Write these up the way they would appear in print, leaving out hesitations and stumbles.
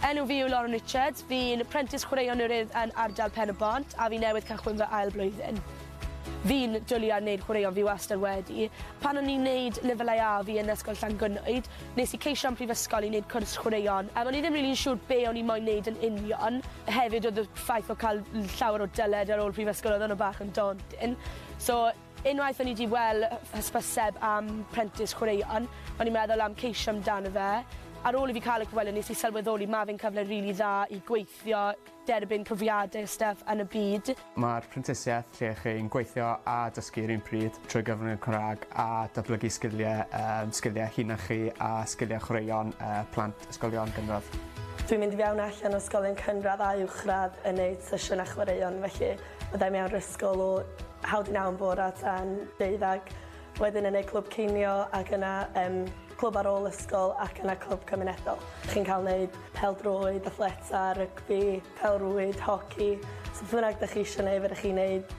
Enw fi yw Lauren Richards, fi'n apprentice chwaraeon yr Urdd yn ardal Pen y Bont a fi newydd cychwyn fy ail blwyddyn. Fi'n dwlu ar wneud chwaraeon fi wastad wedi. Pan o'n i'n wneud lefel A fi yn ysgol Llangwynwyd, nes i ceisio am prifysgol i wneud cwrs chwaraeon. O'n i ddim rili'n siŵr be o'n i moyn wneud yn union. Hefyd oedd y ffaith o cael llawer o dyled ar ôl prifysgol oedd yn o bach yn daunting. So, unwaith o'n i wedi weld hysbyseb am apprentice chwaraeon, o'n i'n meddwl am ceisio amdano fe. Ar ôl i fi cael y cyfweliad, nes i sylweddoli ma fi'n cyfle rili dda i gweithio, derbyn cyfriadau stuff yn y byd. Mae'r prentisiaeth lle chi'n gweithio a dysgu'r un pryd trwy gyfrwng y Cymraeg a datblygu sgiliau hun a chi a sgiliau chwaraeon plant ysgolion gynradd. Dwi'n mynd i fewn allan o ysgolion cynradd a uwchradd yn gwneud sesiynau chwaraeon, felly byddai mewn ysgol o 9 yn bore tan 12. Wedyn yn gwneud clwb ceinio ac yna clwb ar ôl ysgol ac yna clwb cymunedol. Chi'n cael gwneud pêl-droed, athleta, rygbi, pêl-rwyd, hoci. So beth bynnag ydych chi eisiau gwneud, fyddwch chi'n gwneud.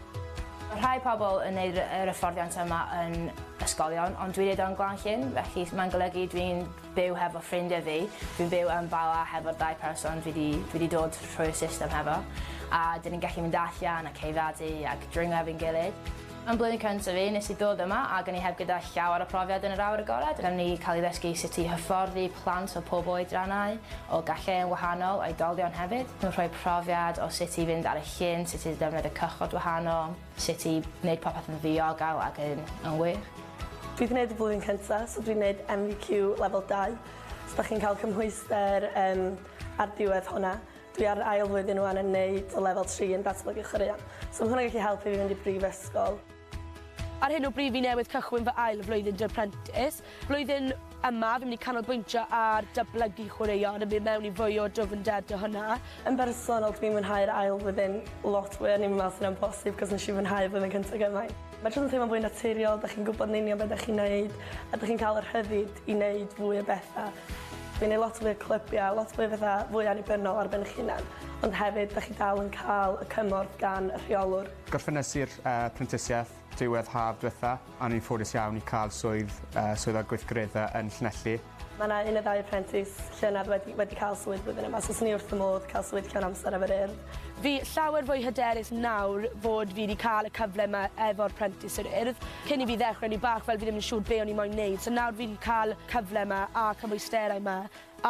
Rhai pobl yn gwneud yr hyfforddiant yma yn ysgolion, ond dwi'n gwneud o'n Glanllyn, felly mae'n golygu dwi'n byw hefo ffrindiau fi. Dwi'n byw yn Bala hefo'r 2 person dwi wedi dod trwy'r system hefo. A dyn ni'n gallu mynd allan a ceifadu ac dringo efo'n gilydd. Yn blwyddyn cyntaf fi, nes i ddod yma ac o'n i heb gyda llawer o profiad yn yr awr agored. O'n i cael ei ddysgu sut i hyfforddi plant o pob oedrannau, o gallu'n wahanol, oedolion hefyd. Mae'n rhoi profiad o sut i fynd ar y llyn, sut i ddefnyddio cychod wahanol, sut i wneud popeth yn ddiogel ac yn wych. Dwi wedi gwneud y blwyddyn cyntaf, so dwi'n gwneud MVQ lefel 2. So da chi'n cael cymhwyster ar diwedd hwnna. Dwi ar ail flwyddyn rwan yn gwneud o lefel 3 yn datblygu chwaraeon. So mae hwnna'n gallu helpu fi fynd i brifysgol. Ar hyn o bryd fi newydd cychwyn fy ail flwyddyn apprentice. Blwyddyn yma fi'n mynd i canolbwyntio ar datblygu chwaraeon a mynd mewn i fwy o dyfnder dy hwnna. Yn bersonol dwi'n mwynhau'r ail flwyddyn lot fwy, o'n i'n meddwl sy'n amhosib cos nes i mwynhau flwyddyn cyntaf gymaint. Mae'n jyst yn teimlo'n fwy naturiol, da chi'n gwybod yn union beth da chi'n gwneud a da chi'n cael yr rhyddid i wneud fwy o bethau. Fi'n gwneud lot fwy o clybiau, lot fwy o bethau fwy annibynnol ar ben eich hunan, ond hefyd da chi dal yn cael y cymorth gan y rheolwr. Gorffenesi'r prentisiaeth diwedd haf diwetha, a ni'n ffodus iawn i cael swydd a gweithgareddau yn Llanelli. Mae yna 1 neu 2 apprentice llynedd wedi cael swydd blwyddyn yma, so swn i wrth y modd cael swydd llawn amser efo'r Urdd. Fi llawer fwy hyderus nawr fod fi wedi cael y cyfle yma efo'r apprentice yr Urdd. Cyn i fi ddechrau ni bach fel fi ddim yn siŵr be o'n i moyn wneud, so nawr fi wedi cael cyfle yma a cymwysterau yma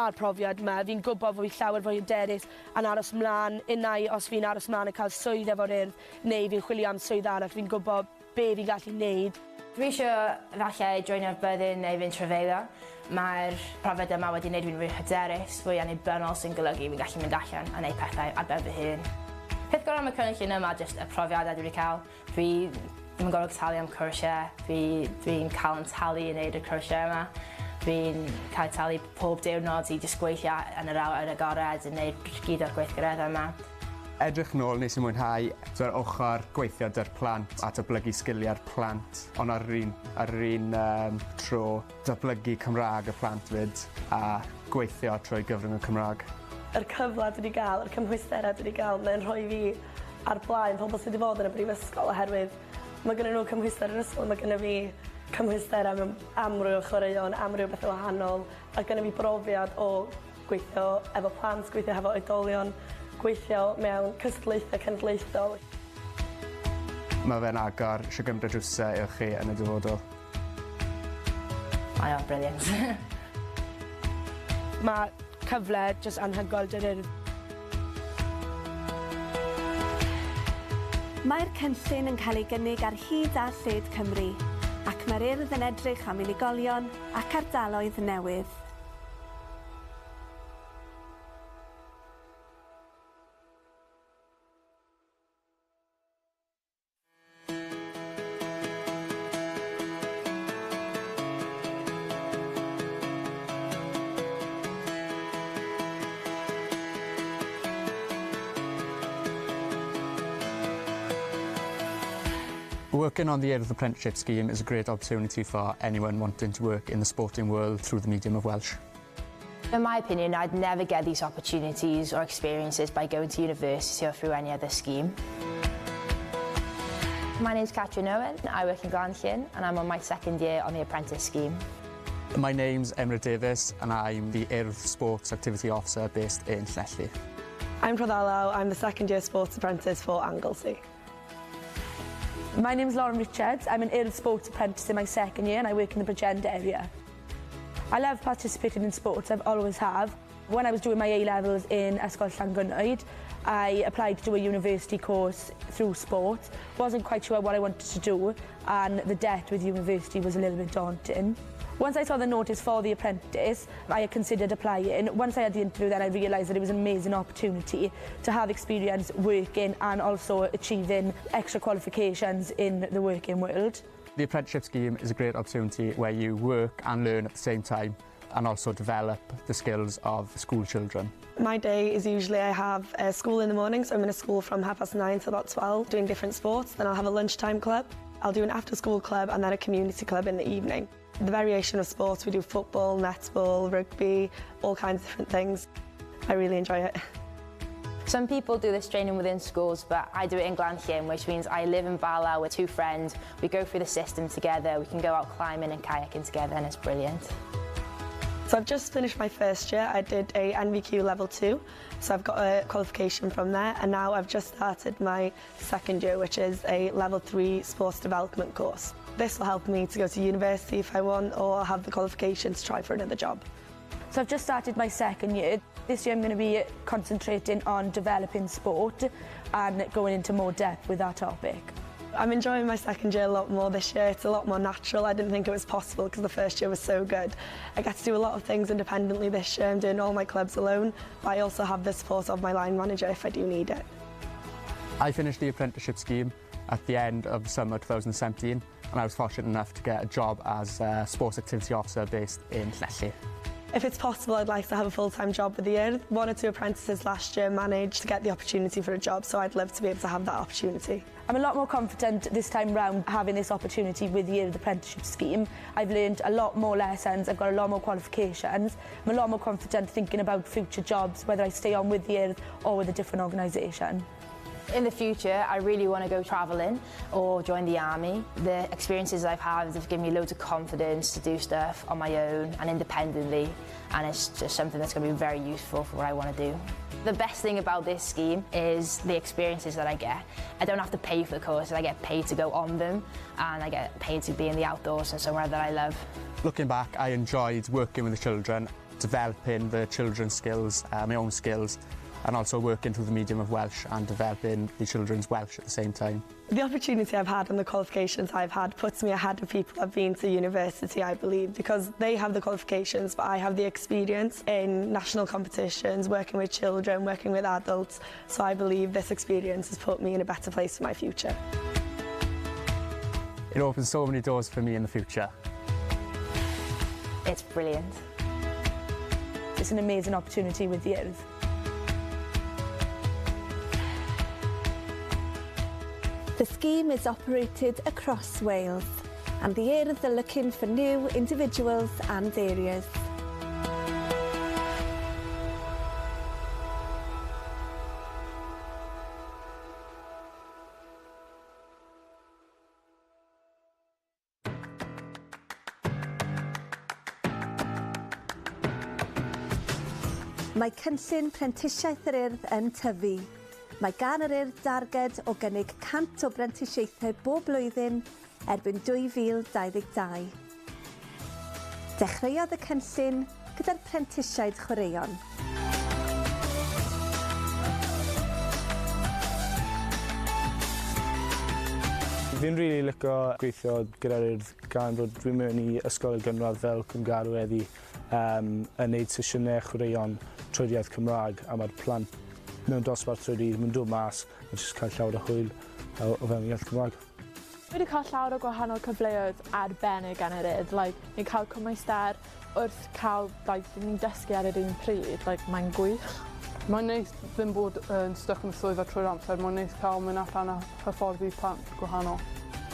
a'r profiad yma. Fi'n gwybod fod fi llawer fwy hyderus yn aros ymlaen, unai os fi'n aros ymlaen yn cael swydd efo'r Urdd, neu fi'n chwilio am swydd arall, fi'n gwybod be fi'n gallu wneud. Dwi eisiau falle joinio'r byddin neu fynd trefeilio. Mae'r profiad yma wedi gwneud fi'n fwy hyderus, fwy annibynnol sy'n golygu fi'n gallu mynd allan a gwneud pethau ar ben fy hun. Peth gorau am y cynllun yma jyst y profiadau dwi wedi cael. Dwi ddim yn gorfod talu am cwrsiau, dwi'n cael yn talu i wneud y cwrsiau yma. Dwi'n cael talu pob diwrnod i jyst gweithio yn yr awr agored yn gwneud gyd o'r gweithgareddau yma. Edrych nôl nes i mwynhau yr ochr gweithio 'da'r plant a datblygu sgiliau'r plant, ond ar yr un tro datblygu Cymraeg y plant fyd a gweithio trwy gyfrwng y Cymraeg. Yr cyfle dwi wedi gael, yr cymhwysterau dwi wedi gael, mae'n rhoi fi ar blaen pobl sydd wedi bod yn y brifysgol oherwydd mae gennyn nhw cymhwyster yn ysgol, mae gennyn fi cymhwysterau mewn amryw o chwaraeon, amryw o bethau wahanol a gennyn fi brofiad o gweithio efo plant, gweithio efo oedolion, gweithio mewn cystadlaethau cenedlaethol. Mae fe'n agor eisiau gymryd drwsau i'ch chi yn y dyfodol. Mae o'n brilliant. Mae cyfle jyst anhygoel dy'r Urdd. Mae'r cynllun yn cael ei gynnig ar hyd a lled Cymru, ac mae'r Urdd yn edrych am unigolion ac ardaloedd newydd. Working on the Urdd Apprenticeship Scheme is a great opportunity for anyone wanting to work in the sporting world through the medium of Welsh. In my opinion, I'd never get these opportunities or experiences by going to university or through any other scheme. My name's Catherine Owen, I work in Glanllyn and I'm on my 2nd year on the apprentice scheme. My name's Emma Davis and I'm the Urdd Sports Activity Officer based in Llanelli. I'm Pradalaw, I'm the second year sports apprentice for Anglesey. My name's Lauren Richards. I'm an Urdd Sports apprentice in my second year and I work in the Bridgend area. I love participating in sports, I've always have. When I was doing my A-levels in Ysgol DIWRNOD, I applied to do a university course through sport. Wasn't quite sure what I wanted to do and the debt with university was a little bit daunting. Once I saw the notice for the apprentice, I considered applying. Once I had the interview, then I realised that it was an amazing opportunity to have experience working and also achieving extra qualifications in the working world. The apprenticeship scheme is a great opportunity where you work and learn at the same time and also develop the skills of school children. My day is usually I have school in the morning, so I'm in a school from 9:30 to about 12 doing different sports. Then I'll have a lunchtime club. I'll do an after-school club and then a community club in the evening. The variation of sports, we do football, netball, rugby, all kinds of different things. I really enjoy it. Some people do this training within schools, but I do it in Glanllyn, which means I live in Bala with two friends. We go through the system together, we can go out climbing and kayaking together, and it's brilliant. So I've just finished my first year. I did a NVQ level 2, so I've got a qualification from there, and now I've just started my second year, which is a level 3 sports development course. This will help me to go to university if I want, or have the qualifications to try for another job. So I've just started my second year. This year I'm going to be concentrating on developing sport and going into more depth with that topic. I'm enjoying my second year a lot more this year. It's a lot more natural. I didn't think it was possible because the first year was so good. I get to do a lot of things independently this year. I'm doing all my clubs alone, but I also have the support of my line manager if I do need it. I finished the apprenticeship scheme at the end of summer 2017 and I was fortunate enough to get a job as a sports activity officer based in Llanelli. If it's possible, I'd like to have a full-time job with the Urdd. 1 or 2 apprentices last year managed to get the opportunity for a job, so I'd love to be able to have that opportunity. I'm a lot more confident this time round having this opportunity with the Urdd apprenticeship scheme. I've learned a lot more lessons, I've got a lot more qualifications. I'm a lot more confident thinking about future jobs, whether I stay on with the Urdd or with a different organisation. In the future, I really want to go travelling or join the army. The experiences I've had have given me loads of confidence to do stuff on my own and independently, and it's just something that's going to be very useful for what I want to do. The best thing about this scheme is the experiences that I get. I don't have to pay for the courses, I get paid to go on them, and I get paid to be in the outdoors and somewhere that I love. Looking back, I enjoyed working with the children, developing the children's skills, my own skills, and also working through the medium of Welsh and developing the children's Welsh at the same time. The opportunity I've had and the qualifications I've had puts me ahead of people who've been to university, I believe, because they have the qualifications, but I have the experience in national competitions, working with children, working with adults, so I believe this experience has put me in a better place for my future. It opens so many doors for me in the future. It's brilliant. It's an amazing opportunity with the Urdd. The scheme is operated across Wales and the Urdd are looking for new individuals and areas. Mae cynllun Prentisiaeth yr Urdd yn tyfu. Mae gan yr Urdd darged o gynnig 100 o brentisiaethau bob blwyddyn erbyn 2022. Dechreuodd y cynllun gyda'r prentisiaid chwaraeon. Fi'n rili licio gweithio gyda'r Urdd gan bod dwi'n mewn i ysgol gynradd fel cymgarw heddi yn neud sesiynau chwaraeon troediaeth Cymraeg a mae'r plant mewn dosbarth trwy dydd, mae'n dod mas a jyst cael llawer o hwyl o fewn iaith Cymraeg. Dwi wedi cael llawer o gwahanol cyfleoedd arbennig gan yr Urdd. Ni'n cael cymwystar wrth cael ni'n dysgu ar yr un pryd. Mae'n gwych. Mae'n neis ddim bod yn stuck yn y swyddfa trwy'r amser. Mae'n neis cael mynd allan a hyfforddi plant gwahanol.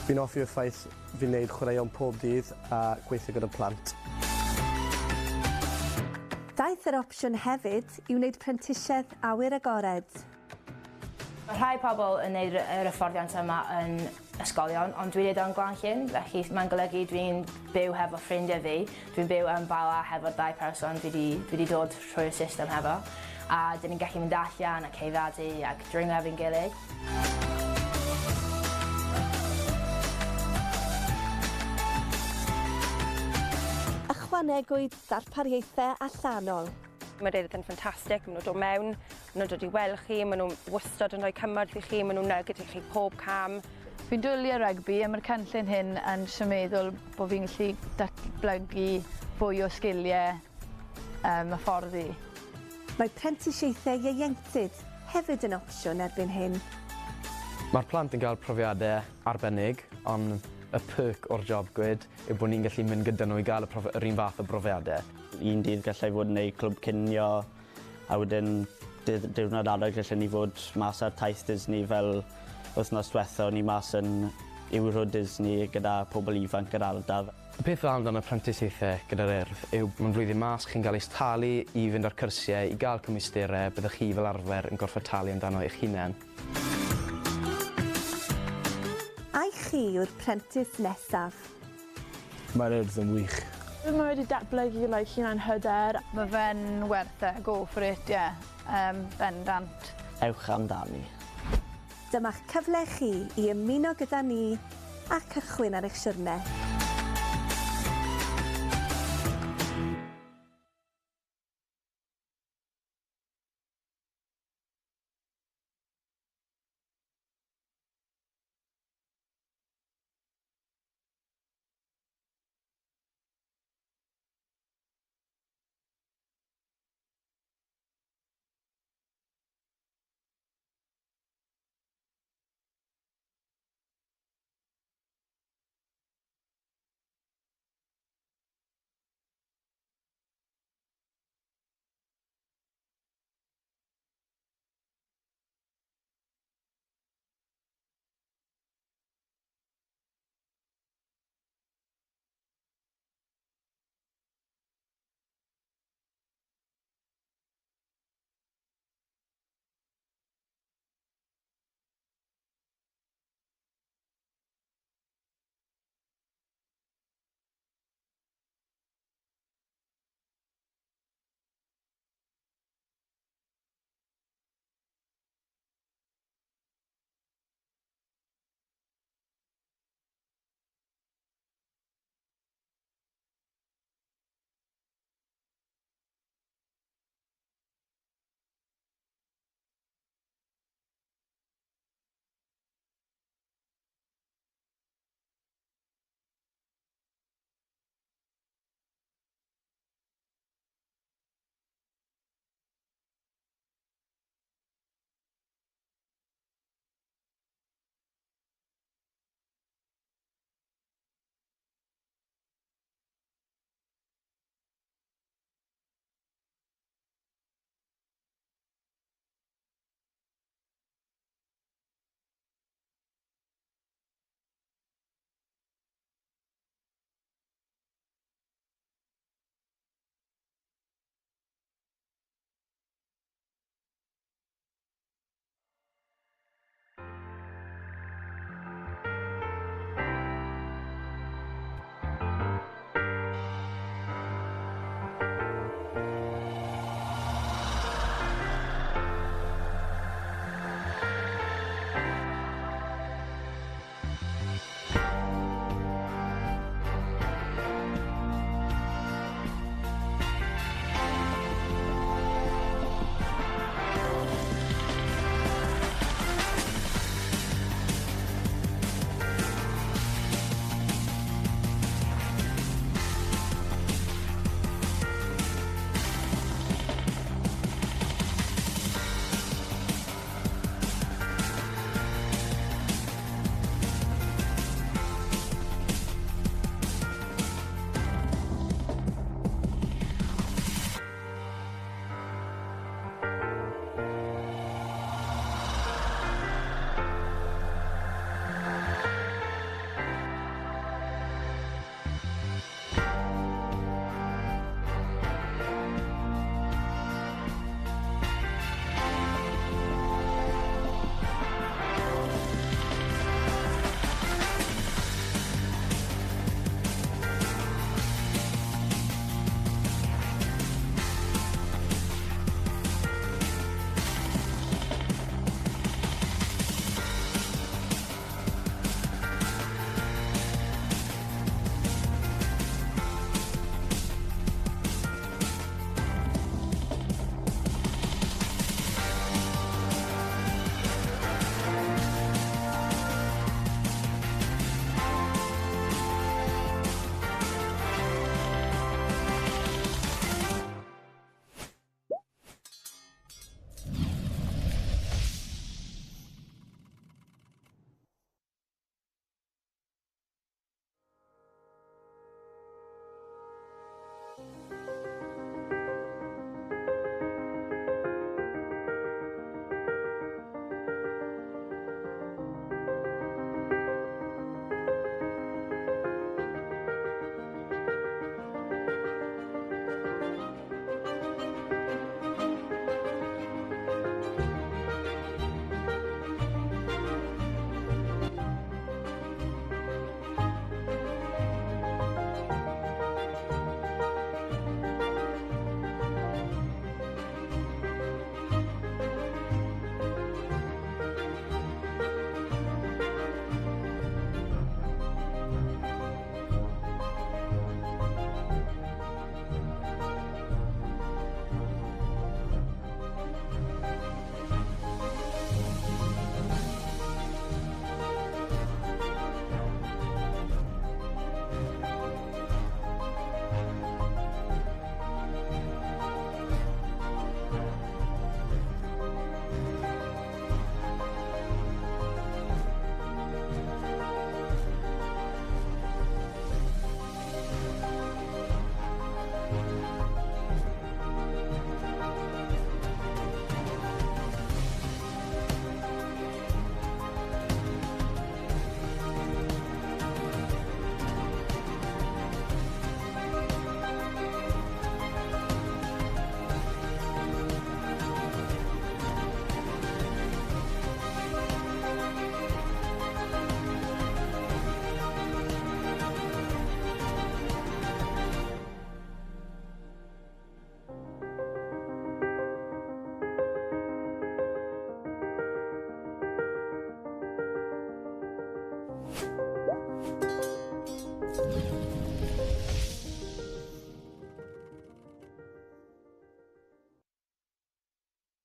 Fi'n hoffi'r ffaith fi'n neud chwaraeon pob dydd a gweithio gyda plant. Daeth yr opsiwn hefyd i wneud prentisiaeth awyr agored. Mae rhai pobl yn gwneud yr hyfforddiant yma yn ysgolion, ond dwi'n neud o'n Glanllyn, felly mae'n golygu dwi'n byw hefo ffrindiau fi, dwi'n byw yn Bala hefo'r 2 person dwi wedi dod trwy'r system hefo, a dyn ni'n gallu mynd allan a ceifadu ac dringo efo'n gilydd. Ychwanegwyd darpariaethau allanol. Mae'r urdd yn ffantastig, maen nhw'n dod mewn, maen nhw'n dod i weld chi, maen nhw'n wastad yn rhoi cymorth i chi, maen nhw'n newid i chi pob cam. Fi'n dwlu rygbi a mae'r cynllun hyn yn symeddwl bod fi'n gallu datblygu fwy o sgiliau hyfforddi. Mae prentisiaethau ieuenctid hefyd yn opsiwn erbyn hyn. Mae'r plant yn cael profiadau arbennig, ond y perk o'r job gwyd yw bod ni'n gallu mynd gyda nhw i gael yr un fath o brofiadau. Un dydd gallai fod yn gwneud clwb cinio, a wedyn diwrnod arall gallai ni fod mas ar taith Disney fel wythnos diwetha o'n ni mas yn Urdd Disney gyda pobl ifanc yr ardal. Y peth dda amdano prentisiaethau gyda'r urdd yw mae'n flwyddyn mas chi'n cael eich talu i fynd ar cyrsiau, i gael cymwysterau, byddwch chi fel arfer yn gorfod talu amdano eich hunain. Ai chi yw'r prentis nesaf? Mae'r urdd yn wych. Mae wedi datblygu hunan hyder. Mae fe'n werth e, go for it, yeah. Bendant. Ewch amdani. Dyma'ch cyfle chi i ymuno gyda ni a cychwyn ar eich siwrne.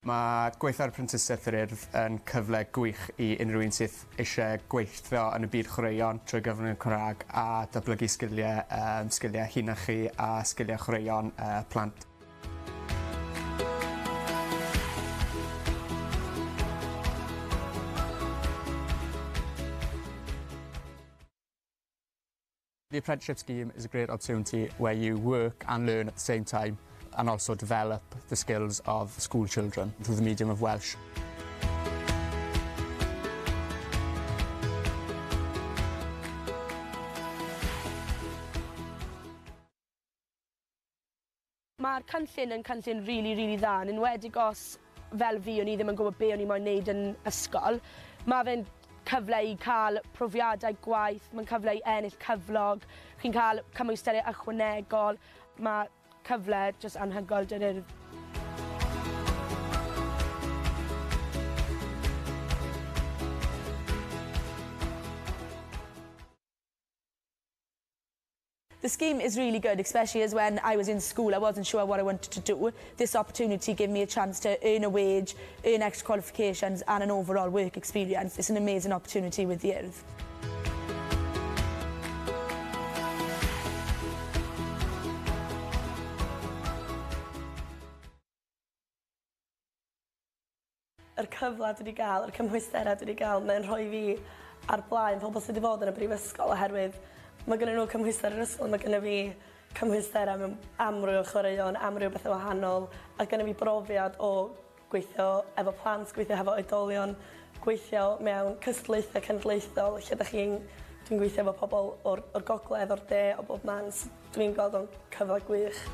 Mae gweithio ar Prentisiaeth yr Urdd yn cyfle gwych i unrhyw un sydd eisiau gweithio yn y byd chwaraeon trwy gyfrwng y Cymraeg a datblygu sgiliau hunachu a sgiliau chwaraeon plant. The apprenticeship scheme is a great opportunity where you work and learn at the same time and also develop the skills of school children through the medium of Welsh. Mae'r cynllun yn cynllun really dda, yn enwedig os fel fi o'n i ddim yn gwybod be o'n i moyn wneud yn ysgol. Mae fe'n cyfle i cael profiadau gwaith, mae'n cyfle i ennill cyflog, chi'n cael cymwysteriau ychwanegol, mae cyfle jyst anhygoel dy'r Urdd. The scheme is really good, especially as when I was in school, I wasn't sure what I wanted to do. This opportunity gave me a chance to earn a wage, earn extra qualifications and an overall work experience. It's an amazing opportunity with the Urdd. Yr cyfle dwi wedi gael, yr cymhwysterau dwi wedi gael, mae'n rhoi fi ar blaen pobl sydd wedi bod yn y brifysgol oherwydd mae gennym nhw cymhwyster yr ysgol, mae gennym fi cymhwysterau mewn amryw o chwaraeon, amryw bethau wahanol, a gennym fi brofiad o gweithio efo plant, gweithio efo oedolion, gweithio mewn cystadlaethau cenedlaethol, lle dwi'n gweithio efo pobl o'r gogledd, o'r de, o bob man, dwi'n gweld o'n cyfle gwych.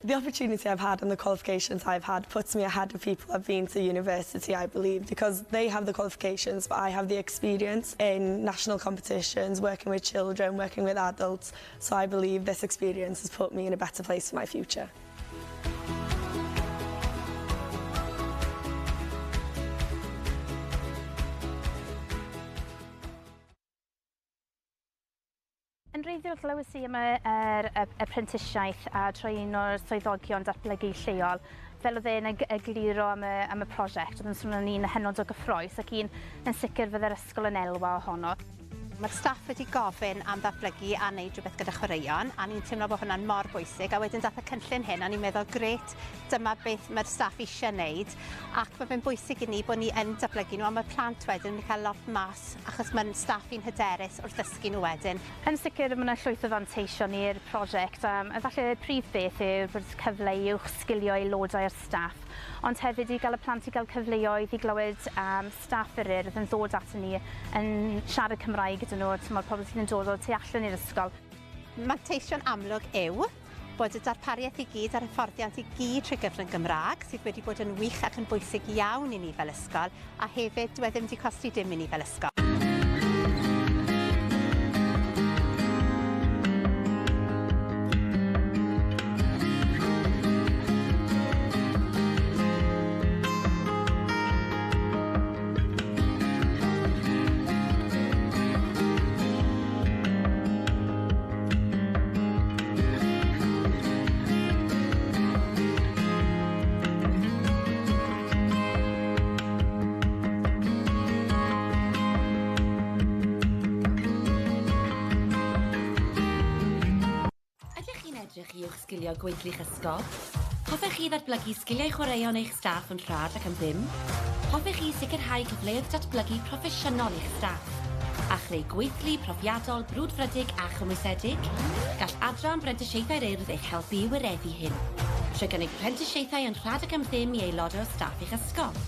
The opportunity I've had and the qualifications I've had puts me ahead of people who have been to university, I believe, because they have the qualifications, but I have the experience in national competitions, working with children, working with adults. So I believe this experience has put me in a better place for my future. Yn wreiddiol glywes i am yr apprentisiaeth a troi un o'r swyddogion datblygu lleol. Fel oedd e'n egluro am y prosiect, oedd yn swnio'n un hynod o gyffrous ac un yn sicr fydd yr ysgol yn elwa ohono. Mae'r staff wedi gofyn am ddatblygu a wneud rhywbeth gyda chwaraeon a ni'n teimlo bod hwnna'n mor bwysig a wedyn dath y cynllun hyn a ni'n meddwl gret, dyma beth mae'r staff eisiau wneud ac mae fe'n bwysig i ni bod ni yn datblygu nhw a mae plant wedyn yn cael lot mas achos mae'n staff i'n hyderus wrth ddysgu nhw wedyn. Yn sicr mae yna llwyth o fanteision i'r prosiect efallai y prif beth yw'r bod cyfle i uwch sgilio aelodau'r staff ond hefyd i gael y plant i gael cyfleoedd i glywed staff yr Urdd yn ddod ato ni yn siarad Cymraeg gyda nhw, mae'r pobl sydd yn dod o tu allan i'r ysgol. Manteision amlwg yw bod y darpariaeth i gyd a'r hyfforddiant i gyd trwy gyfrwng Gymraeg sydd wedi bod yn wych ac yn bwysig iawn i ni fel ysgol a hefyd dyw e ddim wedi costi dim i ni fel ysgol. I uwch sgilio gweithlu'ch ysgol? Hoffech chi ddatblygu sgiliau chwaraeon eich staff yn rhad ac am ddim? Hoffech chi sicrhau cyfleoedd datblygu proffesiynol eich staff? A chreu gweithlu profiadol brwdfrydig a chymwysedig? Gall Adran Brentisiaethau'r Urdd eich helpu i wyreddu hyn. Trwy gynnig prentisiaethau yn rhad ac am ddim i aelodau o staff eich ysgol.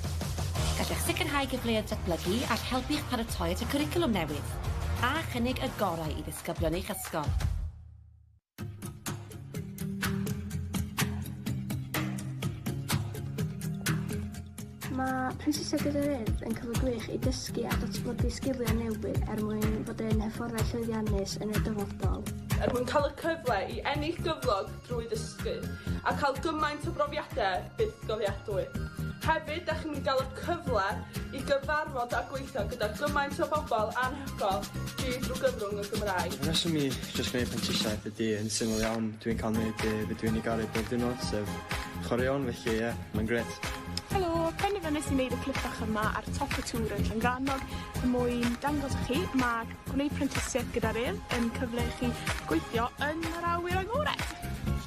Gallech sicrhau cyfleoedd datblygu ac helpu eich paratoi at y cwricwlwm newydd. A chynnig y gorau i ddisgyblion eich ysgol. Mae Prentisiaeth yr Urdd yn cyfle gwych i dysgu a datblygu sgiliau newydd mwyn fod yn hyfforddai llwyddiannus yn y dyfodol. mwyn cael y cyfle i ennill gyflog drwy ddysgu a cael gymaint o brofiadau buddsoddiadwy. Hefyd, da chi'n cael y cyfle i gyfarfod a gweithio gyda gymaint o bobl anhygoel drwy gyfrwng y Gymraeg. Y reswm i jyst gwneud prentisiaeth ydy yn syml iawn. Dwi'n cael gwneud beth dwi'n ei garu bob diwrnod, sef chwaraeon, felly ie, mae'n gret. Helo, penderfynais i wneud y clip bach yma ar top y tŵr yn Llangrannog mwyn dangos i chi mae gwneud prentisiaeth gyda'r Urdd yn cyfle i chi gweithio yn yr awyr agored.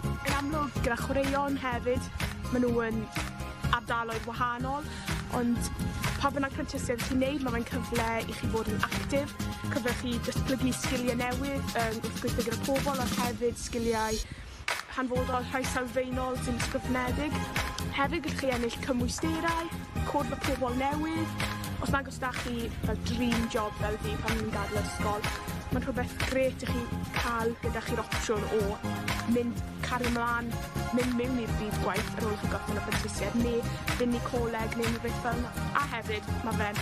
Yn amlwg gyda chwaraeon hefyd, maen nhw yn ardaloedd wahanol, ond pa bynnag prentisiaeth chi'n neud, mae'n cyfle i chi fod yn actif, cyfle chi datblygu sgiliau newydd wrth gweithio gyda pobl, ond hefyd sgiliau hanfodol rhai sylfaenol sy'n ysgrifnedig. Hefyd gallwch chi ennill cymwysterau, cwrdd â pobl newydd. Os nag os da chi fel dream job fel fi pan ni'n gadael ysgol, mae'n rhywbeth gret i chi cael gyda chi'r opsiwn o cario mlaen, mynd mewn i'r byd gwaith ar ôl chi gorffen y prentisiaeth, neu fynd i coleg neu rhywbeth fel yna. A hefyd, mae fe'n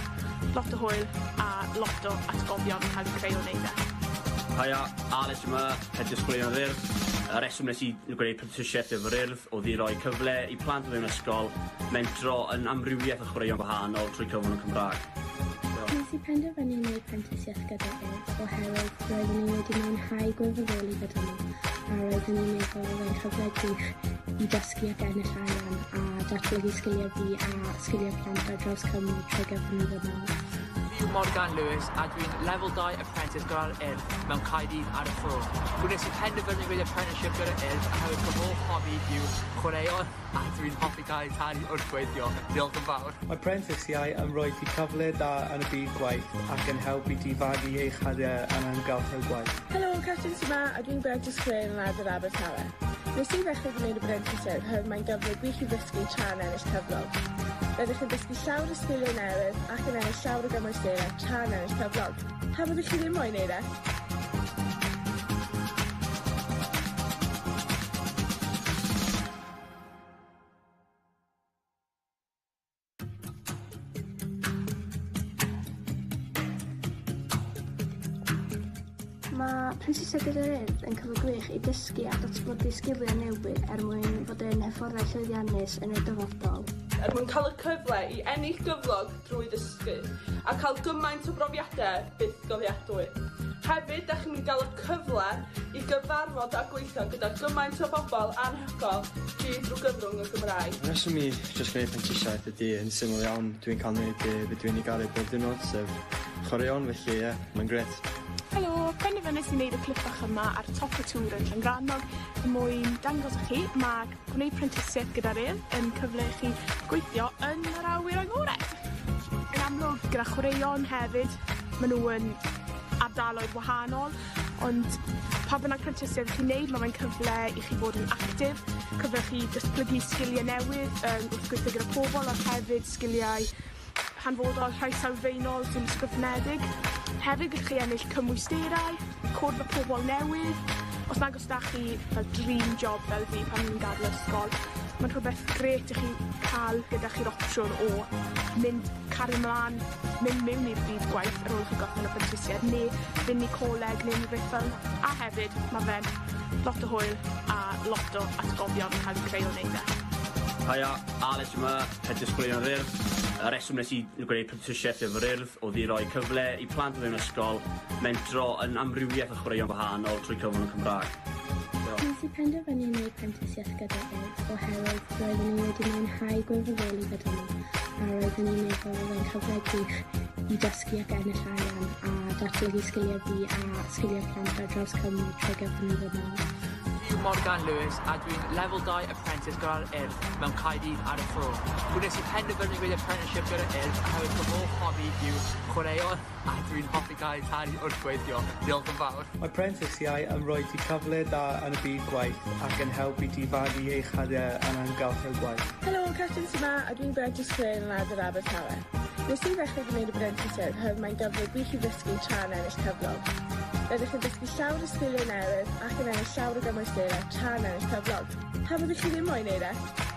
lot o hwyl a lot o atgofion yn cael eu creu o wneud e. Haia, Alex yma, head disgwylion yr Urdd. Y reswm nes i gwneud prentisiaeth efo'r Urdd oedd i roi cyfle i plant o fewn ysgol mentro yn amrywiaeth o chwaraeon gwahanol trwy cyfrwng y Cymraeg. Nes i penderfynu i wneud prentisiaeth gyda Urdd oherwydd roeddwn i wedi mwynhau gwirfoddoli gyda nhw a roeddwn i'n meddwl oedd e'n cyfle gwych i dysgu ac ennill arian a datblygu sgiliau fi a sgiliau plant ar draws Cymru trwy gyfrwng y Gymraeg. Fi'n Morgan Lewis a dwi'n Level 2 Apprentice gyda'r Urdd mewn Caerdydd ar y ffro. Gwnes i penderfynu gwneud apprenticeship gyda'r Urdd oherwydd fy hoff hobi yw chwaraeon a dwi'n hoffi cael ei talu wrth gweithio. Diolch yn fawr. Mae prentisiau yn rhoi ti cyfle da yn y byd gwaith ac yn helpu ti fagu eich hadiau yn amgylchedd gwaith. Helo, Catrin yma a dwi'n Brentys Crane yn Adar Abertawe. Nes i ddechrau gwneud y prentisiaeth oherwydd mae'n gyfle gwych i ddysgu tra'n ennill cyflog. Rydych chi'n dysgu llawer o sgiliau newydd ac yn ennill llawer o gymwysterau tra'n ennill cyflog. Pa byddwch chi ddim moyn wneud e? Mae prentisiaeth gyda'r Urdd yn cyfle gwych i dysgu a datblygu sgiliau newydd mwyn fod yn hyfforddau llwyddiannus yn y dyfodol. Mwyn cael y cyfle i ennill gyflog drwy ddysgu a cael gymaint o brofiadau buddsoddiadwy. Hefyd, da chi'n cael y cyfle i gyfarfod a gweithio gyda gymaint o bobl anhygoel drwy gyfrwng y Gymraeg. Y reswm i jyst gwneud prentisiaeth ydy yn syml iawn. Dwi'n cael gwneud beth dwi'n ei garu bob diwrnod, sef chwaraeon, felly ie, mae'n gret. Helo, penderfynais i wneud y clip bach yma ar top y tŵr yn Llangrannog mwyn dangos i chi mae gwneud prentisiaeth gyda'r Urdd yn cyfle i chi gweithio yn yr awyr agored. Yn amlwg gyda chwaraeon hefyd, maen nhw yn ardaloedd wahanol, ond pa bynnag prentisiaeth chi'n neud, mae'n cyfle i chi fod yn actif, cyfle chi datblygu sgiliau newydd wrth gweithio gyda pobl, ond hefyd sgiliau hanfodol rhai sylfaenol sy'n ysgrifnedig. Hefyd gallwch chi ennill cymwysterau, cwrdd â pobl newydd. Os nag os da chi fel dream job fel fi pan ni'n gadael ysgol, mae'n rhywbeth gret i chi cael gyda chi'r opsiwn o cario mlaen, mynd mewn i'r byd gwaith ar ôl chi gorffen y prentisiaeth, neu fynd i coleg neu rhywbeth fel yna. A hefyd, mae fe'n lot o hwyl a lot o atgofion yn cael eu creu o wneud e. Haia, Alex yma, head disgwylion yr Urdd. Y reswm nes i gwneud prentisiaeth efo'r Urdd oedd i roi cyfle i plant o fewn ysgol mentro yn amrywiaeth o chwaraeon gwahanol trwy cyfrwng y Cymraeg. Nes i penderfynu i wneud prentisiaeth gyda Urdd oherwydd roeddwn i wedi mwynhau gwirfoddoli gyda nhw a roeddwn i'n meddwl oedd e'n cyfle gwych i dysgu ac ennill arian a datblygu sgiliau fi a sgiliau plant ar draws Cymru trwy gyfrwng y Gymraeg. Fi'n Morgan Lewis a dwi'n Level 2 Apprentice gyda'r Urdd mewn Caerdydd ar y ffro. Gwnes i penderfynu gwneud apprenticeship gyda'r Urdd oherwydd fy hoff hobi yw chwaraeon a dwi'n hoffi cael ei talu wrth gweithio. Diolch yn fawr. Mae prentisiau yn rhoi ti cyfle da yn y byd gwaith ac yn helpu ti fagu eich hadiau yn amgylchedd gwaith. Helo, Catrin yma a dwi'n Brentys Crane yn Adar Abertawe. Nes i ddechrau gwneud y prentisiaeth oherwydd mae'n gyfle gwych i ddysgu tra'n ennill cyflog. Rydych chi'n dysgu llawer o sgiliau newydd ac yn ennill llawer o gymwysterau tra'n ennill cyflog. Pa byddwch chi ddim moyn wneud e?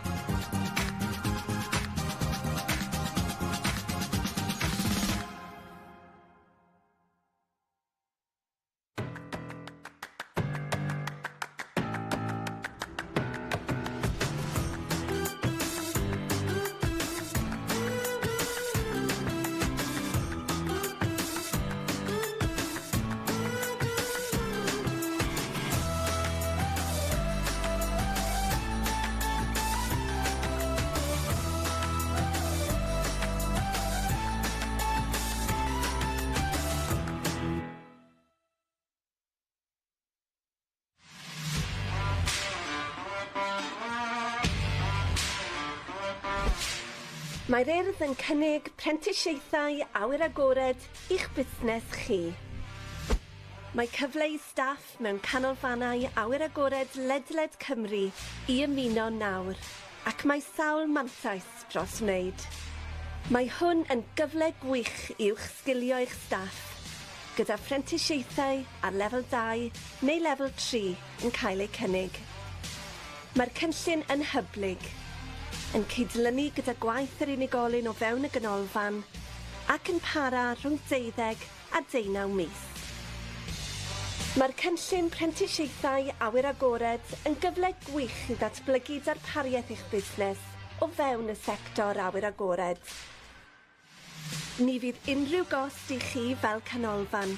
Mae'r urdd yn cynnig prentisiaethau awyr agored i'ch busnes chi. Mae cyfle i staff mewn canolfannau awyr agored ledled Cymru i ymuno nawr, ac mae sawl mantais dros wneud. Mae hwn yn gyfle gwych i'ch sgilio eich staff, gyda phrentisiaethau ar lefel 2 neu lefel 3 yn cael eu cynnig. Mae'r cynllun yn hyblyg, yn cydlynu gyda gwaith yr unigolyn o fewn y ganolfan ac yn para rhwng 12 a 19 mis. Mae'r cynllun prentisiaethau awyr agored yn gyfle gwych i ddatblygu darpariaeth eich busnes o fewn y sector awyr agored. Ni fydd unrhyw gost i chi fel canolfan.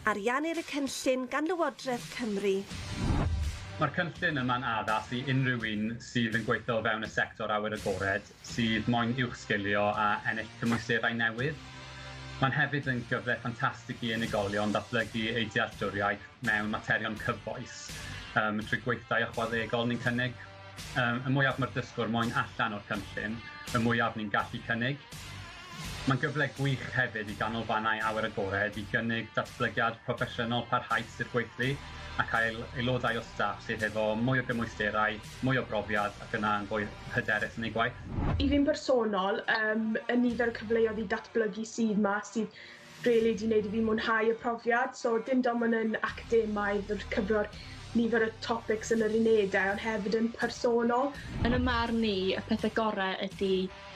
Ariannir y cynllun gan Lywodraeth Cymru. Mae'r cynllun yma'n addas i unrhyw un sydd yn gweithio o fewn y sector awyr agored, sydd moyn uwch sgilio a ennill cymwysterau newydd. Mae'n hefyd yn gyfle ffantastig i unigolion datblygu eu dealltwriaeth mewn materion cyfoes trwy gweithdai ychwanegol ni'n cynnig. Y mwyaf mae'r dysgwr moyn allan o'r cynllun, y mwyaf ni'n gallu cynnig. Mae'n gyfle gwych hefyd i ganolfannau awyr agored i gynnig datblygiad proffesiynol parhaus i'r gweithlu a cael aelodau o staff sydd efo mwy o gymwysterau, mwy o brofiad ac yna yn fwy hyderus yn ei gwaith. I fi'n personol, y nifer o cyfleoedd i datblygu sydd yma sydd rili wedi gwneud i fi mwynhau y profiad. So dim dim ond yn academaidd o'r cyfro'r nifer o topics yn yr unedau, ond hefyd yn personol. Yn y marn ni, y pethau gorau ydy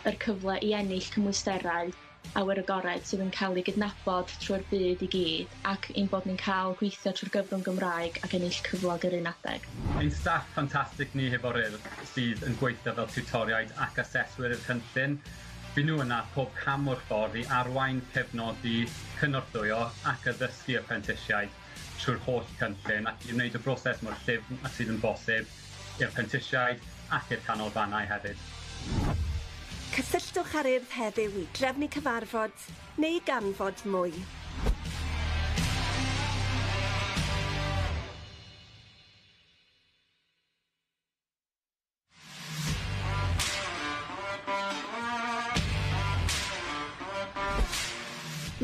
yr cyfle i ennill cymwysterau awyr agored sydd yn cael ei gydnabod trwy'r byd i gyd, ac ein bod ni'n cael gweithio trwy'r gyfrwng Gymraeg ac ennill cyflog yr un adeg. Ein staff ffantastig ni hefo'r urdd sydd yn gweithio fel tiwtoriaid ac aseswyr i'r cynllun. Fy nhw yna pob cam o'r ffordd i arwain, cefnogi, cynorthwyo ac addysgu y prentisiaid trwy'r holl cynllun ac i wneud y broses mor llyfn a sydd yn bosib i'r prentisiaid ac i'r canolfannau hefyd. Cysylltwch ar Urdd heddiw i drefnu cyfarfod neu ganfod mwy.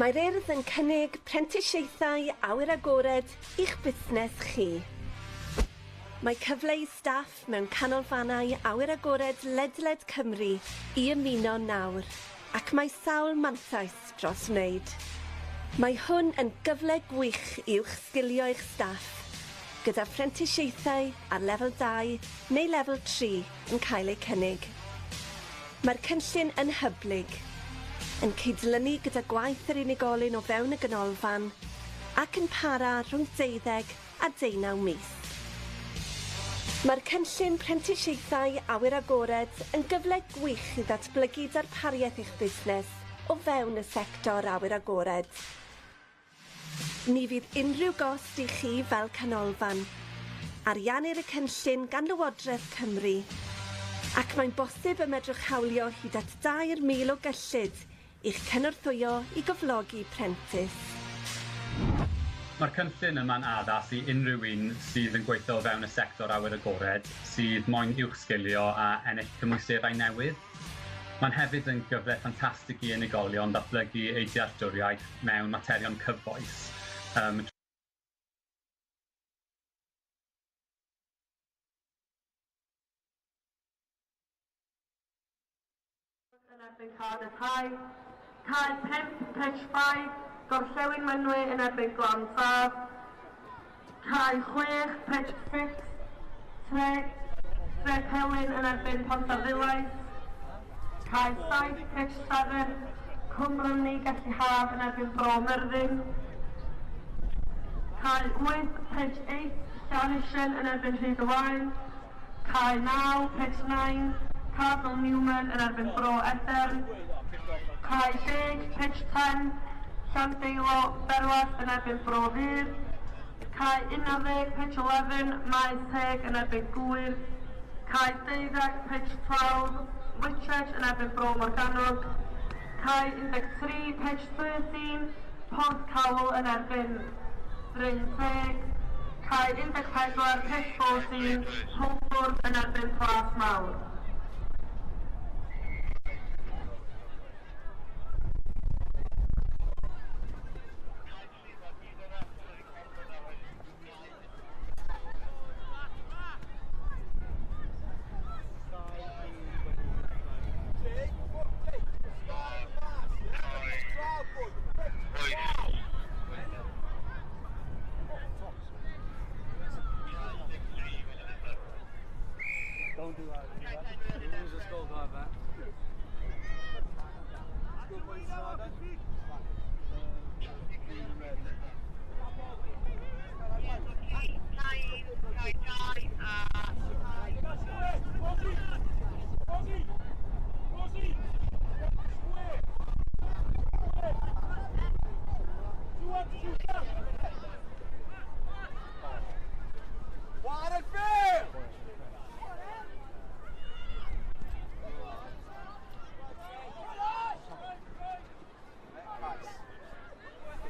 Mae'r urdd yn cynnig prentisiaethau awyr agored i'ch busnes chi. Mae cyfle i staff mewn canolfannau awyr agored ledled Cymru i ymuno nawr, ac mae sawl mantais dros wneud. Mae hwn yn gyfle gwych i'ch sgilio eich staff, gyda phrentisiaethau ar lefel 2 neu lefel 3 yn cael eu cynnig. Mae'r cynllun yn hyblyg, yn cydlynu gyda gwaith yr unigolyn o fewn y ganolfan ac yn para rhwng 12 a 19 mis. Mae'r cynllun prentisiaethau awyr agored yn gyfle gwych i ddatblygu darpariaeth eich busnes o fewn y sector awyr agored. Ni fydd unrhyw gost i chi fel canolfan. Ariannir y cynllun gan Lywodraeth Cymru, ac mae'n bosib y medrwch hawlio hyd at 2,000 o gyllid i'ch cynorthwyo i gyflogi prentis. Mae'r cynllun yma'n addas i unrhyw un sydd yn gweithio o fewn y sector awyr agored, sydd moyn uwch sgilio a ennill cymwysterau newydd. Mae'n hefyd yn gyfle ffantastig i unigolion datblygu eu dealltwriaeth mewn materion cyfoes. Yn erbyn Cardiff High, cael 5 pitch 5, Gorllewin Mynwy yn erbyn Glan Faf, cael 6 pitch 6, Treg Helyn yn erbyn Pontarddulais, cael 7 pitch 7, Cwmrynni Gelli Haf yn erbyn Bro Myrddin, cael 8 pitch 8, Llanishen yn erbyn Rhyd y Waun, cael 9 pitch 9, Cardinal Newman yn erbyn Bro Edern, cael 10 pitch 10, Llandeilo Berwas yn erbyn Bro Ddyr, cael 11 pitch 11, Maes Teg yn erbyn Gwyr, cael 12 pitch 12, Whitchurch yn erbyn Bro Morgannwg, cael 13 pitch 13, Pont Cawl yn erbyn Bryn Teg, cael 14 pitch 14, Holbwrdd yn erbyn Plas Mawr.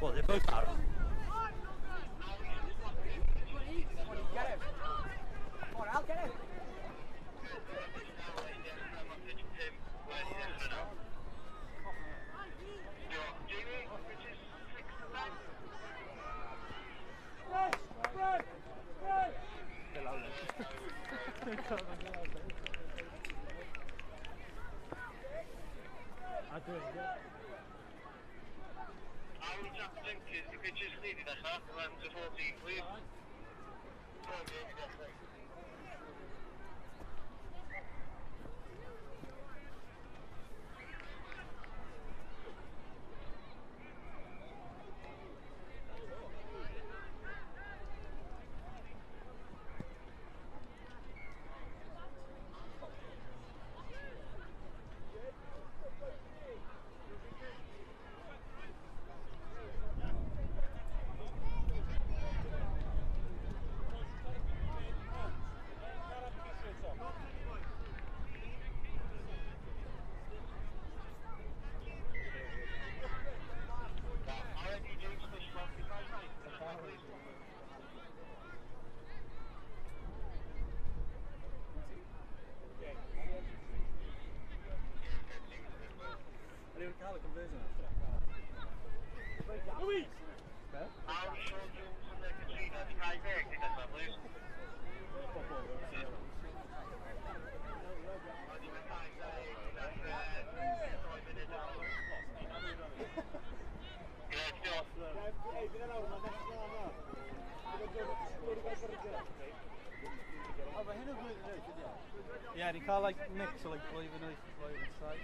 Well, they're both out. I'll get it. Yeah, they call like mix or like flavour nice inside.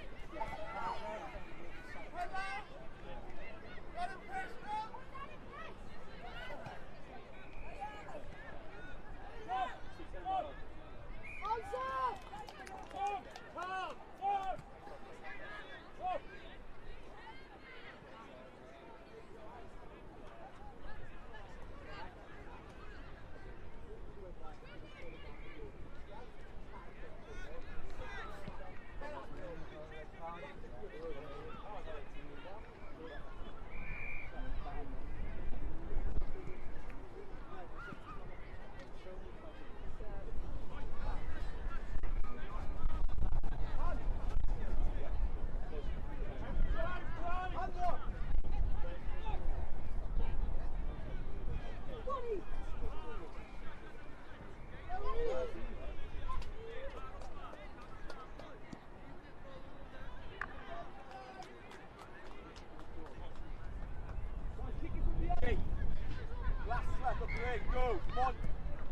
Go, come on.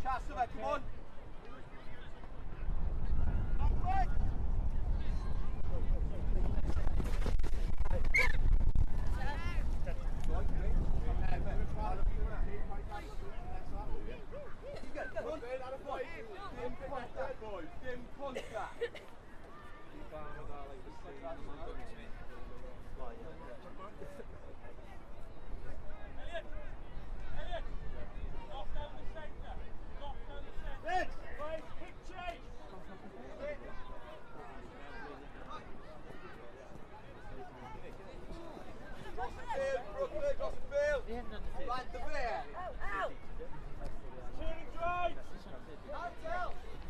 Chance of it, come on.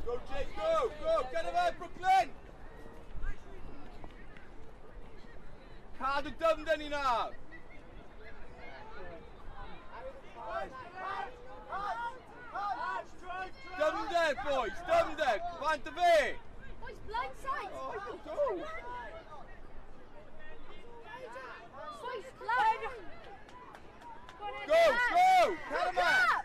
Go, Jake, go! Go! Get him out, Brooklyn! Cadw dyfnder ni nawr! Dyfnder, boys! Dyfnder! Fant y fe! Boys, blindside! Oh, go! Boys, blind! Go! Go! Cut him out!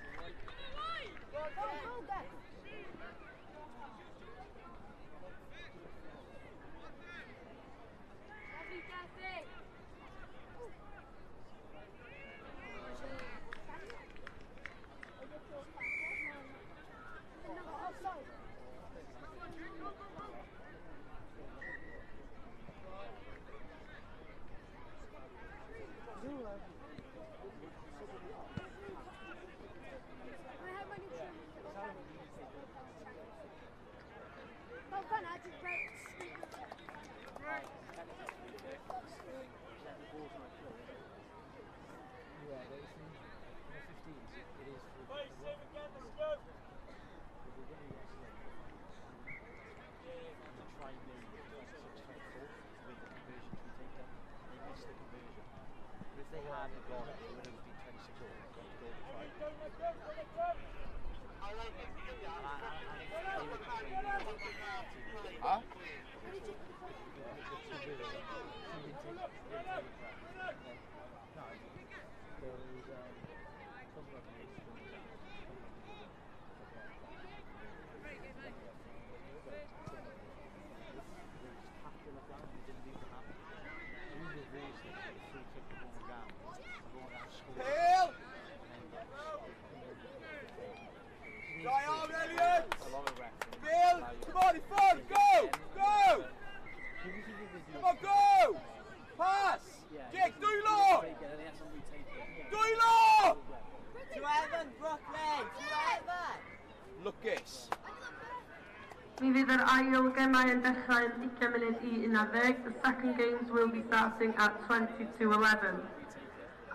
Mi fydd yr ail gemau yn dechrau yn 20 munud I 11. The second games will be starting at 22:11.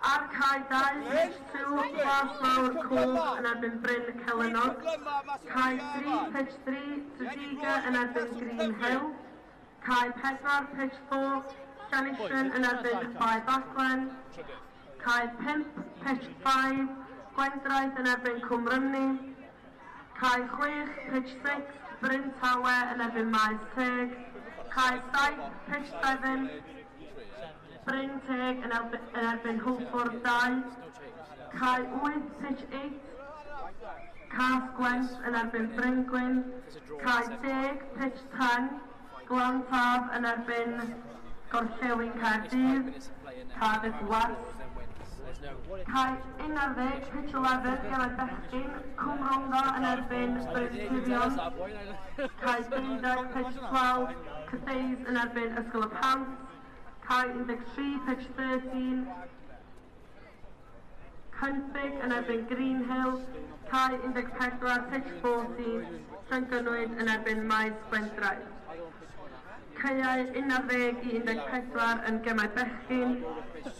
Ar cae 2, pitch 2, Glas Mawr Cwm yn erbyn Bryn Celynnog. Cae 3, pitch 3, Tredegar yn erbyn Green Hill. Cae 4, pitch 4, Llanillen yn erbyn Bai Baclen. Cae 5, pitch 5, Gwendraeth yn erbyn Cwmrynni. Cae 6, pitch 6, Bryn Tawe yn erbyn Maes Teg. Cae 7, pitch 7, Bryn Teg yn erbyn Hwlffordd 2. Cae 8, pitch 8, Cas Gwent yn erbyn Bryn Gwyn. Cae 10, pitch 10, Glantaf yn erbyn Gorllewin Caerdydd. Cardiff West. Cae 11, pitch 11, Geled Bechgyn, Cwm Rhondda yn erbyn Bryn Cuddion. Cae 12, pitch 12, Cytheis yn erbyn Ysgol y Pant. Cae 13, pitch 13, Cynfig yn erbyn Green Hill. Cae 14, pitch 14, Llangynwyd yn erbyn Maes Gwendraeth. Caeau 11 I 14 yn gemau bechgyn,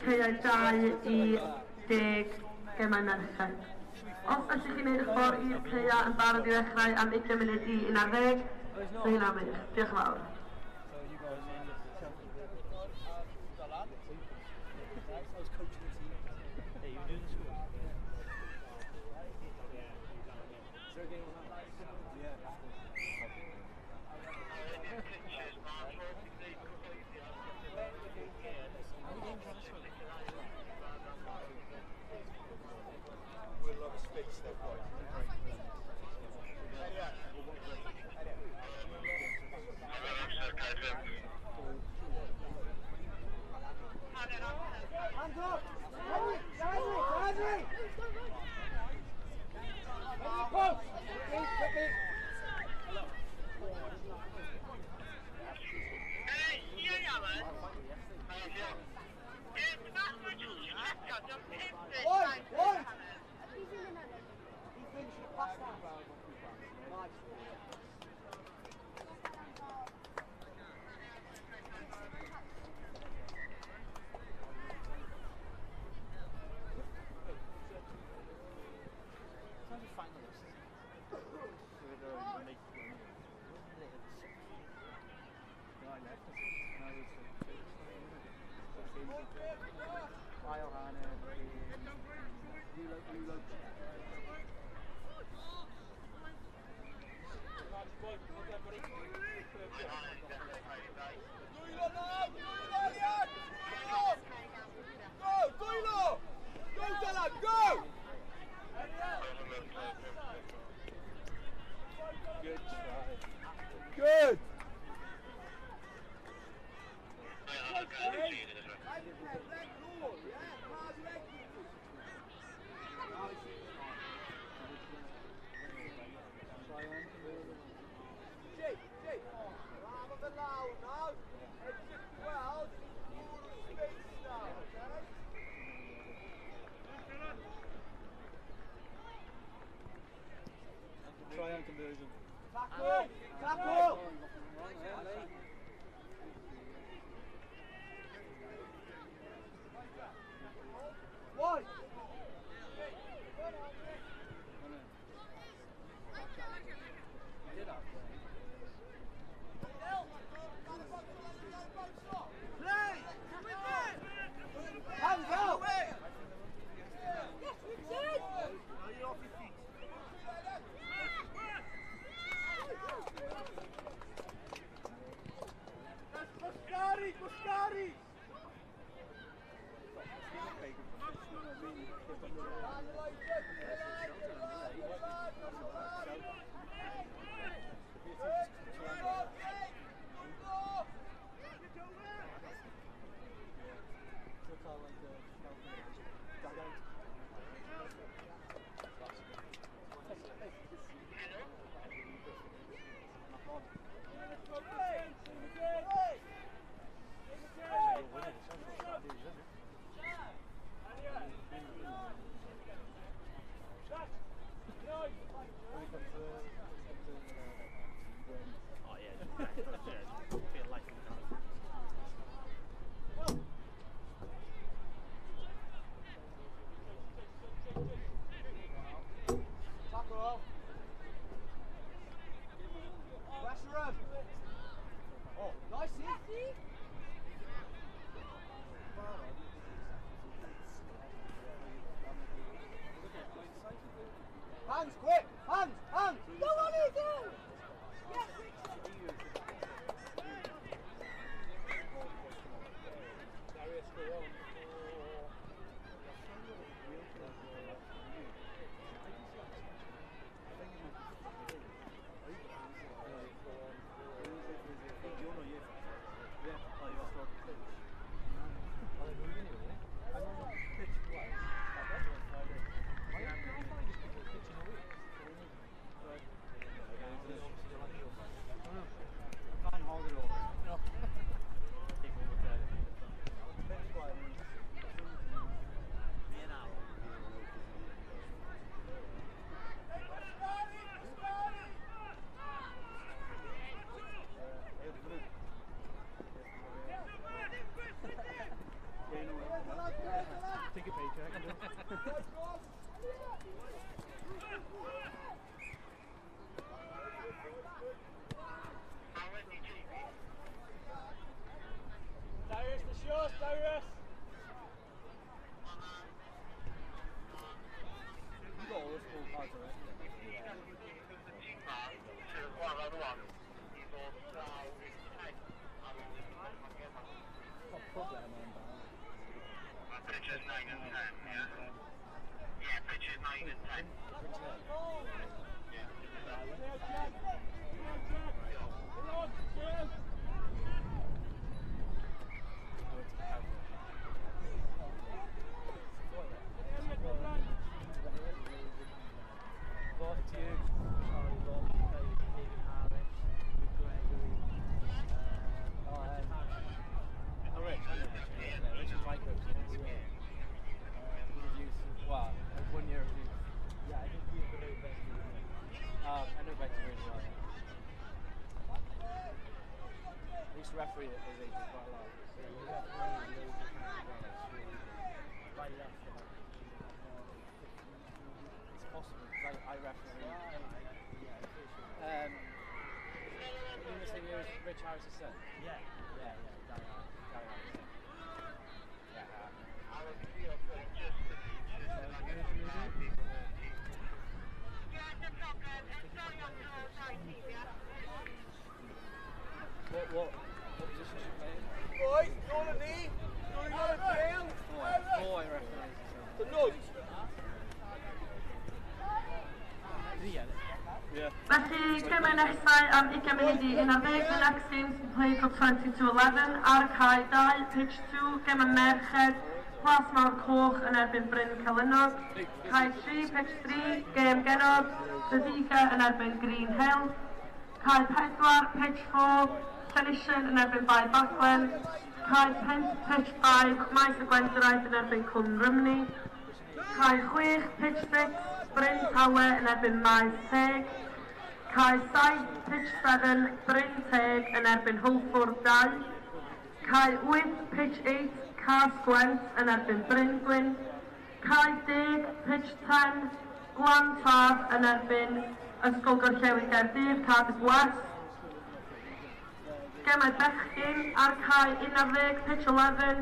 caeau 2 I 10 gemau merched. Os ydych chi'n neud eich ffordd i'r caeau yn barod I ddechrau am 20 munud I 11, so hynna'n wych. Diolch yn fawr. Good. Try on conversion. Tackle! Tackle! One! Hands, quick! Hands! Hands! Go on, Ethan! Yes! Darius, go on. Take a paycheck. Darius, the shots, Darius! You got all the full cards already. What problem am I in? Pitches 9 and 10, yeah? Yeah, pitches 9 and 10. Referee at his age is quite a lot. It's possible because I referee. In the same year as Rich Harris' son? Yeah. Yeah, Gary Harris. What position should you play in? Boys, go on a knee. Go on a tail. Oh, I recognise it. The nudge. Yeah. Felly, gymau nesau am 20 munud i 11, the next games will play for 20 to 11, ar cae 2, pitch 2, gymau merched, Plas Mawr Coch yn erbyn Bryn Celynnog, cae 3, pitch 3, gêm genod, Dyddiga yn erbyn Green Hill, cae 4, pitch 4, Llanisian yn erbyn Bai Baclen, cae 5, pitch 5, Maes y Gwendraeth yn erbyn Cwm Rymni, cae 6, pitch 6, Bryn Tawe yn erbyn Maes Teg, cae 7, pitch 7, Bryn Teg yn erbyn Hwlffwrdd 2, cae 8, pitch 8, Cas Gwent yn erbyn Bryn Gwyn, cae 10, pitch 10, Glan Taf yn erbyn Ysgol Gorllewin Gaerdydd, Cardiff West. Gemau bechgyn ar cae 11, pitch 11,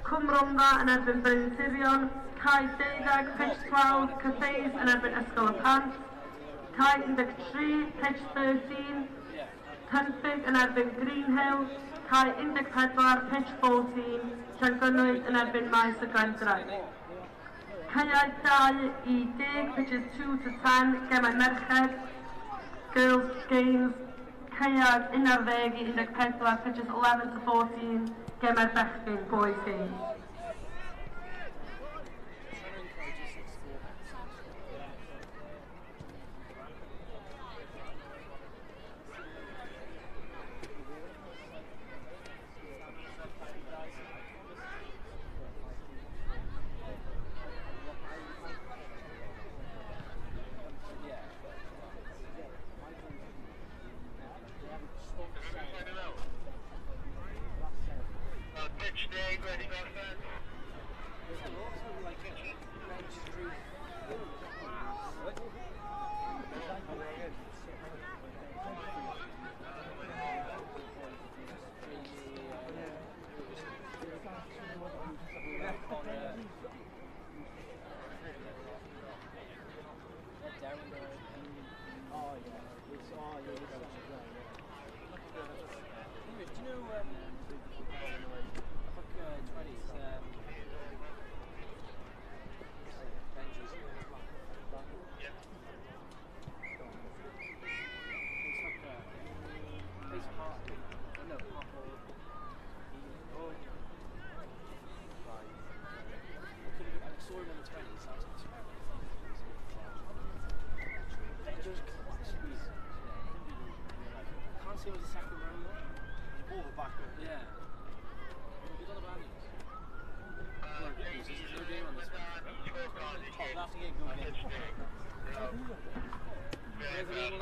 Cwm Rhondda yn erbyn Bryn Tirion, cae 12, pitch 12, Cyfeis yn erbyn Ysgol y Pant, cae 13, pitch 13, Tynffig yn erbyn Green Hill, cae 14, pitch 14, Llangynwyd yn erbyn Maes y Gwendraeth. Caeau 2 I 10, pitches 2 to 10, gemau merched. Girls games, Caeau 11 I 14, pitches 11 to 14, gemau bechgyn, boys games. Pitch day, ready, go fans.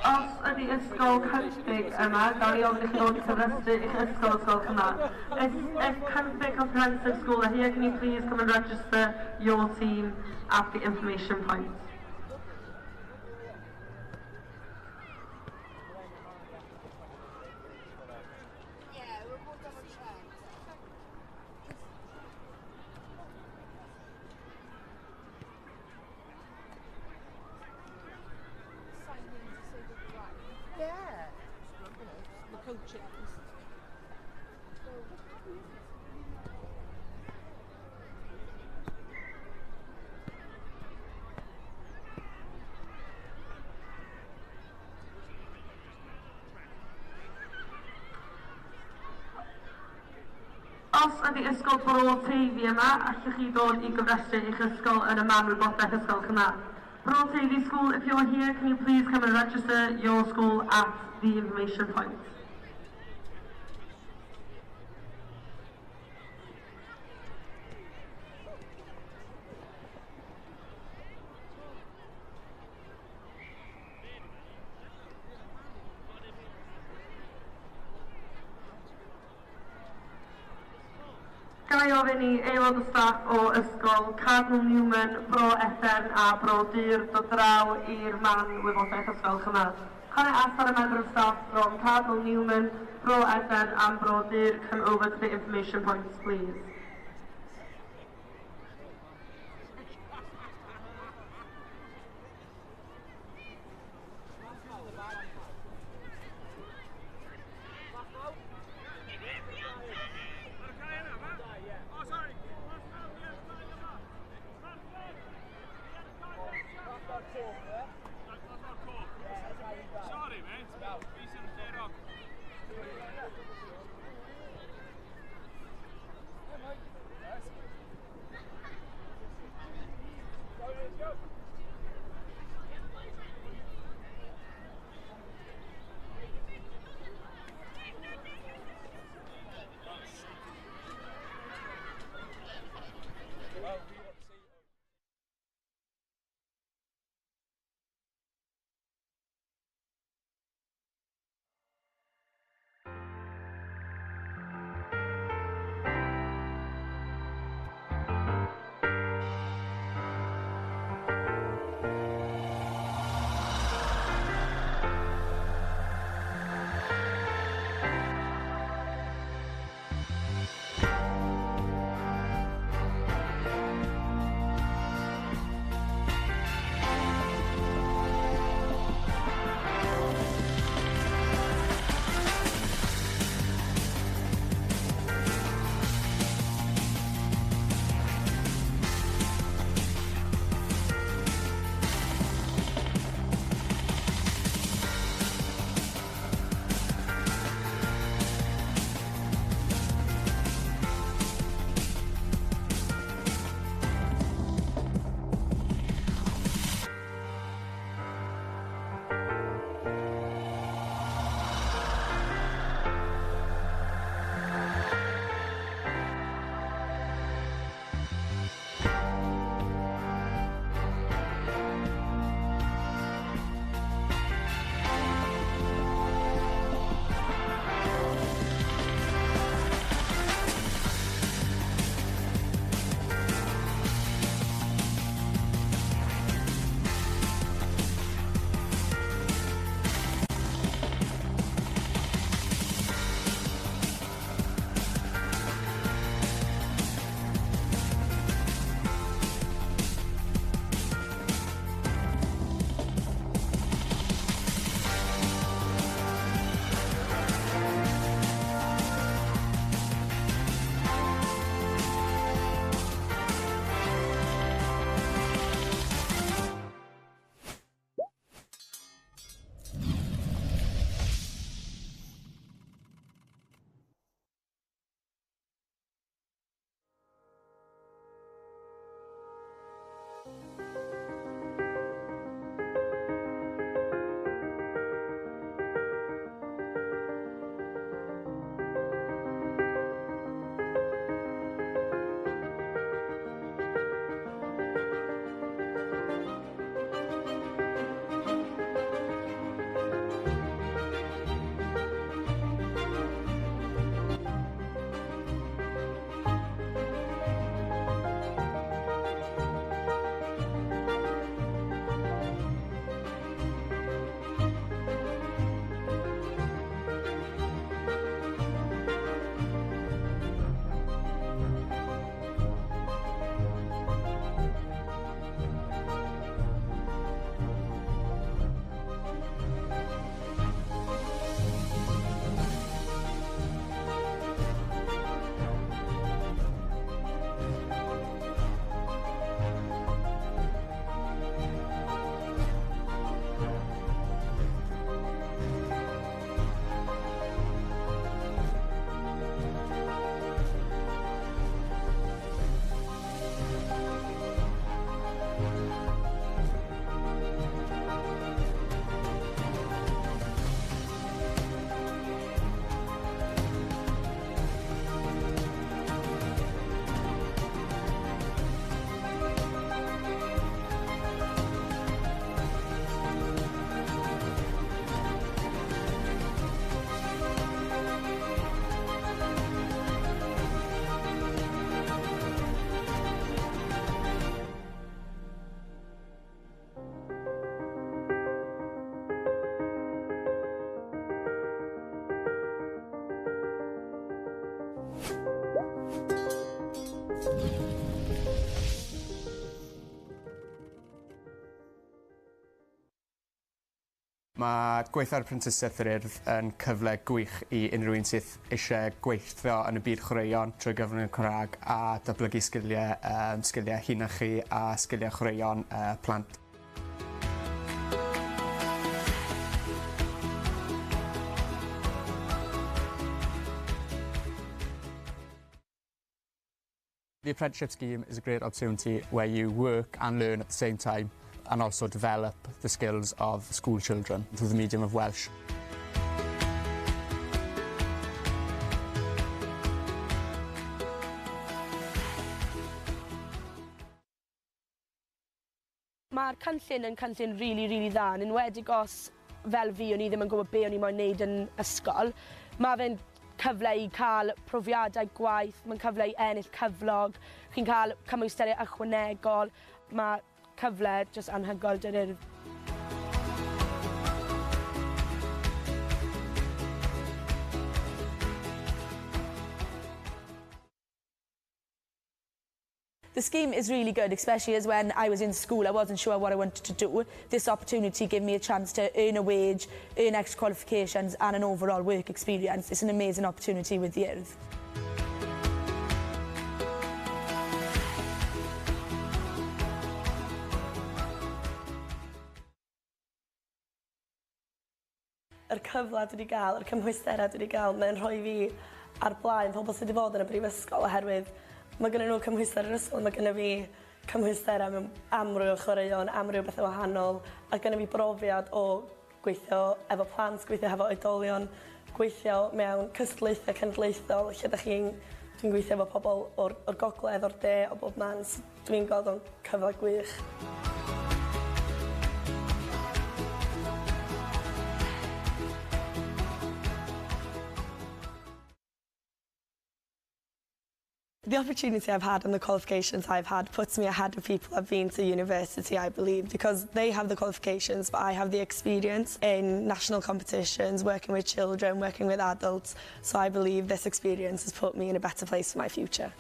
Os ydy ysgol cynffig yma, gawn ni ofyn i chi ddod i cyfrestru eich ysgol yma. If Cynffig Comprehensive School are here, can you please come and register your team at the information point? Os ydy ysgol Bro Teifi yma, allwch chi ddod i gyfrestru eich ysgol yn y man wybodaeth ysgol Cymraeg. Bro Teifi School, if you're here, can you please come and register your school at the information point? Ga I ofyn I aelod o staff o ysgol Cardinal Newman, Bro Ethern a Bro Dyr dod draw i'r man wybodaeth ysgol Cymraeg. Can I ask that a member of staff from Cardinal Newman, Bro Ethern and Bro Dyr come over to the information points, please? Mae gweithio ar Prentisiaeth yr Urdd yn cyfle gwych i unrhyw un sydd eisiau gweithio yn y byd chwaraeon trwy gyfrwng y Cymraeg a datblygu sgiliau hunachu a sgiliau chwaraeon plant. The apprenticeship scheme is a great opportunity where you work and learn at the same time and also develop the skills of school children through the medium of Welsh. Mae'r cynllun yn cynllun really dda, yn enwedig os fel fi o'n i ddim yn gwybod be o'n i moyn wneud yn ysgol. Mae fe'n cyfle i cael profiadau gwaith, mae'n cyfle i ennill cyflog, chi'n cael cymwysteriau ychwanegol, mae cyfle jyst anhygoel dy'r Urdd. The scheme is really good, especially as when I was in school, I wasn't sure what I wanted to do. This opportunity gave me a chance to earn a wage, earn extra qualifications and an overall work experience. It's an amazing opportunity with the Urdd. Yr cyfle dwi wedi gael, yr cymhwysterau dwi wedi gael, mae'n rhoi fi ar blaen pobl sydd wedi bod yn y brifysgol oherwydd mae gennym nhw cymhwyster yr ysgol, mae gennym fi cymhwysterau mewn amryw o chwaraeon, amryw bethau wahanol, a gennym fi brofiad o gweithio efo plant, gweithio efo oedolion, gweithio mewn cystadlaethau cenedlaethol, lle dwi'n gweithio efo pobl o'r gogledd, o'r de, o bob man. Dwi'n gweld o'n cyfle gwych. The opportunity I've had and the qualifications I've had puts me ahead of people I've been to university, I believe, because they have the qualifications, but I have the experience in national competitions, working with children, working with adults. So I believe this experience has put me in a better place for my future.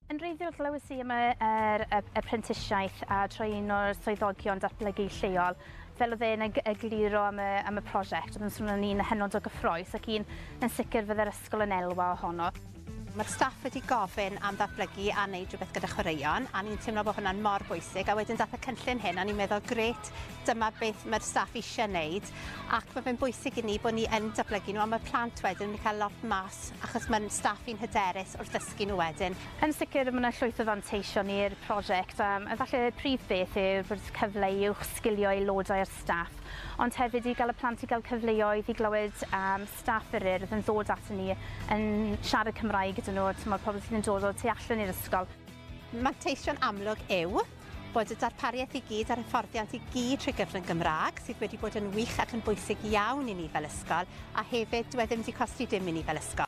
Yn wreiddiol glywes i am yr apprenticesiaeth a troi un o'r swyddogion datblygu lleol fel oedd e'n egluro am y prosiect. Oedd yn swnio'n un hynod o gyffrous ac un yn sicr fydde'r ysgol yn elwa ohono. Mae'r staff wedi gofyn am ddatblygu a wneud rhywbeth gyda chwaraeon, a ni'n teimlo bod hwnna'n mor bwysig, a wedyn dath y cynllun hyn, a ni'n meddwl, gret, dyma beth mae'r staff eisiau wneud, ac mae fe'n bwysig i ni bod ni yn datblygu nhw, a mae'r plant wedyn yn cael lot mas, achos mae'n staff i'n hyderus wrth ddysgu nhw wedyn. Yn sicr, mae yna llwyth o fanteision i'r prosiect, efallai prif beth yw'r cyfle i uwch sgilio aelodau'r staff, ond hefyd i gael y plant i gael cyfleoedd i glywed staff yr Urdd yn ddod atyn ni yn siarad Cymraeg ydyn nhw, mae'r pobl sydd yn dod o tu allan i'r ysgol. Manteision amlwg yw bod y darpariaeth i gyd a'r hyfforddiant i gyd trwy gyfrwng Gymraeg sydd wedi bod yn wych ac yn bwysig iawn i ni fel ysgol, a hefyd dwi ddim wedi costi dim i ni fel ysgol.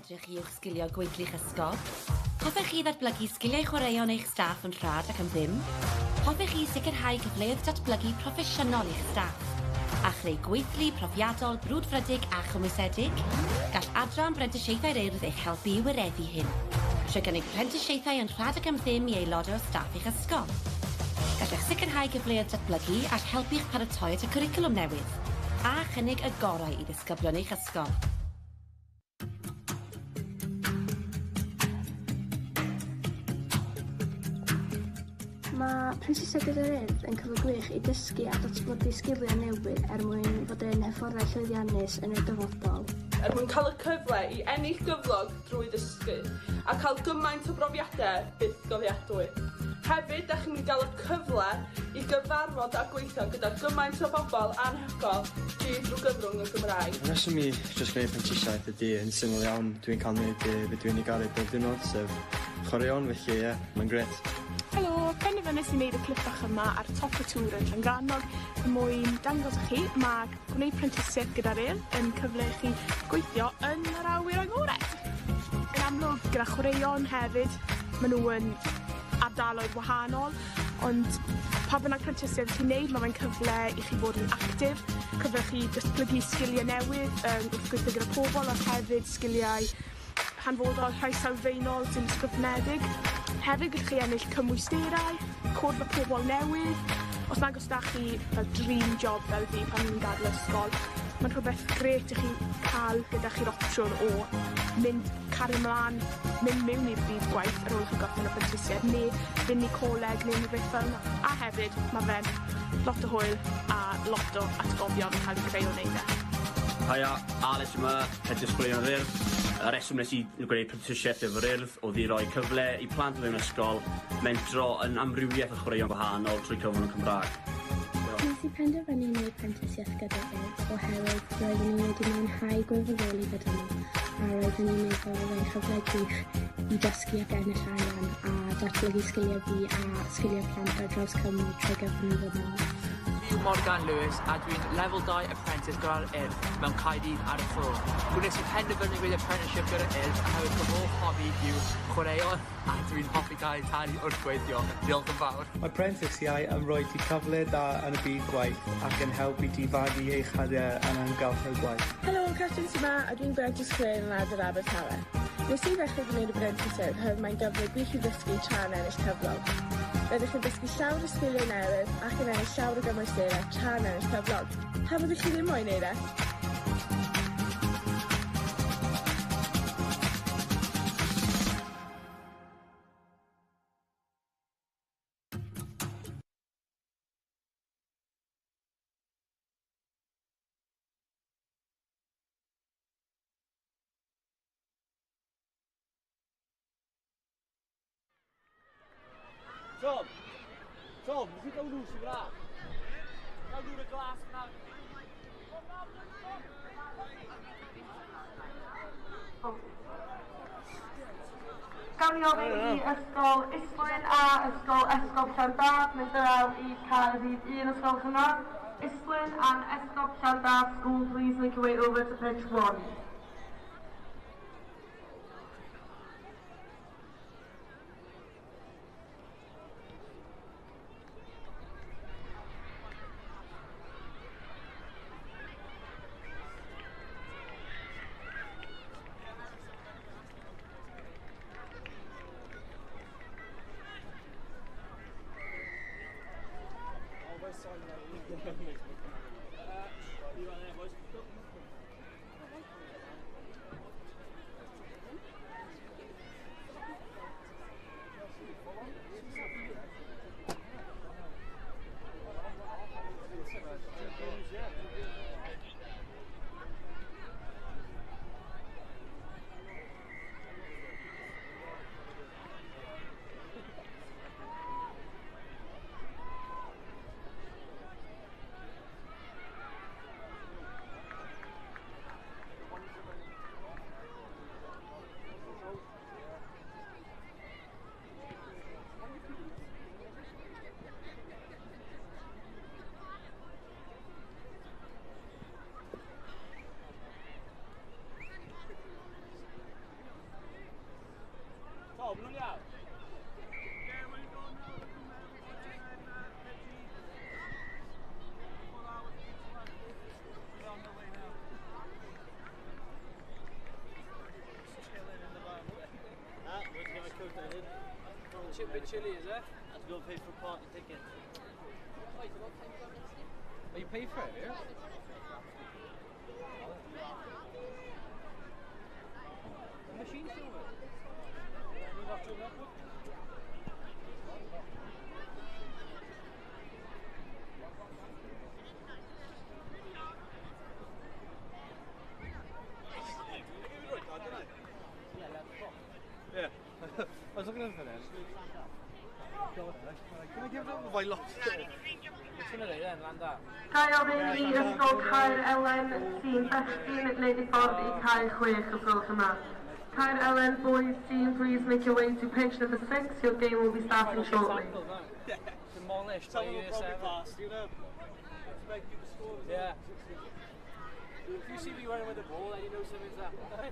Edrych i uwch sgilio gweithlu'ch ysgol? Hoffech chi ddatblygu sgiliau chwaraeon eich staff yn rhad ac yn ddim? Hoffech chi sicrhau cyfleoedd datblygu proffesiynol i'ch staff? A chreu gweithlu profiadol, brwdfrydig a chymwysedig? Gall Adran Brentisiaethau'r Urdd eich helpu i wireddu hyn. Trwy gynnig prentisiaethau yn rhad ac yn ddim i aelodau o staff eich ysgol. Gallech sicrhau cyfleoedd datblygu all helpu'ch paratoi at y cwricwlwm newydd. A chynnig y gorau i ddisgyblion eich ysgol. Mae Prentisiaeth yr Urdd yn cyfle gwych i dysgu a datblygu sgiliau newydd mwyn fod yn hyfforddai llwyddiannus yn y dyfodol. mwyn cael y cyfle i ennill gyflog drwy ddysgu a cael gymaint o brofiadau byth gofiadwy. Hefyd, ydych chi'n cael y cyfle i gyfarfod a gweithio gyda gymaint o bobl anhygoel drwy gyfrwng y Gymraeg. Y reswm i jyst gwneud prentisiaeth ydy yn syml iawn. Dwi'n cael gwneud be dwi'n ei garu bob diwrnod, sef chwaraeon, felly ie, mae'n gret. Helo, penderfynais i wneud y clip bach yma ar top y tŵr yn Llangrannog mwyn dangos i chi mae gwneud prentisiaeth gyda'r yn cyfle i chi gweithio yn yr awyr agored. Yn amlwg gyda chwaraeon hefyd, maen nhw yn ardaloedd wahanol, ond pa bynnag prentisiaeth chi'n neud, mae fe'n cyfle i chi fod yn actif, cyfle chi datblygu sgiliau newydd wrth gweithio gyda pobl, a hefyd sgiliau hanfodol rhai sylfaenol sy'n ysgrifnedig. Hefyd gallwch chi ennill cymwysterau, cwrdd â pobl newydd. Os nag os da chi fel dream job fel fi pan ni'n gadael ysgol, mae'n rhywbeth gret i chi cael gyda chi'r opsiwn o cario ymlaen, mynd mewn i'r byd gwaith ar ôl chi gorffen y prentisiaeth, neu fynd i coleg neu rhywbeth fel yna. A hefyd, mae fe'n lot o hwyl a lot o atgofion yn cael ei greu o wneud e. Haia, Alex yma, head disgwylion yr Urdd. Y reswm nes i gwneud prentisiaeth efo'r Urdd oedd i roi cyfle i plant o fewn ysgol mentro yn amrywiaeth o chwaraeon gwahanol trwy cyfrwng y Cymraeg. Nes i penderfynu wneud prentisiaeth gyda Urdd oherwydd roeddwn i wedi mwynhau gwirfoddoli gyda nhw a roeddwn i'n meddwl fe'n cyfle gwych i dysgu ac ennill arian a datblygu sgiliau fi a sgiliau plant ar draws Cymru trwy gyfrwng y Gymraeg. Fi'n Morgan Lewis a dwi'n Level 2 Apprentice gyda'r Urdd mewn Caerdydd ar y ffro. Gwnes i penderfynu wneud apprenticeship gyda'r Urdd oherwydd fy hoff hobi yw chwaraeon a dwi'n hoffi cael talu wrth gweithio. Diolch yn fawr. Mae prentisiau yn rhoi ti cyfle da yn y byd gwaith ac yn helpu ti fagu eich hadiau yn amgylchedd gwaith. Helo, Catrin sy'n ma a dwi'n Brent Ysglein yn Adar Abertawe. Nes i ddechrau gwneud y prentisiaeth oherwydd mae'n gyfle gwych i ddysgu tra'n ennill cyflog. Rydych chi'n dysgu llawer o sgiliau newydd ac yn ennill llawer o gymwysterau tra'n ennill cyflog. Pa fyddwch chi ddim moyn neud e? Tom, we gaan doen ze graag. Gaan doen de glaas vandaag. Gawn ni ofyn i ysgol Islwyn a ysgol Llandaf, mynd draw i Caerdydd 1 ysgol hynna. Islwyn and ysgol Llandaf school, please make your way over to pitch 1. Chili, is it? Let's go pay for party ticket. Oh, you pay for it, yeah? The machine's still there. quite lot. Gai ofyn i ysgol Caer Elen sy'n bechgyn wneud I ffordd I cae 6 os gwelwch yma. Caer Elen boys team, please make your way to pitch number 6. Your game will be starting shortly. Demolished by year 7. Yeah. If you see me running with the ball, then you know something's happening.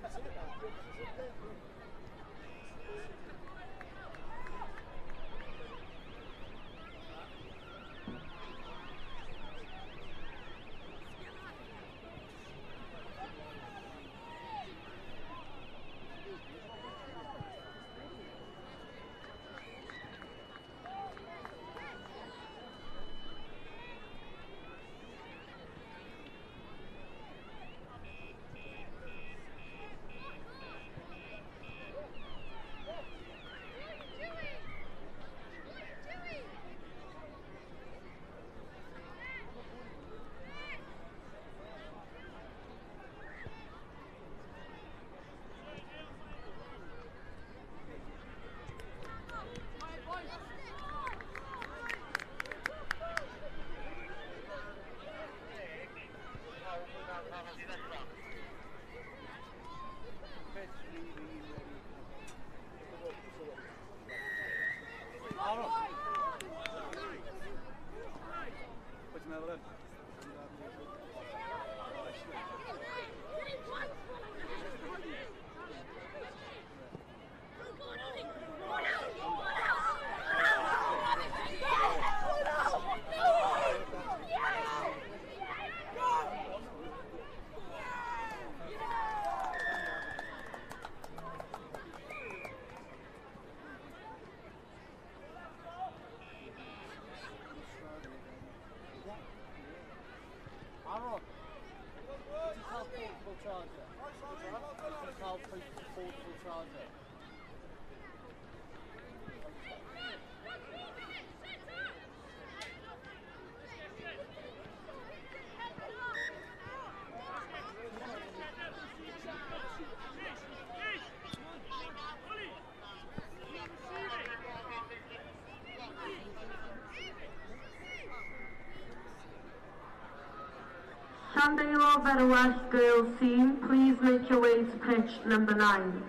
Llandelo Ferwell girls team, please make your way to pitch number 9.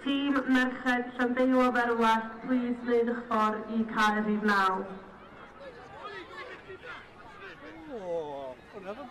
Team Merched Llandelo Ferwell, please wneud eich ffordd I cae rhif 9. Oh, don't never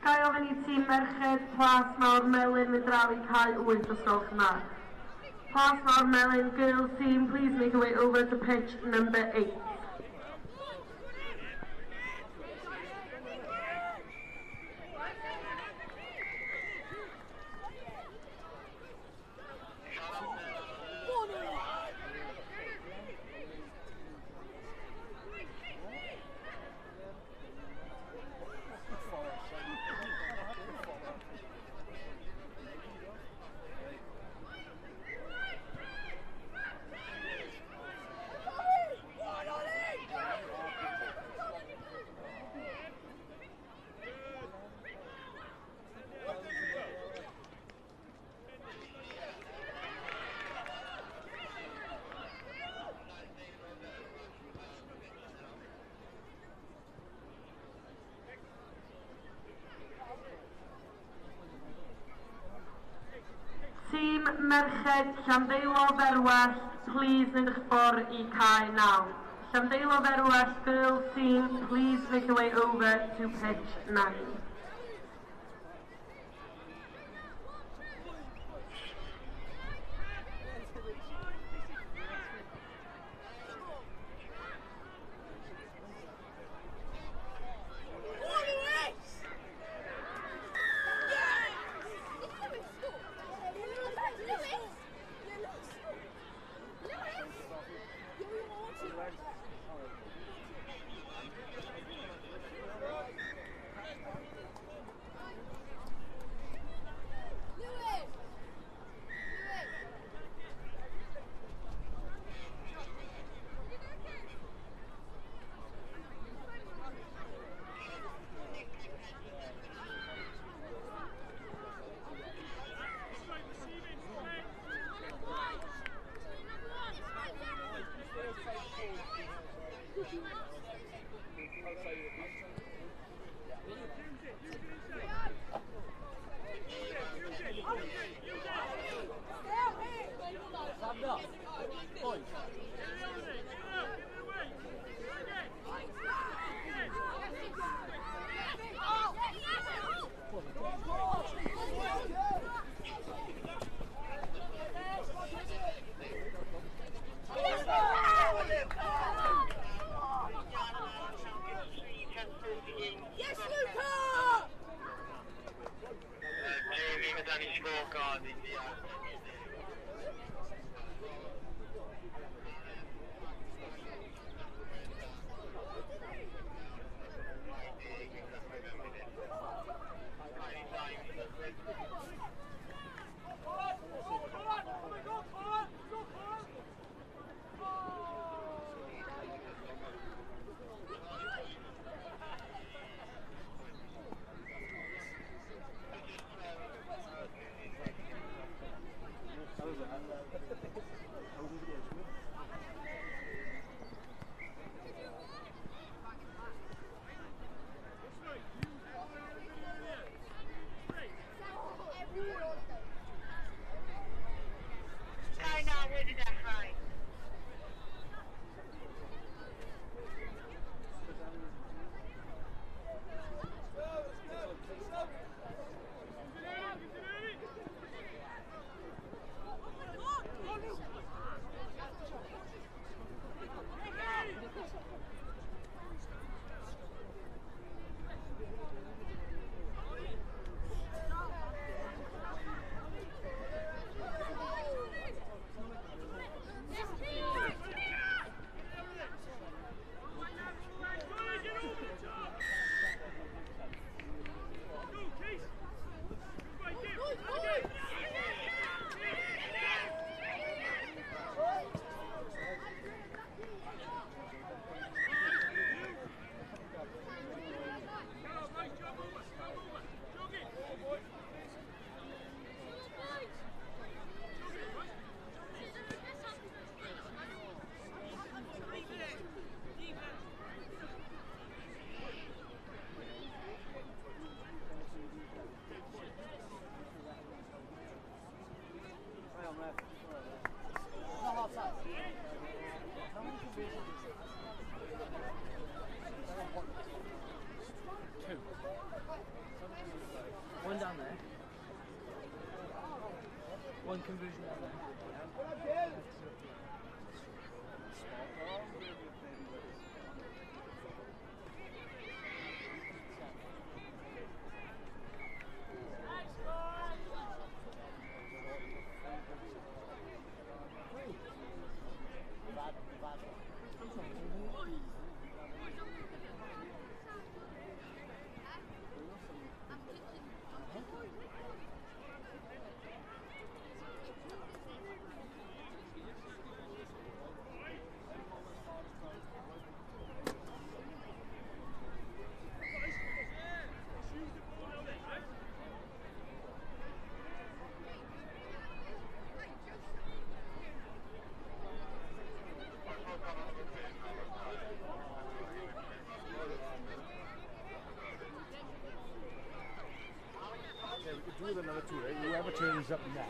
Gai ofyn I tîm merched Plas Mawr Melyn with draw I cae 8 os gwelwch yma. Plas Mawr Melyn girls team, please make your way over to pitch number 8. Tîm Merched Llandeilo Ferwell, please nid eich ffordd I cae 9. Llandeilo Ferwell girls team, please make your way over to pitch 9. One down there. One conversion down there. do another tour. Whoever turns up now.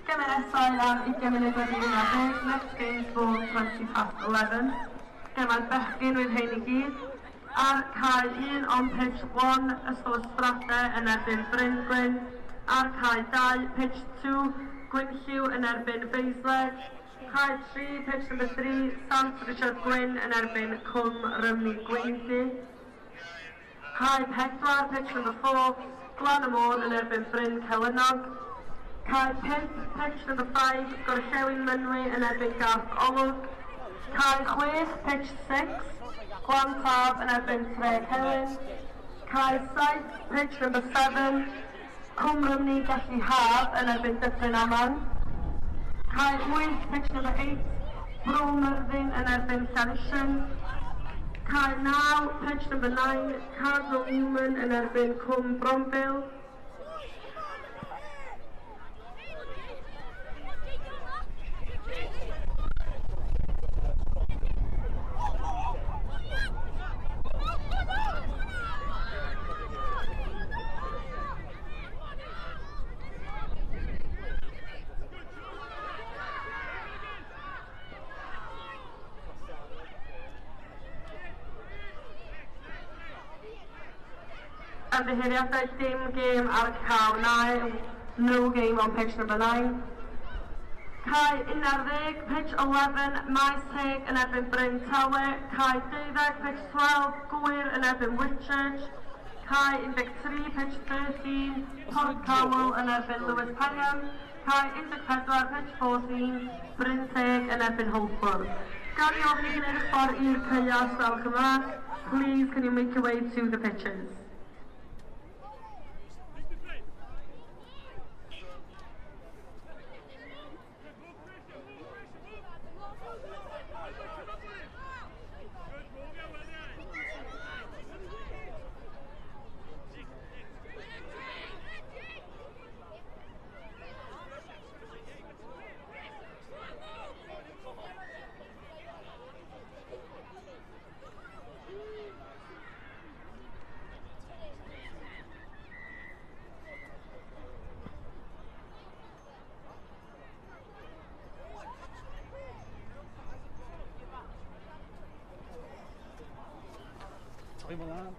Gymeresau am 20 munud wedi 11, next games for 20 past 11. Gemau'r bechgyn with hyn I gyd. Ar cae 1 on pitch 1, ystod Strate yn erbyn Bryn Gwyn. Ar cae 2, pitch 2, Gwyn Hugh yn erbyn Beisleg. Cae 3, pitch number 3, Sant Richard Gwyn yn erbyn Cwm Rymni Gweinty. Cae 4, pitch number 4, Glan y Môr yn erbyn Bryn Celynog. Cae 5, pitch number 5, Gorllewin Mynwy yn erbyn Garth Olwg. Cae 6, pitch 6, Glan Tab yn erbyn Treg Helyn. Cae 7, pitch number 7, Cwm Rymni Gallu Haf yn erbyn Dyffryn Aman. Cae 8, pitch number 8, Bro Myrddin yn erbyn Llanysyn. Cae 9, pitch number 9, Cardinal Newman yn erbyn Cwm Brombil. ymddiheuriadau dim gêm ar cael 9, no game on pitch number 9. Cai 11, pitch 11, Maes Teg yn erbyn Bryn Tawe. Cai 12, pitch 12, Gwyr yn erbyn Whitchurch. Cai 13, pitch 13, Pont Cowell yn erbyn Lewis Penham. Cai 14, pitch 14, Bryn Teg yn erbyn Holford. Gawn ni ofni gwneud eich ffordd i'r Ceuas fel Cymraeg. Please, can you make your way to the pitches? Time alarm.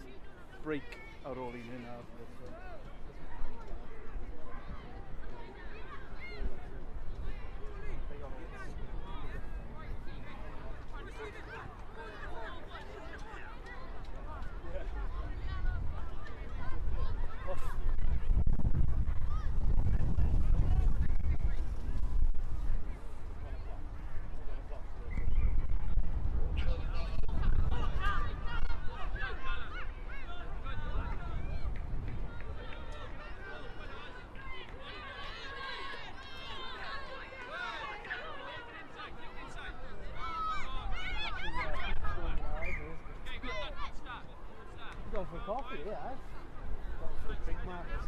nice break ar ôl un hynna. Going for coffee, yeah. Going for a drink, Marcus.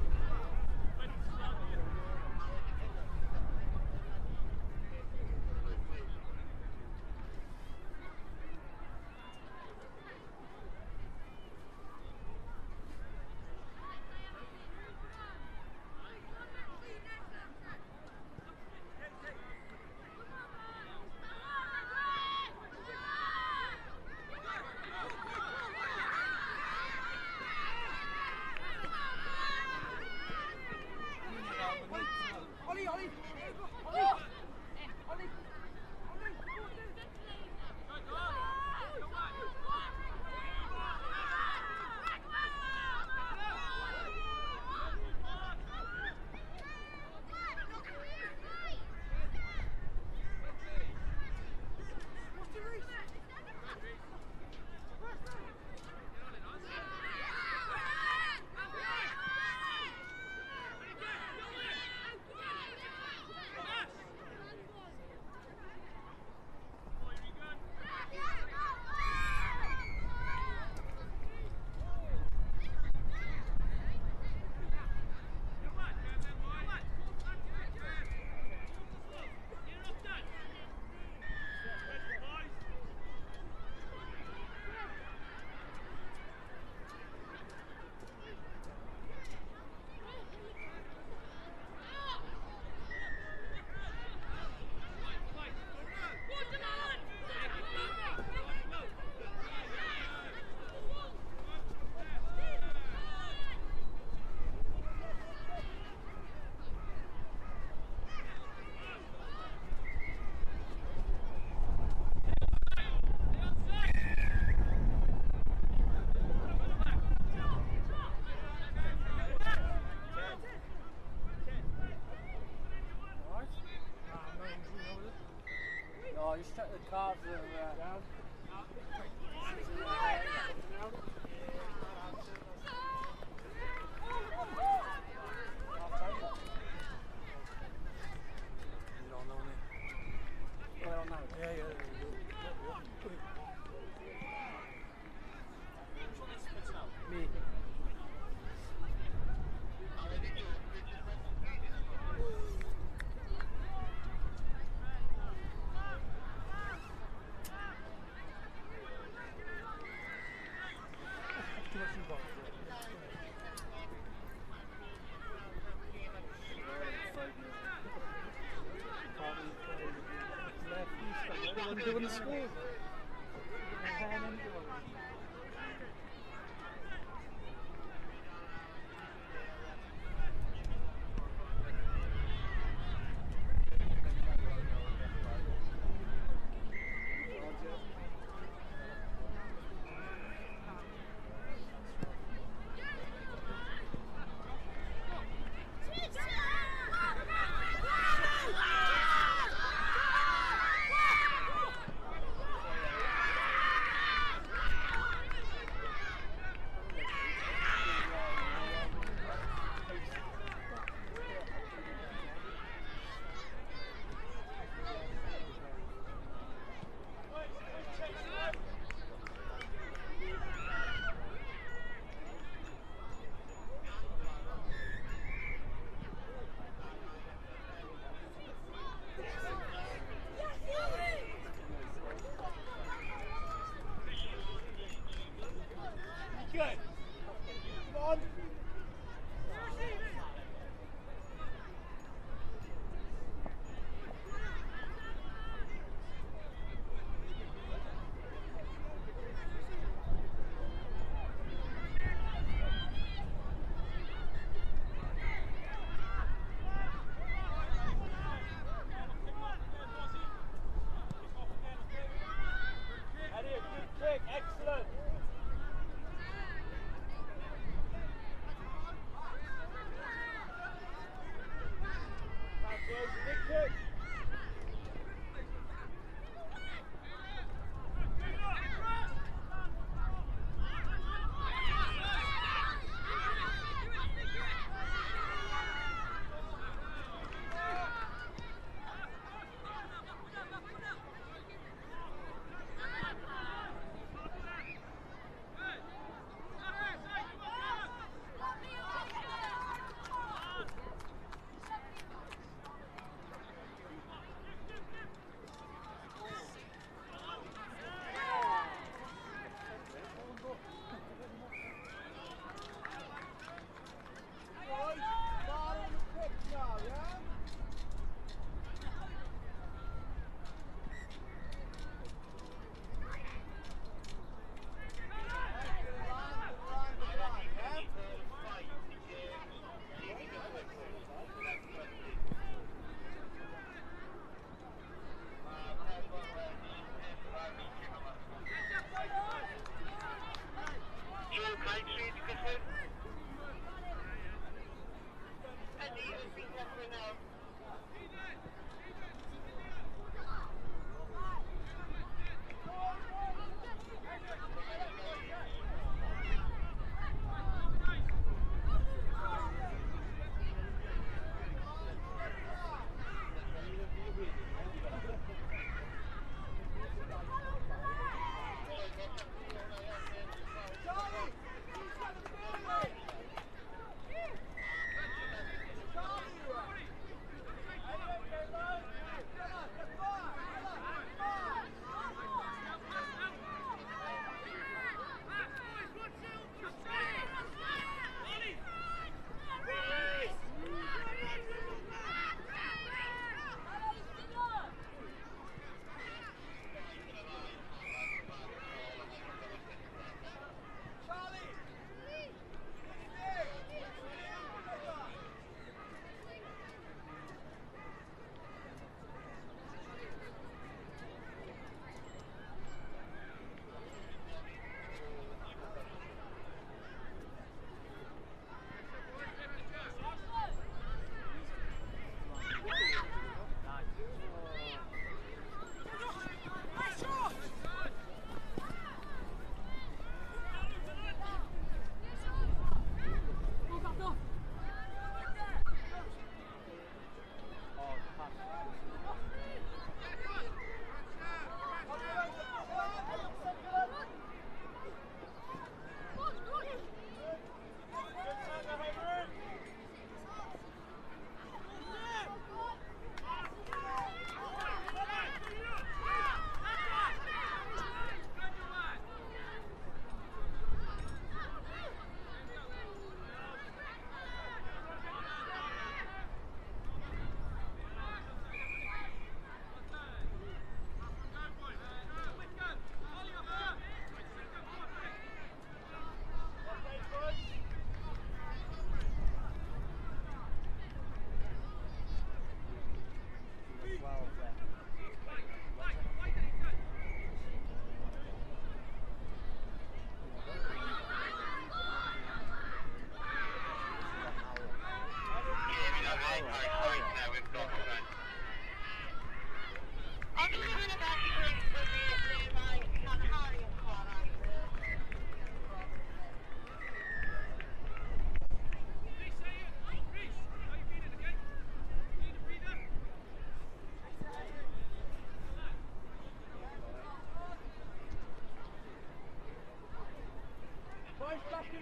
No, just check the cards that are down. Me. Doing the school.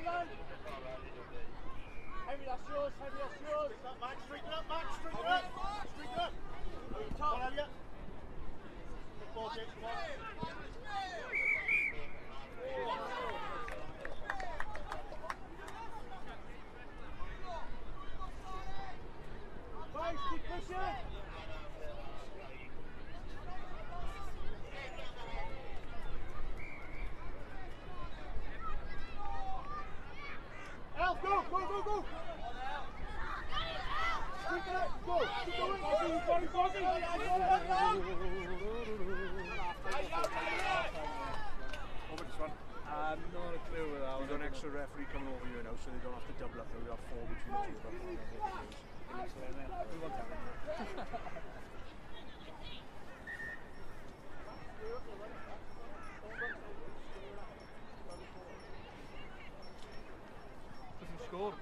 Heavy, that's yours, heavy, that's yours. Max, straighten up, Max, straighten up. Straighten up. Come on, Elliot. Good ball, James, come on. Nice, keep pushing. Elf, go, go, go, go! Keep it, go, keep going, bogey, bogey, bogey! Over this one. Not a clue with that. We've got an extra referee coming over here now, so they don't have to double up. They'll have 4 between the two of them. Score.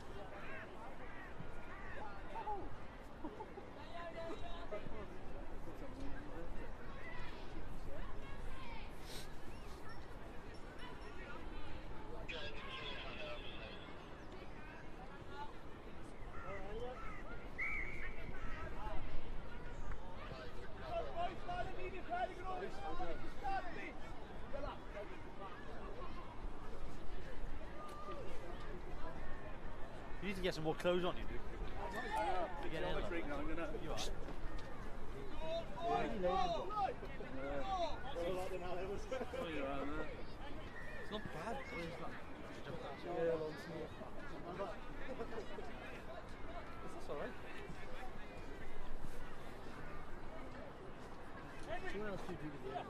You need to get some more clothes on you, dude. To get in. You are. It's not bad. That's alright. Someone else should do the game.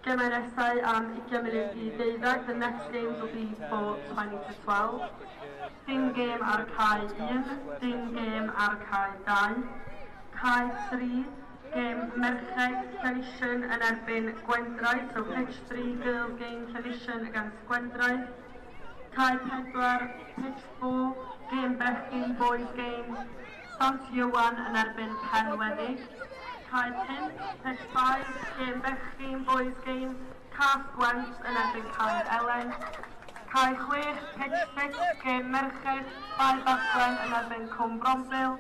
Gymenedau am 20 munud I 12. The next games will be for 20 to 12. Dim gêm ar cae 1, dim gêm ar cae 2. Cae 3, gêm merched Llanisian yn erbyn Gwendraeth, so pitch 3 girls game Llanisian against Gwendraeth. Cae 4, pitch 4, gêm bechgyn boys game Sant Iwan yn erbyn Penwedig. Cae 5, pitch 5, gêm bechgyn boys game Cas Gwent yn erbyn Cae Elen. Cae 6, pitch 6, gêm merched Bae Bachwen yn erbyn Cwm Brombil.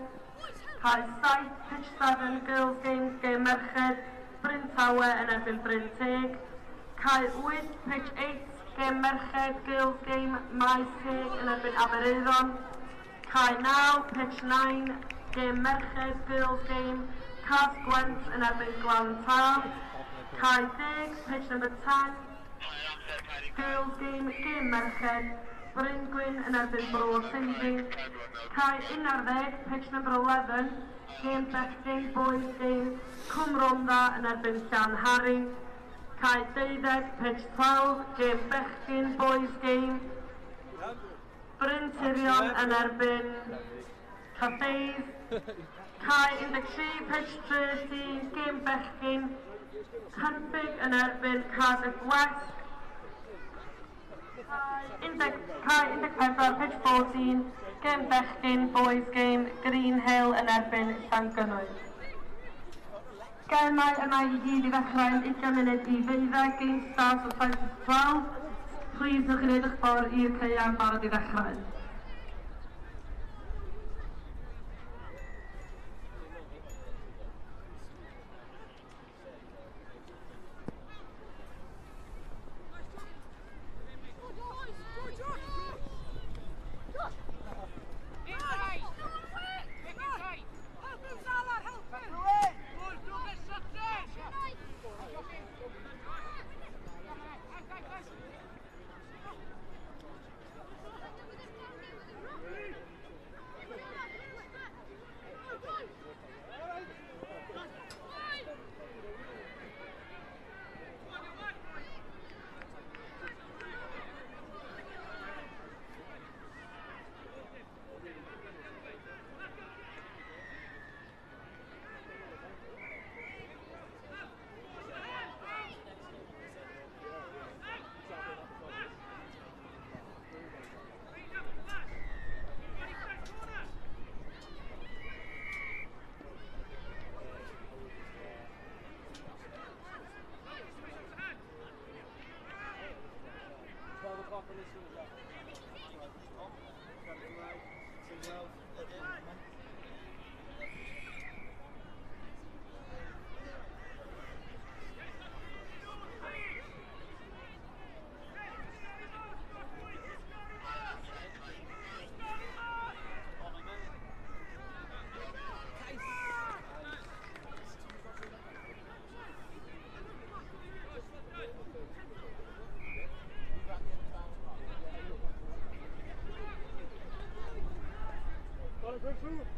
Cae 7, pitch 7, girls game, gêm merched Bryn Tawe yn erbyn Bryn Teg. Cae 8, pitch 8, gêm merched girls game Maes Teg yn erbyn Abereiron. Cae 9, pitch 9, gêm merched girls game Cas Gwent yn erbyn Glawn Tân. Cae 10, pitch number 10, girls game, gêm merched Bryn Gwyn yn erbyn Bro Cindy. Cae 11, pitch number 11, gêm bechgyn boys game Cwm Rhondda yn erbyn Llan Harry. Cae 12, pitch 12, gêm bechgyn boys game Bryn Tirion yn erbyn Caffeis. Cae 13, pitch 13, gêm bechgyn Cynfig yn erbyn Cardiff West. Cae 14, pitch 14, gêm bechgyn boys game Green Hill yn erbyn Llangynwydd. Gemau yma I gyd I ddechrau yn 20 munud I 12, game start o 20 to 12. Please newch chi wneud eich ffordd i'r caeau barod I ddechrau. Very good.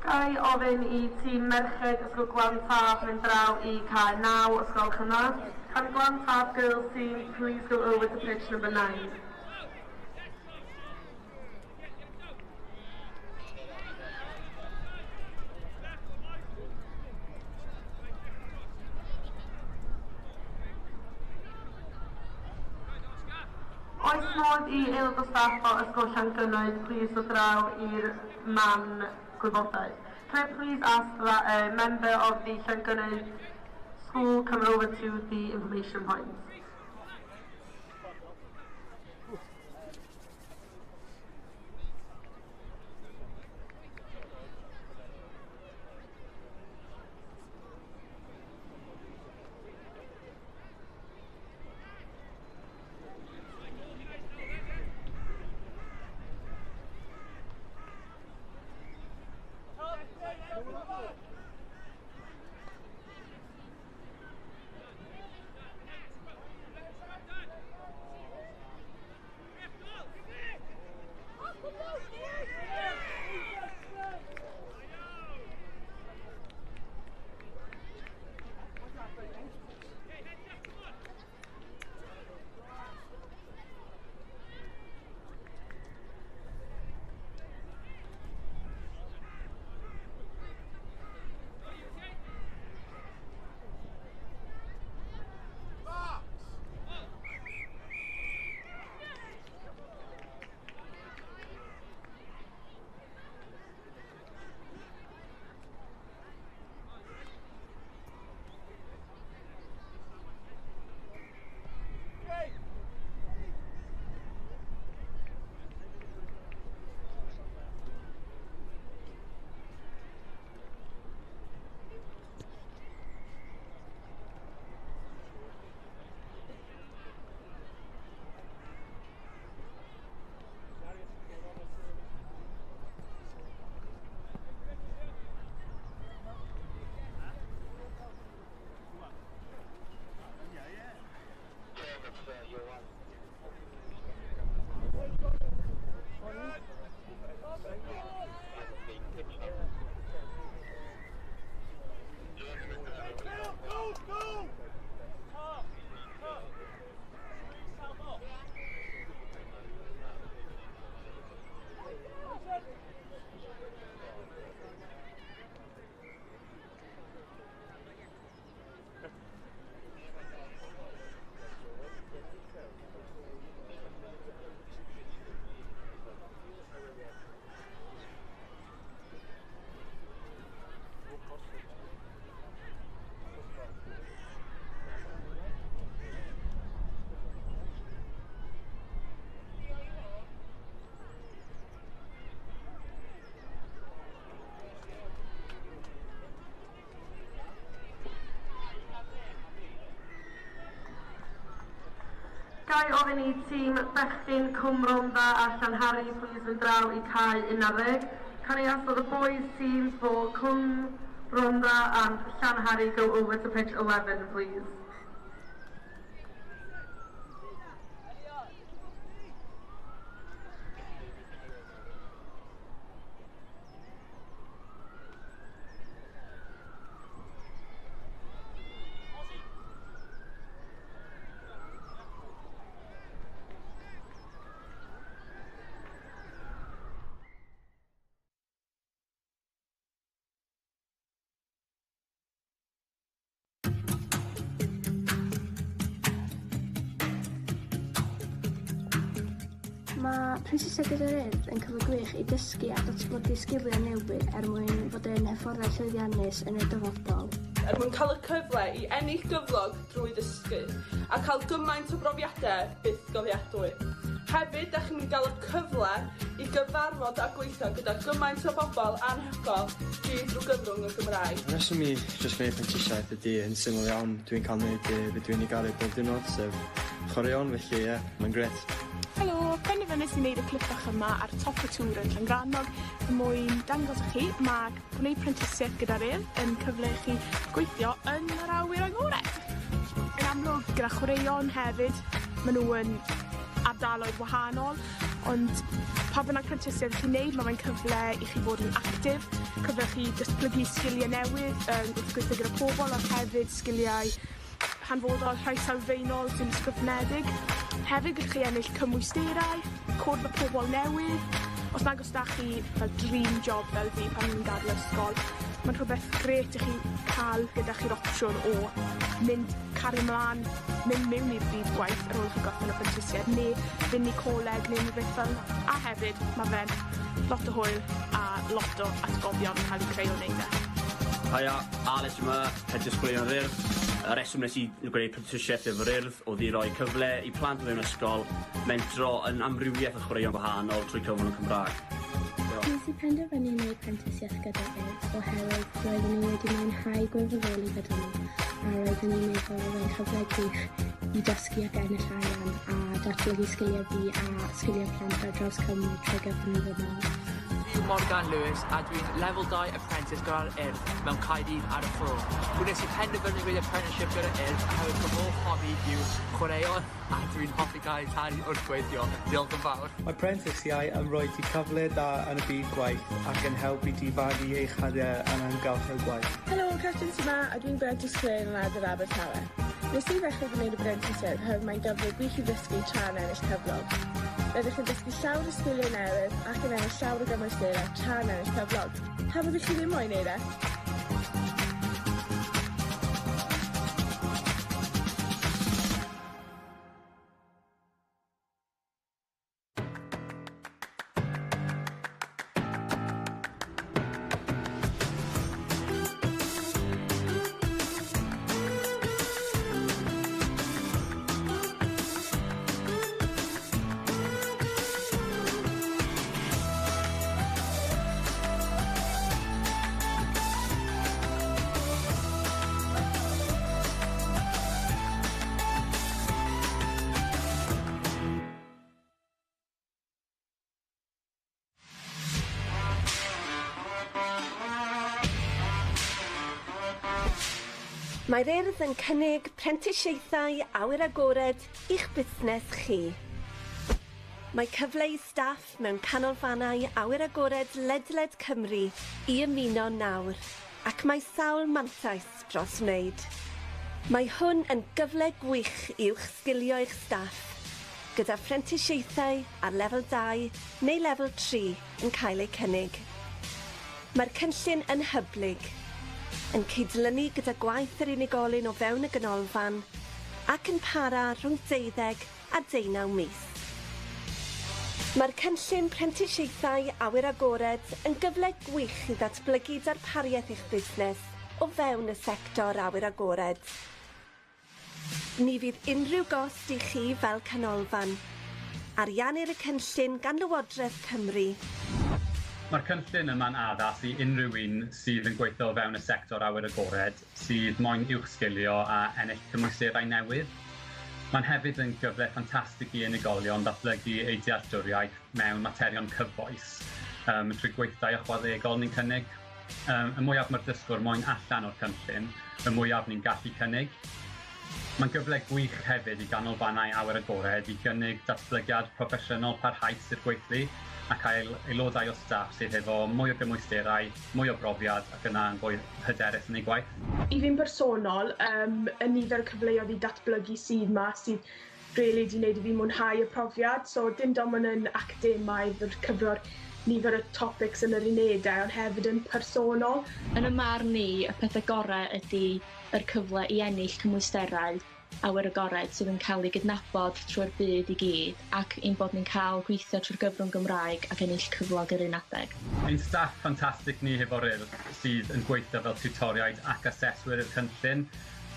Gai ofyn i tîm merched ysgol Glan Taf mynd draw i cae 9 ysgol Cynnar. Can Glan Taf girls team please go over to pitch number 9? Oes modd i aelod o staff o ysgol Llangynnoedd please dod draw i'r man gwybodaeth. Can I please ask that a member of the Llangynnoedd school come over to the information point? Gai ofyn I tîm bechgyn Cwm Rhondda a Llanhari, please fynd draw I cae 11. Can I ask for the boys teams for Cwm Rhondda and Llanhari go over to pitch 11, please? Mae Princesiau Gyda'r Urdd yn cyfle gwych I dysgu a datblygu sgiliau newydd mwyn fod yn hyfforddai llwyddiannus yn y dyfodol. Mwyn cael y cyfle I ennill gyflog drwy dysgu a cael gymaint o brofiadau byth gofiadwy. Hefyd, da chi'n cael y cyfle I gyfarfod a gweithio gyda gymaint o bobl anhygoel drwy gyfrwng y Gymraeg. Y reswm I jyst gwneud prentisiaeth ydy yn syml iawn. Dwi'n cael gwneud be dwi'n ei garu bob diwrnod, sef chwaraeon, felly mae'n gret. Helo, penderfynais I wneud y clip bach yma ar top y tŵr yn Llangrannog mwyn dangos I chi mae gwneud prentisiaeth gyda'r Urdd yn cyfle I chi gweithio yn yr awyr agored. Yn amlwg gyda chwaraeon hefyd, maen nhw yn ardaloedd wahanol, ond pa bynnag prentisiaeth chi'n neud, mae'n cyfle I chi fod yn actif, cyfle I chi datblygu sgiliau newydd, gweithio gyda pobl ac hefyd sgiliau hanfodol rhai sylfaenol sy'n ysgrifnedig. Hefyd gallwch chi ennill cymwysterau, cwrdd y pobl newydd. Os nag os da chi fel dream job fel fi pan ni'n gadael ysgol, mae'n rhywbeth gret I chi cael gyda chi'r opsiwn o mynd cario mlaen, mynd mewn i'r byd gwaith ar ôl chi gorffen y prentisiaeth, neu fynd I coleg neu rhywbeth fel. A hefyd, mae fe'n lot o hwyl a lot o atgofion yn cael ei creu o wneud e. Haia, Alex yma, head disgwylion yr Urdd. Y reswm nes I gwneud prentisiaeth efo'r Urdd oedd I roi cyfle I plant o fewn ysgol, mentro yn amrywiaeth o chwaraeon gwahanol trwy cyfrwng y Cymraeg. Nes I penderfynu wneud prentisiaeth gyda'r Urdd oherwydd roeddwn I wedi mwynhau gwirfoddoli gyda nhw a roeddwn i'n meddwl oedd yn cyfle gwych I dysgu ac ennill arian a datblygu sgiliau fi a sgiliau plant ar draws Cymru trwy gyfrwng y ddynol. Fi'n Morgan Lewis a dwi'n level 2 apprentice gyda'r Urdd mewn Caerdydd ar y ffro. Gwnes I penderfynu wneud apprenticeship gyda'r Urdd a hefyd fy hoff hobi yw chwaraeon a dwi'n hoffi cael talu wrth gweithio. Diolch yn fawr. Mae prentisiau yn rhoi ti cyfle da yn y byd gwaith ac yn helpu ti fagu eich hadiau yn amgylch gwaith. Helo, Catrin yma a dwi'n brentisiau yn Rad yr Abertawe. Nes I ddechrau gwneud y brentisiaeth oherwydd mae'n gyfle gwych I ddysgu tra'n ennill cyflog. Rydych chi'n dysgu llawer o sgiliau newydd ac yn ennill llawer o gymwysterau tra'n ennill cyflog. Pa byddwch chi ddim moyn wneud e? Mae'r Urdd yn cynnig prentisiaethau awyr agored i'ch busnes chi. Mae cyfle I staff mewn canolfannau awyr agored ledled Cymru I ymuno nawr, ac mae sawl mantais dros wneud. Mae hwn yn gyfle gwych i'ch sgilio eich staff, gyda prentisiaethau ar lefel 2 neu lefel 3 yn cael eu cynnig. Mae'r cynllun yn hyblyg, yn cydlynu gyda gwaith yr unigolyn o fewn y ganolfan ac yn para rhwng 12 a 19 mis. Mae'r cynllun prentisiaethau awyr agored yn gyfle gwych I ddatblygu darpariaeth eich busnes o fewn y sector awyr agored. Ni fydd unrhyw gost I chi fel canolfan. Ariannir y cynllun gan Lywodraeth Cymru. Mae'r cynllun yma'n addas I unrhyw un sydd yn gweithio o fewn y sector awyr agored, sydd moyn uwch sgilio a ennill cymwysterau newydd. Mae'n hefyd yn gyfle ffantastig I unigolion datblygu eu dealltwriaeth mewn materion cyfoes trwy gweithdai ychwanegol ni'n cynnig. Y mwyaf mae'r dysgwr moyn allan o'r cynllun, y mwyaf ni'n gallu cynnig. Mae'n gyfle gwych hefyd I ganolfannau awyr agored I gynnig datblygiad proffesiynol parhaus i'r gweithlu a cael aelodau o staff sydd efo mwy o gymwysterau, mwy o brofiad ac yna yn fwy hyderus yn ei gwaith. I fi'n personol, y nifer o cyfleoedd I datblygu sydd yma sydd rili wedi gwneud I fi mwynhau y profiad. So dim ond yn academaidd o'r cyfro'r nifer o topics yn yr unedau, ond hefyd yn personol. Yn y marn ni, y pethau gorau ydy yr cyfle I ennill cymwysterau awyr agored sydd yn cael ei gydnabod trwy'r byd I gyd ac ein bod ni'n cael gweithio trwy'r gyfrwng Gymraeg ac ennill cyflog yr un adeg. Ein staff ffantastig ni hefo'r Urdd sydd yn gweithio fel tiwtoriaid ac aseswyr i'r cynllun.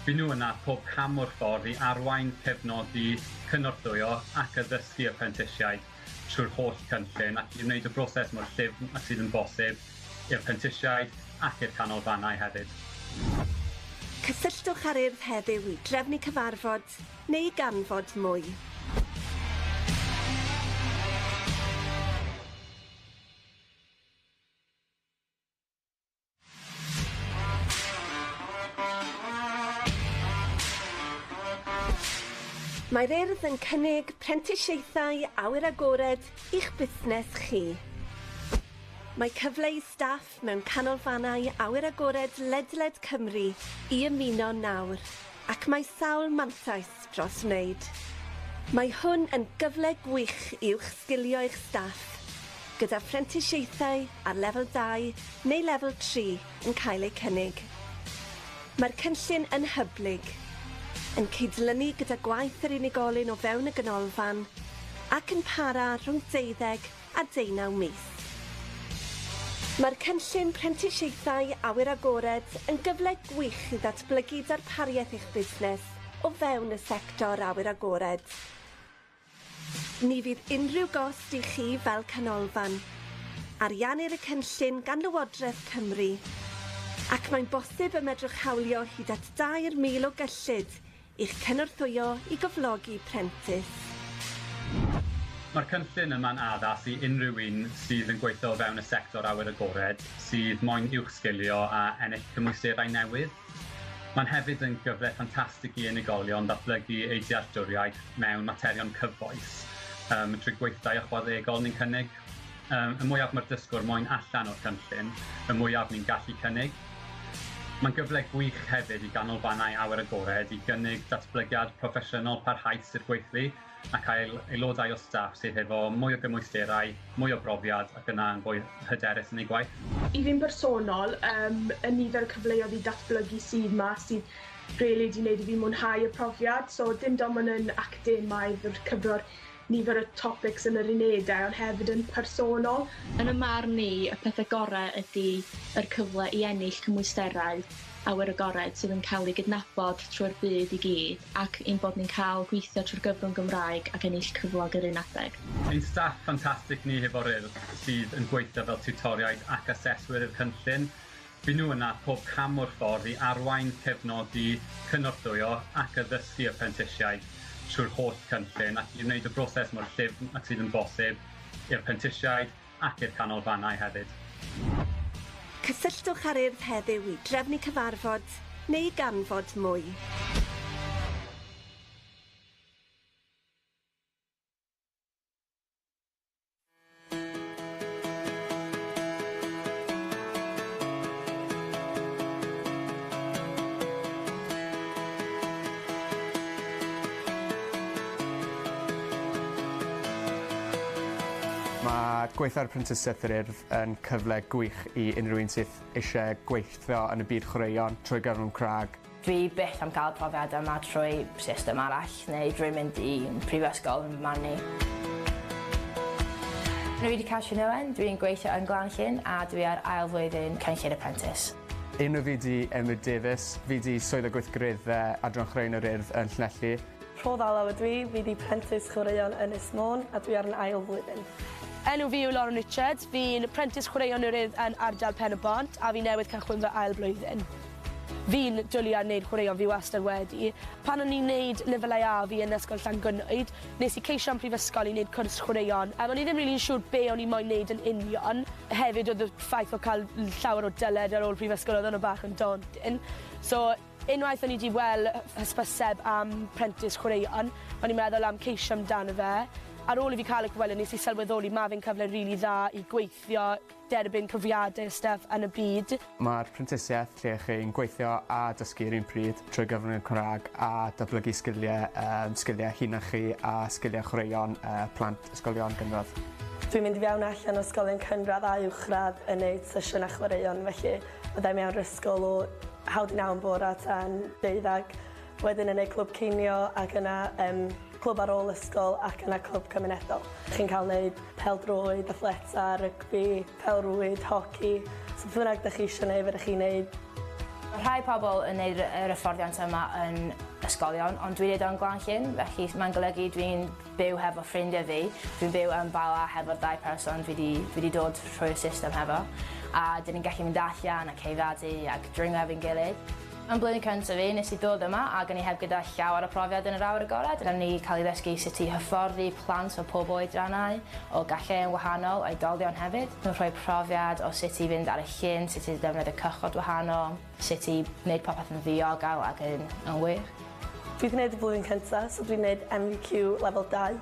Bydd nhw yna pob cam o'r ffordd I arwain, cefnogi, cynorthwyo ac addysgu apprentisiaid trwy'r holl cynllun ac I wneud y broses mor llyfn ac sydd yn bosib i'r apprentisiaid ac i'r canolfannau hefyd. Cysylltwch ar Urdd heddiw I drefnu cyfarfod neu ganfod mwy. Mae'r Urdd yn cynnig prentisiaethau awyr agored i'ch busnes chi. Mae cyfle I staff mewn canolfannau awyr agored ledled Cymru I ymuno nawr, ac mae sawl mantais dros wneud. Mae hwn yn gyfle gwych i'ch sgilio eich staff, gyda phrentisiaethau ar lefel 2 neu lefel 3 yn cael eu cynnig. Mae'r cynllun yn hyblyg, yn cydlynu gyda gwaith yr unigolyn o fewn y ganolfan ac yn para rhwng 12 a 19 mis. Mae'r cynllun prentisiaethau awyr agored yn gyfle gwych I ddatblygu darpariaeth eich busnes o fewn y sector awyr agored. Ni fydd unrhyw gost I chi fel canolfan. Ariannir y cynllun gan Lywodraeth Cymru, ac mae'n bosib y medrwch hawlio hyd at 2,000 o gyllid i'ch cynorthwyo I gyflogi prentis. Mae'r cynllun yma'n addas I unrhyw un sydd yn gweithio o fewn y sector awyr agored, sydd moyn uwch sgilio a ennill cymwysterau newydd. Mae'n hefyd yn gyfle ffantastig I unigolion datblygu eu dealltwriaeth mewn materion cyfoes trwy gweithdai ychwanegol ni'n cynnig. Y mwyaf mae'r dysgwr moyn allan o'r cynllun, y mwyaf ni'n gallu cynnig. Mae'n gyfle gwych hefyd I ganolfannau awyr agored I gynnig datblygiad proffesiynol parhaus i'r gweithlu a cael aelodau o staff sydd efo mwy o gymwysterau, mwy o brofiad ac yna yn fwy hyderus yn ei gwaith. I fi'n personol, y nifer o cyfleoedd I datblygu sydd yma sydd rili wedi gwneud I fi mwynhau y profiad. So dim ond yn academaidd o'r cyfro'r nifer o topics yn yr unedau, ond hefyd yn personol. Yn y marn ni, y pethau gorau ydy yr cyfle I ennill cymwysterau awyr agored sydd yn cael ei gydnabod trwy'r byd I gyd ac ein bod ni'n cael gweithio trwy'r gyfrwng Gymraeg ac ennill cyflog yr un adeg. Ein staff ffantastig ni hefo'r Urdd sydd yn gweithio fel tiwtoriaid ac aseswyr i'r cynllun. Bydd nhw yna pob cam o'r ffordd I arwain, cefnogi, cynorthwyo ac addysgu apprentisiaid trwy'r holl cynllun ac I wneud y broses mor llyfn ac sydd yn bosib i'r apprentisiaid ac i'r canolfannau hefyd. Cysylltwch ar Urdd heddiw I drefnu cyfarfod neu ganfod mwy. Mae gweithio'r apprentisaeth yr Urdd yn cyfle gwych I unrhyw un sydd eisiau gweithio yn y byd chwaraeon trwy gyfrwng Cymraeg. Dwi byth am cael profiad yma trwy system arall neu drwy mynd I prifysgol yn fy marn ni. Rwy wedi cael Llyn, dwi'n gweithio yn Glanllyn a dwi ar ail flwyddyn cynllun apprentice. Enw fi di Emma Davies, fi di swydd o gweithgareddau adran chwaraeon yr Urdd yn Llanelli. Rhodd Alaw ydw I, fi di prentys chwaraeon yn Ynys Môn a dwi ar yn ail flwyddyn. Enw fi yw Lauren Richards, fi'n apprentice chwaraeon yr Urdd yn ardal Pen y Bont a fi newydd cychwyn fy ail blwyddyn. Fi'n dwlu ar wneud chwaraeon fi wastad wedi. Pan o'n i'n wneud lefelau A fi yn ysgol Llangynnoed, nes I ceisio am prifysgol I wneud cwrs chwaraeon. O'n I ddim rili'n siŵr be o'n I moyn wneud yn union. Hefyd oedd y ffaith o cael llawer o dyled ar ôl prifysgol oedd o'n bach yn daunting. So, unwaith o'n I wedi weld hysbyseb am prentis chwaraeon, o'n i'n meddwl am ceisio amdano fe. Ar ôl I fi cael y gweld, nes I sylweddoli mae fe'n cyfle rili dda I gweithio, derbyn profiadau stuff yn y byd. Mae'r prentisiaeth lle chi'n gweithio a dysgu'r un pryd trwy gyfrwng y Cymraeg a datblygu sgiliau hunan chi a sgiliau chwaraeon plant ysgolion gynradd. Dwi'n mynd I fewn allan o ysgolion cynradd a uwchradd yn wneud sesiynau chwaraeon, felly byddai mewn yr ysgol o 9 yn bore tan 12, wedyn yn neud clwb cinio ac yna clwb ar ôl ysgol ac yna clwb cymunedol. Chi'n cael gwneud pêl-droed, athleta, rygbi, pêl-rwyd, hoci. So beth bynnag ydych chi eisiau gwneud, fyddwch chi'n gwneud. Rhai pobl yn gwneud yr hyfforddiant yma yn ysgolion, ond dwi'n neud o'n Glanllyn, felly mae'n golygu dwi'n byw hefo ffrindiau fi. Dwi'n byw yn Bala hefo'r 2 person fi wedi dod trwy'r system hefo. A dyn ni'n gallu mynd allan a ceifadu ac dringo efo'n gilydd. Yn blwyddyn cyntaf fi, nes I ddod yma ac o'n I heb gyda llawer o profiad yn yr awyr agored. Rydym ni cael ei ddysgu sut I hyfforddi plant o pob oedrannau, o gallu'n wahanol, oedolion hefyd. Nhw'n rhoi profiad o sut I fynd ar y llyn, sut I defnyddio cychod wahanol, sut I wneud popeth yn ddiogel ac yn wych. Dwi wedi gwneud y blwyddyn cyntaf, so dwi'n gwneud MVQ lefel 2.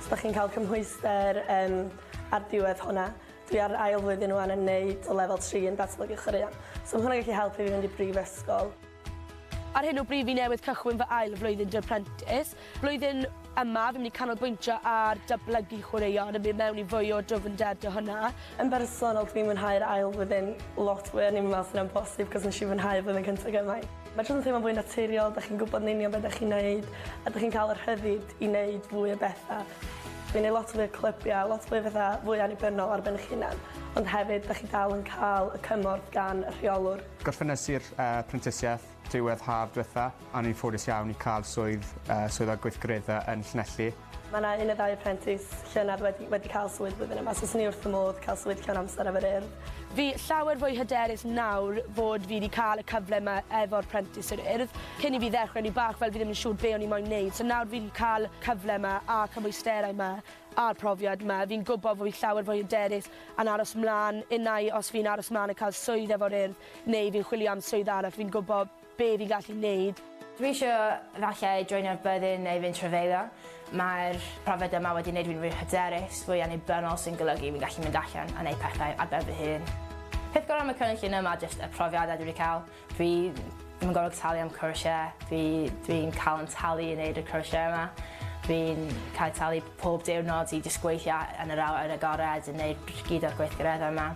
So da chi'n cael cymhwyster ar diwedd hwnna. Dwi ar ail flwyddyn wan yn gwneud o lefel 3 yn datblygu chwaraeon. So mae hwnna'n gallu helpu fi fynd I brifysgol. Ar hyn o bryd fi newydd cychwyn fy ail flwyddyn dy prentis. Blwyddyn yma fi'n mynd I canolbwyntio ar datblygu chwaraeon a mynd mewn I fwy o dyfnder o hynna. Yn bersonol dwi'n mwynhau'r ail flwyddyn lot fwy a ni'n meddwl sy'n amhosib cos nes I mwynhau flwyddyn cyntaf gymaint. Mae jyst yn teimlo fwy naturiol, da chi'n gwybod yn union beth da chi'n neud a da chi'n cael yr rhyddid I neud fwy o bethau. Dwi'n neud lot fwy o clybiau, lot fwy o bethau fwy annibynnol ar ben eich hunan, ond hefyd da chi dal yn cael y cymorth gan y rheolwr. Gorffenesi'r prentisiaeth diwedd haf diwetha, a ni'n ffodus iawn I cael swydd o gweithgareddau yn Llanelli. Mae yna 1 neu 2 apprentice llynedd wedi cael swydd blwyddyn yma, so sy'n ni wrth y modd cael swydd llawn amser efo'r Urdd. Fi llawer fwy hyderus nawr fod fi wedi cael y cyfle yma efo'r apprentice yr Urdd. Cyn I fi ddechrau ni bach fel fi ddim yn siŵr be o'n I moyn wneud, so nawr fi wedi cael cyfle yma a cymwysterau yma a'r profiad yma. Fi'n gwybod fod fi llawer fwy hyderus yn aros mlaen, unai os fi'n aros mlaen a cael swydd efo'r Urdd, neu fi'n chwilio am swydd arall, fi'n gwybod be fi'n gallu wneud. Dwi eisiau falle joinio'r byddin neu fynd trefeilio. Mae'r profiad yma wedi gwneud fi'n fwy hyderus, fwy annibynnol sy'n golygu fi'n gallu mynd allan a gwneud pethau ar ben fy hun. Peth gorau am y cynllun yma jyst y profiadau dwi wedi cael. Dwi ddim yn gorfod talu am cwrsiau, dwi'n cael yn talu I wneud y cwrsiau yma. Dwi'n cael talu pob diwrnod I jyst gweithio yn yr awyr agored yn gwneud gyd o'r gweithgareddau yma.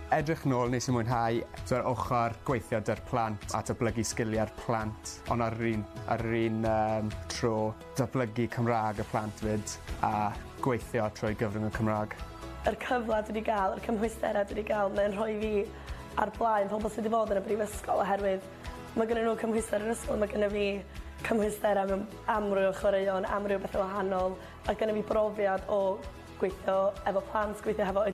Edrych nôl nes I mwynhau yr ochr gweithio 'da'r plant a datblygu sgiliau'r plant, ond ar yr un tro datblygu Cymraeg y plant fyd a gweithio trwy gyfrwng y Cymraeg. Yr cyfle dwi wedi gael, yr cymhwysterau dwi wedi gael, mae'n rhoi fi ar blaen pobl sydd wedi bod yn y brifysgol oherwydd mae gennyn nhw cymhwyster yr ysgol, mae gennyn fi cymhwysterau mewn amryw o chwaraeon, amryw o bethau wahanol a gennyn fi brofiad o gweithio efo plant, gweithio efo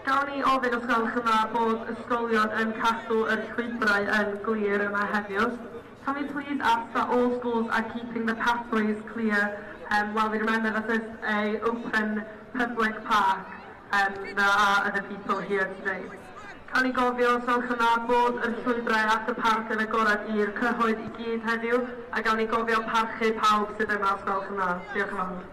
Gawn ni ofyn os gwelwch yma bod ysgolion yn cadw yr llwybrau yn glir yma heddiw. Can we please ask that all schools are keeping the pathways clear while we remember that this is an open public park and there are other people here today. Can I gofio os ywch yna bod yr llwybrau at y parc yn agored i'r cyhoedd I gyd heddiw a gawn ni gofio parchu pawb sydd yma os gwelwch yna. Diolch yn fawr.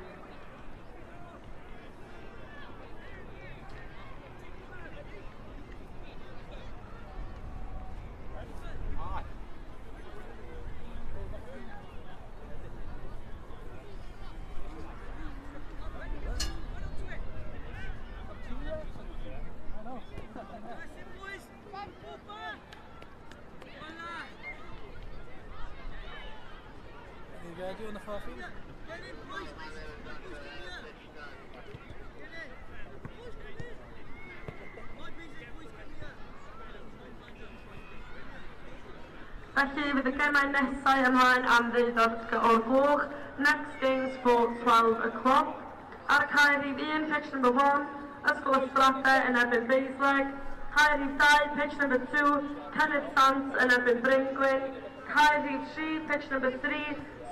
On the far field. Felly fydd y gemau nesau ymlaen am ddeudod o'r gloch. Next games for 12 o'clock. Ar cae rhif 1, pitch number 1, Ysgol Ystradau yn erbyn Beisleg. Cae rhif 2, pitch number 2, Cynnydd Sant yn erbyn Bryngwyn. Cae rhif 3, pitch number 3,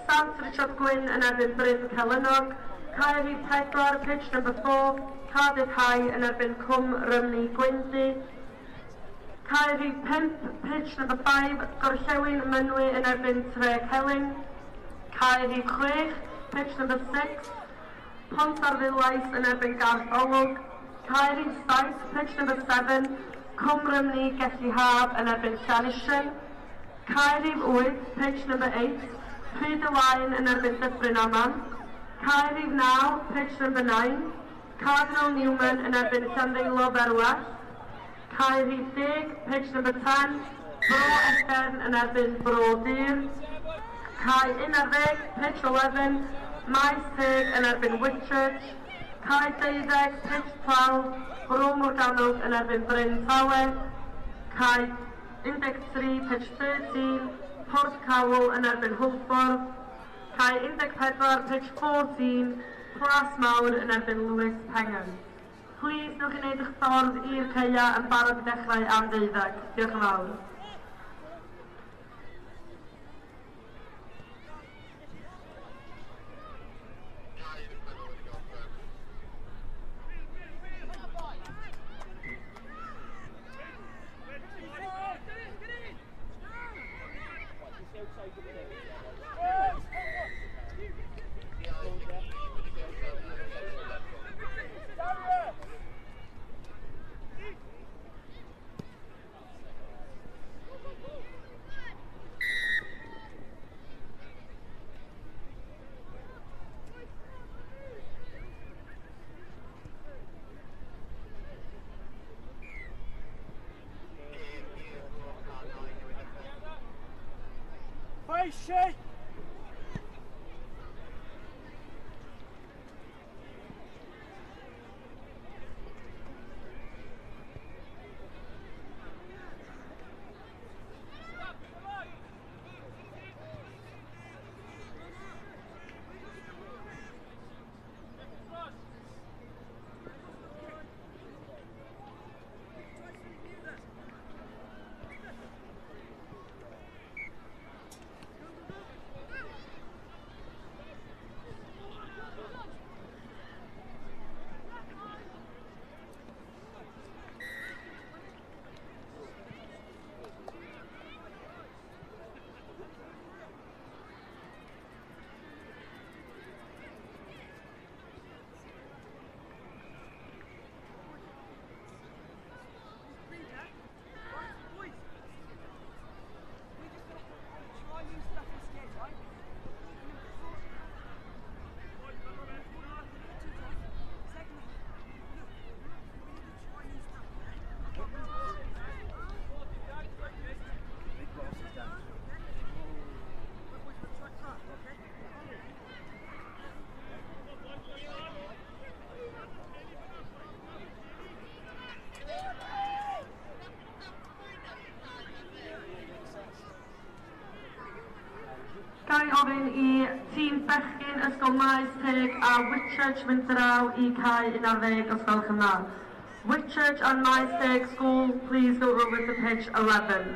Sant Richard Gwyn yn erbyn Bryn Celynog. Cae rhif 4, pitch number 4, Cardiff High yn erbyn Cwm Rymni Gwyndy. Cae rhif 5, pitch number 5, Gorllewin Mynwy yn erbyn Tre Celyn. Cae rhif 6, pitch number 6, Pont ar Ddilais yn erbyn Garth Olwg. Cae rhif 7, pitch number 7, Cwm Rymni Gelli Haf yn erbyn Llanysyn. Cae rhif 8, pitch number 8, Pryd y Wain yn erbyn Dyffryn Aman. Cae rhif 9, pitch number 9, Cardinal Newman yn erbyn Llanddeilo Berwell. Cae rhif 10, pitch number 10, Bro Ethern yn erbyn Bro Dir. Cae 11, pitch 11, Maes Teg yn erbyn Whitchurch. Cae 12, pitch 12, Bro Morgannwg yn erbyn Bryn Tawe. Cae 13, pitch 13, Port Cawl yn erbyn Hwlffordd. Cae 14, pitch 14, Plas Mawr yn erbyn Lewis Pengham. Please, newch chi wneud eich ffordd i'r ceia yn barod I ddechrau am 12. Diolch yn fawr. Shit! Gawn ni ofyn I tîm bechgyn Ysgol Maes Teg a Whitchurch mynd draw I cae 11 os gwelwch yn dda. Whitchurch and Maes Teg School, please go over to pitch 11.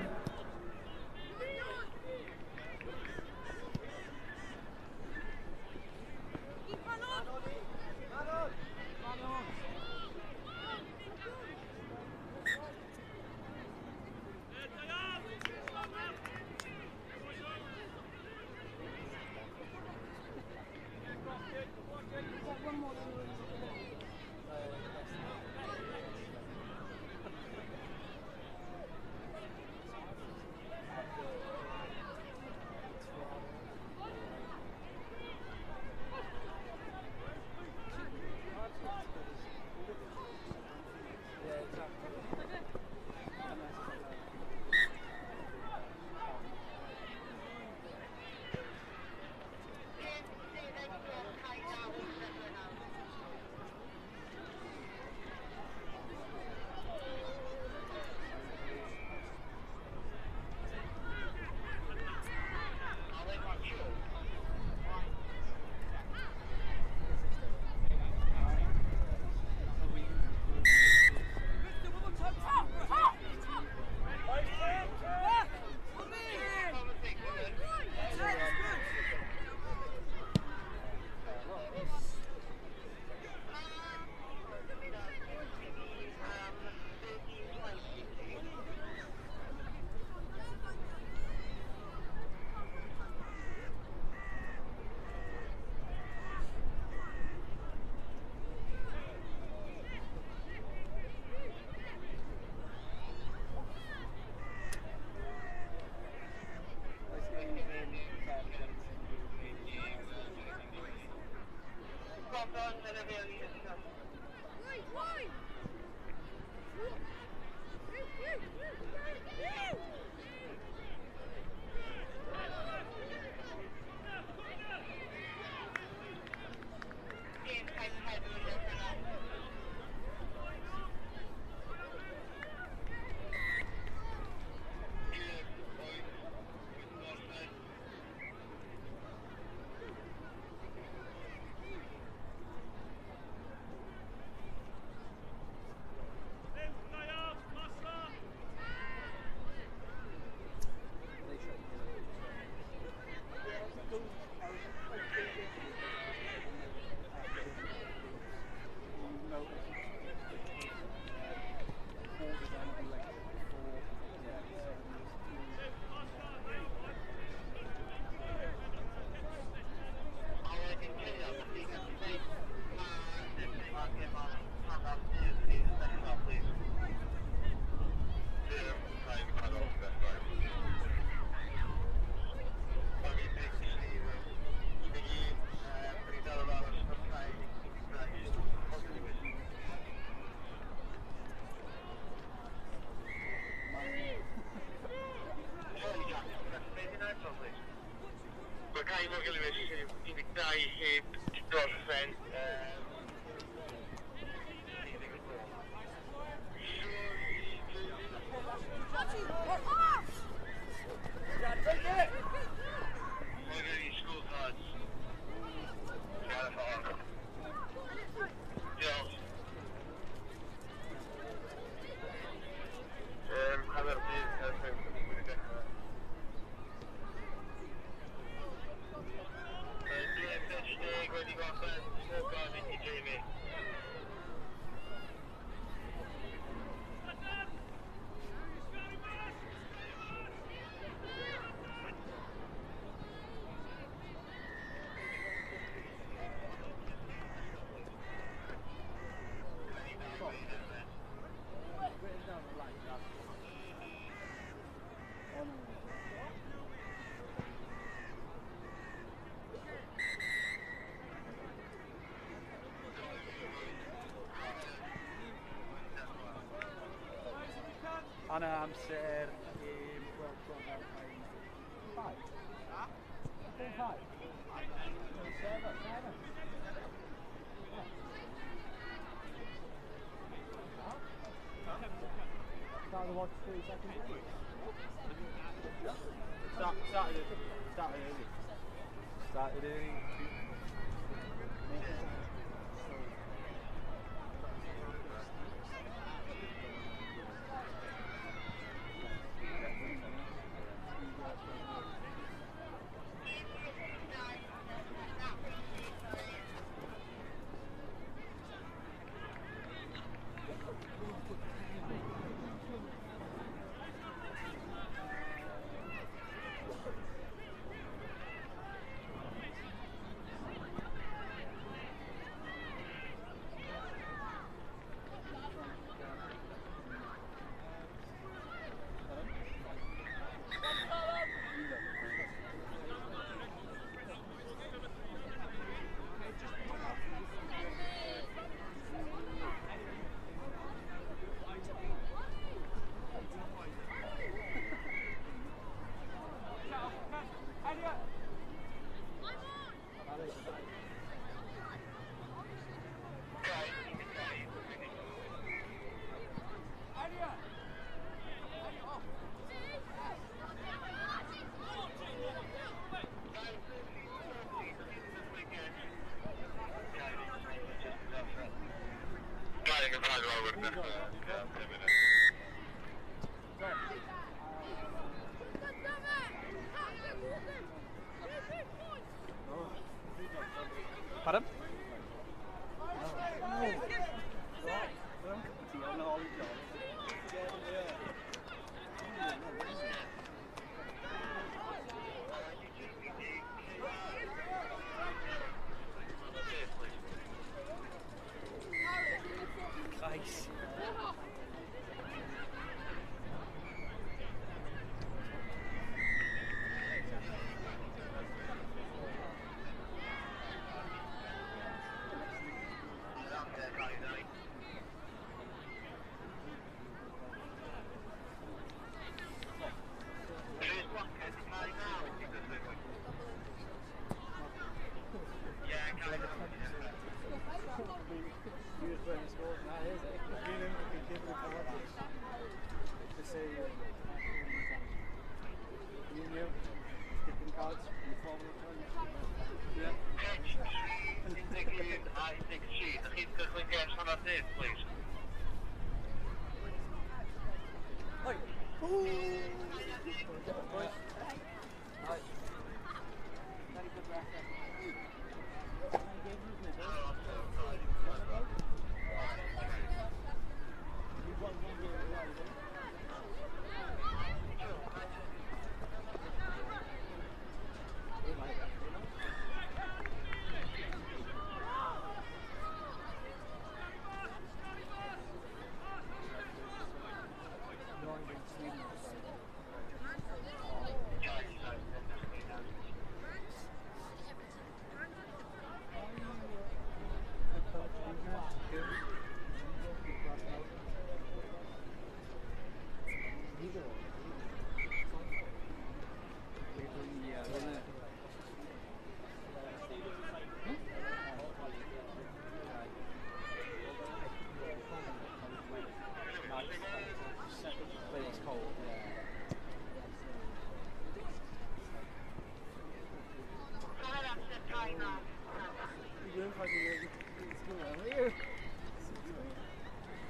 Anna amser wel, five. Five. Start the watch 3 seconds. Started early. Pardon? Nice.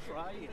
Try.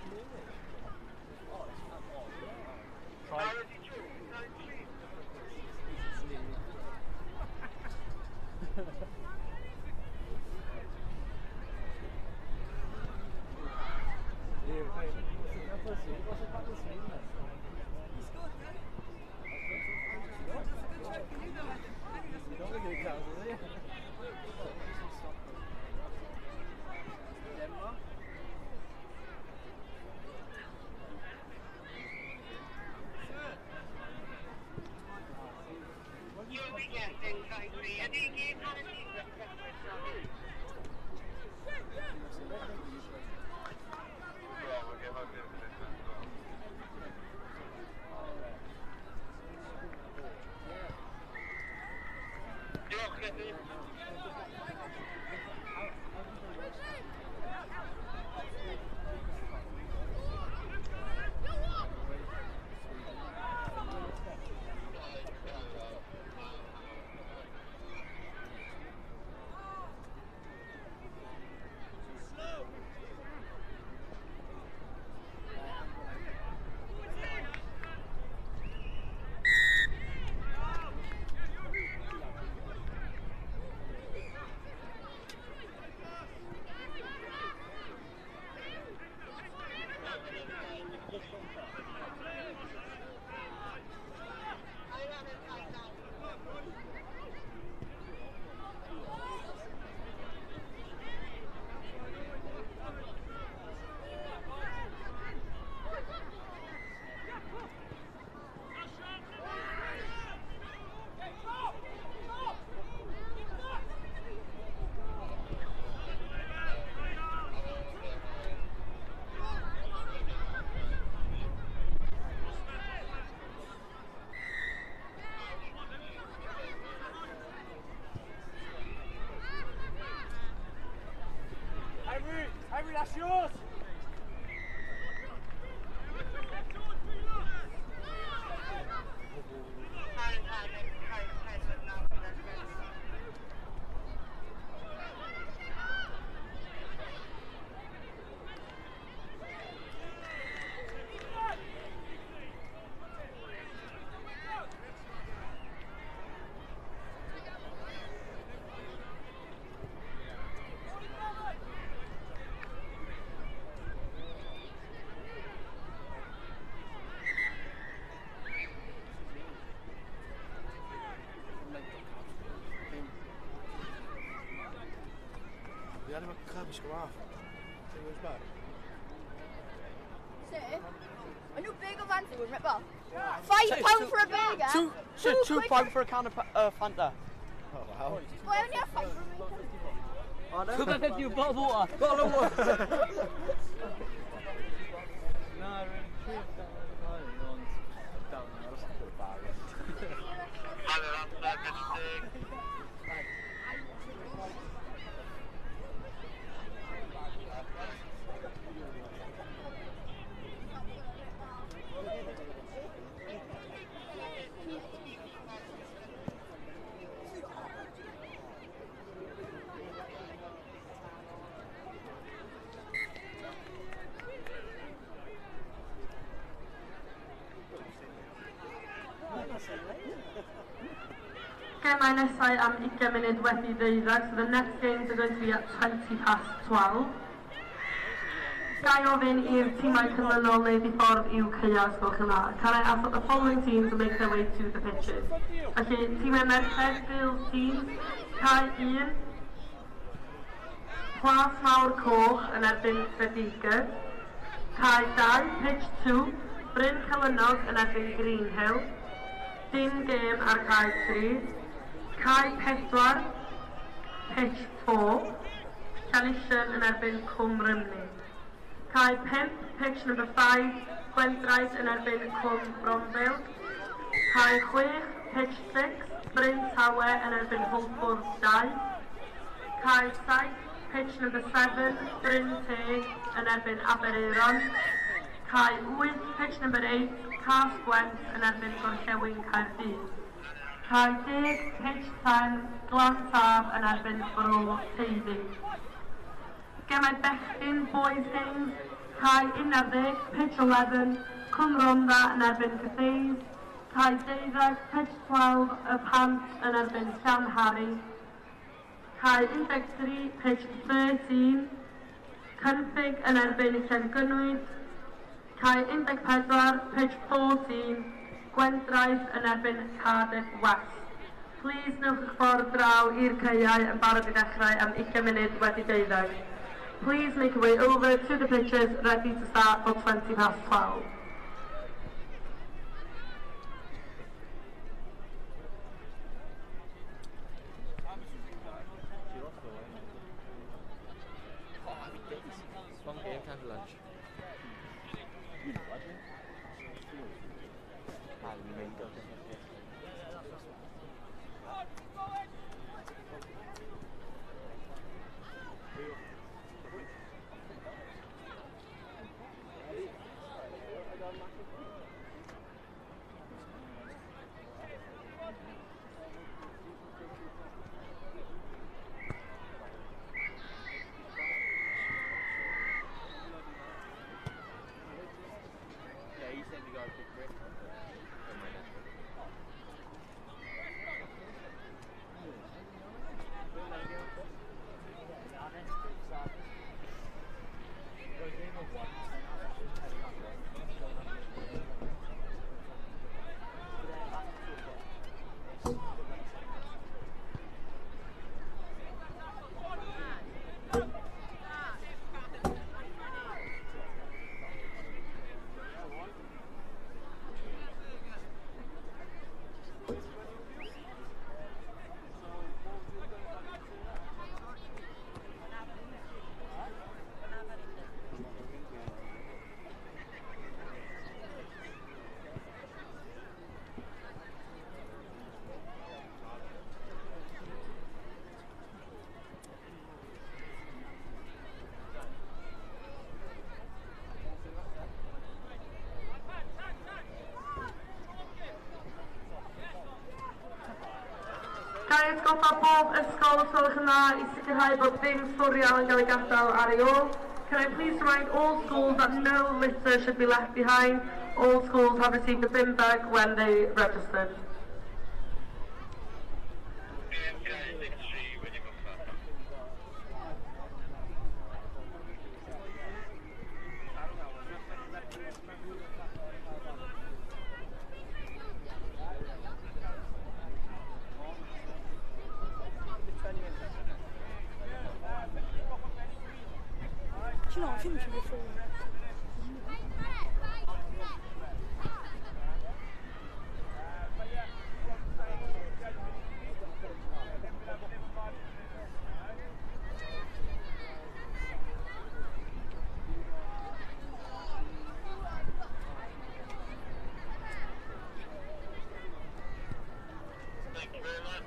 Henry, that's yours! The animal clubs go off. Who goes back? A new bagel van for one, right, Bob? £5 for a burger? £2 for a can of Fanta. Oh, wow. Why only have £5 for a burger? £2.50 a bottle of water. Bottle of water. No, really. Gemau nesau am 20 munud wedi ddeuddeg, so the next games are going to be at 12:20. Gai ofyn i'r tîmau canlynol neu ddiffordd i'w caeau sgwlch yna. Can I ask that the following teams will make their way to the pitches? Felly, tîmau merched, Bill's teams, Cai 1, Plas Mawr Coch yn erbyn Credigau, Cai 2, Pitch 2, Bryn Calynog yn erbyn Greenhill, Dim Gêm ar Cai 3, Cai 4, Pitch 4, Llanisian yn erbyn Cwm Rymni. Cai 5, pitch number 5, Gwendraeth yn erbyn Cwm Bromfil. Cai 6, pitch 6, Bryn Tawe yn erbyn Hwlbwrdd 2. Cai 7, pitch number 7, Bryn Teg yn erbyn Abereiron. Cai 8, pitch number 8, Cas Gwent yn erbyn Gorllewin Caerdydd. Cai 10, pitch 10, Glan Taf yn erbyn Bro Teiddi. Gemau bechgyn, boys games, Cai 11, pitch 11, Cwm Ronda yn erbyn Cyfeis. Cai 12, pitch 12, y Pant yn erbyn Llan Harry. Cai 13, pitch 13, Cynffig yn erbyn Llan Gynwyd. Cai 14, pitch 14, Gwendraeth yn erbyn Cardiff West. Please newch eich ffordd draw i'r caeau yn barod i ddechrau am 20 munud wedi 12. Please make your way over to the pitches ready to start for 12:20. One game, time for lunch. Gai atgoffa bob ysgol os gwelwch yn dda I sicrhau bod dim sbwriel yn cael ei gadael ar ei ôl. Can I please remind all schools that no litter should be left behind? All schools have received a bin bag when they registered. Do you know, I think we should go forward. Thank you very much.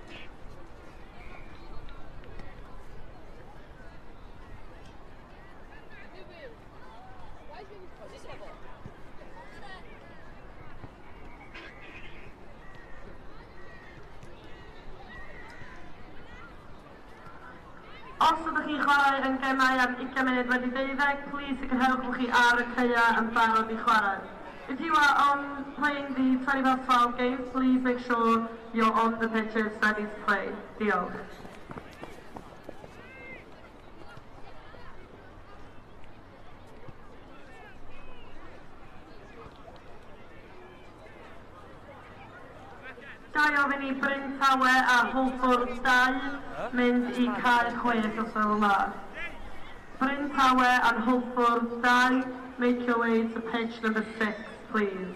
Os ydych chi'n chwarae yn gemau am 20 munud wedi 12, please sicrhewch bod chi ar y caeau yn barod I chwarae. If you are on playing the 20 past 12 games, please make sure you're on the pitches ready to play. Diolch. Gai ofyn I Bryn Tawe a Hwlfwrdd 2 mynd I cae 6 os fel yma. Bryn Tawe and Hwlfwrdd 2, make your way to pitch number 6, please.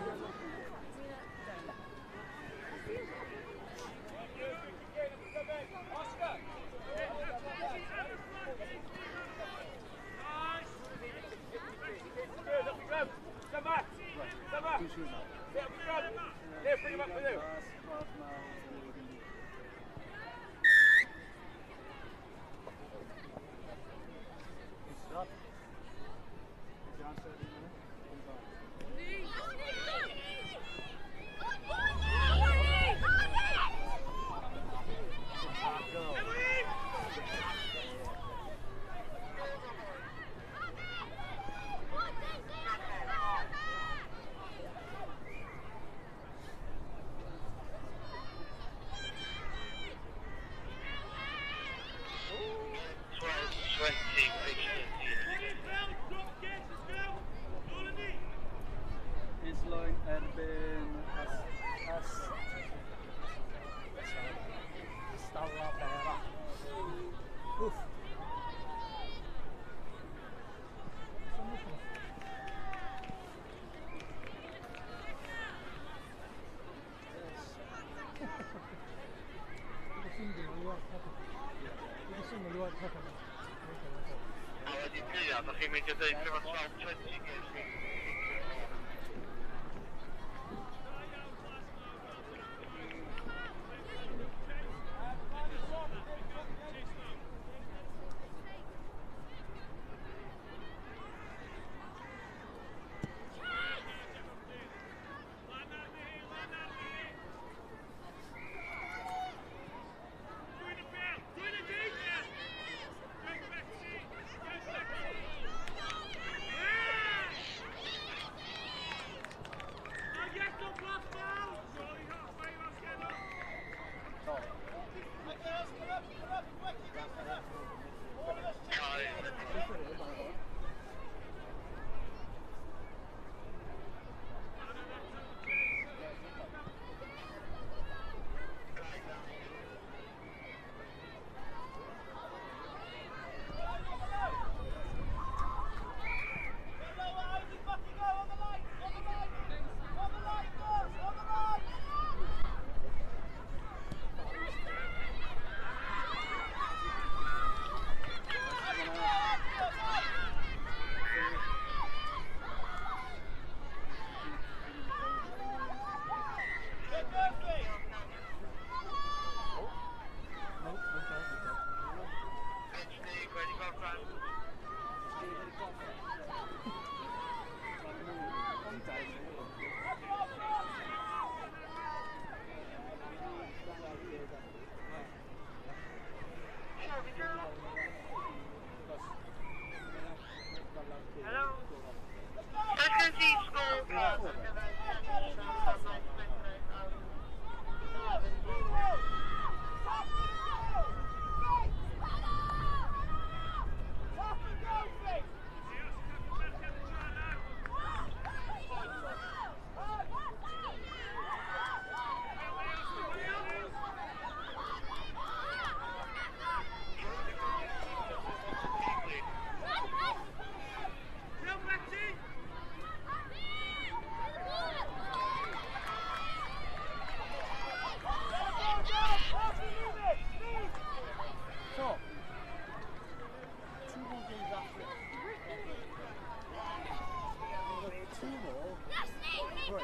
Two more,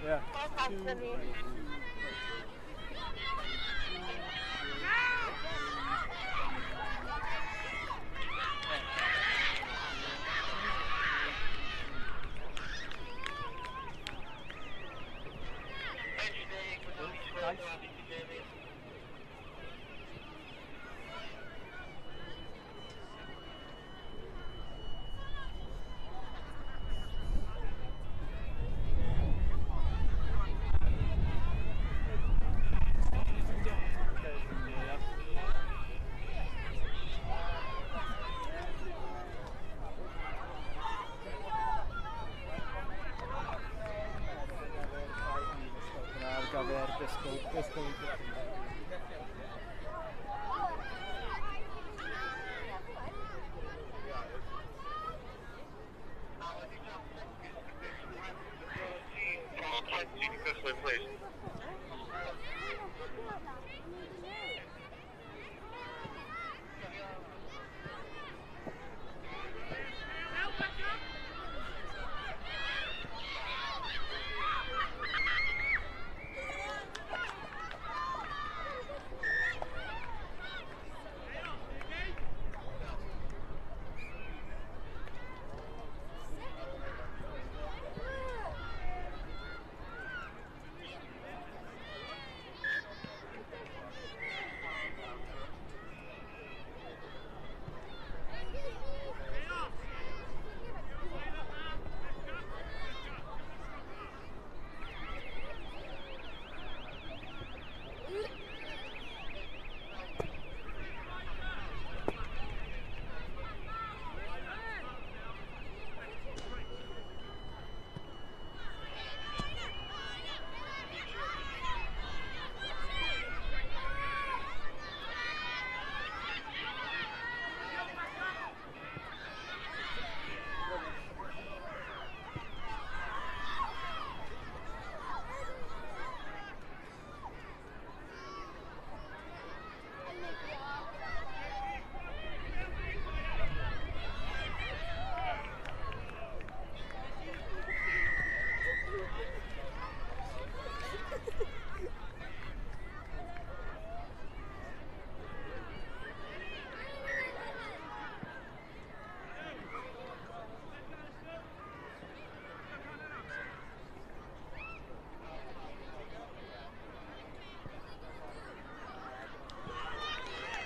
yeah.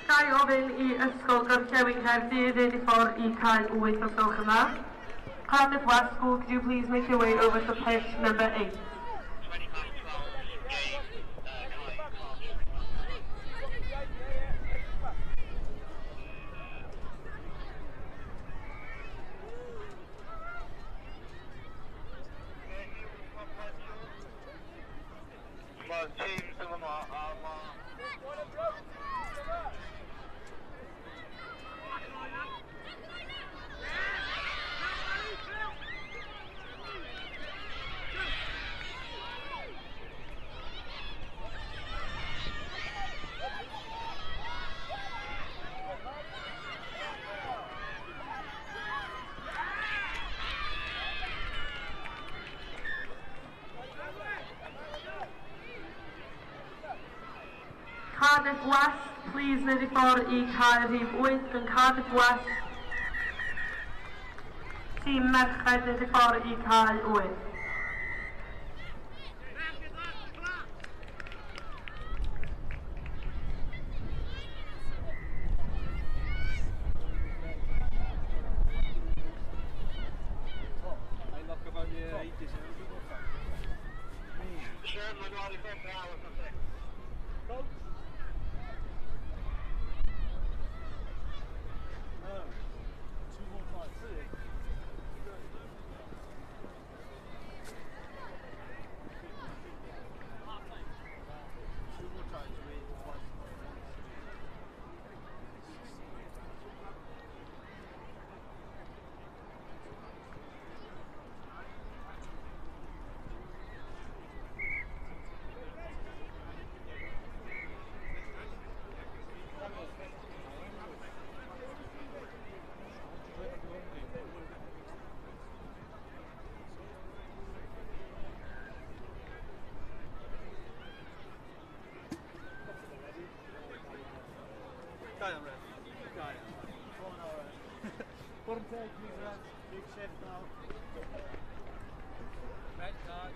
Gai ofyn I Ysgol Gorllewin Caerdydd i ffordd I cael 8 os gwelwch yn dda. Cardiff West School, could you please make your way over to pitch number 8? Cardiff West, please nid I ffordd I cael rhif 8 yn Cardiff West. Tîm merched nid I ffordd I cael 8. Bottom take, big shift now. Red card.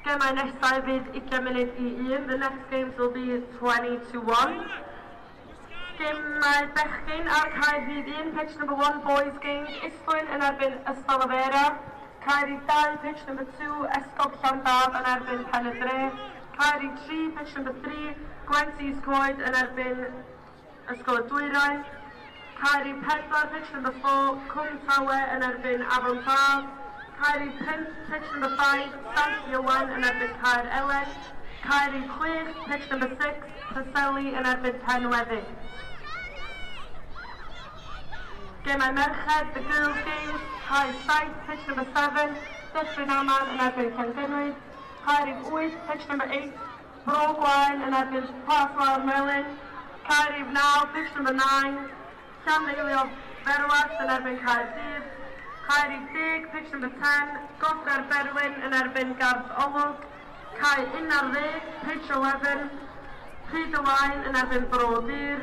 Gemau nesaf fydd 20 munud I 1. The next games will be 20-1. Gemau bechgyn ar cae fydd 1, pitch number 1, boys games. Isfwyn yn erbyn Ysgol Afera. Caeri 2, pitch number 2, Esgob Llandaf yn erbyn Penydre. Caeri 3, pitch number 3, Gwensy's Coed yn erbyn Ysgol y Dwyrain. Caeri 4, pitch number 4, Cwm Tawe yn erbyn Afon Taf. Caeri 5, pitch number 5, Sant Iwan yn erbyn Caer Elen. Caeri 6, pitch number 6, Pyseli yn erbyn Penweddig. Gemau merched, the girls games. Caeri 7, pitch number 7, Dyffryn Aman yn erbyn Llangynwyd. Caeri 8, pitch number 8, Bro Gwaen yn erbyn Paswar Merlin. Caeri 9, pitch number 9, Llandeilio Ferwas yn erbyn Caerdydd. Caeri 10, pitch number 10, Gosgar Berwyn yn erbyn Garth Olwg. Cae 11, pitch 11, Pryd y Wain yn erbyn Brodyr.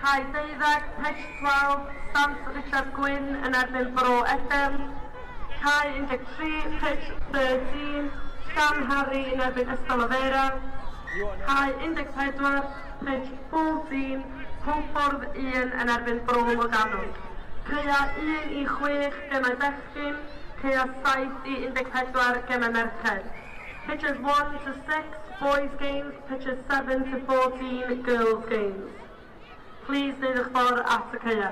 Cae 12, pitch 12, Sant Richard Gwyn yn erbyn Bro Edern. Cae 13, pitch 13, Llan Harry yn erbyn Ysgol Afera. Cae 14, pitch 14, Pwmffordd 1 yn erbyn Bro Loganwg. Caea 1 I 6 gemau bechgyn, caea 7 I 14 gemau merched. Pitches 1 to 6, boys games, pitches 7 to 14, girls games. Please neud eich ffordd at y caea.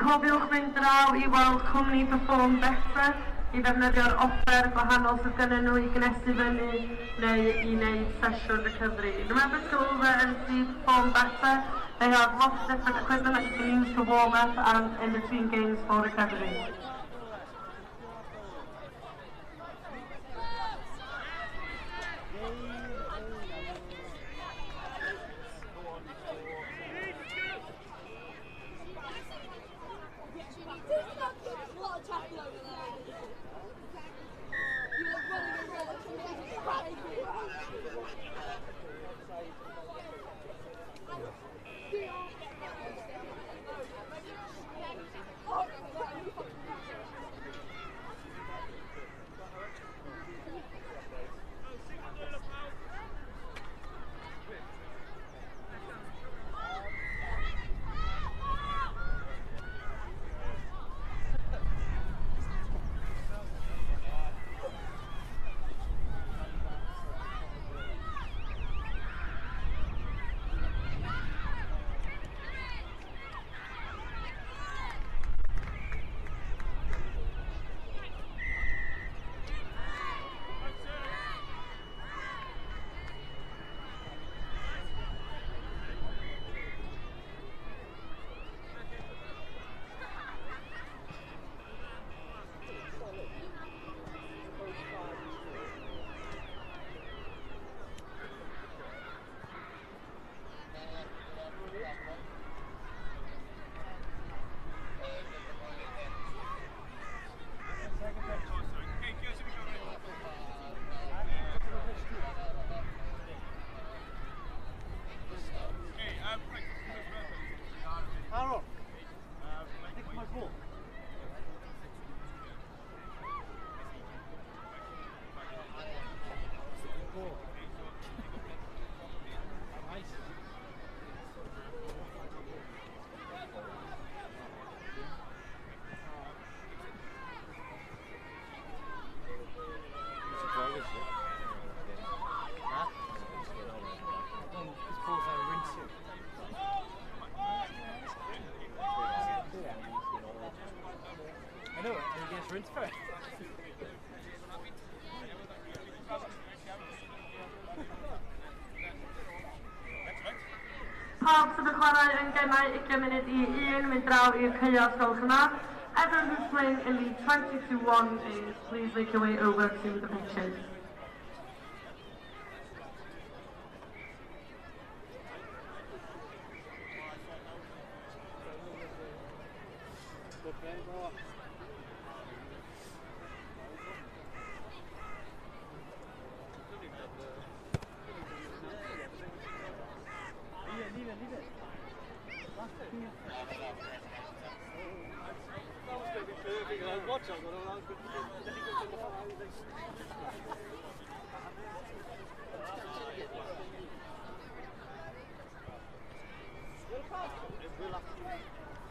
Cofiwch fynd draw I weld cwmni Perform Better I ddefnyddio'r offer gwahanol sydd gennyn nhw I gnesu fyny neu I wneud sesiwn recovery. Remember to go over and see Perform Better They have lots of different equipment that you can use to warm up and in between games for recovery. Pawb sydd yn chwarae yn gemau 20 munud I 1 mynd draw i'r caeaf golch yma. Everyone who's playing in the 20-1 phase, please make your way over to the pitches.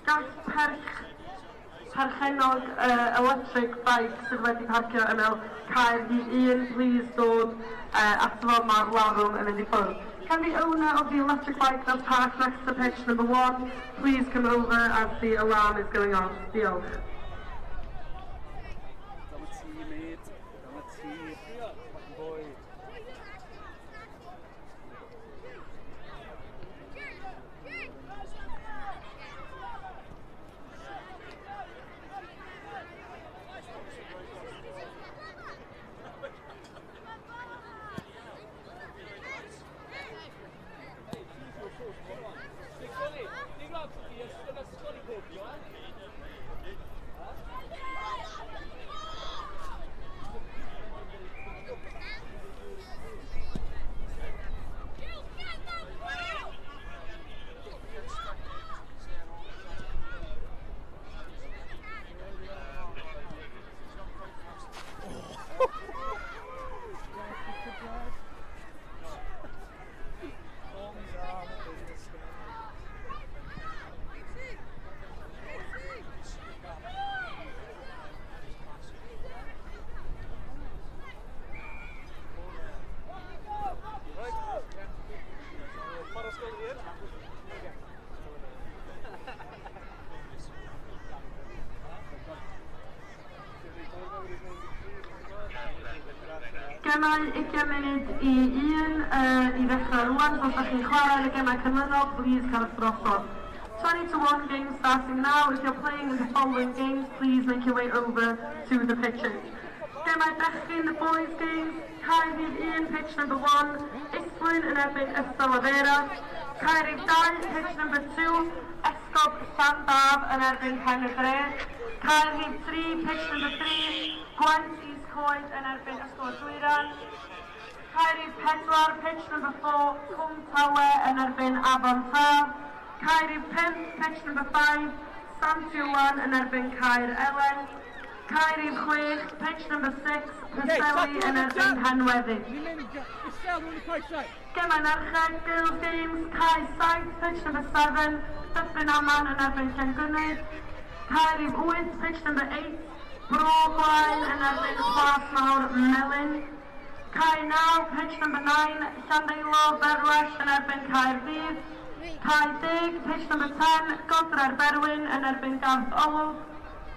Gall perchenog electric bike sydd wedi parcio yn y caer I1, please dod ato fo mae'r larwm yn mynd I ffwrdd. Can the owner of the electric bike that's parked next to pitch number 1 please come over as the alarm is going off? Diolch. Gemau 20 munud I 1 I ddechrau rwan, so os ydych chi'n chwarae yn y gemau canlynol, please cael drosodd. 20 to 1 game starting now. If you're playing in the following games, please make your way over to the pitches. Gemau bechgyn, the boys games. Caerdydd 1, pitch number 1. Isbrwyn yn erbyn Ystolafera. Caerdydd 2, pitch number 2. Esgob Llandaf yn erbyn Pen-y-Dre. Caerdydd 3, pitch number 3. Gwent East Coed yn erbyn Ysgol Dwyran. Caerdydd 4, pitch number 4. Cwm Tawe yn erbyn Afon Taf. Caerdydd 5, pitch number 5. Santiwan yn erbyn Caer Elen. Caerdydd 6, pitch number 6. Pyseli yn erbyn Henweddig. Gemau merched, girls games. Caer 7, pitch number 7. Dyffryn Aman yn erbyn Llangynnydd. Caerdydd 8, pitch number 8. Bro Gwaen yn erbyn Plas Mawr Melyn. Caer 9, pitch number 9. Llandeilo Berwell yn erbyn Caerdydd. Caer 10, pitch number 10. Godre'r Berwyn yn erbyn Garth Olwg.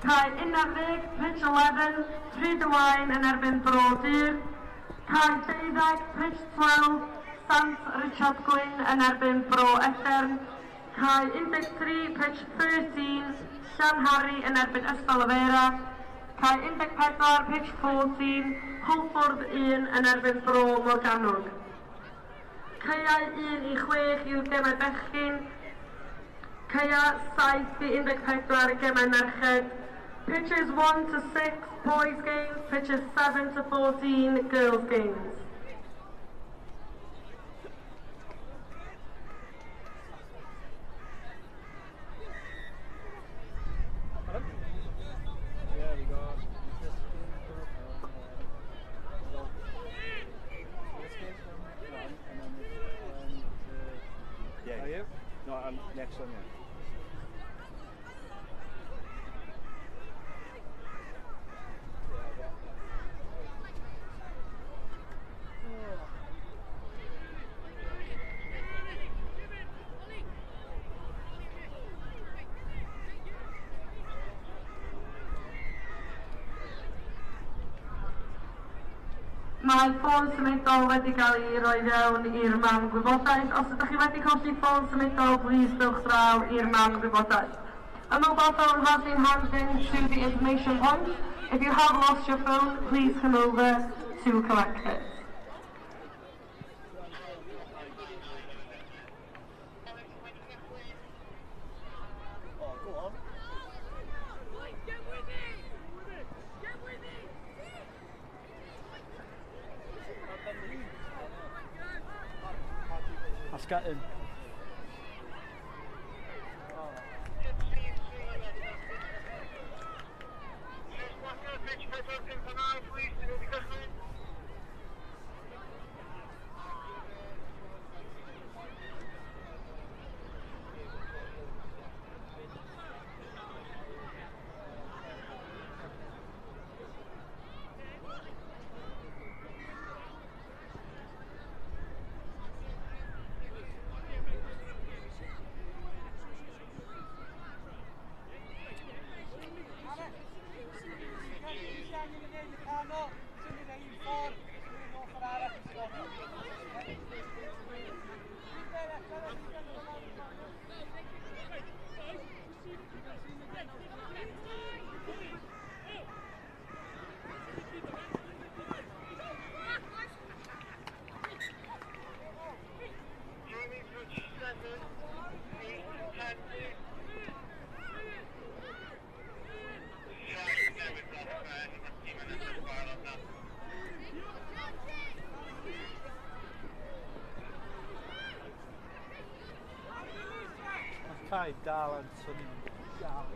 Caer 11, pitch 11. Rhydwaen yn erbyn Bro Dyr. Caer 12, pitch 12. Sant Richard Gwyn yn erbyn Bro Edern. Caer 13, pitch 13. Llanharri yn erbyn Ystolafera. Caer 14, pitch 14. Hwlffordd 1 yn erbyn Bro Morgannwg. Caeau 1 I 6 yw'r gemau bechgyn. Caeau 7 I 14 y gemau merched. Pitches 1 to 6, boys games. Pitches 7 to 14, girls games. No, next one, yeah. Mae ffôn symudol wedi cael ei roi fewn i'r man gwybodaeth. Os ydych chi wedi colli ffôn symudol, please dewch draw i'r man gwybodaeth. A mobile phone has been handed to the information point. If you have lost your phone, please come over to collect it. Scotland. Cai dal yn tynnu dal.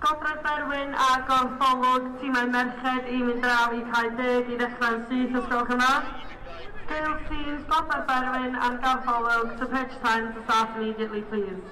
Gogledd Berwyn a gorffolwg tîmau merched i mynd draw i cael deg i ddechrau'n syth os gwelwch yn dda. Girls teams Gogledd Berwyn and gorffolwg to pitch time to start immediately please.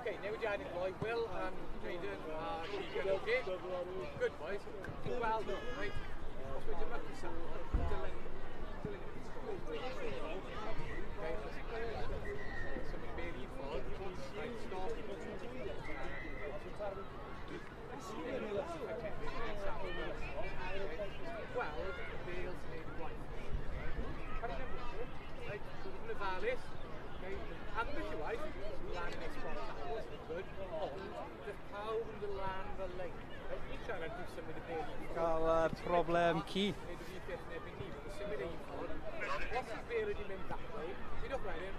Okay, now we're adding like Will and Jaden and Keegan, okay? Good boys. Well done, right? Os wedi mygu sa, Dylan. Okay, so mae'n beir un ffordd, right, stop. Well, Bales neud y gwaith. Cael ei nefnod, right, so dwi'n ofalus, okay, and beth yw waith, lan yn eich sport tackles, good, ond, bydd pawb yn dy lan fel lein. Ni'n siarad dwi'n symud y Bale. Cael problem Keith. Neu dwi'n beth nebyn ni, bydd y symud ein ffordd. Os yw Bale wedi mynd that way, dwi'n o'ch wedyn,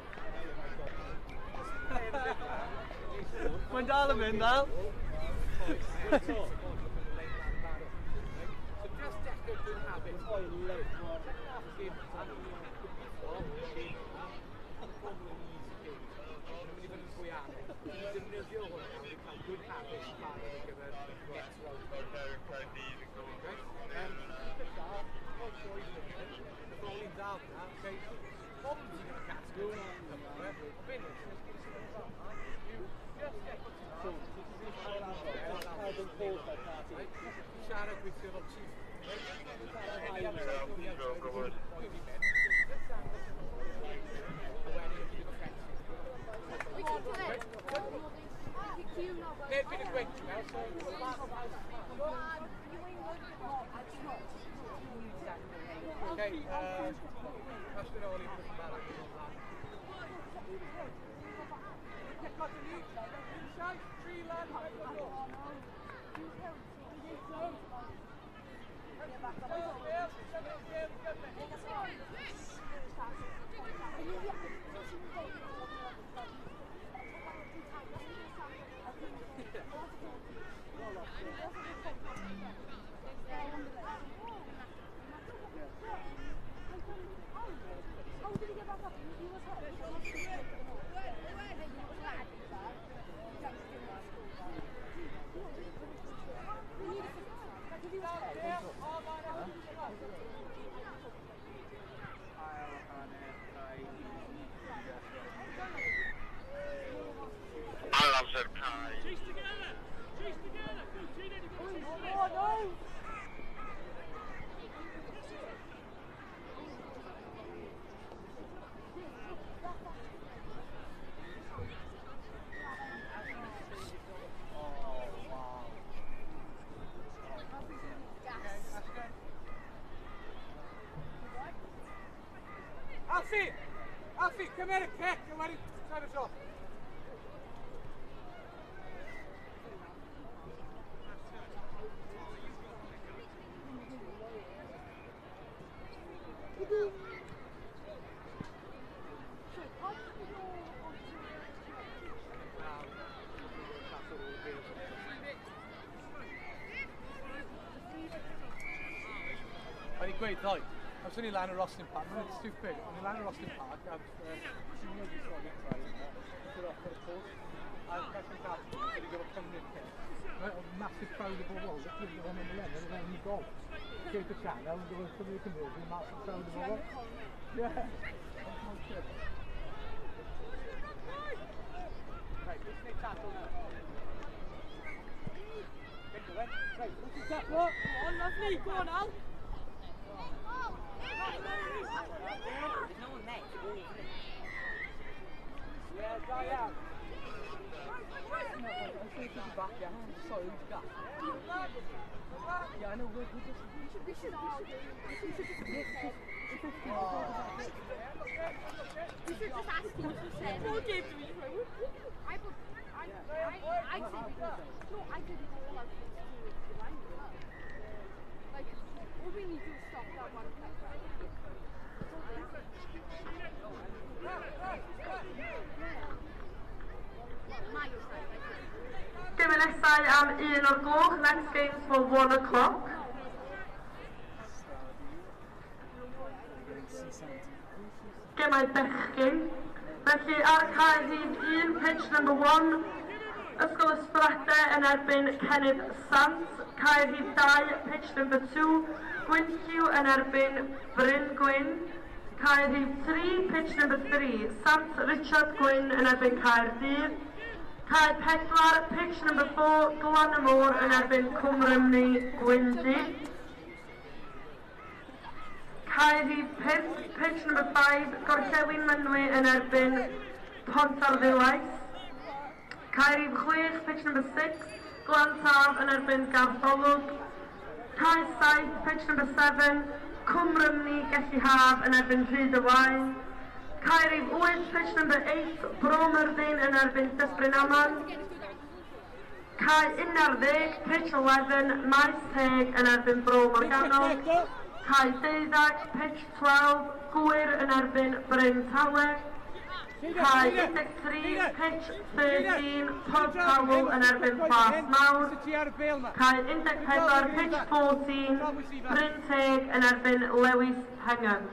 Mae'n dal yn mynd, dal. So just dechrau dwi'n habit. Defnyddio hwn am i cael good habits parod ar gyfer next round. Y bowling dal na, bombs yn y casgwyl, finish. Siarad gweithio fel chief. Erbyn y gweithio, okay, pass it all in the barrel. Inside, 3 land, Alfie, come here, kick, and ready, turn it off. O'n i'n gweud ddoi, os o'n i lan o Rosslyn Park, mae'n stupid, o'n i lan o Rosslyn Park, a senior di sôn i'n troi, sy'n off ar y post, a cael yn gael, wedi gyfer cymryd peth. Mae'n massive crowd o bobl, dwi'n gwybod hwn yn y len, yn y gol. Gate y channel, yn gyfer cymryd cymryd, dwi'n massive crowd o bobl. Yeah, that's my shit. Right, let's make tackle now. Right, let's tackle. Oh, lovely, go on, Al. There's no one there to go, isn't it? Yeah, dry out. I'm sure he'll be back, yeah. Sorry, he's back. Yeah, I know, we should just ask him to say. What game do we play? I said all our kids to line it up. Like, all we need to do is stop that one play. Gymunedau am 1 o'r gloch, next games for 1 o'clock. Gemau bechgyn. Felly ar y cae rhif 1, pitch number 1, Ysgol Ysbydredau yn erbyn Cennydd Sant. Cae rhif 2, pitch number 2, Gwynlliw yn erbyn Bryn Gwyn. Cae rhif 3, pitch number 3, Sant Richard Gwyn yn erbyn Caerdydd. Cae 4, pitch number 4, Glanamor yn erbyn Cwmrymni Gwyndy. Cae rhif 5, pitch number 5, Gorllewin Mynwy yn erbyn Pontarddulais. Cae rhif 6, pitch number 6, Glantaf yn erbyn Gartholwg. Cae 7, pitch number 7, Cwmrymni Gelli-Haf yn erbyn Rhyd y Waun. Cae rhif 8, pitch number 8, Bromyrddin yn erbyn Dysbryn Aman. Cae 11, pitch 11, Maes Teg yn erbyn Bro Morgannol. Cae 12, pitch 12, Gwyr yn erbyn Bryn Tawe. Cae 13, pitch 13, Pod Powell yn erbyn Plas Mawr. Cae 14, pitch 14, Bryn Teg yn erbyn Lewis Hengen.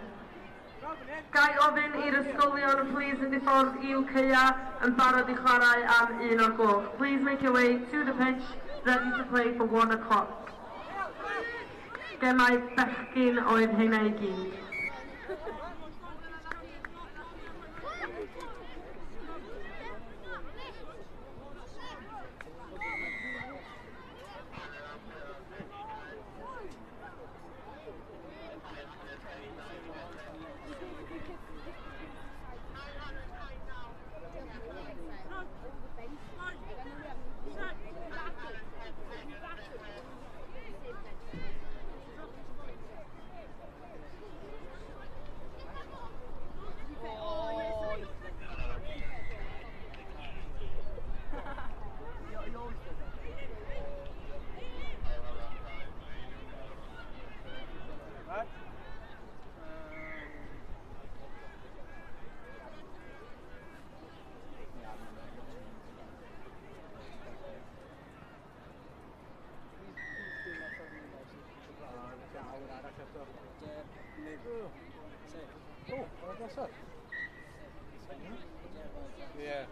Gai ofyn i'r ysgolion please yn difffordd i'w ceia yn barod i chwarae am 1 o'r gloch. Please make your way to the pitch, ready to play for 1 o'clock. Gemau bechgyn oedd hynna i gyd. Yeah.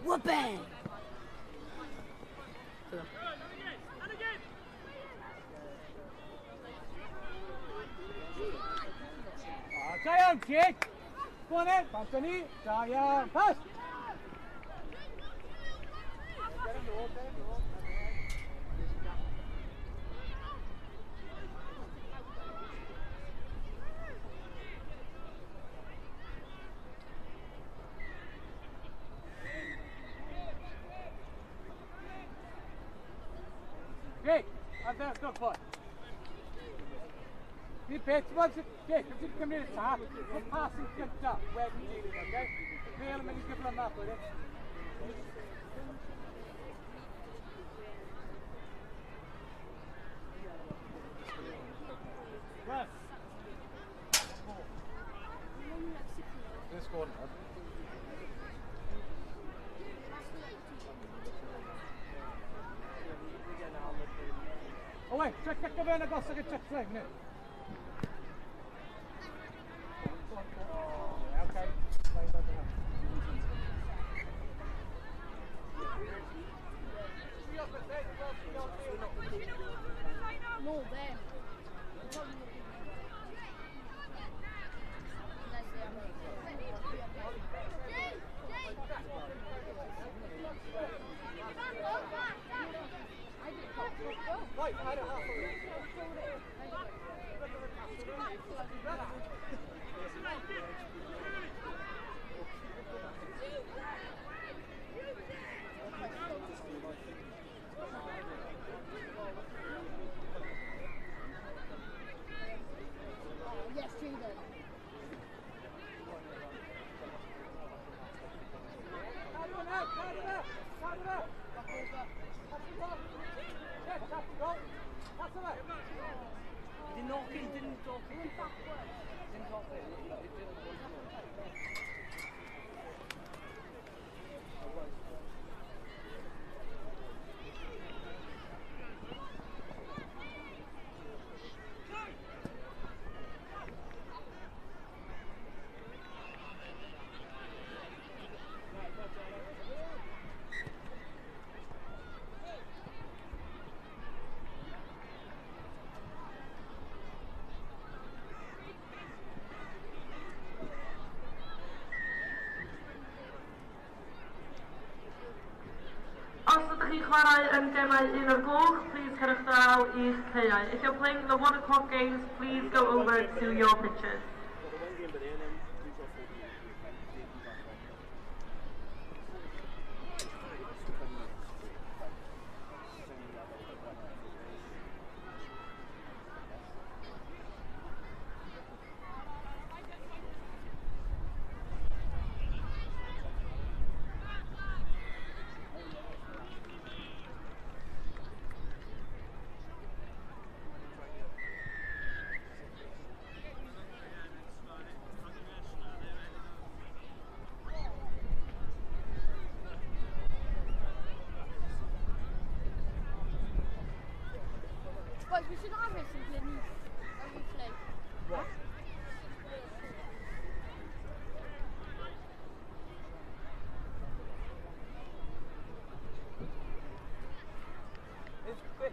Whooping! Da iawn, Jake! Go on then, Anthony! Da iawn, pass! there, good boy. The pitch was okay, if you come in top, the passing kicked up, where do you need it, okay? Feel them and you give them up with it. Yes. This corner. Oh wait, check the cabana, go check check flag, no. Okay. No, there. Right, I don't have Yes, Trinidad. Didn't knock it, didn't talk it. Didn't talk it. Os ydych chi chwarae yn gemau 1 o'r gloch, please cerwch draw i'ch caeau. If you're playing the 1 o'clock games, please go over to your pitches. Boys, we should not have racing here when we play. What? It's quick.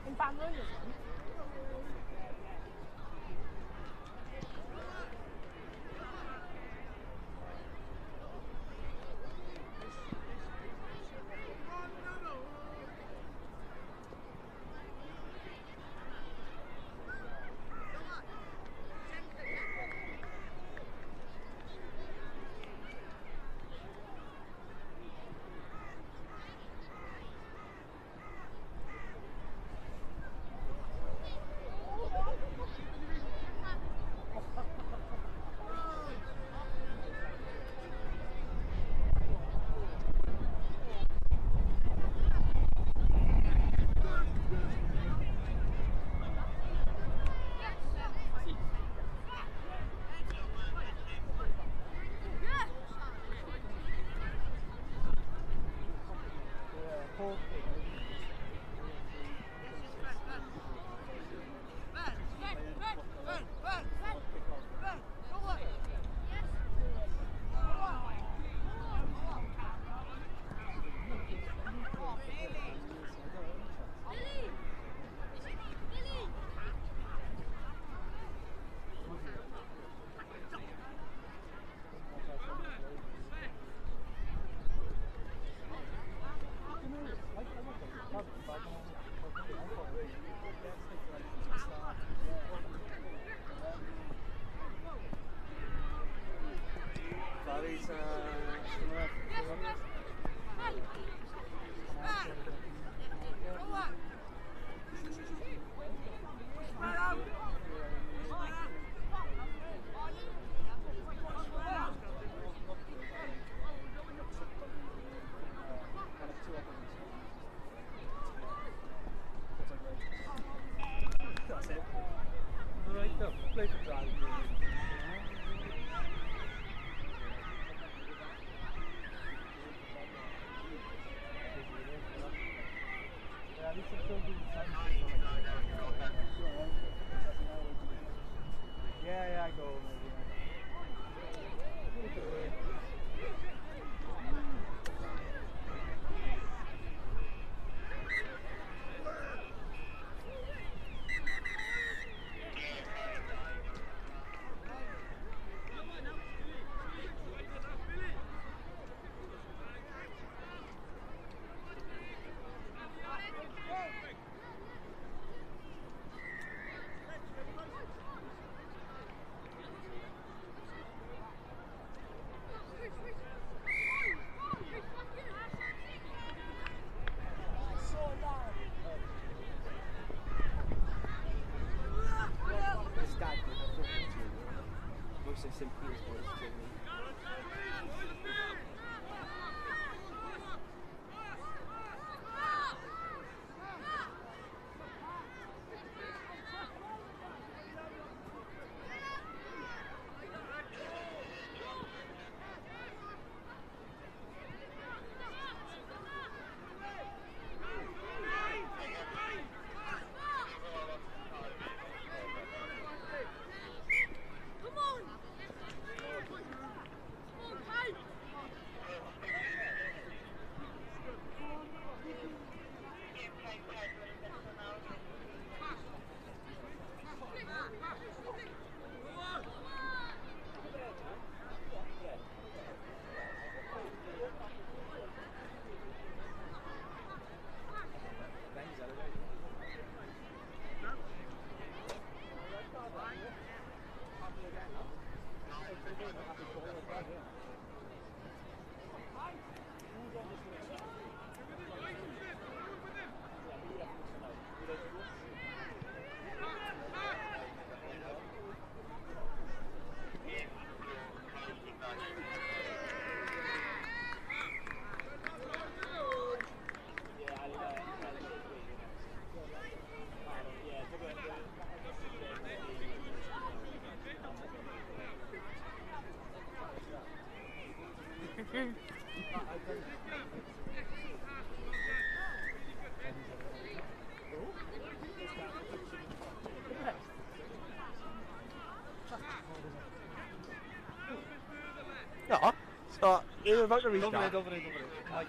In Bangor, That's it. Right, go. Play the drive. Yeah, I go maybe. Ja, så you're about to reach Over that. it. Mike.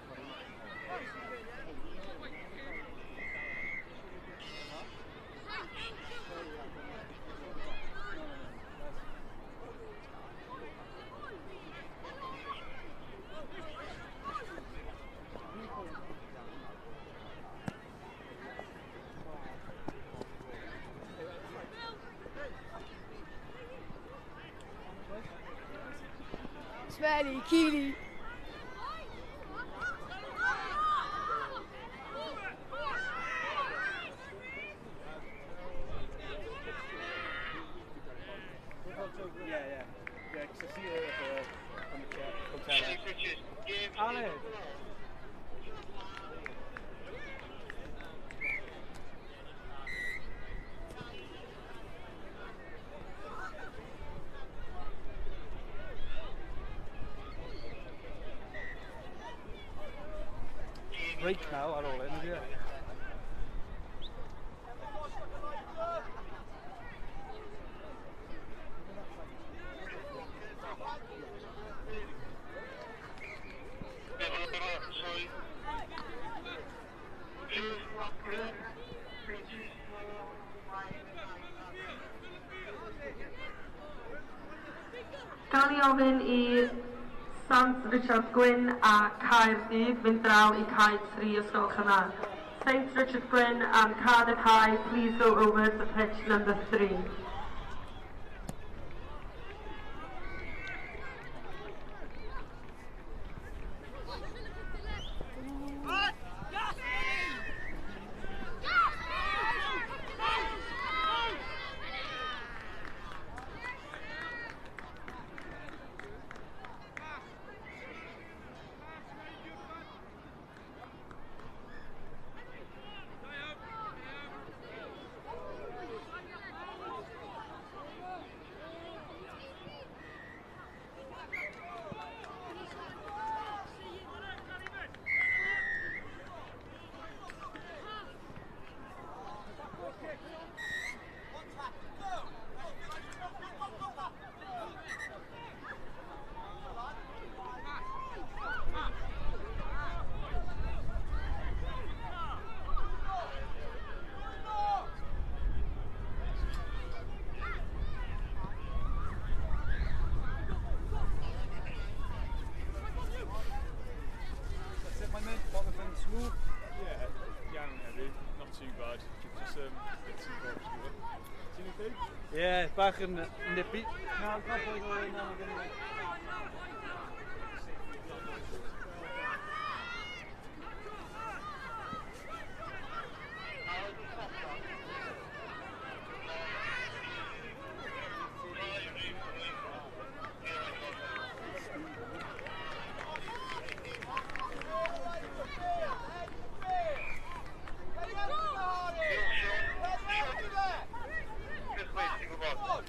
Smelly, Keely. Yeah, 'cause I see her on the chair. Come tell her. Alan. Break now ar ôl hyn, ydy e? Gawn ni ofyn I Sant Richard Gwyn a Caerdydd fynd draw I cae 3 ysgol Chynnar. Saint Richard Gwyn and Cardiff High, please go over to pitch number 3. side. Just bits and bobs. See anything? Yeah, bach yn nippy. No, probably going now. Good, wait, single ball.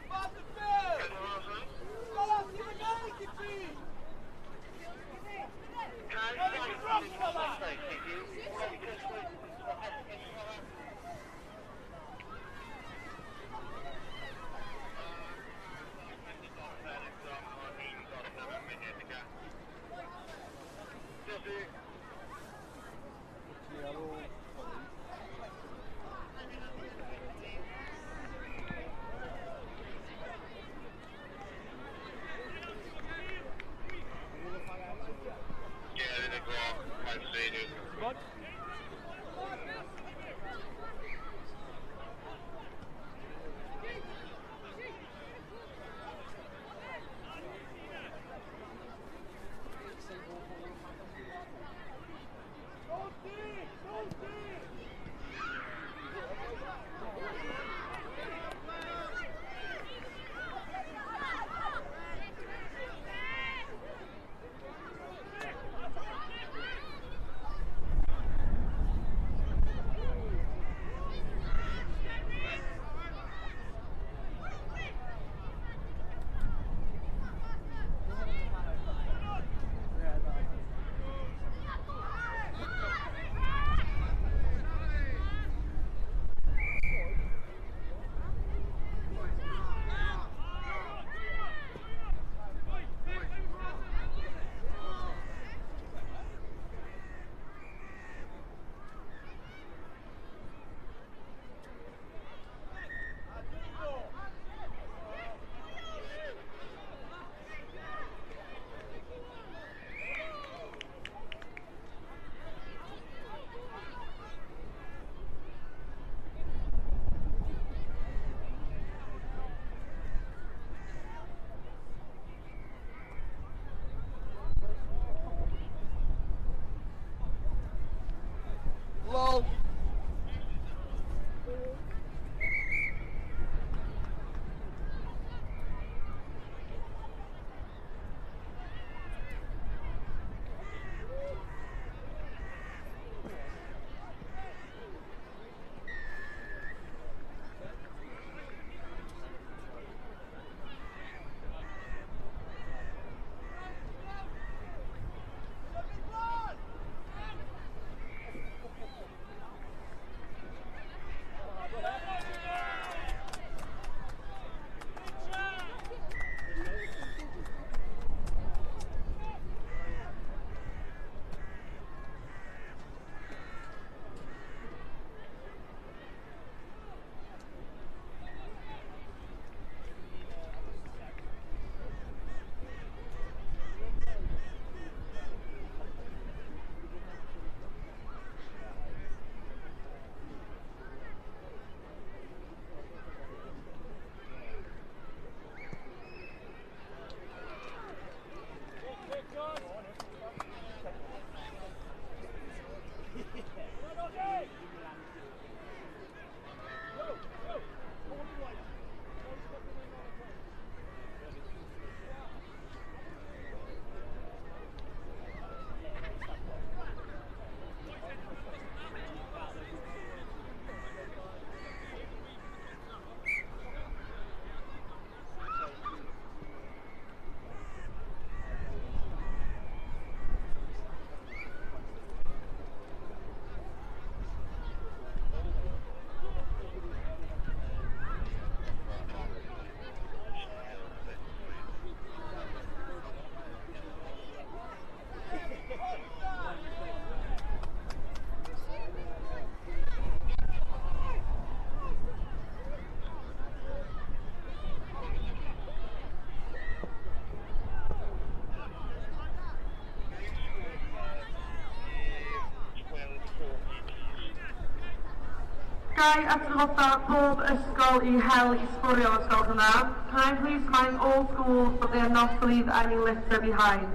Cai atgoffa pob ysgol I hel I sbwrio ysgol hwnna. Can I please remind all schools that they are not to leave any litter behind?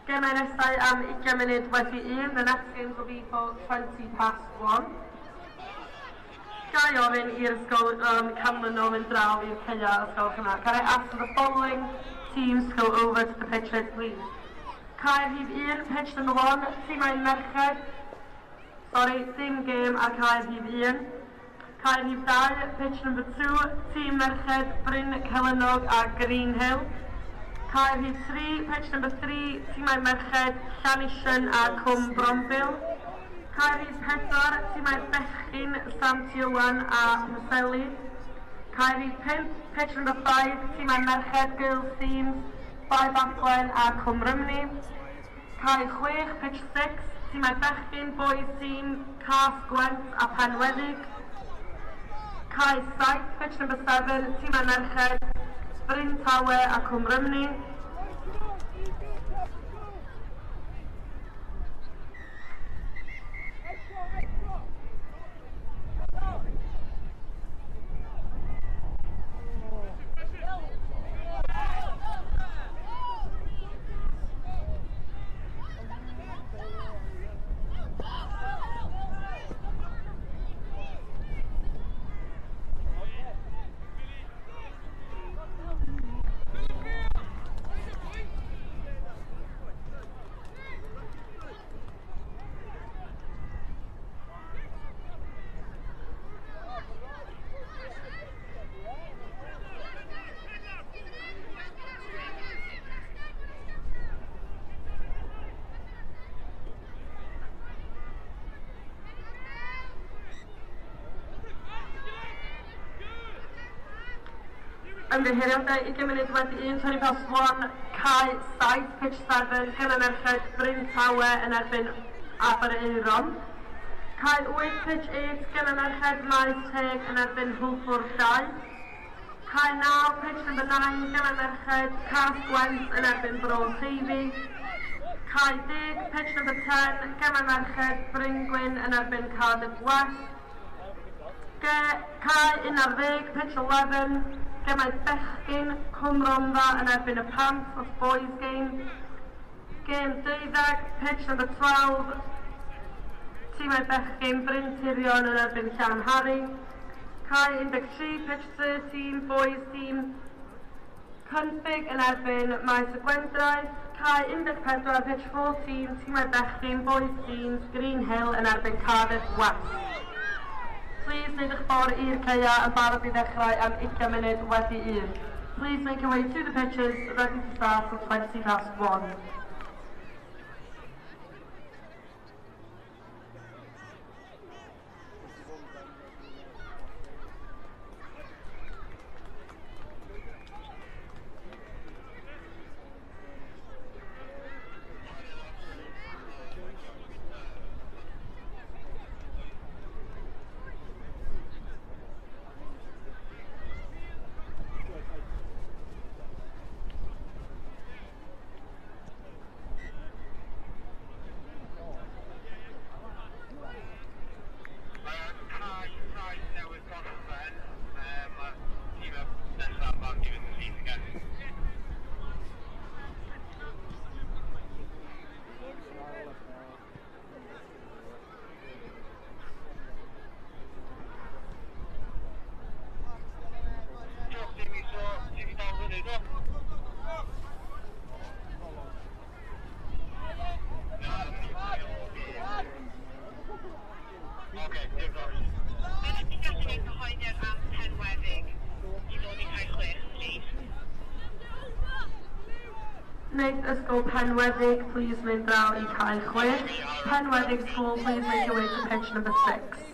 Gemeinestau am 20 munud wedi 1. The next game will be for 1:20. Gai ofyn i'r ysgol canlynol yn draw i'r ceia ysgol hwnna. Can I ask for the following teams to go over to the pitches, please? Caer Hyd 1, pitch number 1, Tîmau Merched. Sorry, team game ar Caer Hyd 1. Caer Hyd 2, pitch number 2, Tîm Merched, Bryn Celynnog a Green Hill. Caer Hyd 3, pitch number 3, Tîmau Merched, Llanishen a Cwm Brombil. Caer Hyd 4, Tîmau Bechgyn, Sant Iwan a Mwseli. Caer Hyd 5, pitch number 5, Tîmau Merched, Girls Teams, Bai Bacwen a Cwm Rymni. Caer 6, pitch 6, Tîmau Bechgyn, Boys Team, Cas Gwent a Penwedig. Caer 7, pitch number 7, Tîmau Merched, Bryn Tawe a Cwm Rymni. Ymddiheuriadau 20 munud wedi 1, 20+1, Cae 7, pitch 7, Gynna Merched, Bryn Tawe yn erbyn Abereiron. Cae 8, pitch 8, Gynna Merched, Maes Teg yn erbyn Hwlfwrdd 2. Cae 9, pitch number 9, Gynna Merched, Cas Gwent yn erbyn Bro Teifi. Cai 10, pitch number 10, Gemma Merched, Bryngwyn yn erbyn Cardiff West. Cai 11, pitch 11, Gemau Bechgyn, Cwmrondda yn erbyn y Pant, os boys game. Game 12, pitch number 12, Tîmau Bechgyn, Bryn Tirion yn erbyn Llan Harry. Cai 13, pitch 13, boys team. Cynfig yn erbyn Maes y Gwendraeth. Cai 14, pitch 14, Tîmau Bechgyn, boys teams, Green Hill yn erbyn Cardiff West. Please neud eich ffordd i'r ceia yn barod i ddechrau am 20 munud wedi 1. Please make your way to the pitches, ready to start for 1. Wneud ysgol Penwedig, please mynd draw i cael 6. Penwedig school, please make your way to pitch number 6.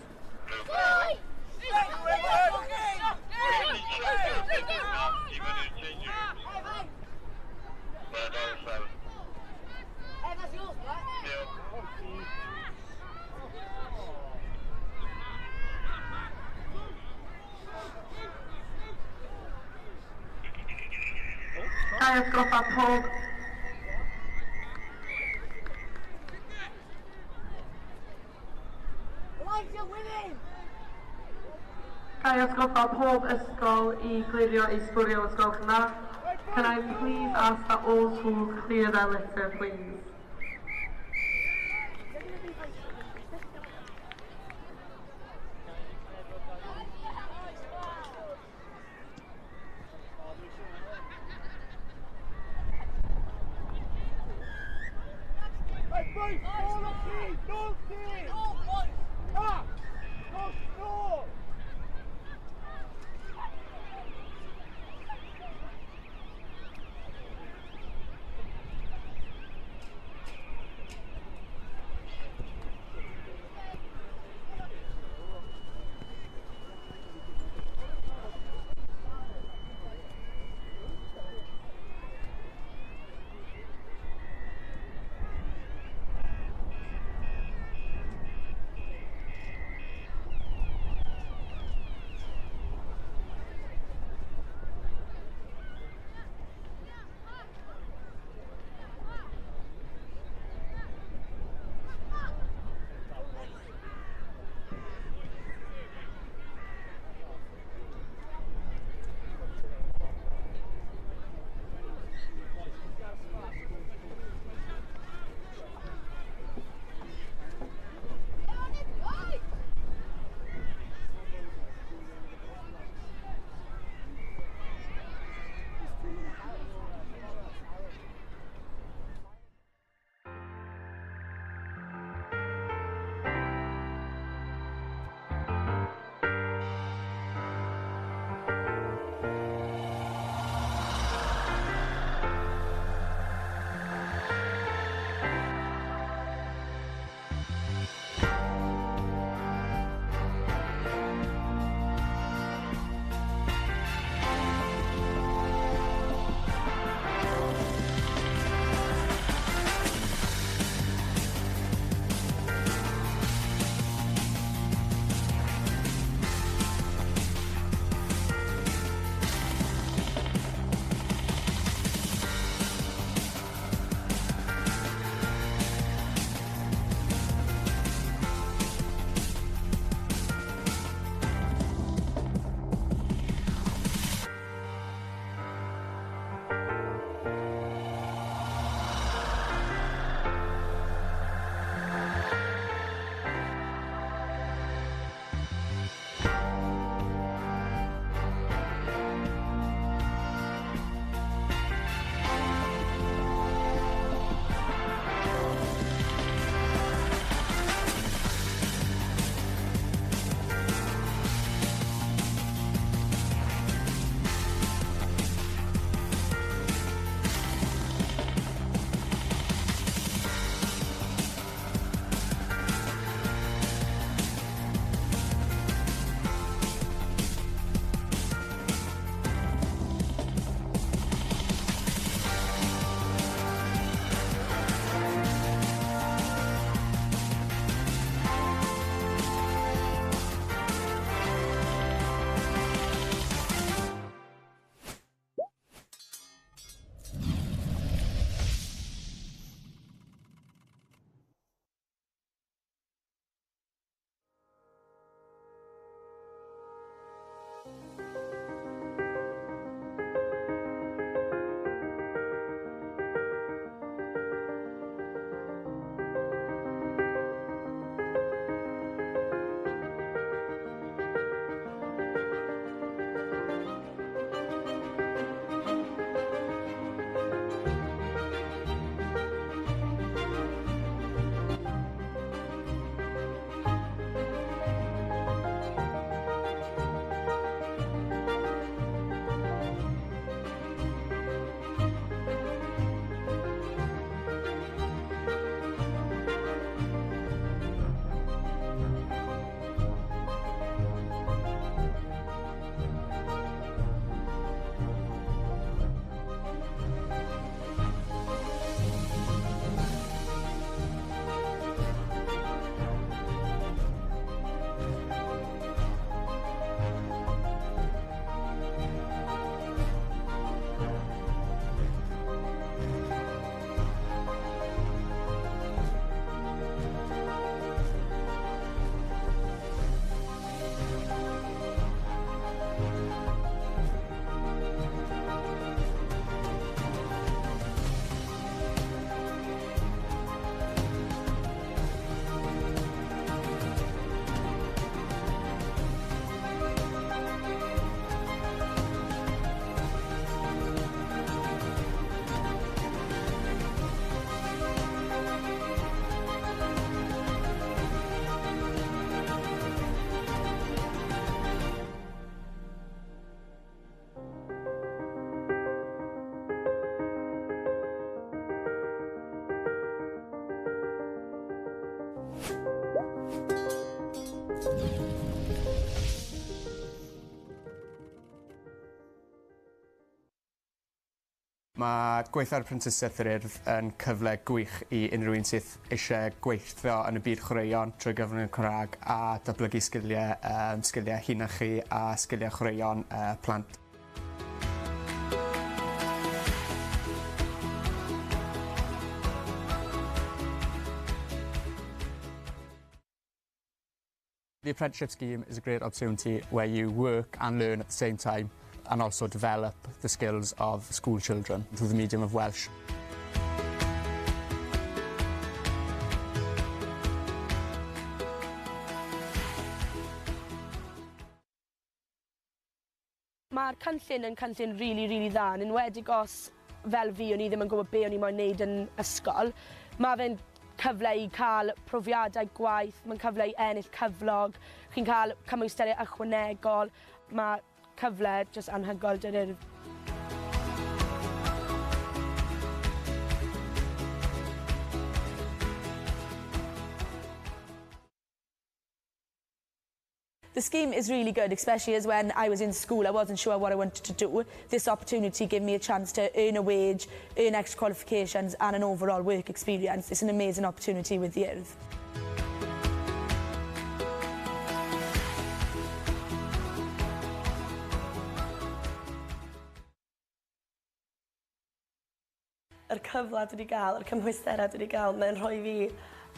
Gai atgoffa pob Gai atgoffa pob ysgol i glirio i sbwrio ysgol yna. Can I please ask that all schools clear their litter, please? Mae gweithio ar Prentisiaeth yr Urdd yn cyfle gwych i unrhyw un sydd eisiau gweithio yn y byd chwaraeon trwy gyfrwng y Cymraeg a datblygu sgiliau hunachu a sgiliau chwaraeon plant. The apprenticeship scheme is a great opportunity where you work and learn at the same time and also develop the skills of school children through the medium of Welsh. Mae'r cynllun yn cynllun really dda, yn enwedig os fel fi o'n i ddim yn gwybod be o'n i moyn wneud yn ysgol. Mae fe'n cyfle i cael profiadau gwaith, mae'n cyfle i ennill cyflog, chi'n cael cymwysteriau ychwanegol, mae cyfle jyst anhygoel dy'r Urdd. The scheme is really good, especially as when I was in school, I wasn't sure what I wanted to do. This opportunity gave me a chance to earn a wage, earn extra qualifications and an overall work experience. It's an amazing opportunity with the Urdd. Yr cyfle dwi wedi gael, yr cymhwysterau dwi wedi gael, mae'n rhoi fi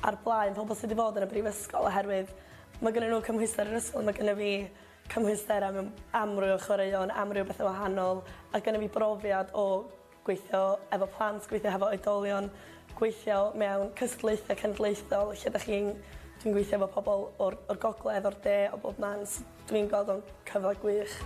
ar blaen pobl sydd wedi bod yn y brifysgol oherwydd mae gennym nhw cymhwyster yr ysgol, mae gennym fi cymhwysterau mewn amryw o chwaraeon, amryw o bethau wahanol, a gennym fi brofiad o gweithio efo plant, gweithio efo oedolion, gweithio mewn cystadlaethau cenedlaethol, lle dwi'n gweithio efo pobl o'r gogledd, o'r de, o bob man. Dwi'n gweld o'n cyfle gwych.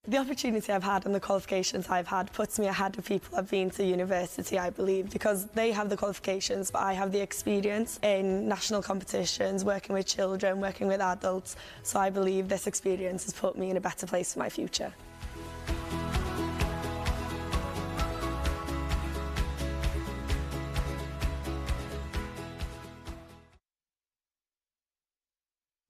The opportunity I've had and the qualifications I've had puts me ahead of people I've been to university, I believe, because they have the qualifications, but I have the experience in national competitions, working with children, working with adults. So I believe this experience has put me in a better place for my future.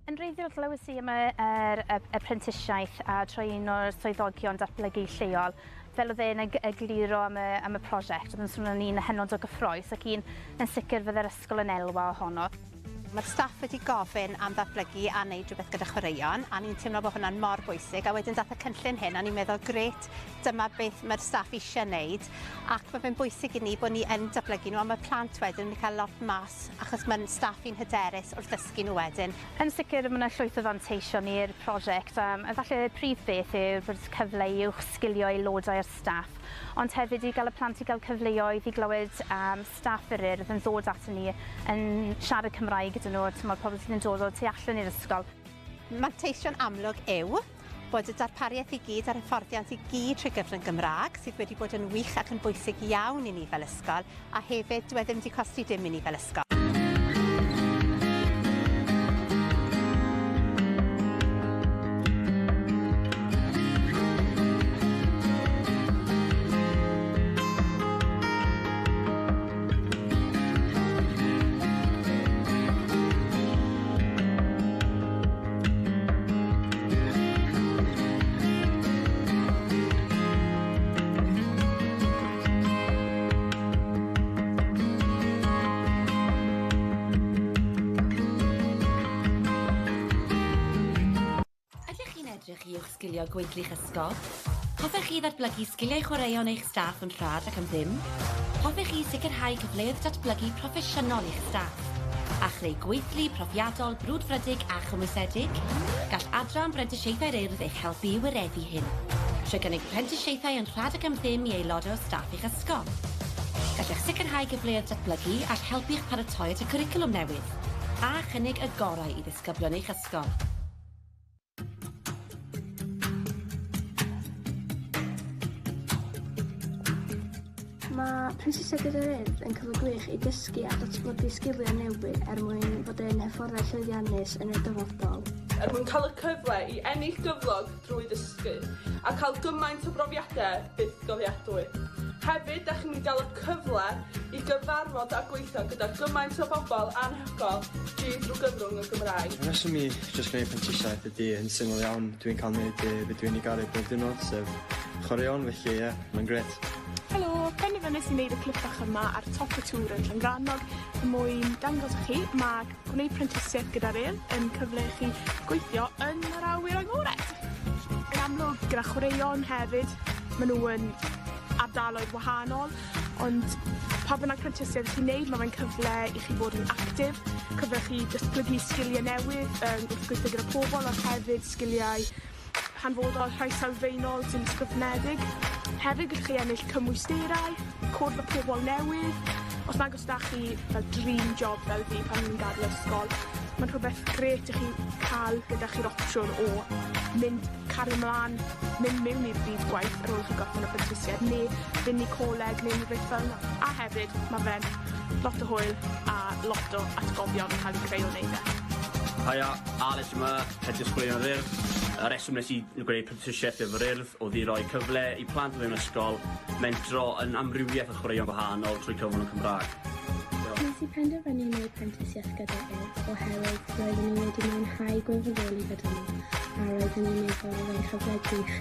Yn wreiddiol glywes i am yr apprenticeshiaeth a troi un o'r swyddogion datblygu lleol. Fel oedd e'n egluro am y prosiect, oedd yn swnio'n un hynod o gyffrous ac un yn sicr fydd yr ysgol yn elwa ohono. Mae'r staff wedi gofyn am ddatblygu a wneud rhywbeth gyda chwaraeon, a ni'n teimlo bod hwnna'n mor bwysig, a wedyn dath y cynllun hyn, a ni'n meddwl, gret, dyma beth mae'r staff eisiau wneud, ac mae fe'n bwysig i ni bod ni yn datblygu nhw, a mae'r plant wedyn yn cael lot mas, achos mae'n staff i'n hyderus wrth ddysgu nhw wedyn. Yn sicr, mae yna llwyth o fanteision i'r prosiect, efallai y prif beth yw'r bod cyfle i uwch sgilio aelodau'r staff, ond hefyd i gael y plant i gael cyfleoedd i glywed staff yr Urdd yn ddod ato ni yn siarad Cymraeg gyda nhw, mae'r pobl sydd yn dod o tu allan i'r ysgol. Manteision amlwg yw bod y darpariaeth i gyd a'r hyfforddiant i gyd trwy gyfrwng Gymraeg sydd wedi bod yn wych ac yn bwysig iawn i ni fel ysgol, a hefyd dyw e ddim wedi costi dim i ni fel ysgol. Edrych i uwch sgilio gweithlu'ch ysgol? Hoffech chi ddatblygu sgiliau chwaraeon eich staff yn rhad ac am ddim? Hoffech chi sicrhau cyfleoedd datblygu proffesiynol i'ch staff? A chreu gweithlu profiadol, brwdfrydig a chymwysedig? Gall Adran Brentisiaethau'r Urdd eich helpu i wyreddu hyn. Trwy gynnig prentisiaethau yn rhad ac am ddim i aelodau o staff eich ysgol. Gallech sicrhau cyfleoedd datblygu all helpu eich paratoi at y cwricwlwm newydd. A chynnig y gorau i ddisgyblion eich ysgol. Mae Prentisiaeth yr Urdd yn cyfle gwych i dysgu a datblygu sgiliau newydd mwyn bod yn hyfforddai llwyddiannus yn y dyfodol. mwyn cael y cyfle i ennill gyflog drwy ddysgu a cael gymaint o brofiadau byth gofiadwy. Hefyd, ydych chi'n mynd i gael y cyfle i gyfarfod a gweithio gyda gymaint o bobl anhygoel drwy gyfrwng y Gymraeg. Y reswm i jyst gwneud prentisiaeth ydy yn syml iawn. Dwi'n cael gwneud beth dwi'n ei garu bob diwrnod, sef chwaraeon, felly ie, mae'n gret. Helo, penderfynais i wneud y clip bach yma ar top y tŵr yn Llangrannog er mwyn dangos i chi mae gwneud prentisiaeth gyda'r yn cyfle i chi gweithio yn yr awyr agored. Yn amlwg gyda chwaraeon hefyd, maen nhw yn ardaloedd wahanol, ond pa bynnag prentisiaeth chi'n neud, mae fe'n cyfle i chi bod yn actif, cyfle chi datblygu sgiliau newydd wrth gweithio gyda pobl, ac hefyd sgiliau hanfodol rhai sylfaenol sy'n ysgrifnedig. Hefyd gallwch chi ennill cymwysterau, cwrdd â pobl newydd. Os nag os da chi fel dream job fel fi pan ni'n gadael ysgol, mae'n rhywbeth gret i chi cael gyda chi'r opsiwn o mynd cario mlaen, mynd mewn i'r byd gwaith ar ôl chi gorffen y prentisiaeth, neu fynd i coleg neu rhywbeth fel yna. A hefyd, mae fe'n lot o hwyl a lot o atgofion yn cael ei creu o wneud e. Haia, Alex yma, head disgwylion yr Urdd. Y reswm nes i gwneud prentisiaeth efo'r Urdd oedd i roi cyfle i plant mewn ysgol mentro yn amrywiaeth o chwaraeon gwahanol trwy cyfrwng y Cymraeg. Nes i penderfynu wneud prentisiaeth gyda oherwydd roeddwn i wedi mwynhau gwirfoddoli gyda nhw a roeddwn i'n meddwl fe'n cyfle gwych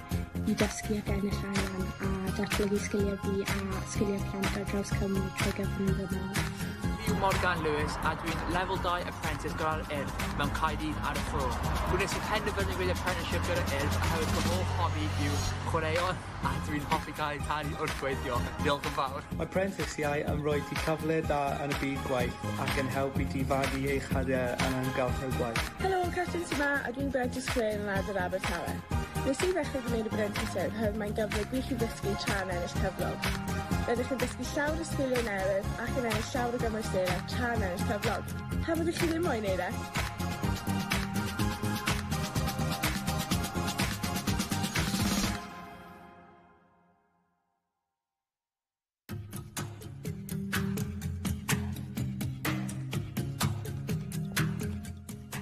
i dysgu ac ennill arian a datblygu sgiliau fi a sgiliau plant ar draws Cymru trwy gyfrwng y Gymraeg. Fi'n Morgan Lewis a dwi'n Level 2 Apprentice gyda'r Urdd mewn Caerdydd ar y ffro. Gwnes i penderfynu wneud apprenticeship gyda'r Urdd oherwydd fy hoff hobi yw chwaraeon a dwi'n hoffi cael talu wrth gweithio. Diolch yn fawr. Mae prentisiau yn rhoi ti cyfle da yn y byd gwaith ac yn helpu ti fagu eich hadiau yn amgylchedd gwaith. Helo, Catrin sy'n ma a dwi'n Brent Ysgwyn yn Adar Abertawe. Nes i ddechrau gwneud y prentisiaeth oherwydd mae'n gyfle gwych i ddysgu tra'n ennill cyflog. Rydych chi'n dysgu llawer o sgiliau newydd ac yn ennill llawer o gymwysterau tra'n ennill cyflog. Pa byddwch chi ddim moyn wneud e?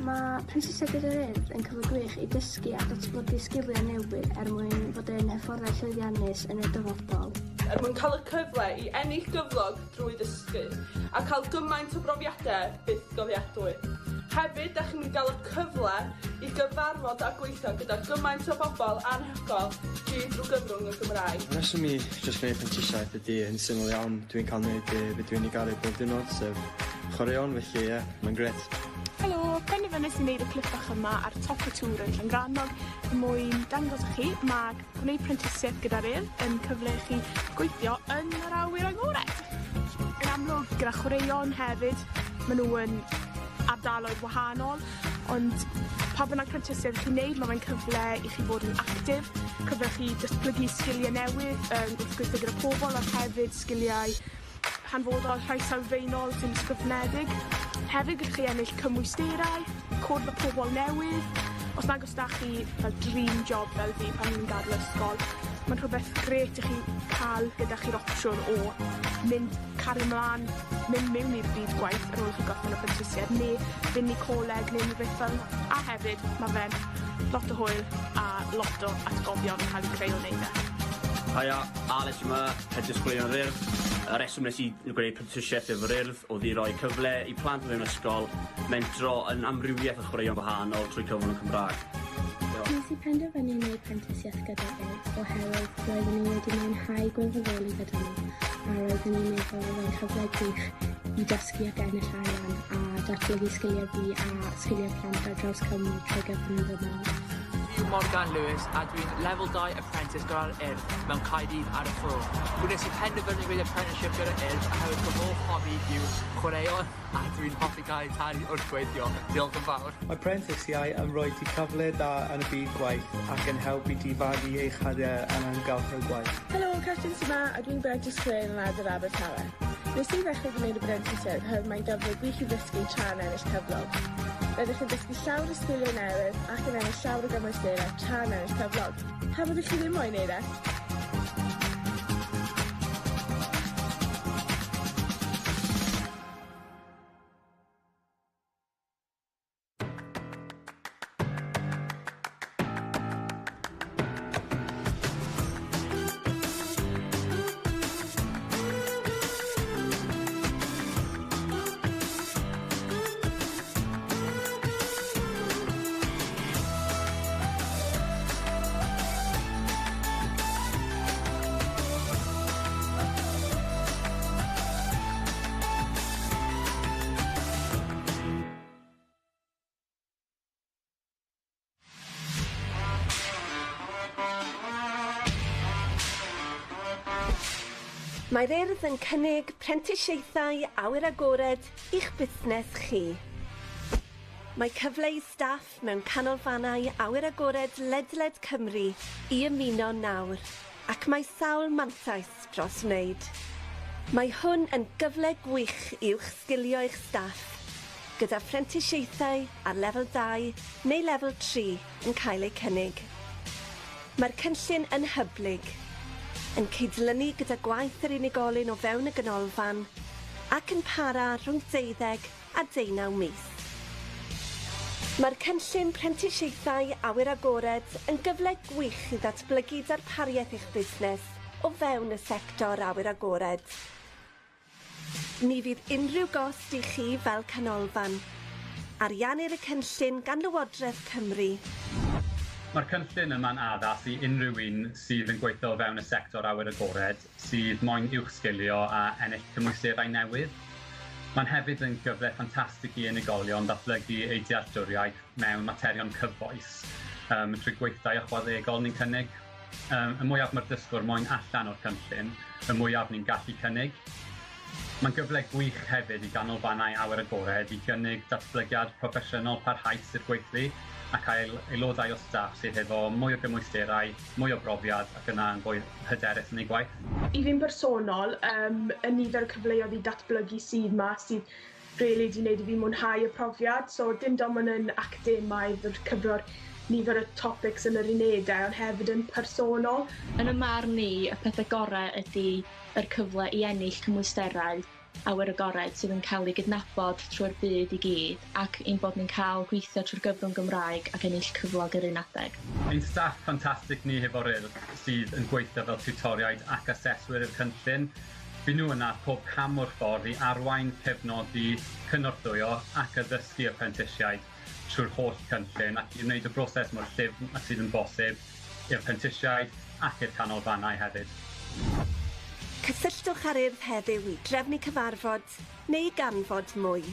Mae prentisiaeth gyda'r Urdd yn cyfle gwych i dysgu a datblygu sgiliau newydd mwyn fod yn hyfforddau llwyddiannus yn y dyfodol. Mwyn cael y cyfle i ennill gyflog drwy ddysgu a cael gymaint o brofiadau byth gofiadwy. Hefyd, ydych chi'n mynd i gael y cyfle i gyfarfod a gweithio gyda gymaint o bobl anhygoel drwy gyfrwng y Gymraeg. Y reswm i jyst gwneud prentisiaeth ydy yn syml iawn. Dwi'n cael gwneud beth dwi'n ei garu bob diwrnod, sef chwaraeon, felly ie, mae'n gret. Helo, penderfynais i wneud y clip bach yma ar top y tŵr yn Llangrannog er mwyn dangos i chi mae gwneud prentisiaeth gyda'r Urdd yn cyfle i chi gweithio yn yr awyr agored. Yn amlwg gyda chwaraeon hefyd, maen nhw yn ardaloedd wahanol, ond pa bynnag prentisiaeth chi'n neud, mae fe'n cyfle i chi bod yn actif, cyfle chi datblygu sgiliau newydd wrth gweithio gyda pobl ac hefyd sgiliau hanfodol rhai sylfaenol sy'n ysgrifnedig. Hefyd gallwch chi ennill cymwysterau, cwrdd â pobl newydd. Os nag os da chi fel dream job fel fi pan ni'n gadael ysgol, mae'n rhywbeth gret i chi cael gyda chi'r opsiwn o mynd cario mlaen, mynd mewn i'r byd gwaith ar ôl chi gorffen y prentisiaeth, neu fynd i coleg neu rhywbeth fel yna. A hefyd, mae fe'n lot o hwyl a lot o atgofion yn cael ei creu o wneud e. Haia, Alex yma, head disgwylion yr Urdd. Y reswm nes i gwneud prentisiaeth efo'r Urdd oedd i roi cyfle i plant mewn ysgol mentro yn amrywiaeth o chwaraeon gwahanol trwy cyfrwng y Cymraeg. Nes i penderfynu wneud prentisiaeth gyda'r Urdd oherwydd roeddwn i wedi mwynhau gwirfoddoli gyda nhw a roeddwn i'n meddwl fe'n cyfle gwych i dysgu ac ennill arian a datblygu sgiliau fi a sgiliau plant ar draws Cymru trwy gyfrwng y Gymraeg. Fi'n Morgan Lewis a dwi'n Level 2 Apprentice gyda'r Urdd mewn Caerdydd ar y ffro. Gwnes i penderfynu wneud apprenticeship gyda'r Urdd oherwydd fy hoff hobi yw chwaraeon a dwi'n hoffi cael talu wrth gweithio. Diolch yn fawr. Mae prentisiau yn rhoi ti cyfle da yn y byd gwaith ac yn helpu ti fagu eich hadiau yn amgylchedd gwaith. Helo, Catrin sy'n ma a dwi'n Brent Ysgwyn yn Adar Abertawe. Nes i ddechrau gwneud y prentisiaeth oherwydd mae'n gyfle gwych i ddysgu tra'n ennill cyflog. Rydych chi'n dysgu llawer o sgiliau newydd ac yn ennill llawer o gymwysterau tra'n ennill cyflog. Pa byddwch chi ddim moyn wneud e? Mae'r Urdd yn cynnig prentisiaethau awyr agored i'ch busnes chi. Mae cyfle i staff mewn canolfannau awyr agored ledled Cymru i ymuno nawr, ac mae sawl mantais dros wneud. Mae hwn yn gyfle gwych i'ch sgilio eich staff, gyda phrentisiaethau ar lefel 2 neu lefel 3 yn cael eu cynnig. Mae'r cynllun yn hyblyg, yn cydlynu gyda gwaith yr unigolyn o fewn y ganolfan ac yn para rhwng 12 a 19 mis. Mae'r cynllun prentisiaethau awyr agored yn gyfle gwych i ddatblygu darpariaeth eich busnes o fewn y sector awyr agored. Ni fydd unrhyw gost i chi fel canolfan. Ariannir y cynllun gan Lywodraeth Cymru. Mae'r cynllun yma'n addas i unrhyw un sydd yn gweithio o fewn y sector awyr agored, sydd moyn uwch sgilio a ennill cymwysterau newydd. Mae'n hefyd yn gyfle ffantastig i unigolion datblygu eu dealltwriaeth mewn materion cyfoes trwy gweithdai ychwanegol ni'n cynnig. Y mwyaf mae'r dysgwr moyn allan o'r cynllun, y mwyaf ni'n gallu cynnig. Mae'n gyfle gwych hefyd i ganolfannau awyr agored i gynnig datblygiad proffesiynol parhaus i'r gweithlu a cael aelodau o staff sydd efo mwy o gymwysterau, mwy o brofiad ac yna'n fwy hyderus yn ei gwaith. I fi'n bersonol, y nifer o cyfleoedd i datblygu sydd yma sydd rili wedi gwneud i fi mwynhau y profiad. So dim dim ond yn academaidd o'r cyfro'r nifer o topics yn yr unedau, ond hefyd yn personol. Yn y marn ni, y pethau gorau ydy yr cyfle i ennill cymwysterau awyr agored sydd yn cael ei gydnabod trwy'r byd i gyd, ac ein bod ni'n cael gweithio trwy'r gyfrwng Gymraeg ac ennill cyflog yr un adeg. Ein staff ffantastig ni hefo'r Urdd sydd yn gweithio fel tiwtoriaid ac aseswyr i'r cynllun. Fy nhw yna pob cam o'r ffordd i arwain, cefnogi, cynorthwyo ac addysgu apprentisiaid trwy'r holl cynllun ac i wneud y broses mor llyfn a sydd yn bosib i'r apprentisiaid ac i'r canolfannau hefyd. Cysylltwch ar Urdd heddiw i drefnu cyfarfod neu ganfod mwy.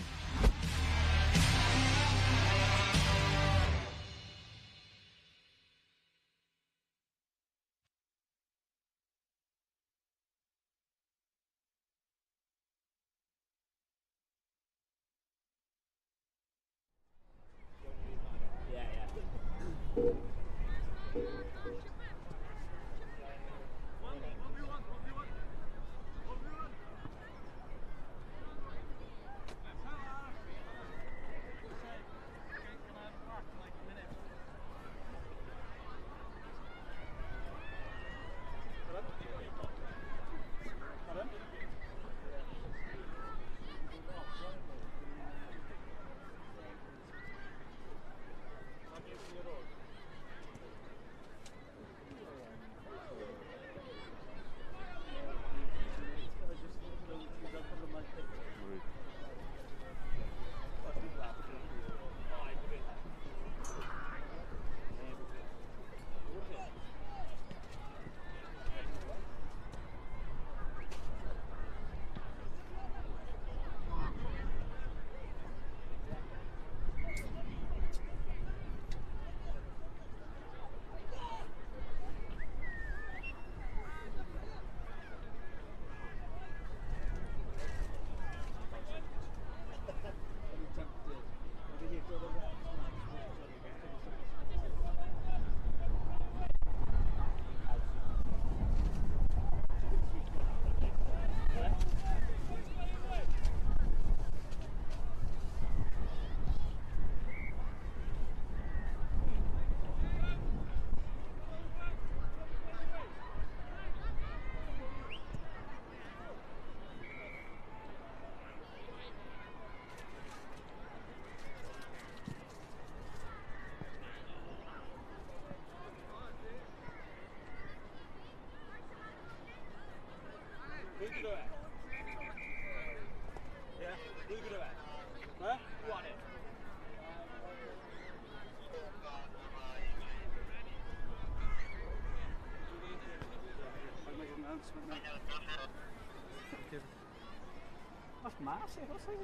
That's massive, what's that?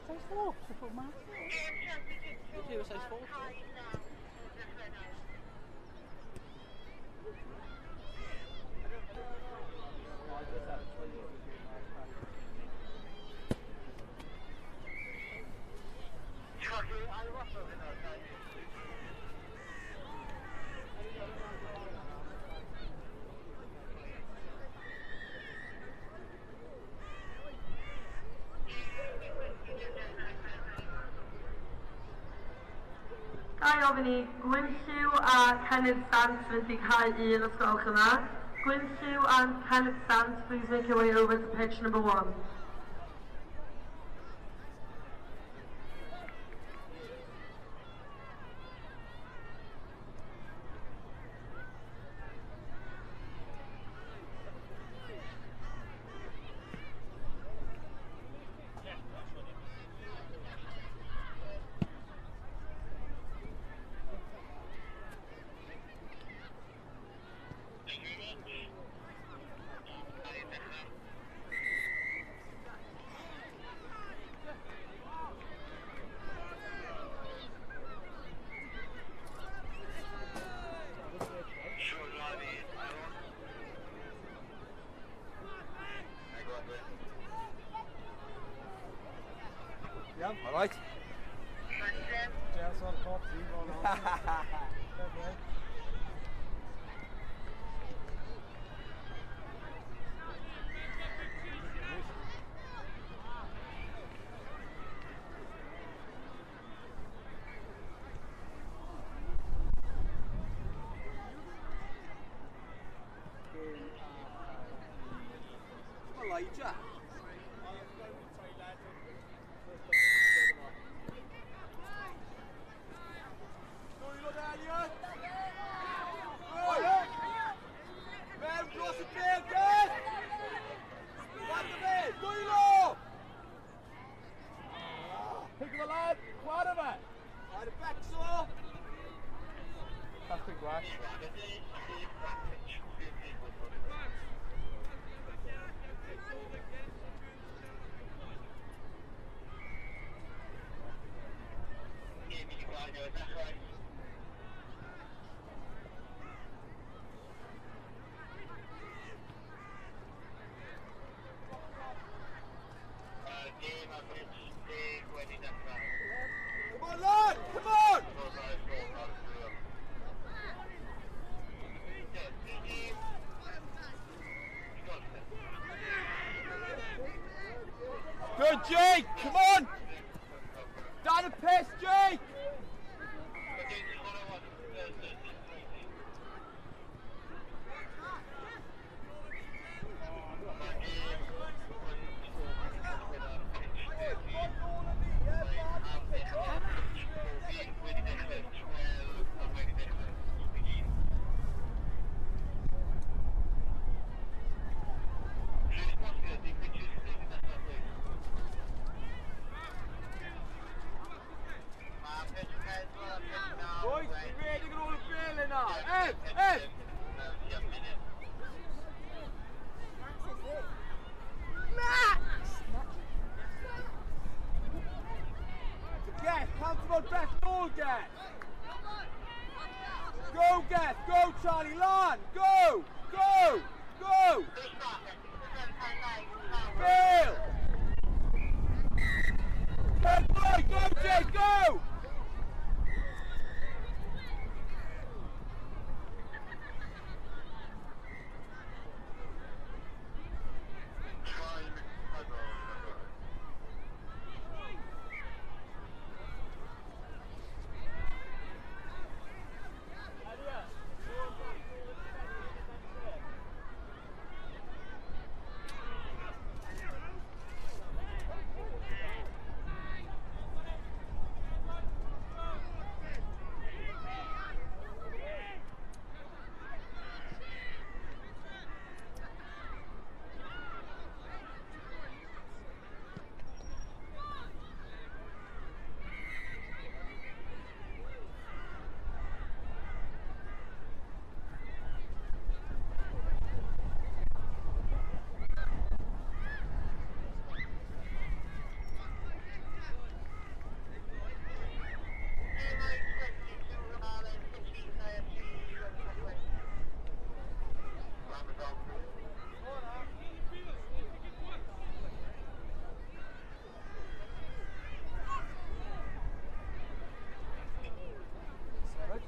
Size 4, they put massive. They do a size 4. Gai ofyn i Gwynlliw a Kenneth Sant fynd i cael un os gwelwch yma. Gwynlliw and Kenneth Sant, please make your way over to pitch number 1. Yeah, all right. Just on top, Elijah. Pick of the lad, quad of it. Right back, so. That's big grass. Come on, lad! Come on! Good, Jake! Come on! Down the piss, Jake! Boys, be ready to go to feeling now. Ed! Max! Get, comfortable back, all get. Go, get, go, Charlie, Lan, go, go, go. Bill. Good boy, go, Jake, go.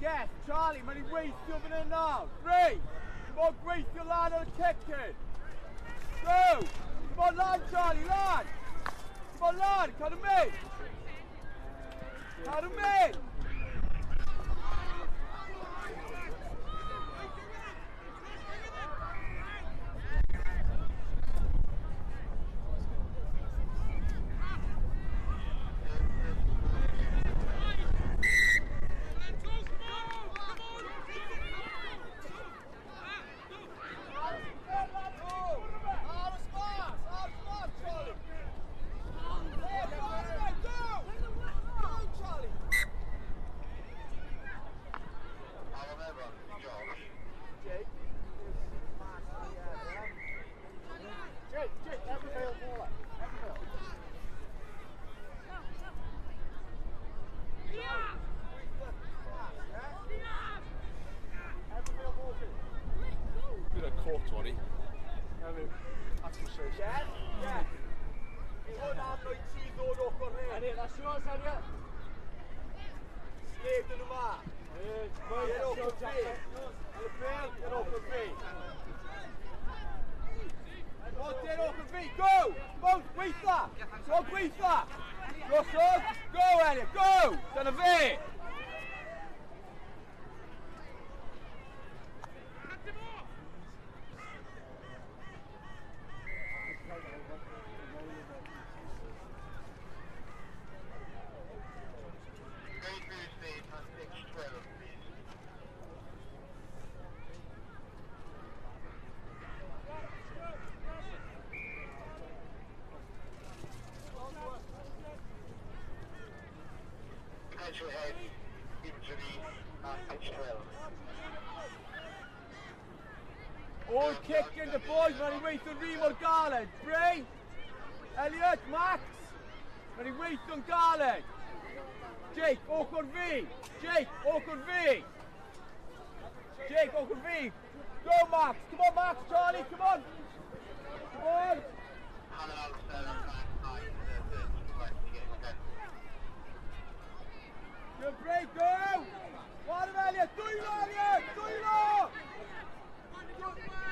Yes, Charlie, mae'n i weithio fan hyn nawr. Great! Come on, gweithio lan ar y kicking. Go! Come on, lan, Charlie, lan! Come on, lan, cadw mynd! Cadw mynd! All kicking the boys, mae'n i weithio'n rhi mor galed. Bray, Elliot, Max, mae'n i weithio'n galed. Jake, ochr fi. Jake, ochr fi. Jake, ochr fi. Go, Max. Come on, Max. Charlie, come on. Come on. Good break, go. One of Elliot. Dwylo, Elliot. Dwylo. Elliot.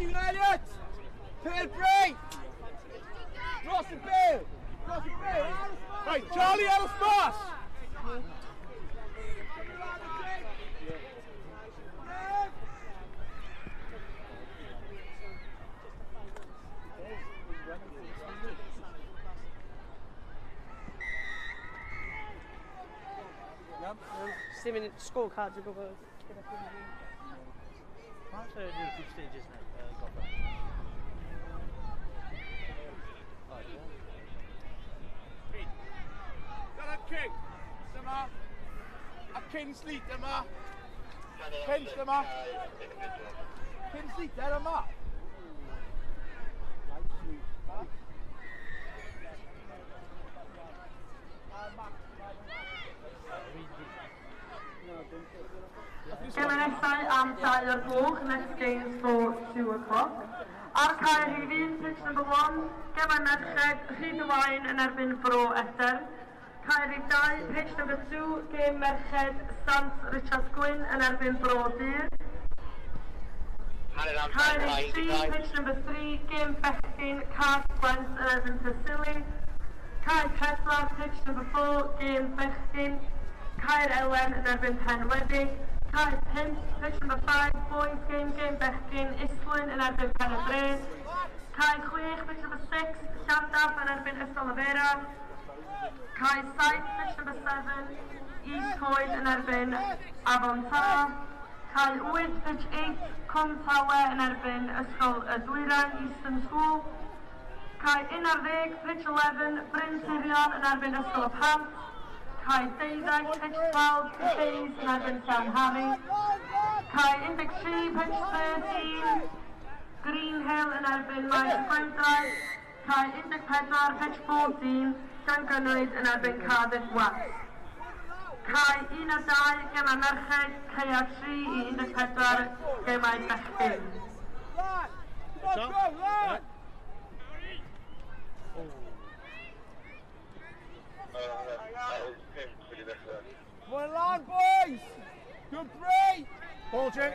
you, Elliot! Pale Bray! Cross the Bale! Cross the Bale! Right, Charlie, out of pass! Stim yn scorecard o gwybod. Perhaps yw'r group stages na, gofod. Dyna King, dyma. A Kingsley dyma. Pinch dyma. Kingsley dyma. Gymunedau am 2 o'r gloch, next games for 2 o'clock. Ar cael rhifin, pitch number 1, Gemau Merched, Rhyd-y-Wain yn erbyn Bro Ester. Cael rhif 2, pitch number 2, Gêm Merched, Sant Richard Gwyn yn erbyn Bro Dyr. Cael rhif 3, pitch number 3, Gêm Bechgyn, Cas Gwent yn erbyn Persili. Cael 4, pitch number 4, Gêm Bechgyn, Caer Elen yn erbyn Penwedig. Caer 5, pitch number 5, boys game, Gêm Bechgyn, Islwyn yn erbyn Pen-y-Bryn. Caer 6, pitch number 6, Llandaf yn erbyn Ystol y Fera. Caer 7, pitch number 7, East Hoyd yn erbyn Afon Taf. Caer 8, pitch 8, Cwm Tawe yn erbyn Ysgol y Dwyrain, Eastern School. Caer 11, pitch 11, Bryn Tirion yn erbyn Ysgol y Pant. Cae 12, pitch 12, Bays yn erbyn Llan Harry. Cae 13, pitch 13, Greenhill yn erbyn Maes Gwendraeth. Cae 14, pitch 14, Llangynwyd yn erbyn Cardiff West. Cae 1 a 2, Gemau Merched, Caea 3 i 14, Gemau Bechgyn. One line, boys! Good break! Ball, Jake.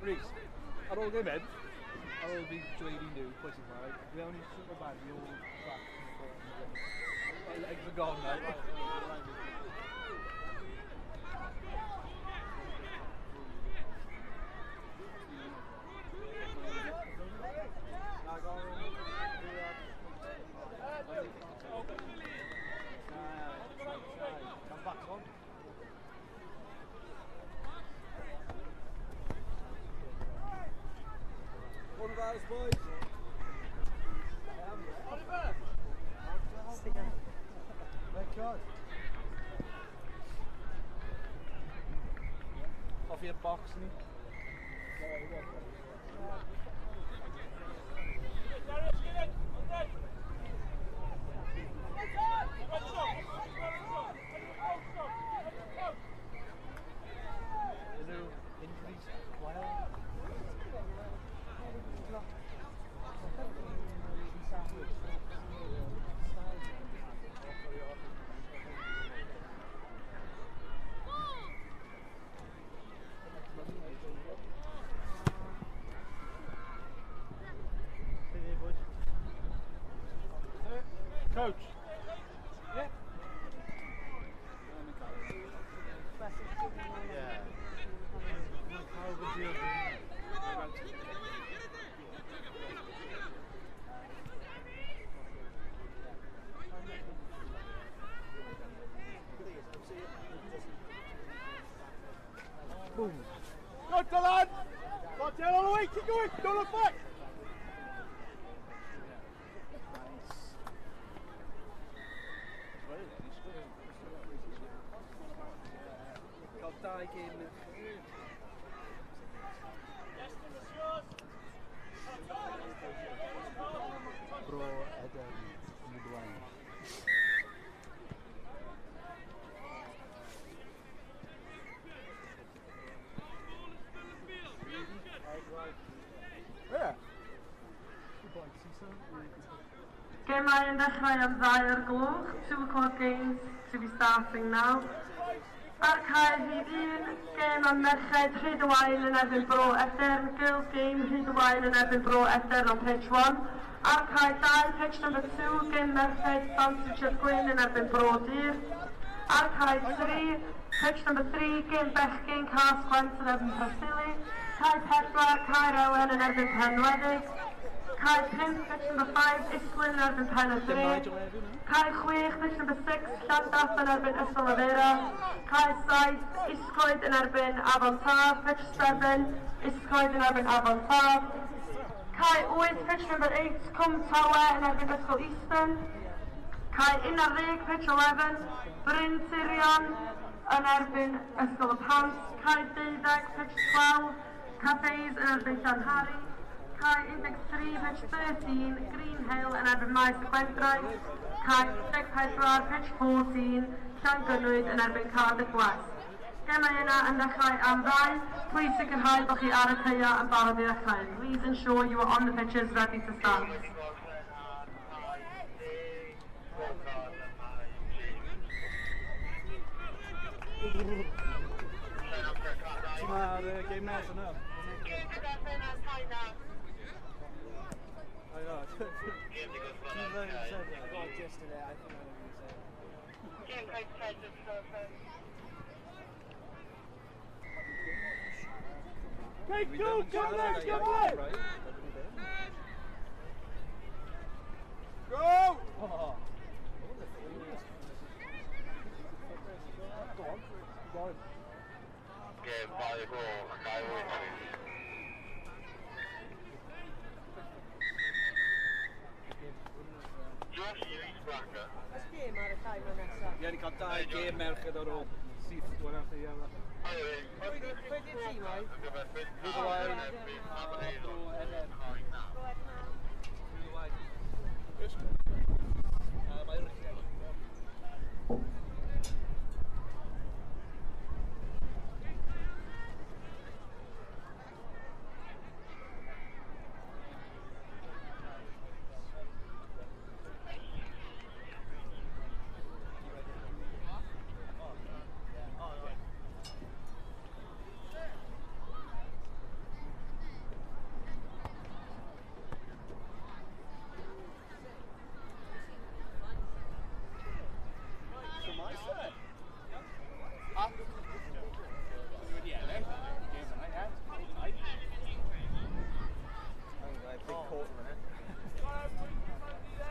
Reece, ar ôl gymryd, ar ôl fi dweud I nhw, pwysig yma, we only super bad, the old track. Legs are gone now. One of ours, boys. Oliver! Red card. Off your boxing. Coach, Jake, keep going. Don't look back. Cael 2 gêm Bro, Eden, Midwan. Gemau yn dechrau am 2 o'r gloch. 2 o'clock games to be starting now. Ar cael hyd 1, gêm am merched Rhyd y Wael yn erbyn Bro Eder. Girls game Rhyd y Wael yn erbyn Bro Eder on pitch 1. Ar cael 2, pitch number 2, gêm merched Dancy Gwyn yn erbyn Bro Dyr. Ar cael 3, pitch number 3, gêm bechgyn Cas Gwent yn erbyn Presili. Cael 4, Caer Ewen yn erbyn Penwedig. Cael 5, pitch number 5, Isglyn yn erbyn Pen y Dre. Cael 6, pitch number 6, Llandaff yn erbyn Ysgol Olera. Cael 7, Iscoed yn erbyn Afon Taf. Pitch 7, Iscoed yn erbyn Afon Taf. Cael 8, pitch number 8, Cwm Tawe yn erbyn Ysgol Eastern. Cael 11, pitch 11, Bryn Tirion yn erbyn Ysgol y Pant. Cael 12, pitch 12, Cafes yn erbyn Llanhari. Cael 13, pitch 13, Green Hill yn erbyn Maes y Gwendraeth. Cael 14, pitch 14, Llangynwyd yn erbyn Cardiff West. Gemau yna yn dechrau am 2. Please sicrhau bod chi ar y caeau yn barod i ddechrau. Please ensure you are on the pitches ready to start. Mae'r game nes yna. I know. I got it yesterday. I think I know what Take 2, come on, come on! Go! Oh. Go on. Game by the goal, Ysgym ar y timer nesaf. Ie, ni cael 2 gêm merched ar ôl. Syth, dwi'n after iawn. Pwy di'r tîm oedd? Rhyd y Wael. Bro Eden. Rhyd y Wael. Mae Richard.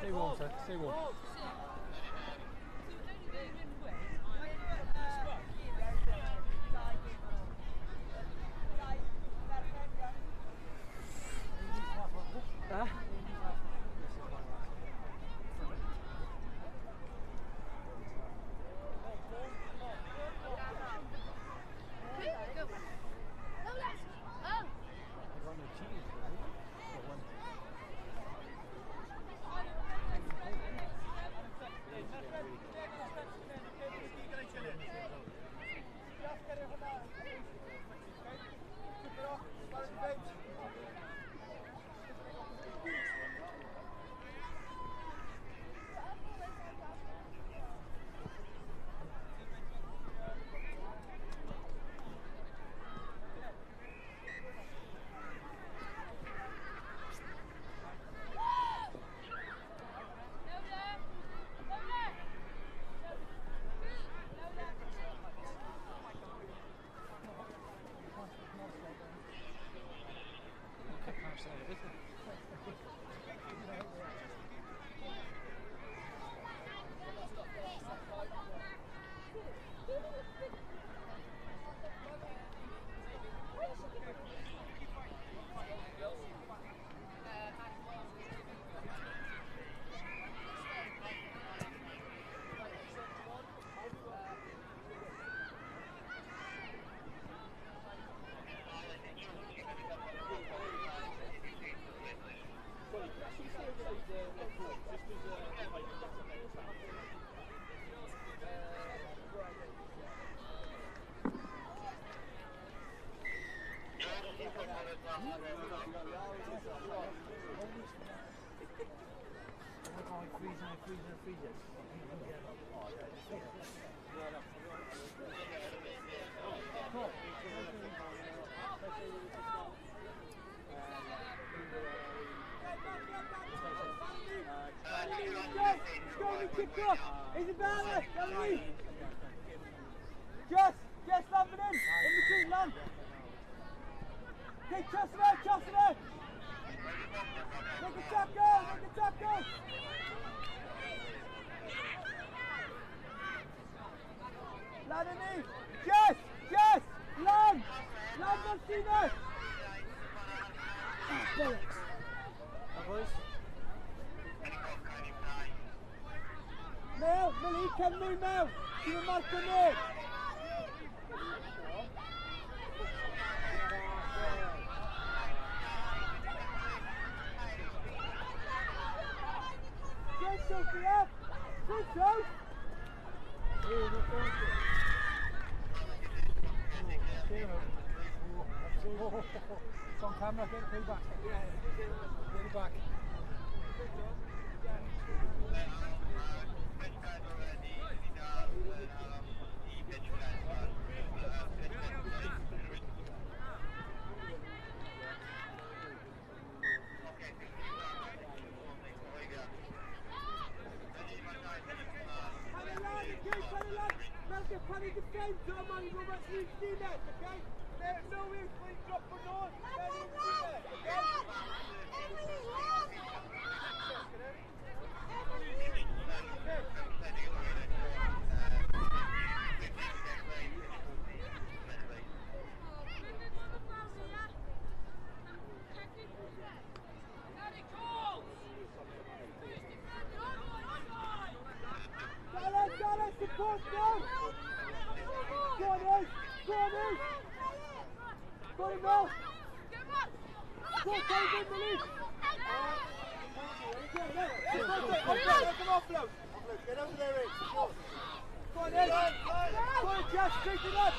Stay warm, sir. Stay warm. Isabella, Emily! Jess, land it in between, land! Okay, toss it out! Make a tackle! Land in knee! Jess! Land! Land, Martina! Oh, bollocks! Mel, Millie, come me, Mel! You mark the name! Good, Sophia! Good, Sophia! It's on camera, get it back. Get it back. Panic defense, man, you go back to your team net, okay? There's no way please drop for north. Support them! Go on, Ace! Go on, Mel! Go, take him, Millie! Come offload! Get over there, Ace! Go on, Ace! Go on, Jess, take it up!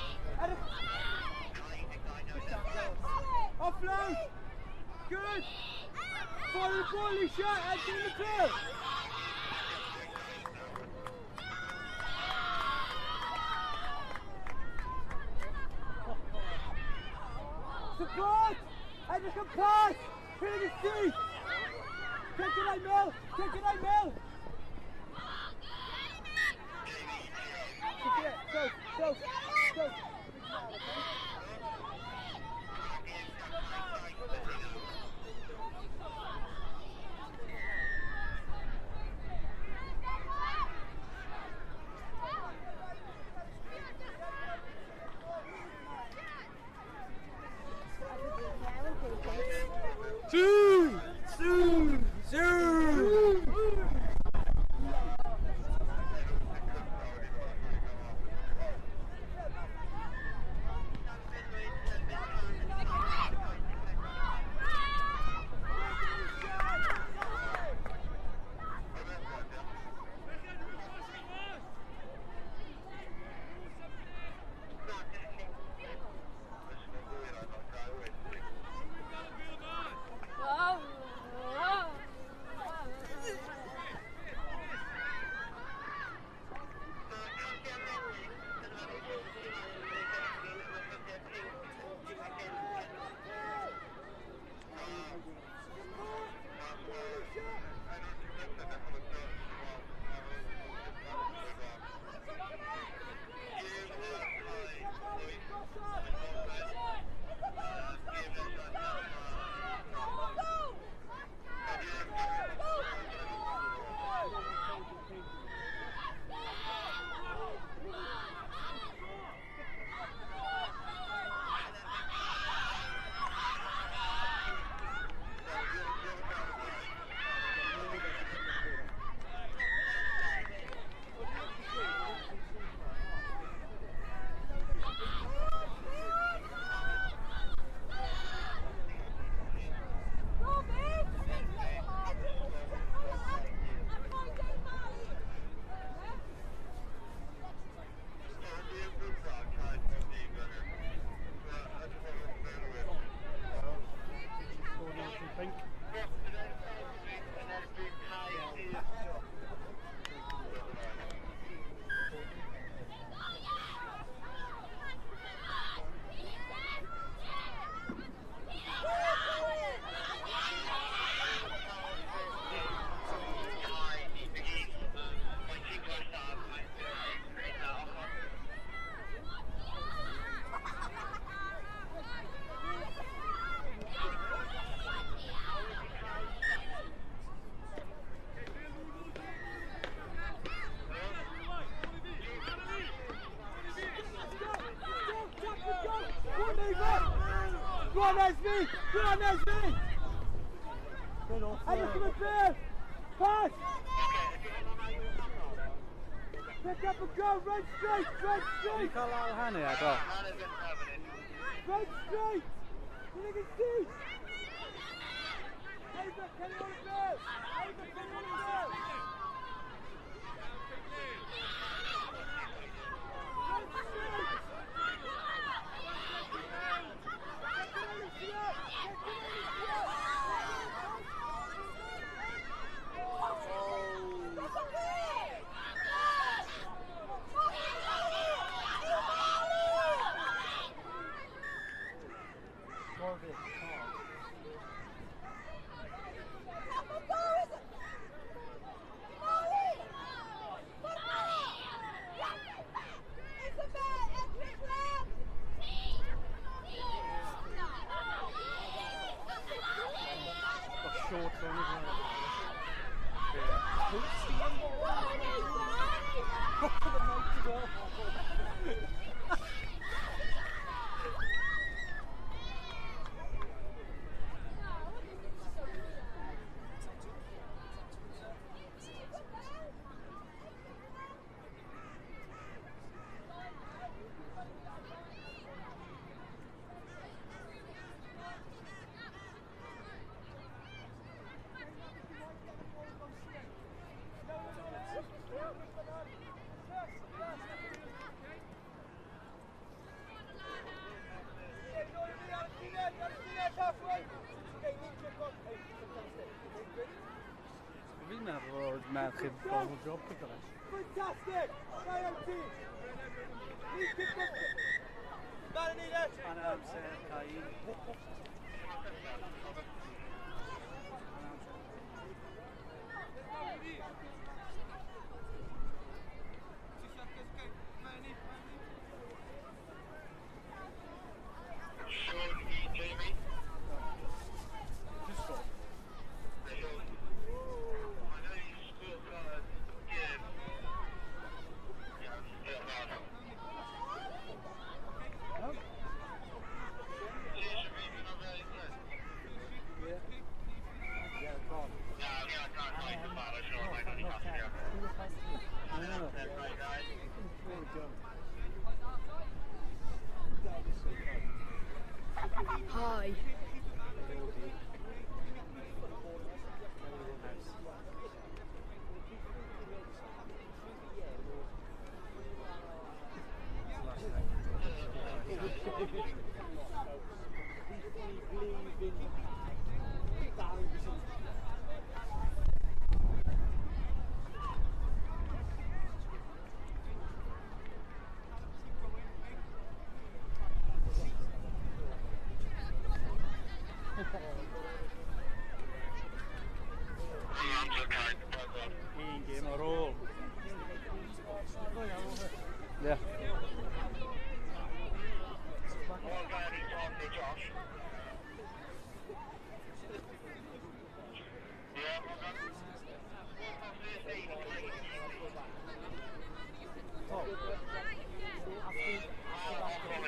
Offload! Good! Follow the ball, Lisha! And in the field! Support! And you can pass! Here to see! Take it out, Mel! Go! Zoom! Nesby! Go on, Nesby! Edrych yn y bil! Pass! Pick up and go! Run straight! Run straight! Ni'n cael lawr hannu a do? Run straight! You're going to see! Ava, can you on the bil? Ava, can you on the bil? Run straight! Short one as well. Fi'n meddwl oedd merch yn bod o job gyda fe. Fantastic! Try on team! Lead kick up! Man yn un edrych! Anna amser, Cain. Hi. Un gêm ar ôl. Yeah.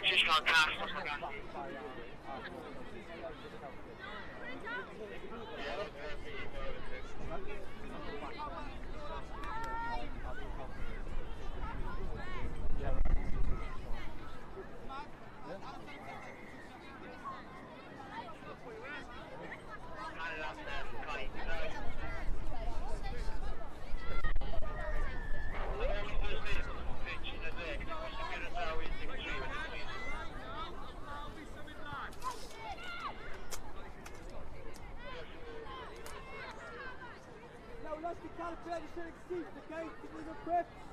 Just got cast.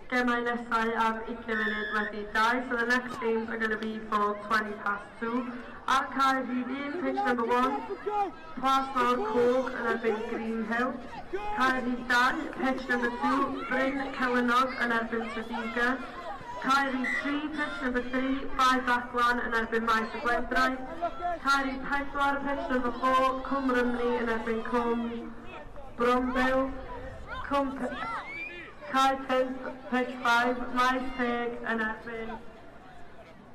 Gemau nesau am 20 munud wedi dau, so the next games are going to be for 2:20. Archive Rhyd 1, pitch number 1, Plasmod Coch yn erbyn Green Hill. Caerhyd 2, pitch number 2, Bryn Cywynog yn erbyn Tredigga. Caerhyd 3, pitch number 3, Bai Baclan yn erbyn Maes y Gwendraeth. Caerhyd 4, pitch number 4, Cwm Rymni yn erbyn Cwm Bromdew. Cae 5, pitch 5, Maes Teg yn erbyn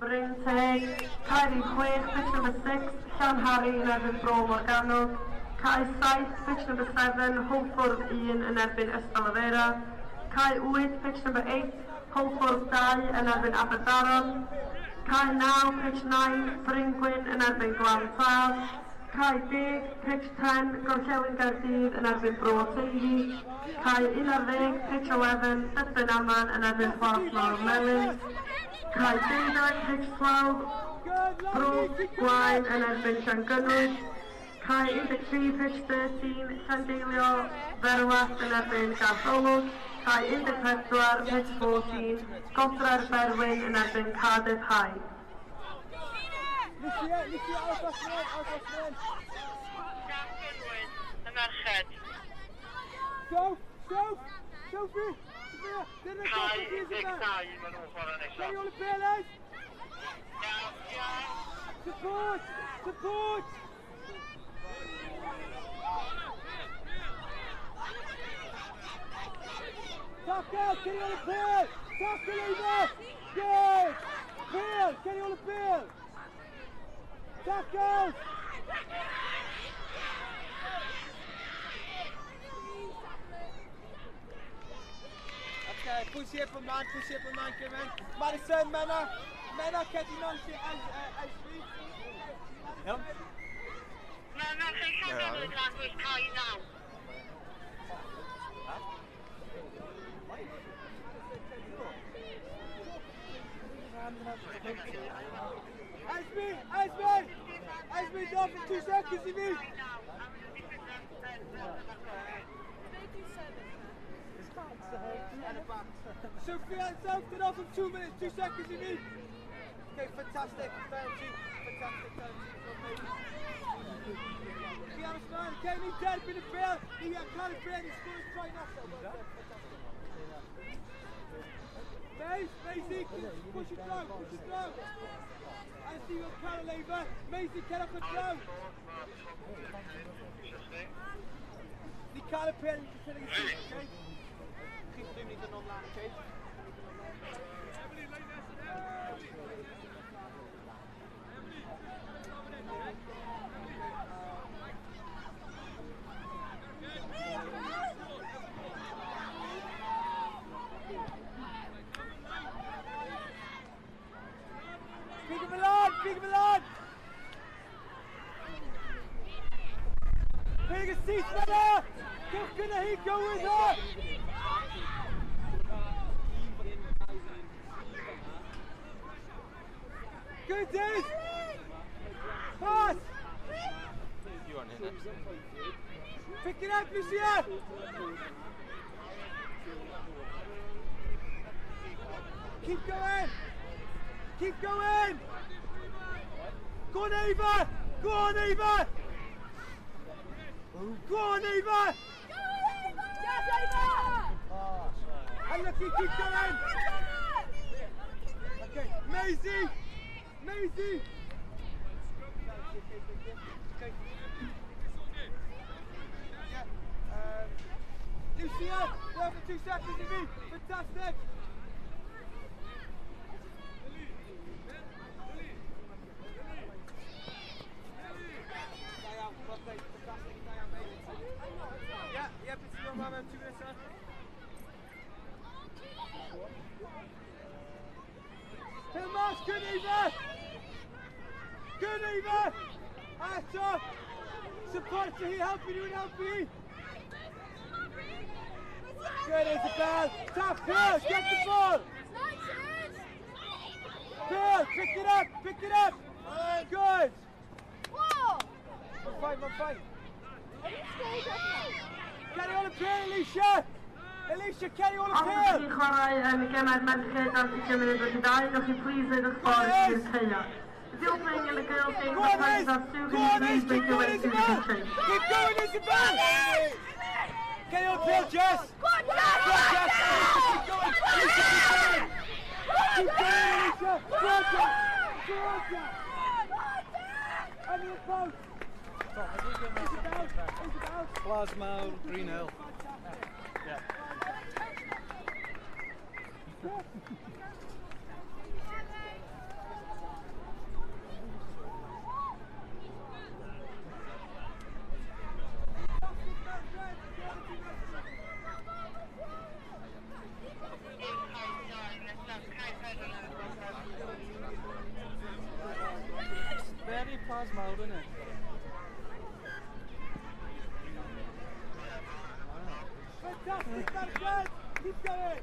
Bryn Teg. Cai rhif 6, pitch number 6, Llan Harry yn erbyn Bro Morgannwg. Cai 7, pitch number 7, Holffordd 1 yn erbyn Ystalafera. Cai 8, pitch number 8, Holffordd 2 yn erbyn Aberdaron. Cai 9, pitch 9, Bryn Gwyn yn erbyn Glawn Taf. Cai 10, pitch 10, Gorllewin Gaerdydd yn erbyn Bro Teifi. Cai 11, pitch 11, Dybyn Aman yn erbyn Plas Mawr Melyn. Cai 12, pitch 12, Bro Gwaun yn erbyn Llangynwyd. Cai 13, pitch 13, Llandeilio Ferwas yn erbyn Gartholwg. Cai 14, pitch 14, Godre'r Berwyn yn erbyn Cardiff High. Lysia, Alfasmen. Y merched. Sophie! Cai 12 maen nhw'n chwarae nesaf. Cai ôl y Beles! Support! Tackle, cai ôl y Bel! Tackle Einar! Good! Bel, cai ôl y Bel! Tackle! Okay, push here for man, Kevin. Madison, Mena, Ketty Nonsi, Ashby. Yep. Mae'n chi siarad yn rhan oes Cai 9. Ashby, off in 2 seconds, you mean? Sophia and South, get off in 2 minutes, 2 seconds, you mean? Okay, fantastic, fantastic. Okay, need dead, been a fail. He can't fail, he's going to try not to. Maisie, push it down. And see what Carol over. Maisie, get up and down. Die Carol fail, you can see, okay? Keep doing it online, okay? Big Milan! Big a seat, Mena! Gonna he go with her? Good days! Pass! You want in next? Pick it up, Lucia! Keep going! Keep going! Go on, Eva! Go on, Eva! Go on, Eva! Yes, Eva! And look, keep going! Okay, Maisie! Maisie! Okay. Yeah. Lucia! There for 2 seconds, you mean? Fantastic! Yeah, but see your mum 2 minutes left. Hilmas, good Eva! Good Eva! Arthur! Support to here, helping you and helping you! Good Isabel! Top Pearl, get the ball! Pearl, pick it up! Good! Whoa! I'm fine. Carry on a pair, Alicia! Alicia, carry on a pair! Os ydych chi'n chwarae yn gemau'r merched am 10 munud wedi dau, newch chi please neud eich ffordd i'r ceia. If you're playing in the girls' game, the players are still going to please make your way to the change. Keep going, Isabel! Carry on a pair, Jess! Go on, Jess! Keep going! Alicia, keep going! Alicia! Go on, Jess! Under the post! Isabel! Plasma, Green Hill. Yeah. Keep going!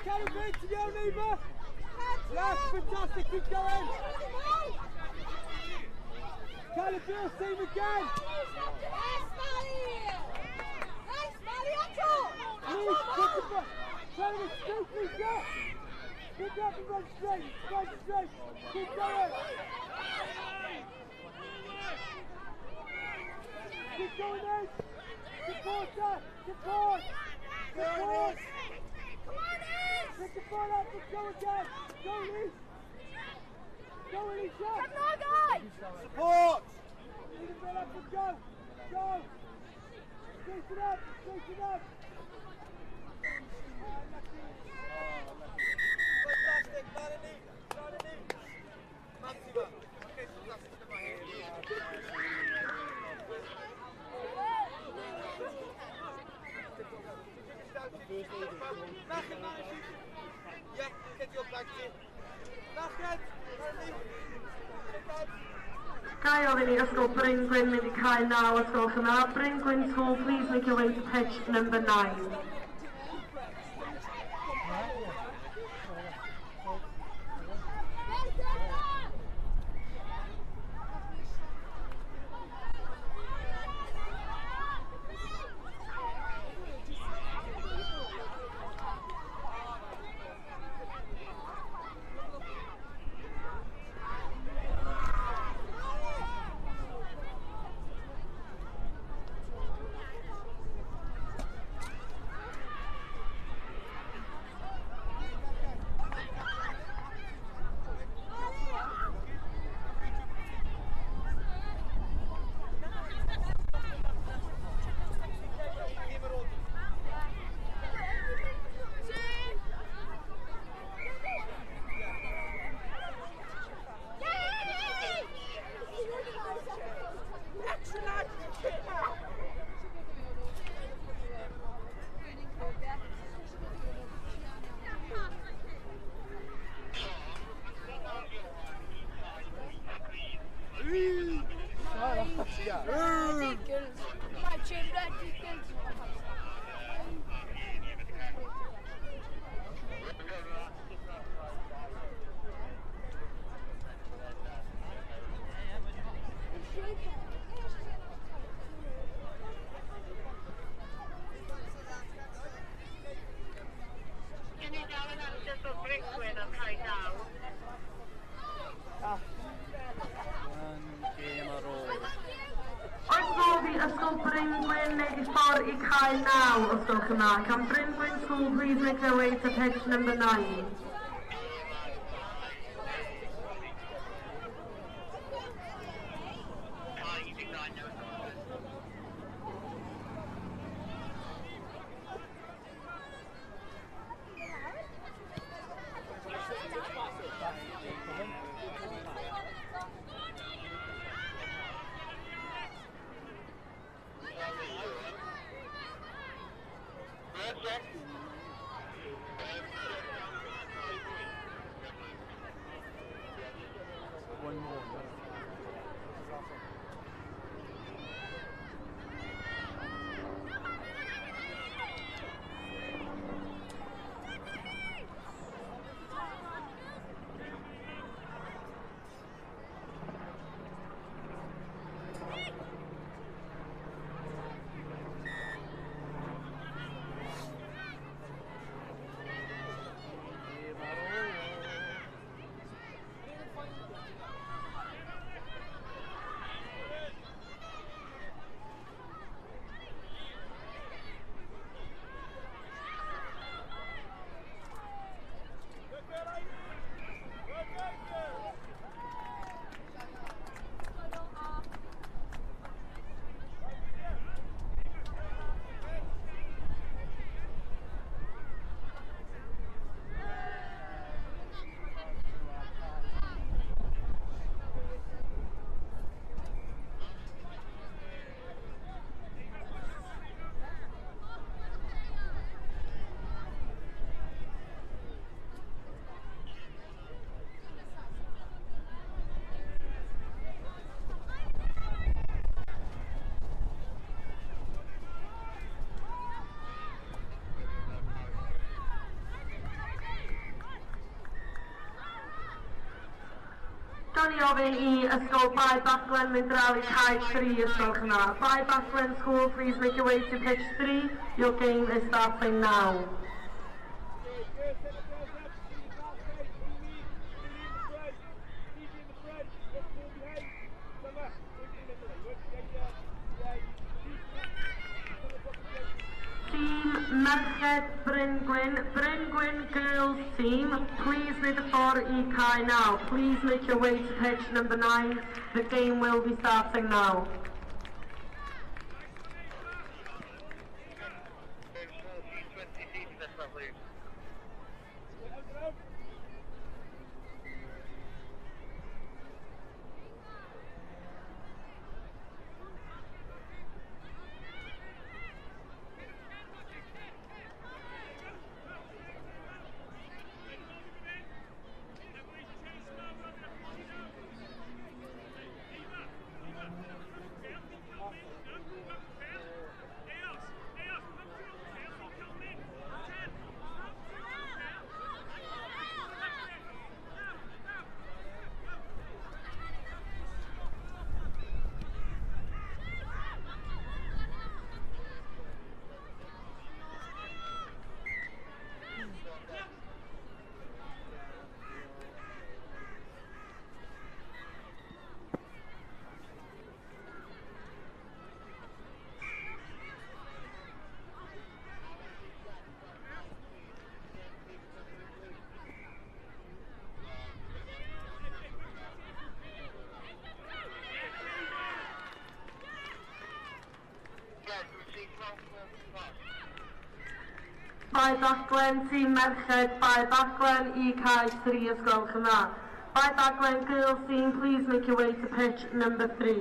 Carry it to your neighbour. Yes, fantastic, keep going. Carry Bill, same again. Nice, Molly, on top. Please, pick it up. Carry it straight, Lisa. Pick it up and run straight. Keep going. Keep going, Ace. Support that. Support. Pick the ball up, let's go again! Go, Elise! Go, Elisa! Come on, guys! Support! Lead the ball up and go! Go! Chase it up! Fantastic, Lanini! Maxima! Okay, yeah, get your back in. Guy ofyn i ysgol Bryn Gwyn mynd I cael naw ysgol yma. Bryn Gwyn School, please make your way to pitch number 9. Ysgol Bryn Gwyn neu ffordd I cael naw os gwelwch yma. Can Bryn Gwyn School please make their way to pitch number 9? Gawn ni ofyn I ysgol Bai Baclen mynd draw I cae 3 ysgol chyna. Bai Baclen School, please make your way to pitch 3. Your game is starting now. Team Merched Bryn Gwyn girls team, please make the ffordd I cae now. Please make your way to pitch number 9. The game will be starting now. Bai Baclen, Team Merched, Bai Baclen, I cae 3 ysgol chyna. Bai Baclen girls team, please make your way to pitch number 3.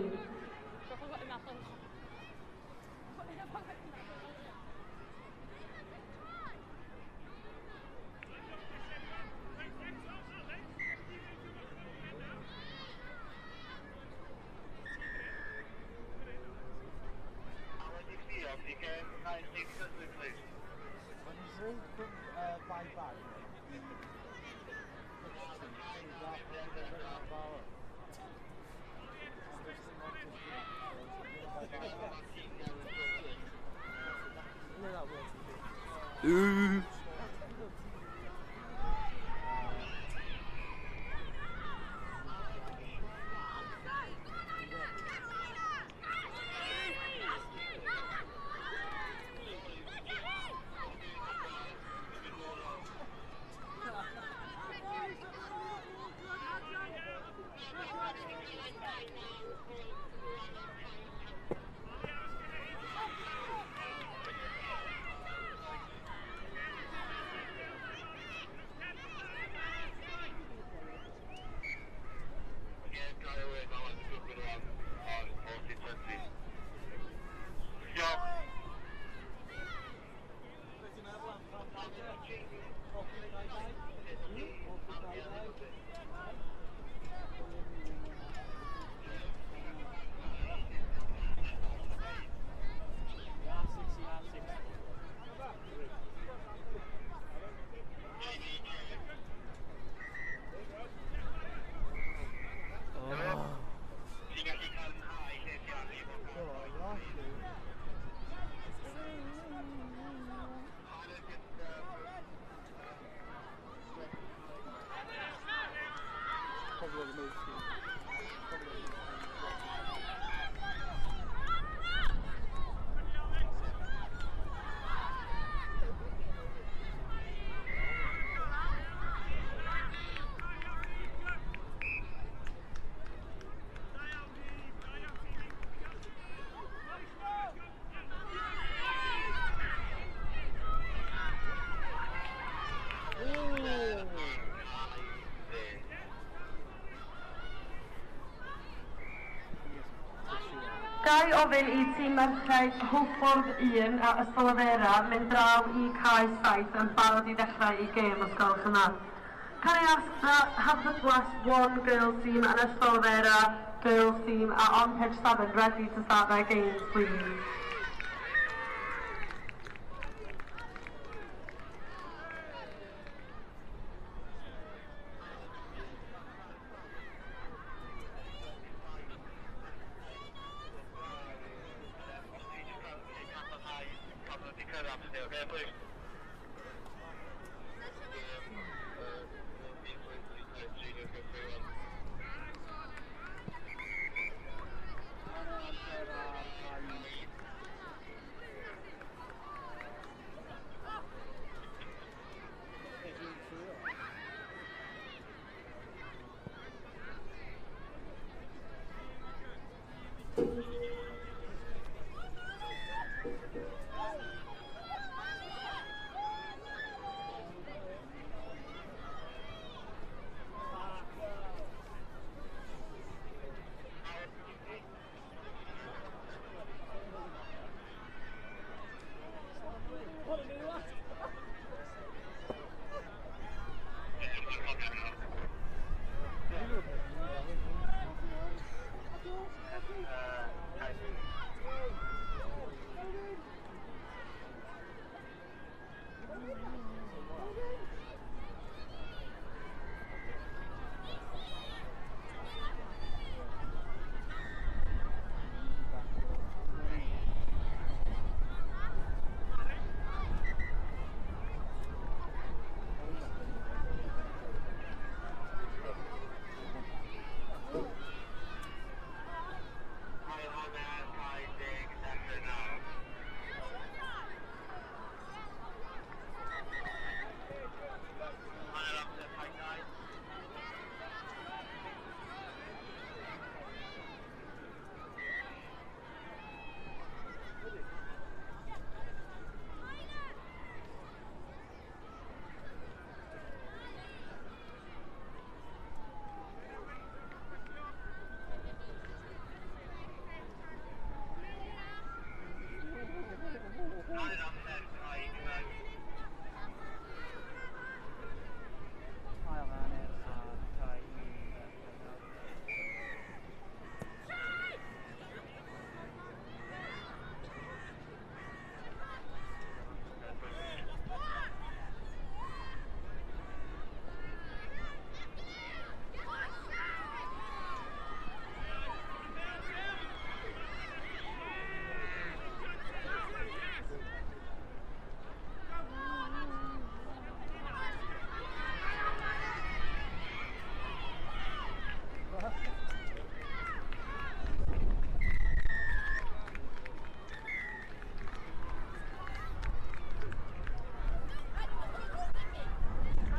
Gai ofyn I Tîm Merched Hwlffordd 1 a Ysgol Afera mynd draw I cae 7 yn barod I ddechrau I gêm ysgol yma. Can I ask that have the plus 1 girls team and Ysgol Afera girls team are on pitch 7 ready to start their games, please?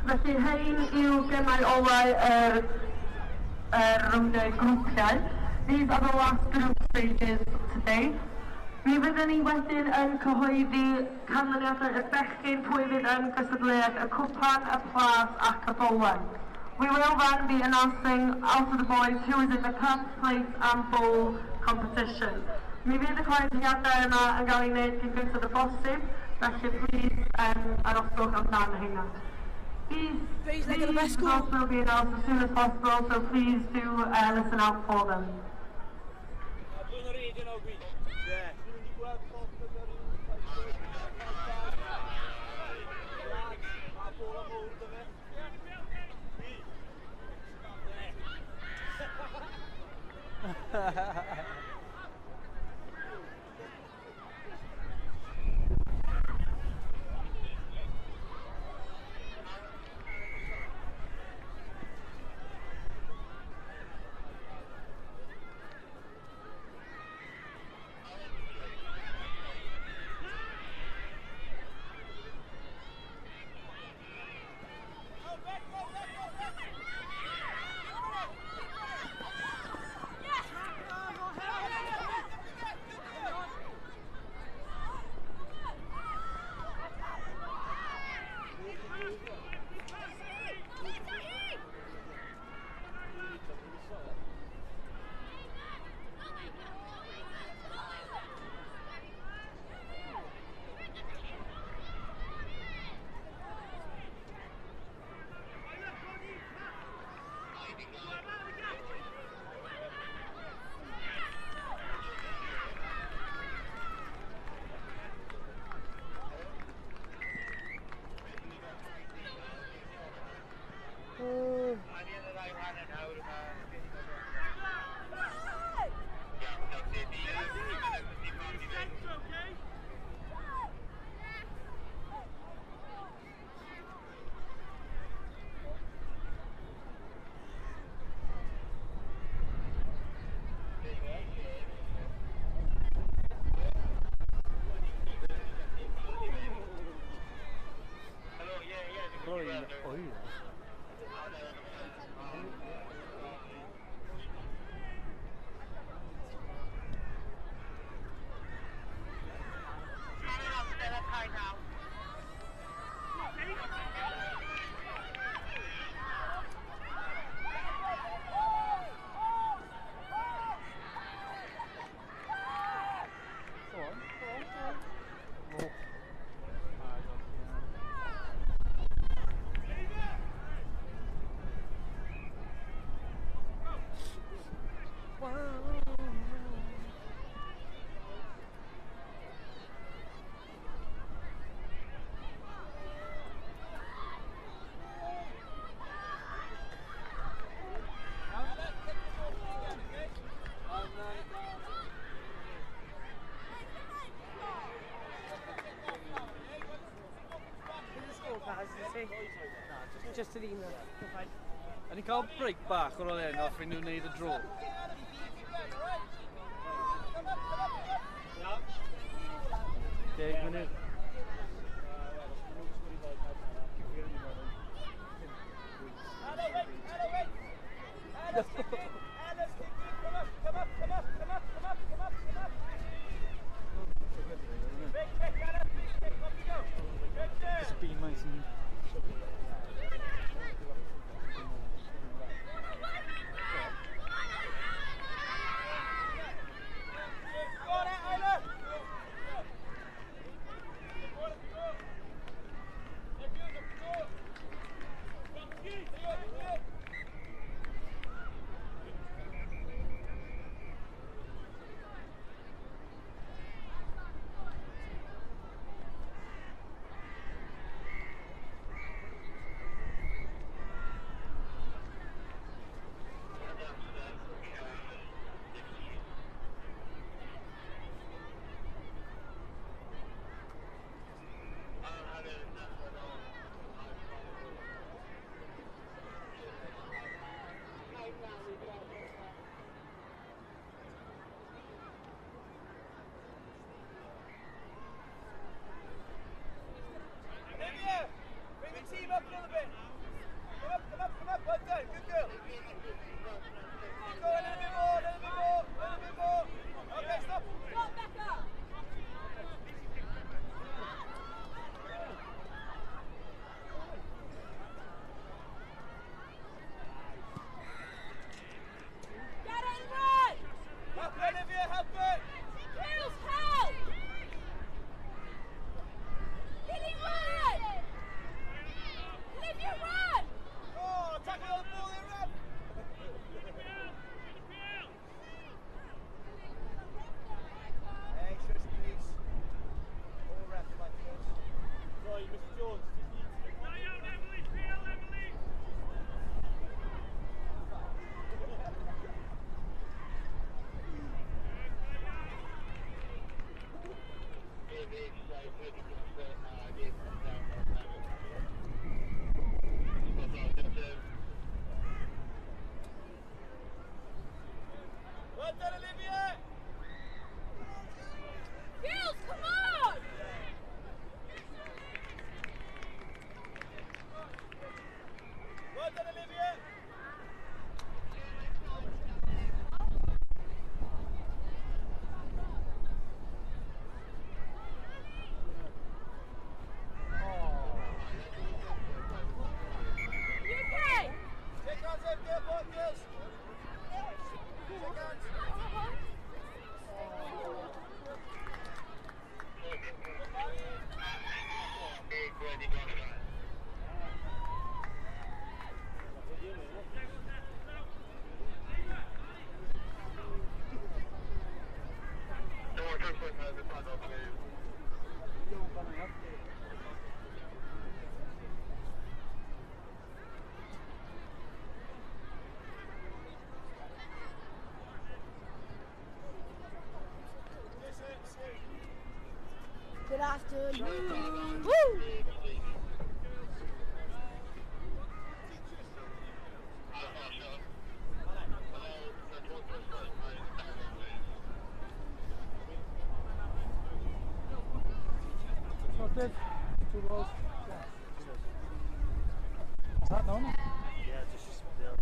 Felly hein yw gemau olau roundau grwpiau. These are the last group stages today. Mi fyddwn ni wedyn yn cyhoeddi canlyniadau y bechgyn pwy fydd yn gystadleuaeth y cwpan, y plas ac y bowlen. We will then be announcing out of the boys who is in the cup, plate and bowl competition. Mi fydd y coeddiadau yma yn cael ei wneud cyn gyntaf y bosib, felly please aroswch amdano hynna. These results will be announced as soon as possible, so please do listen out for them. Just an email. A ni'n cael break bach o'r oedd enw fy nhw'n neud y dro. Deg munud. Just be nice and... Good afternoon. Woo! Sorted. 2 balls. Is that normal? Yeah, just the other.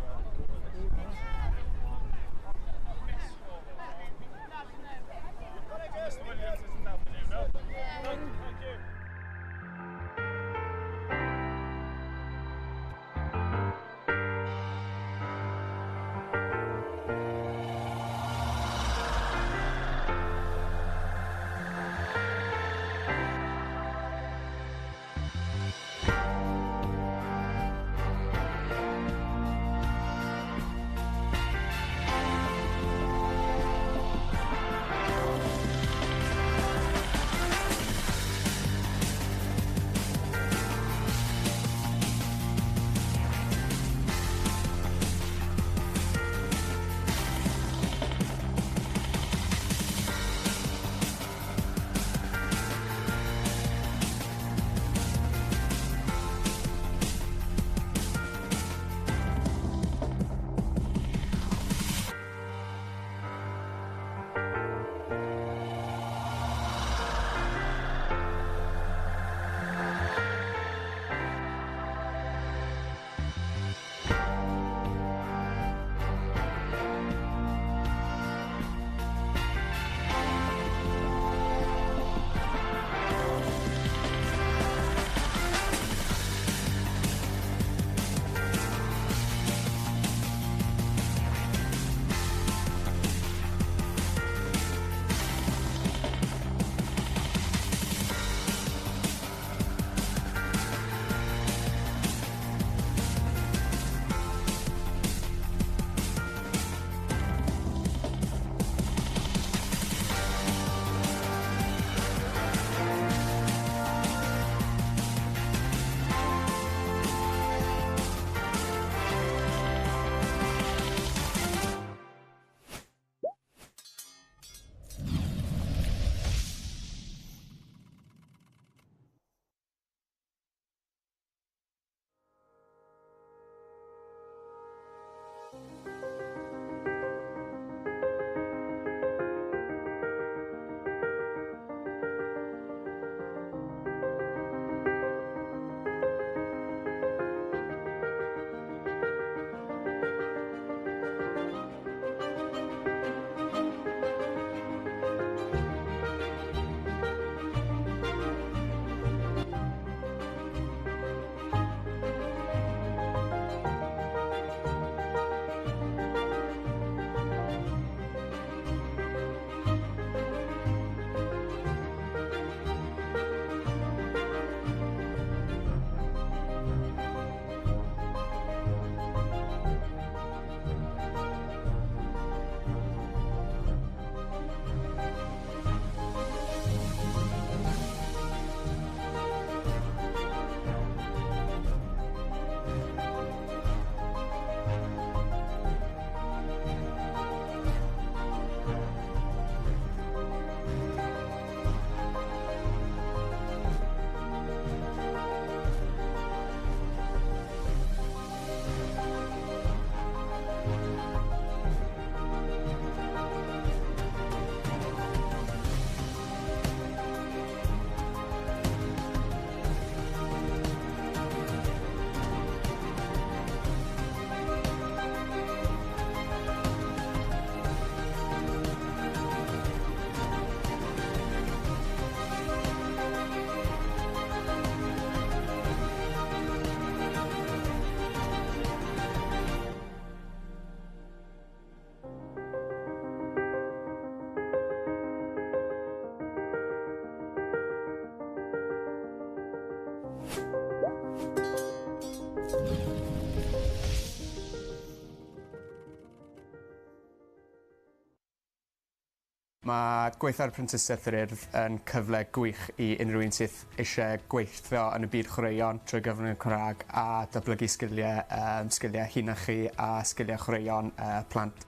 Mae gweithio ar Prentisiaeth yr Urdd yn cyfle gwych i unrhyw un sydd eisiau gweithio yn y byd chwaraeon trwy gyfrwng y Cymraeg a datblygu sgiliau hunachu a sgiliau chwaraeon plant.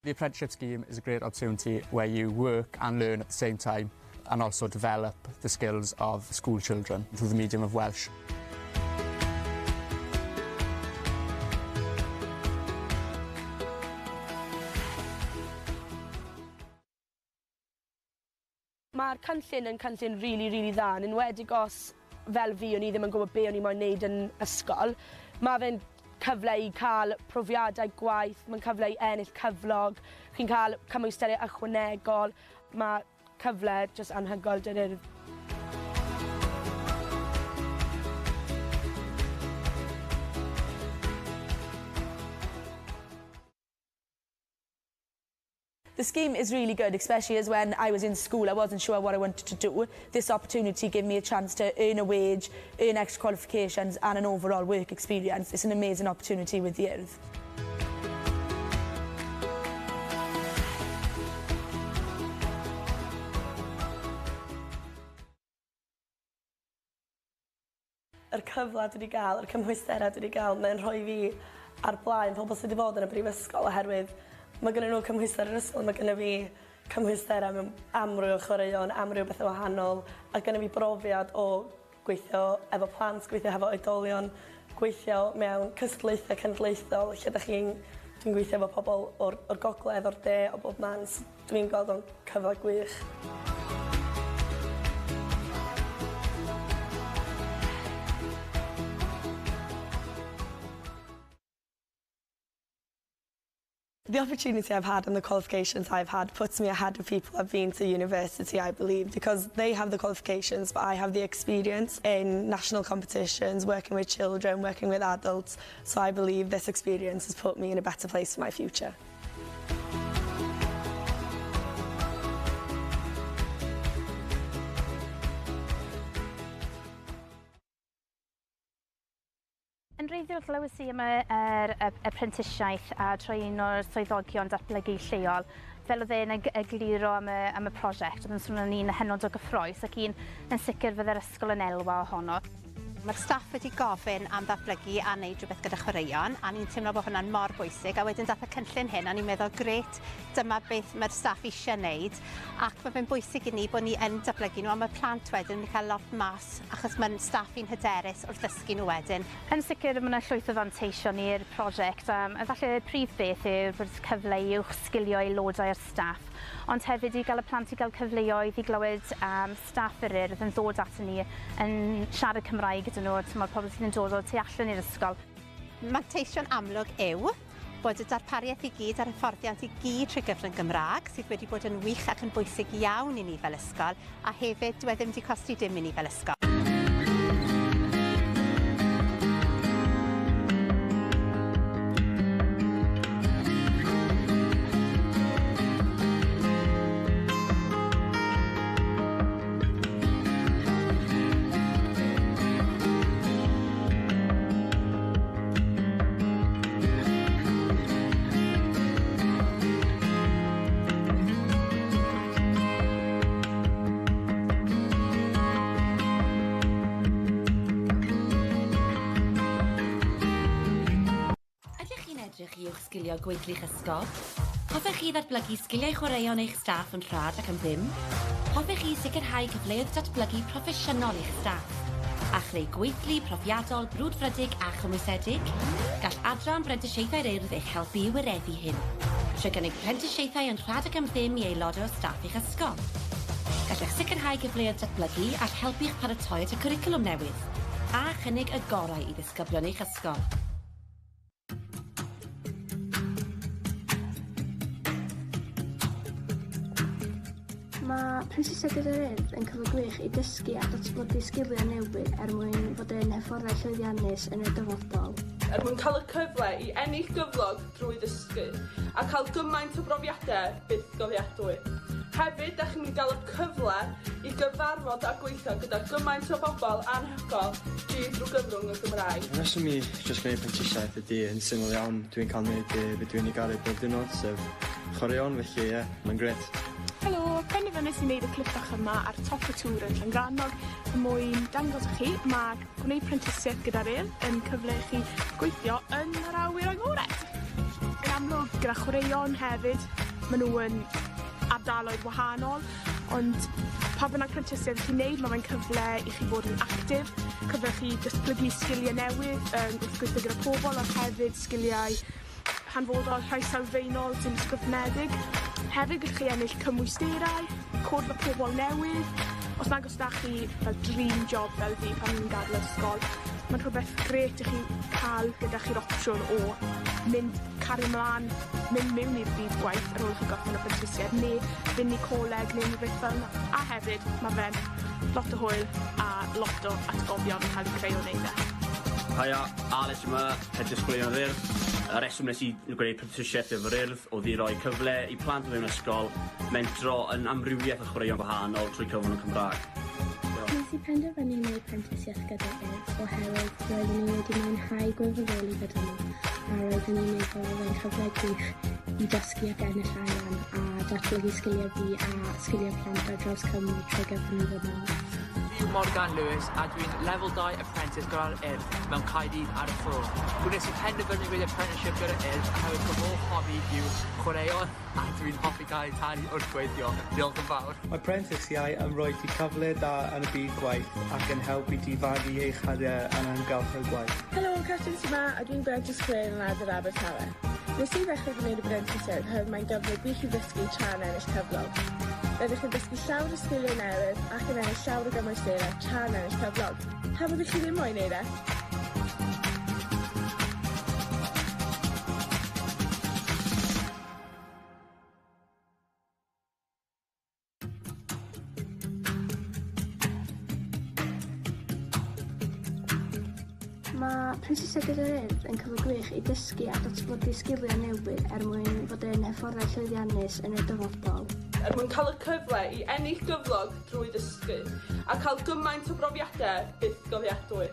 The apprenticeship scheme is a great opportunity where you work and learn at the same time and also develop the skills of school children through the medium of Welsh. Mae'r cynllun yn cynllun really dda, yn enwedig os fel fi o'n i ddim yn gwybod be o'n i moyn wneud yn ysgol. Mae fe'n cyfle i cael profiadau gwaith, mae'n cyfle i ennill cyflog, chi'n cael cymwysteriau ychwanegol, mae cyfle jyst anhygoel dy'r Urdd. The scheme is really good, especially as when I was in school, I wasn't sure what I wanted to do. This opportunity gave me a chance to earn a wage, earn extra qualifications and an overall work experience. It's an amazing opportunity with the Urdd. Yr cyfle dwi wedi gael, yr cymhwysterau dwi wedi gael, mae'n rhoi fi ar blaen pobl sydd wedi bod yn y brifysgol oherwydd mae gennyn nhw cymhwyster yr ysgol, mae gennyn fi cymhwysterau mewn amryw o chwaraeon, amryw bethau wahanol, a gennyn fi brofiad o gweithio efo plant, gweithio efo oedolion, gweithio mewn cystadlaethau cenedlaethol, lle dwi'n gweithio efo pobl o'r gogledd, o'r de, o bob man. Dwi'n gweld o'n cyfle gwych. The opportunity I've had and the qualifications I've had puts me ahead of people who have been to university, I believe, because they have the qualifications, but I have the experience in national competitions, working with children, working with adults. So I believe this experience has put me in a better place for my future. Yn wreiddiol glywes i am yr apprentisiaeth a troi un o'r swyddogion datblygu lleol. Fel oedd e'n egluro am y prosiect, oedd yn swnio'n un hynod o gyffrous ac un yn sicr fydde'r ysgol yn elwa ohono. Mae'r staff wedi gofyn am ddatblygu a wneud rhywbeth gyda chwaraeon, a ni'n teimlo bod hwnna'n mor bwysig, a wedyn dath y cynllun hyn, a ni'n meddwl, gret, dyma beth mae'r staff eisiau wneud, ac mae fe'n bwysig i ni bod ni yn datblygu nhw, a mae plant wedyn yn cael lot mas, achos mae'n staff i'n hyderus wrth ddysgu nhw wedyn. Yn sicr, mae yna llwyth o fanteision i'r prosiect, a falle y prif beth yw'r bod cyfle i uwch sgilio aelodau o'r staff, ond hefyd i gael y plant i gael cyfleoedd i glywed staff yr Urdd yn ddod at ni yn siarad Cymraeg gyda nhw, mae'r pobl sydd yn dod o tu allan i'r ysgol. Manteision amlwg yw bod y darpariaeth i gyd a'r hyfforddiant i gyd trwy gyfrwng Gymraeg sydd wedi bod yn wych ac yn bwysig iawn i ni fel ysgol, a hefyd dyw e ddim wedi costi dim i ni fel ysgol. I uwch sgilio gweithlu'ch ysgol? Hoffech chi ddatblygu sgiliau chwaraeon eich staff yn rhad ac yn ddim? Hoffech chi sicrhau cyfleoedd datblygu proffesiynol eich staff? A chreu gweithlu profiadol, brwdfrydig a chymwysedig? Gall Adran Brentisiaethau'r Urdd eich helpu i wyreddu hyn. Trwy gynnig prentisiaethau yn rhad ac yn ddim i aelodau o staff eich ysgol. Gallech sicrhau cyfleoedd datblygu all helpu'ch paratoi at y cwricwlwm newydd. A chynnig y gorau i ddisgyblion eich ysgol. Mae Prentisiaeth gyda'r Urdd yn cyfle gwych i dysgu a datblygu sgiliau newydd mwyn fod yn hyfforddai llwyddiannus yn y dyfodol. Mwyn cael y cyfle i ennill gyflog drwy ddysgu a cael gymaint o brofiadau byth gofiadwy. Hefyd, ydych chi'n cael y cyfle i gyfarfod a gweithio gyda gymaint o bobl anhygoel drwy gyfrwng y Gymraeg. Y reswm i jyst gwneud prentisiaeth ydy yn syml iawn. Dwi'n cael gwneud beth dwi'n ei garu bob diwrnod, sef chwaraeon, felly ie, mae'n gret. Helo, penderfynais i wneud y clip bach yma ar top y tŵr yn Llangrannog mwyn dangos i chi mae gwneud prentisiaeth gyda'r Urdd yn cyfle i chi gweithio yn yr awyr agored. Yn amlwg gyda chwaraeon hefyd, maen nhw yn ardaloedd wahanol, ond pa bynnag prentisiaeth chi'n neud, mae'n cyfle i chi bod yn actif, cyfle chi datblygu sgiliau newydd, wrth gweithio gyda pobl, ond hefyd sgiliau hanfodol rhai sylfaenol sy'n ysgrifnedig. Hefyd gallwch chi ennill cymwysterau, cwrdd â pobl newydd. Os nag os da chi fel dream job fel fi pan ni'n gadael ysgol, mae'n rhywbeth gret i chi cael gyda chi'r opsiwn o cario mlaen, mynd mewn i'r byd gwaith ar ôl chi gorffen y prentisiaeth, neu fynd i coleg neu rhywbeth fel yna. A hefyd, mae fe'n lot o hwyl a lot o atgofion yn cael eu creu o wneud e. Haia, Alex yma, head disgwylion yr Urdd. Y reswm nes i gwneud prentisiaeth efo'r Urdd oedd i roi cyfle i plant o fewn ysgol mentro yn amrywiaeth o chwaraeon gwahanol trwy cyfrwng y Cymraeg. Nes i penderfynu wneud prentisiaeth gyda'r Urdd oherwydd roeddwn i wedi mwynhau gwirfoddoli gyda nhw a roeddwn i'n meddwl oedd e'n cyfle gwych i dysgu ac ennill arian a datblygu sgiliau fi a sgiliau plant ar draws Cymru trwy gyfrwng y flynyddoedd. Fi'n Morgan Lewis a dwi'n Level 2 Apprentice gyda'r Urdd mewn Caerdydd ar y ffro. Gwnes i penderfynu wneud apprenticeship gyda'r Urdd oherwydd fy hoff hobi yw chwaraeon a dwi'n hoffi cael ei talu wrth gweithio. Diolch yn fawr. Mae prentisiau yn rhoi ti cyfle da yn y byd gwaith ac yn helpu ti fagu eich hadiau yn amgylch y gwaith. Helo, Catrin yma a dwi'n Brent Ysgwyn yn Adar Abertawe. Nes i ddechrau gwneud y prentisiaeth oherwydd mae'n gyfle gwych i ddysgu tra'n ennill cyflog. Rydych chi'n dysgu llawer o sgiliau newydd ac yn ennill llawer o gymwysterau tra'n ennill cyflog. Pa byddwch chi ddim moyn wneud e? Mae prentisiaeth gyda'r Urdd yn cyfle gwych i dysgu a datblygu sgiliau newydd mwyn fod yn hyfforddai llwyddiannus yn y dyfodol. Mwyn cael y cyfle i ennill gyflog drwy dysgu a cael gymaint o brofiadau byth gofiadwy.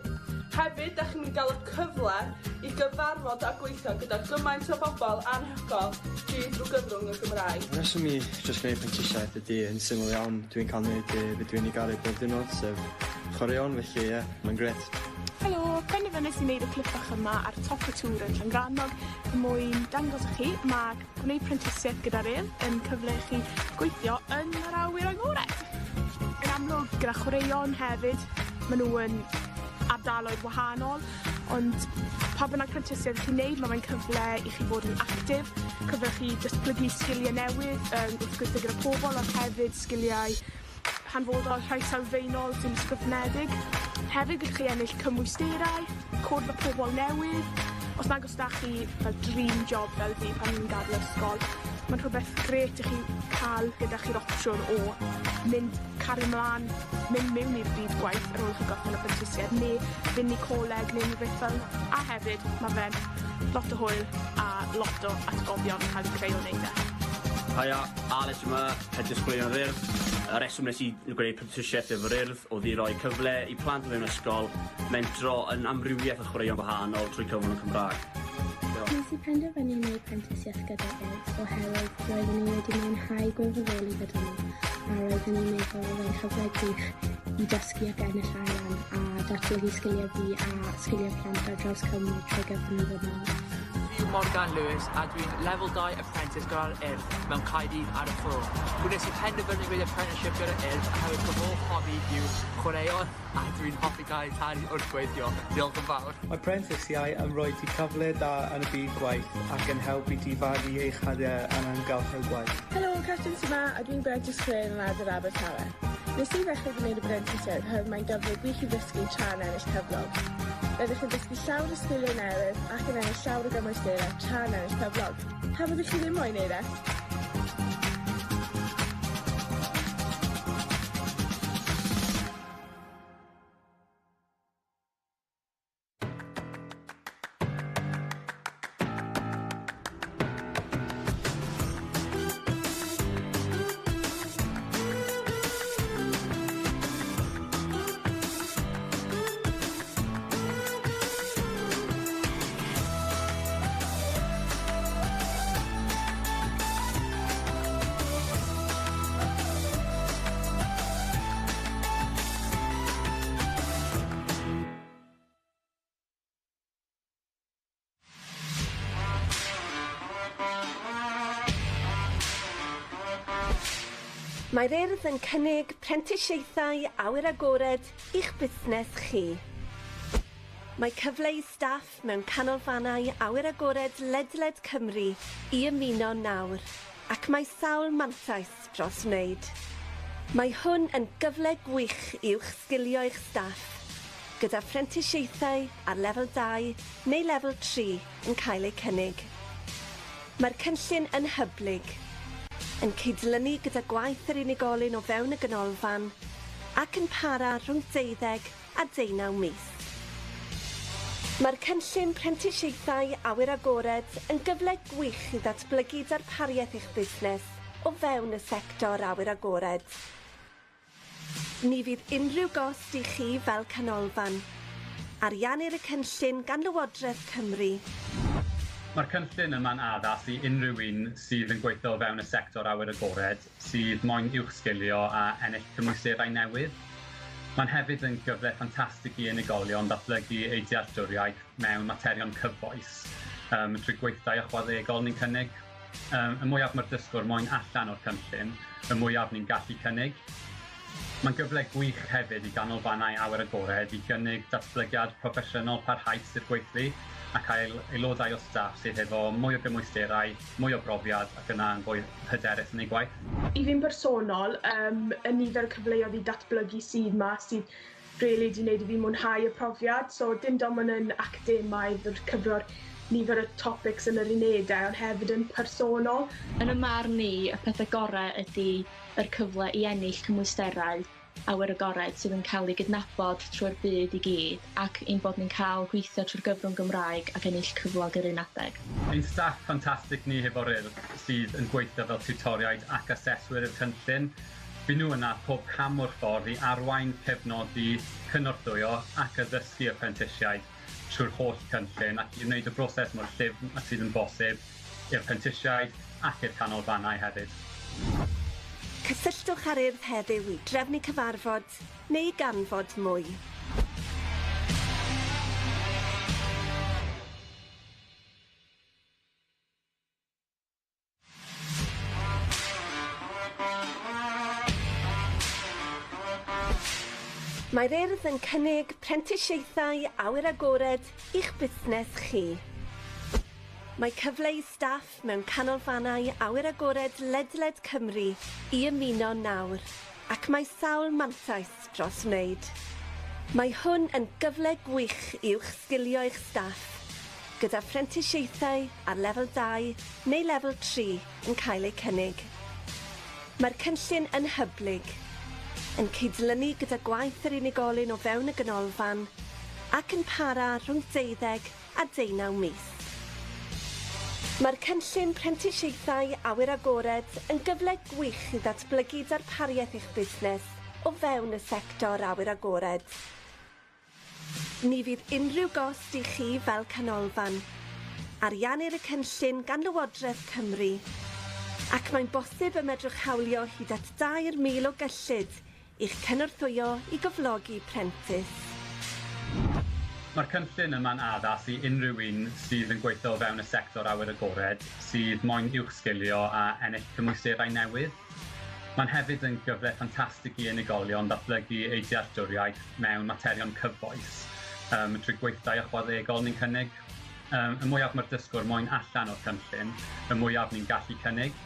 Hefyd, ydych chi'n cael y cyfle i gyfarfod a gweithio gyda gymaint o bobl anhygoel drwy gyfrwng y Gymraeg. Y reswm i jyst gwneud prentisiaeth ydy yn syml iawn. Dwi'n cael gwneud beth dwi'n ei garu bob diwrnod, sef chwaraeon, felly ie, mae'n gret. Helo, penderfynais i wneud y clip bach yma ar top y tŵr yn Llangrannog mwyn dangos i chi mae gwneud prentisiaeth gyda'r Urdd yn cyfle i chi gweithio yn yr awyr agored. Yn amlwg gyda chwaraeon hefyd, maen nhw yn ardaloedd wahanol, ond pa bynnag prentisiaeth chi'n neud, mae'n cyfle i chi bod yn actif, cyfle chi datblygu sgiliau newydd, wrth gweithio gyda pobl, ond hefyd sgiliau hanfodol rhai sylfaenol sy'n ysgrifnedig. Hefyd gallwch chi ennill cymwysterau, cwrdd â pobl newydd. Os nag os da chi fel dream job fel fi pan ni'n gadael ysgol, mae'n rhywbeth gret i chi cael gyda chi'r opsiwn o cario mlaen, mynd mewn i'r byd gwaith ar ôl chi gorffen y prentisiaeth, neu fynd i coleg neu rhywbeth fel yna. A hefyd, mae fe'n lot o hwyl a lot o atgofion yn cael eu creu o wneud e. Haia, Alex yma, head disgwylion yr Urdd. Y reswm nes i gwneud prentisiaeth efo'r Urdd oedd i roi cyfle i plant o fewn ysgol mentro yn amrywiaeth o chwaraeon gwahanol trwy cyfrwng y Cymraeg. Nes i penderfynu wneud prentisiaeth gyda'r Urdd oherwydd roeddwn i wedi mwynhau gwirfoddoli gyda nhw a roeddwn i'n meddwl oedd e'n cyfle gwych i dysgu ac ennill arian a datblygu sgiliau fi a sgiliau plant ar draws Cymru trwy gyfrwng y flynyddoedd. Fi'n Morgan Lewis a dwi'n Level 2 Apprentice gyda'r Urdd mewn Caerdydd ar y ffro. Gwnes i penderfynu wneud apprenticeship gyda'r Urdd oherwydd fy hoff hobi yw chwaraeon a dwi'n hoffi cael ei talu wrth gweithio. Diolch yn fawr. Mae prentisiau yn rhoi ti cyfle da yn y byd gwaith ac yn helpu ti fagu eich hadiau yn amgylch y gwaith. Helo, Catrin yma a dwi'n Brent Ysgwyn yn Adar Abertawe. Nes i ddechrau gwneud y prentisiaeth oherwydd mae'n gyfle gwych i ddysgu tra'n ennill cyflog. Rydych chi'n dysgu llawer o sgiliau newydd ac yn ennill llawer o gymwysterau tra'n ennill cyflog. Pa byddwch chi ddim moyn wneud e? Mae'r Urdd yn cynnig prentisiaethau awyr agored i'ch busnes chi. Mae cyfleu staff mewn canolfannau awyr agored ledled Cymru i ymuno nawr, ac mae sawl mantais dros wneud. Mae hwn yn gyfle gwych i'ch sgilio eich staff, gyda phrentisiaethau ar lefel 2 neu lefel 3 yn cael eu cynnig. Mae'r cynllun yn hyblyg, yn cydlynu gyda gwaith yr unigolyn o fewn y ganolfan ac yn para rhwng 12 a 19 mis. Mae'r cynllun prentisiaethau awyr agored yn gyfle gwych i ddatblygu darpariaeth eich busnes o fewn y sector awyr agored. Ni fydd unrhyw gost i chi fel canolfan. Ariannir y cynllun gan Lywodraeth Cymru. Mae'r cynllun yma'n addas i unrhyw un sydd yn gweithio o fewn y sector awyr agored, sydd moyn uwch sgilio a ennill cymwysterau newydd. Mae'n hefyd yn gyfle ffantastig i unigolion datblygu eu dealltwriaeth mewn materion cyfoes trwy gweithdai ychwanegol ni'n cynnig. Y mwyaf mae'r dysgwr moyn allan o'r cynllun, y mwyaf ni'n gallu cynnig. Mae'n gyfle gwych hefyd i ganolfannau awyr agored i gynnig datblygiad proffesiynol parhaus i'r gweithlu a cael aelodau o staff sydd efo mwy o gymwysterau, mwy o brofiad ac yna'n fwy hyderus yn ei gwaith. I fi'n personol, y nifer o cyfleoedd i datblygu sydd yma sydd rili wedi gwneud i fi mwynhau y profiad. So dim dim ond yn academaidd o'r cyfro'r nifer o topics yn yr unedau, ond hefyd yn personol. Yn y marn ni, y pethau gorau ydy yr cyfle i ennill cymwysterau awyr agored sydd yn cael ei gydnabod trwy'r byd i gyd, ac ein bod ni'n cael gweithio trwy'r gyfrwng Gymraeg ac ennill cyflog yr un adeg. Ein staff ffantastig ni hefo'r Urdd sydd yn gweithio fel tiwtoriaid ac aseswyr y cynllun. Fy nhw yna pob cam o'r ffordd i arwain, cefnodi, cynorthwyo ac addysgu y prentisiaid trwy'r holl cynllun ac i wneud y broses mor llyfn sydd yn bosib i'r prentisiaid ac i'r canolfannau hefyd. Cysylltwch ar Urdd heddiw i drefnu cyfarfod neu ganfod mwy. Mae'r Urdd yn cynnig prentisiaethau awyr agored i'ch busnes chi. Mae cyfleu staff mewn canolfannau awyr agored ledled Cymru i ymuno nawr, ac mae sawl mantais dros wneud. Mae hwn yn gyfle gwych i'ch sgilio eich staff, gyda phrentisiaethau ar lefel 2 neu lefel 3 yn cael eu cynnig. Mae'r cynllun yn hyblyg, yn cydlynu gyda gwaith yr unigolyn o fewn y ganolfan ac yn para rhwng 12 a 19 mis. Mae'r cynllun prentisiaethau awyr agored yn gyfle gwych i ddatblygu darpariaeth eich busnes o fewn y sector awyr agored. Ni fydd unrhyw gost i chi fel canolfan. Ariannir y cynllun gan Lywodraeth Cymru, ac mae'n bosib y medrwch hawlio hyd at 2,000 o gyllid i'ch cynorthwyo i gyflogi prentis. Mae'r cynllun yma'n addas i unrhyw un sydd yn gweithio o fewn y sector awyr agored, sydd moyn uwch sgilio a ennill cymwysterau newydd. Mae'n hefyd yn gyfle ffantastig i unigolion datblygu eu dealltwriaeth mewn materion cyfoes trwy gweithdai ychwanegol ni'n cynnig. Y mwyaf mae'r dysgwr moyn allan o'r cynllun, y mwyaf ni'n gallu cynnig.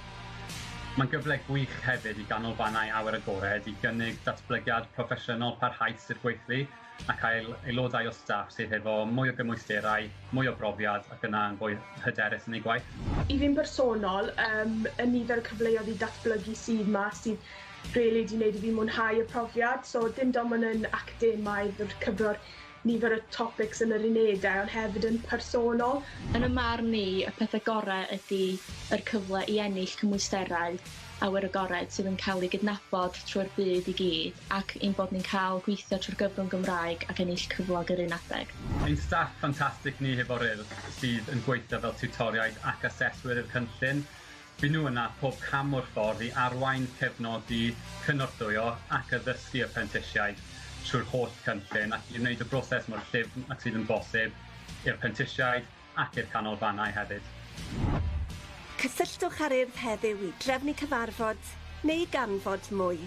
Mae'n gyfle gwych hefyd i ganolfannau awyr agored i gynnig datblygiad proffesiynol parhaus i'r gweithlu a cael aelodau o staff sydd efo mwy o gymwysterau, mwy o brofiad ac yna'n fwy hyderus yn ei gwaith. I fi'n personol, y nifer o cyfleoedd i datblygu sydd yma sydd rili wedi gwneud i fi mwynhau y profiad. So dim dim ond yn academaidd o'r cyfro'r nifer o topics yn yr unedau, ond hefyd yn personol. Yn y marn ni, y pethau gorau ydy yr cyfle i ennill cymwysterau awyr agored sydd yn cael ei gydnabod trwy'r byd i gyd, ac ein bod ni'n cael gweithio trwy'r gyfrwng Gymraeg ac ennill cyflog yr un adeg. Ein staff ffantastig ni hefo'r Urdd sydd yn gweithio fel tiwtoriaid ac aseswyr y cynllun. Fy nhw yna pob cam o'r ffordd i arwain, cefnodi, cynorthwyo ac addysgu y prentisiaid trwy'r holl cynllun ac i wneud y broses mor llyfn sydd yn bosib i'r prentisiaid ac i'r canolfannau hefyd. Cysylltwch ar Urdd heddiw i drefnu cyfarfod neu ganfod mwy.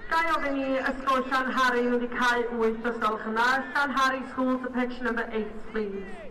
Gai ofyn i ysgol Llan Harry wedi cael 8 dros gwelwch yn dda. Llan Harry School to pitch number 8, please.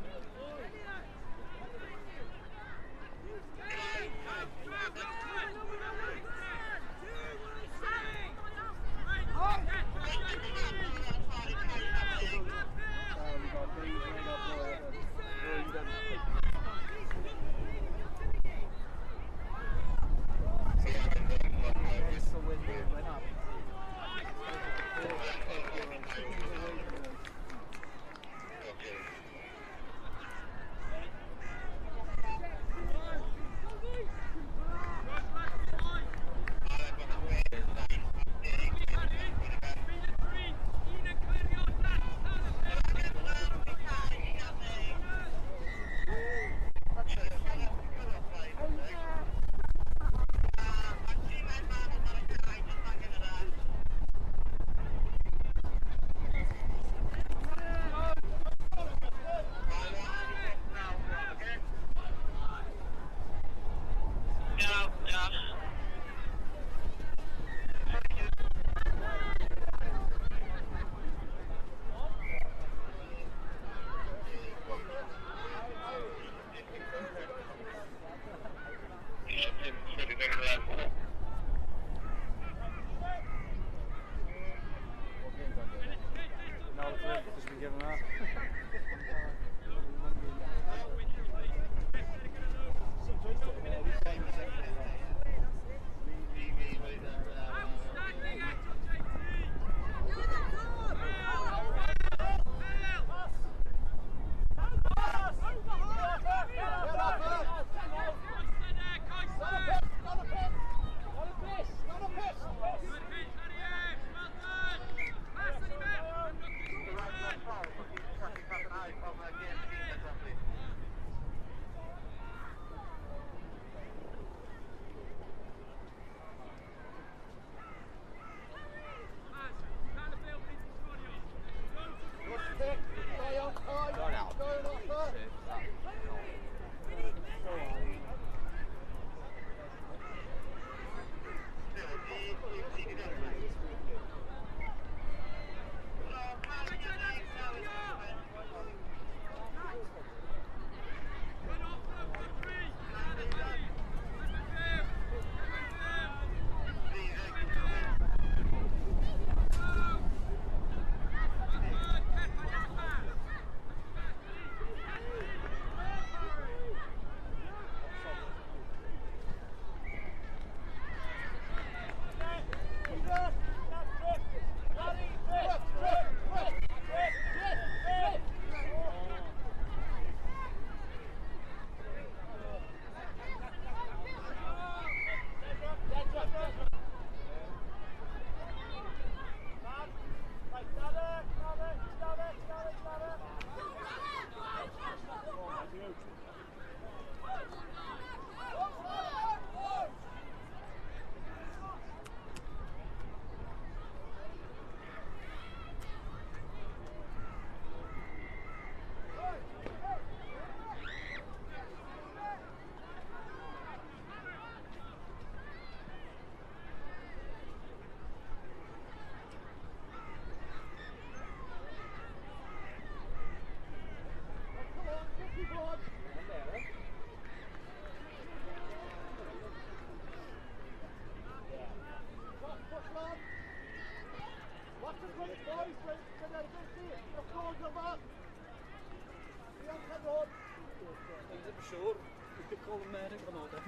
Sure, we could call them there, DIWRNOD.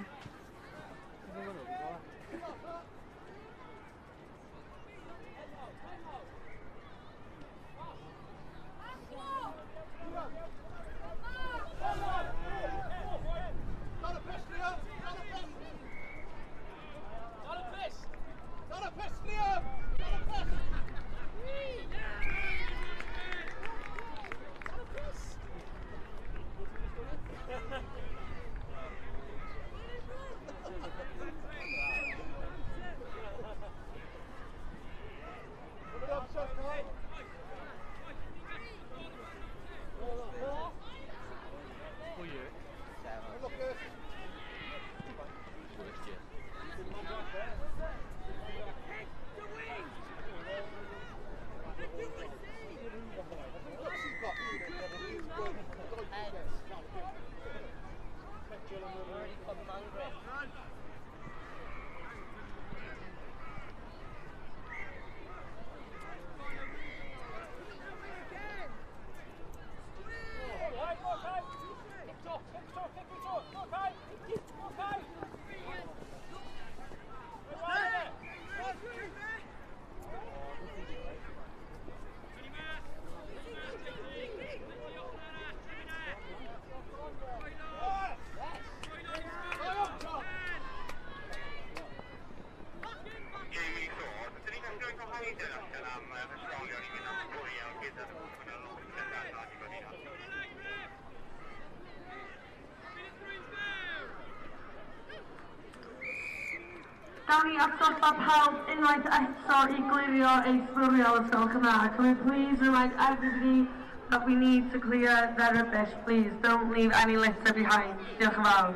Gawn ni atgoffa pawb unwaith eto I glirio ei sbwriel ysgol Cymraeg. Can we please remind everybody that we need to clear their rubbish, please. Don't leave any litter behind. Diolch yn fawr.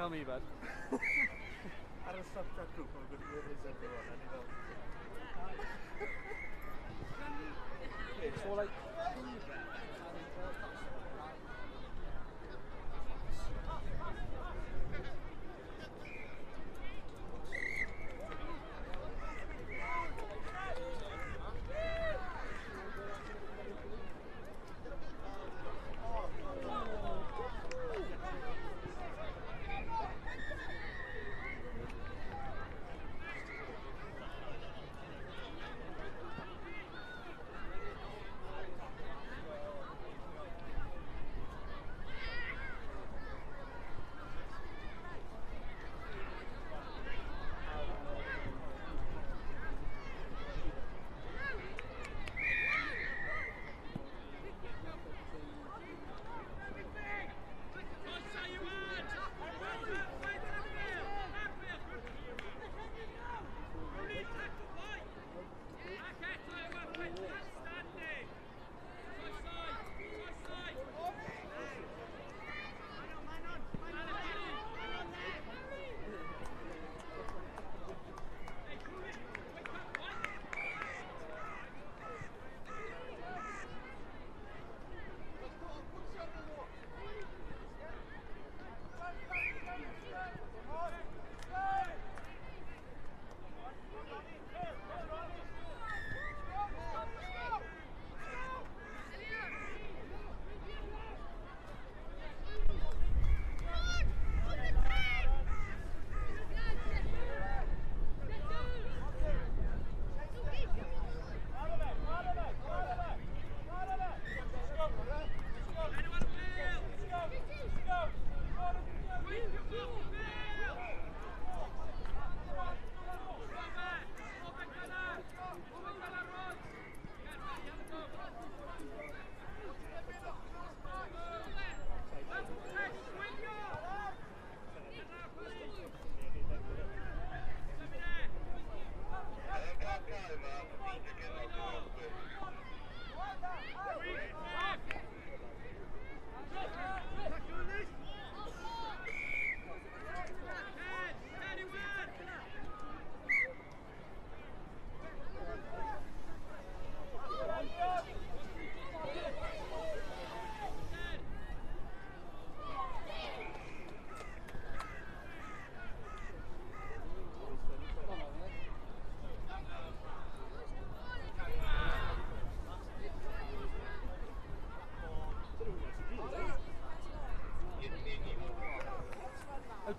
Tell me, bud. Ar y subject group o'r gwirionedd is everyone, and you know. Okay, so like...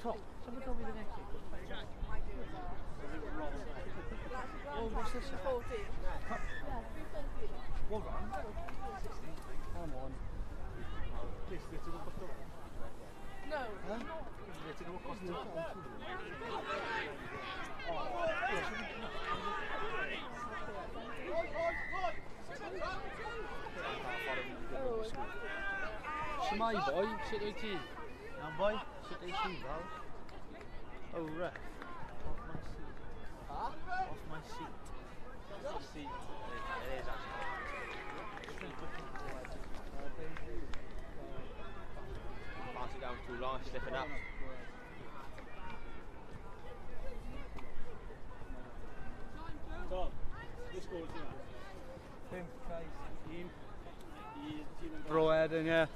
Tom, someone told me the next week. Oh, what's this? 14. What run? 16. Come on. Please, let's go costo. No. Huh? Let's go costo. Shmai boy, sit with you. Now boy, sit with you, bro. Oh, ref. Off my seat. Huh? Off my seat. Off the seat. It is actually. Pass it down too long, slipping up. Tom, this goal here. 5 team. Bro Eden, yeah.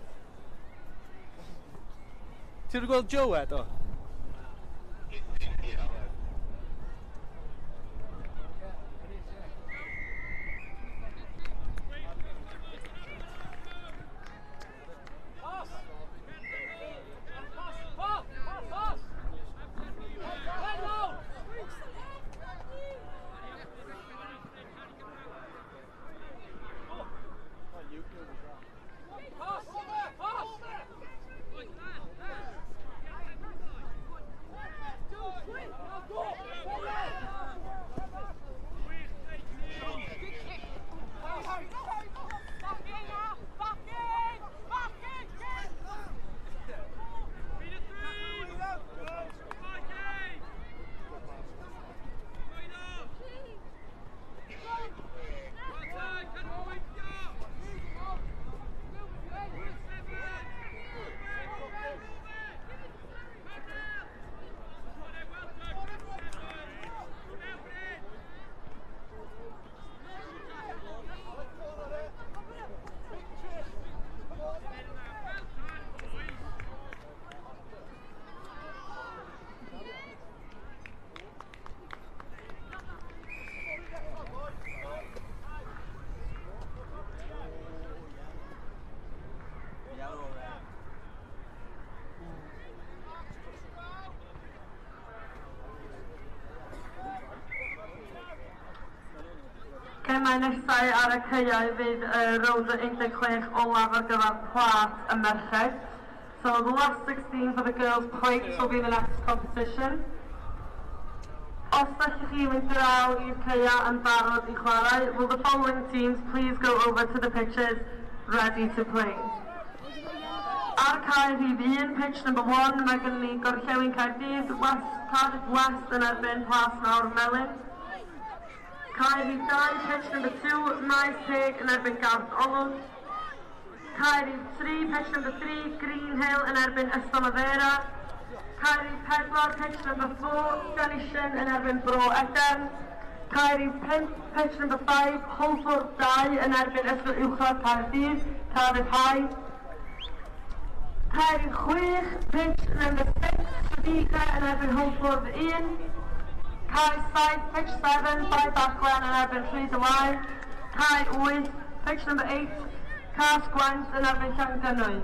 Ti'n gweld Joe eto? Mae nesau ar y caeau fydd rownd y 16 olaf ar gyfer plat y merched. So the last 16 for the girls' points will be the next competition. Os ydych chi mynd draw i'r caeau yn barod I chwarae, will the following teams please go over to the pitches ready to play. Ar cae rhif 1, pitch number 1, mae gen ni Gorllewin Caerdydd, Cardiff West yn erbyn Plas Nawr Melyn. Cae rhif 2, pitch number 2, Maes Teg yn erbyn Garth Olwg. Cae rhif 3, pitch number 3, Green Hill yn erbyn Ystol Avera. Cae rhif 4, pitch number 4, Ganishin yn erbyn Bro Eden. Cae rhif 5, pitch number 5, Holford 2 yn erbyn Ysgol Uwchradd Caerdydd, Cardiff High. Cae rhif 6, pitch number 6, Sadiqa yn erbyn Holford 1. Cae 7, pitch 7, Bai Bacwen yn erbyn Rhyd y Wael. Cae 8, pitch number 8, Cas Gwent yn erbyn Llangynwy.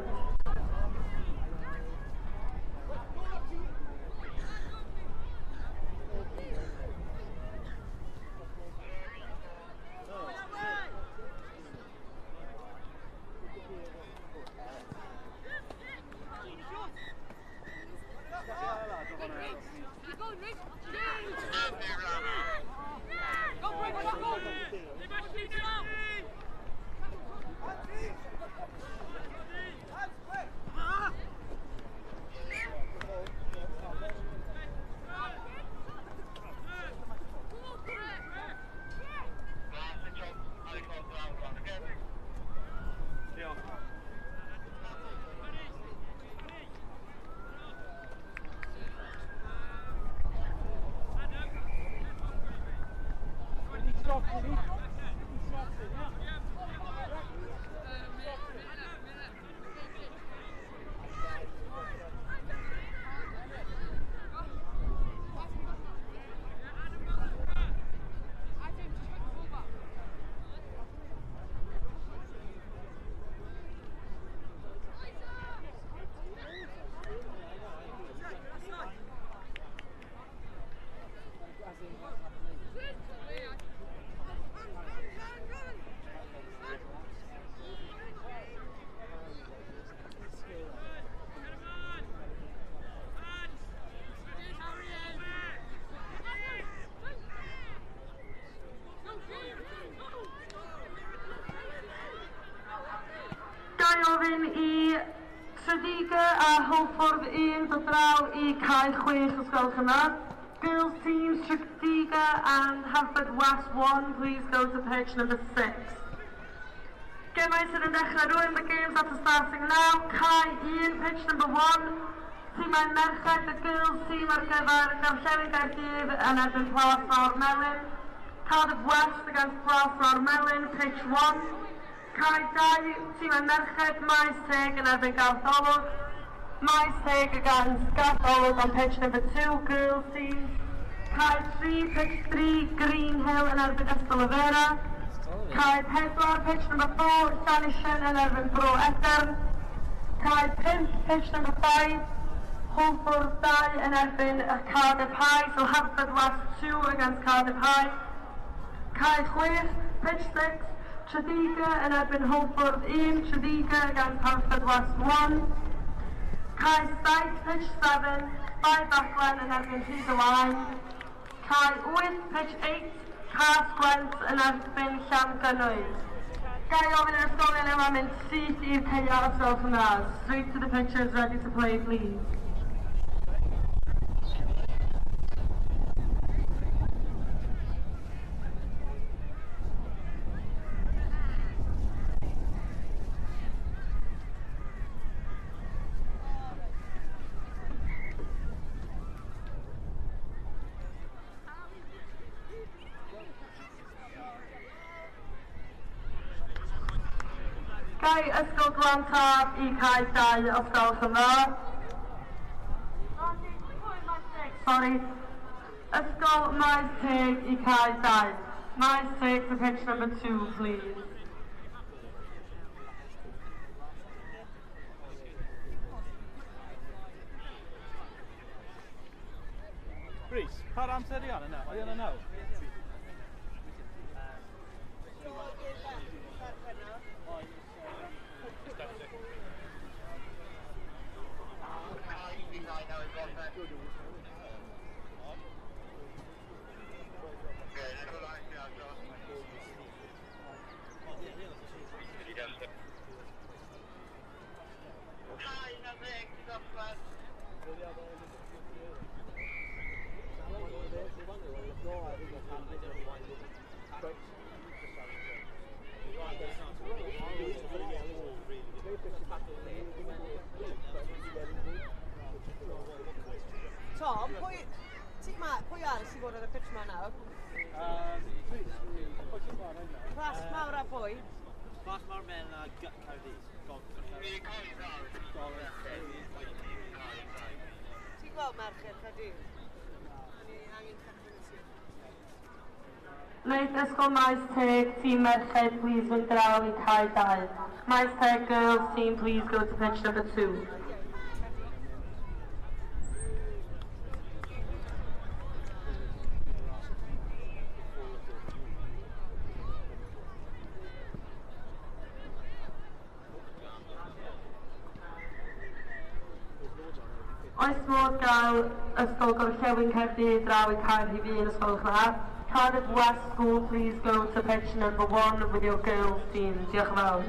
Ffordd 1 dod draw I cae 6 os gwelwch yna. Girls team Trictiga and Harvard West 1, please go to pitch number 6. Gemau sydd yn dechrau rwy'n the games after starting now. Cae 1, pitch number 1. Tîmau merched, the girls team ar gyfer Gorllewin Gaerdydd yn erbyn Plas Fawr Melyn. Cardiff West against Plas Fawr Melyn, pitch 1. Cae 2, tîmau merched, Maes Teg yn erbyn Gartholwg. Maes Teg against Gartholwg on pitch number 2, girls team. Cae 3, pitch 3, Green Hill yn erbyn Ystolafera. Cae 4, pitch number 4, Llanishen yn erbyn Bro Edern. Cae 5, pitch number 5, Holford 2 yn erbyn Cardiff High, so Harvard West 2 against Cardiff High. Cae 6, pitch 6, Trediga yn erbyn Holford 1, Trediga against Harvard West 1. Cae 7, pitch 7, Bai Baclan yn erbyn Rhyd-y-Waun. Cae 8, pitch 8, Cas Gwent yn erbyn Llangynnwyd. Gai ofyn i'r ysgolion yma mynd syth i'r caear os gwelwch yn dda. Straight to the pitchers, ready to play, please. Gai ysgol Glantaf I cae 2 os gwelwch yn dda. Sorry. Ysgol Maes Teg I cae 2. Maes Teg for pitch number 2, please. Rhys, pa'r amser i yna? Oedd yna nawr? Tom, pwy arall sy'n bod ar y pitch ma nawr? Plas Mawr a pwy? Plas Mawr Melyn a Caerdydd. Ti'n gweld merched Caerdydd? Ni angen cyffredinol. Leit ysgol Maes Teg, tîm merched, please fynd draw I cae 2. Maes Teg girls team, please go to pitch number 2. Oes modd gael ysgol Gorllewin Caerdydd draw I Caerdydd 1 os gwelwch yn dda. Cardiff West School, please go to pitch number 1 with your girls team. Diolch yn fawr.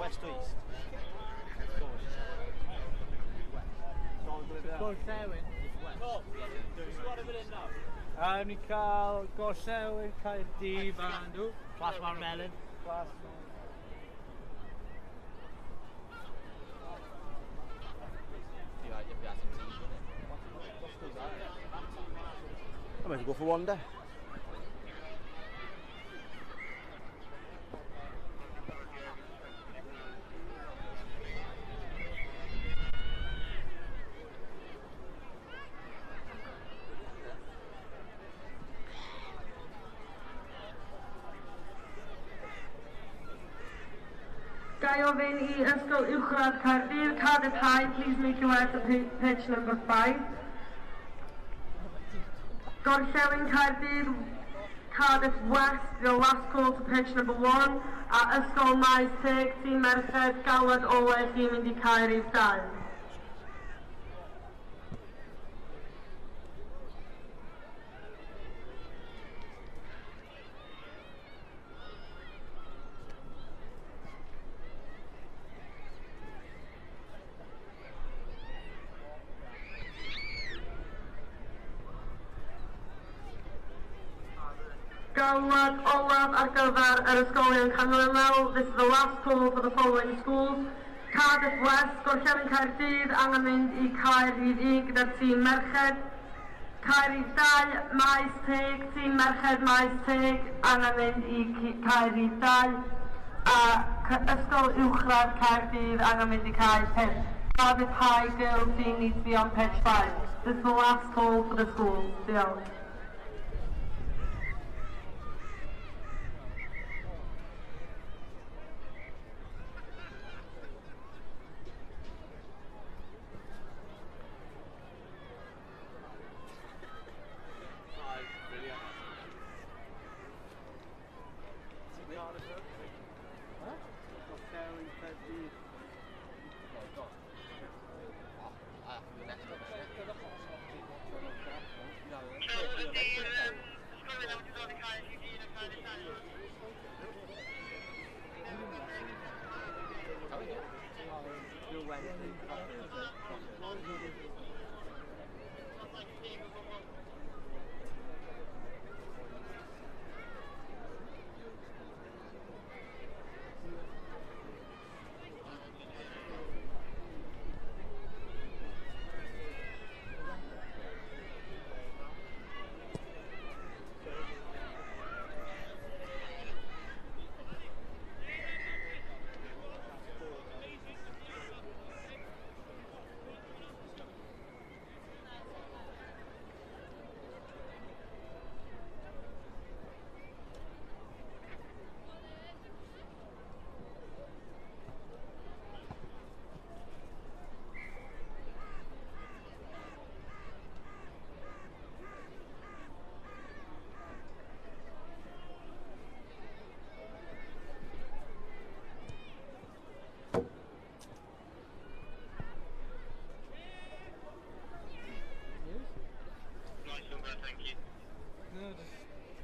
West or east? Gorllewin. Ni cael Gorllewin, Caerdydd, Bandw. Plas Mawr Melyn. I might go for one day. Gai ofyn I Ysgol Uwchradd Caerdydd, Cardiff High, please make your way to pitch number 5. Gorllewin Caerdydd, Cardiff West, the last call to pitch number 1. A Ysgol Maes Teg, tîm merched, galwad olaf I mynd I Caerdydd 2. Galwad olaf ar gyfer yr ysgolion canlynol. This is the last call for the following schools. Cardiff West, Gorllewin Caerdydd, angen mynd I Caerdydd 1 gyda'r tîm merched. Caerdydd 2, Maes Teg, tîm merched Maes Teg, angen mynd I Caerdydd 2. A Ysgol Uwchradd Caerdydd, angen mynd I Caerdydd 5. Cardiff High girls team needs to be on pitch 5. This is the last call for the schools. Diolch.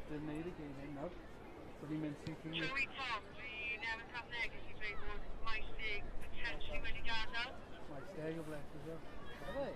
Didn't need a game in now. But he meant to for me. My stay of left as well. Are they?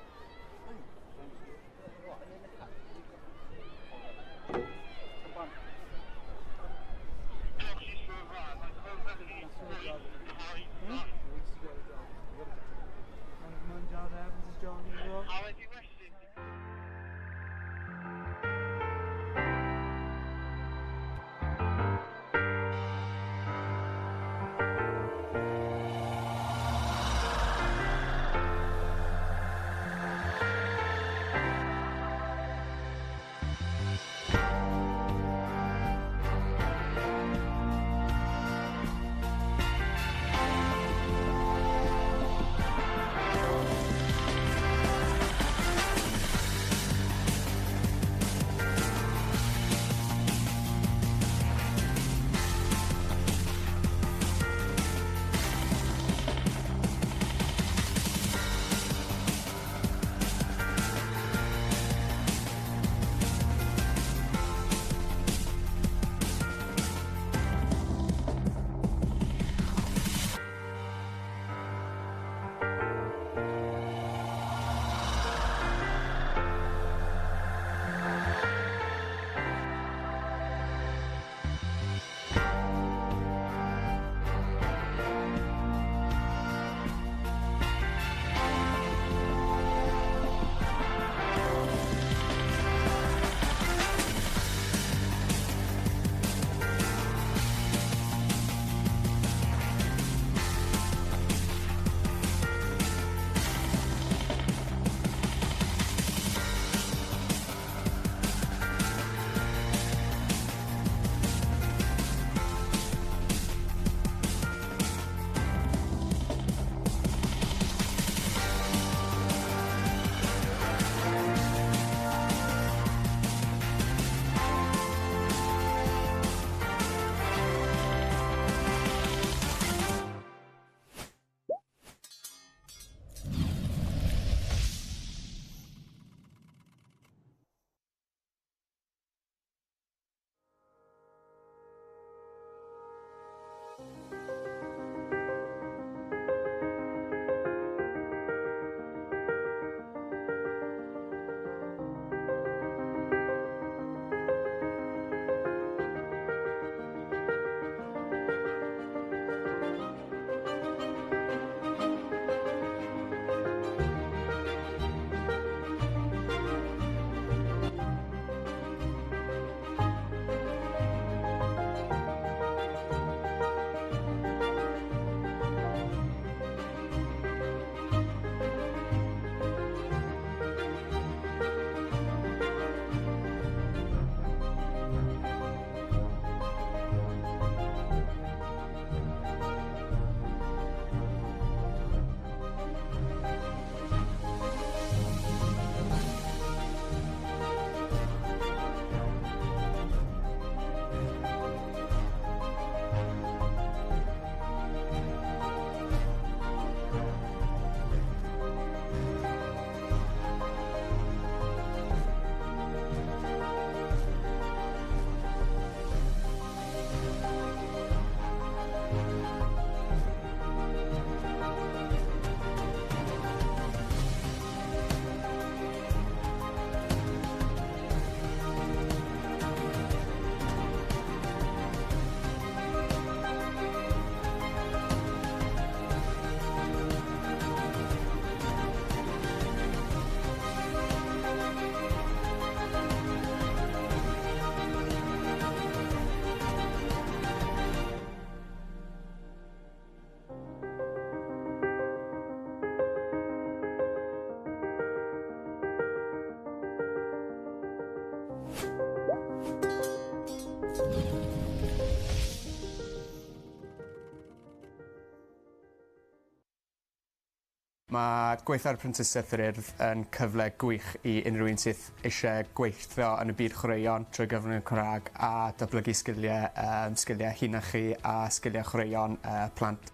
Mae gweithio ar Prentisiaeth yr Urdd yn cyfle gwych I unrhyw un sydd eisiau gweithio yn y byd chwaraeon trwy gyfrwng y Cymraeg a datblygu sgiliau hunachu a sgiliau chwaraeon plant.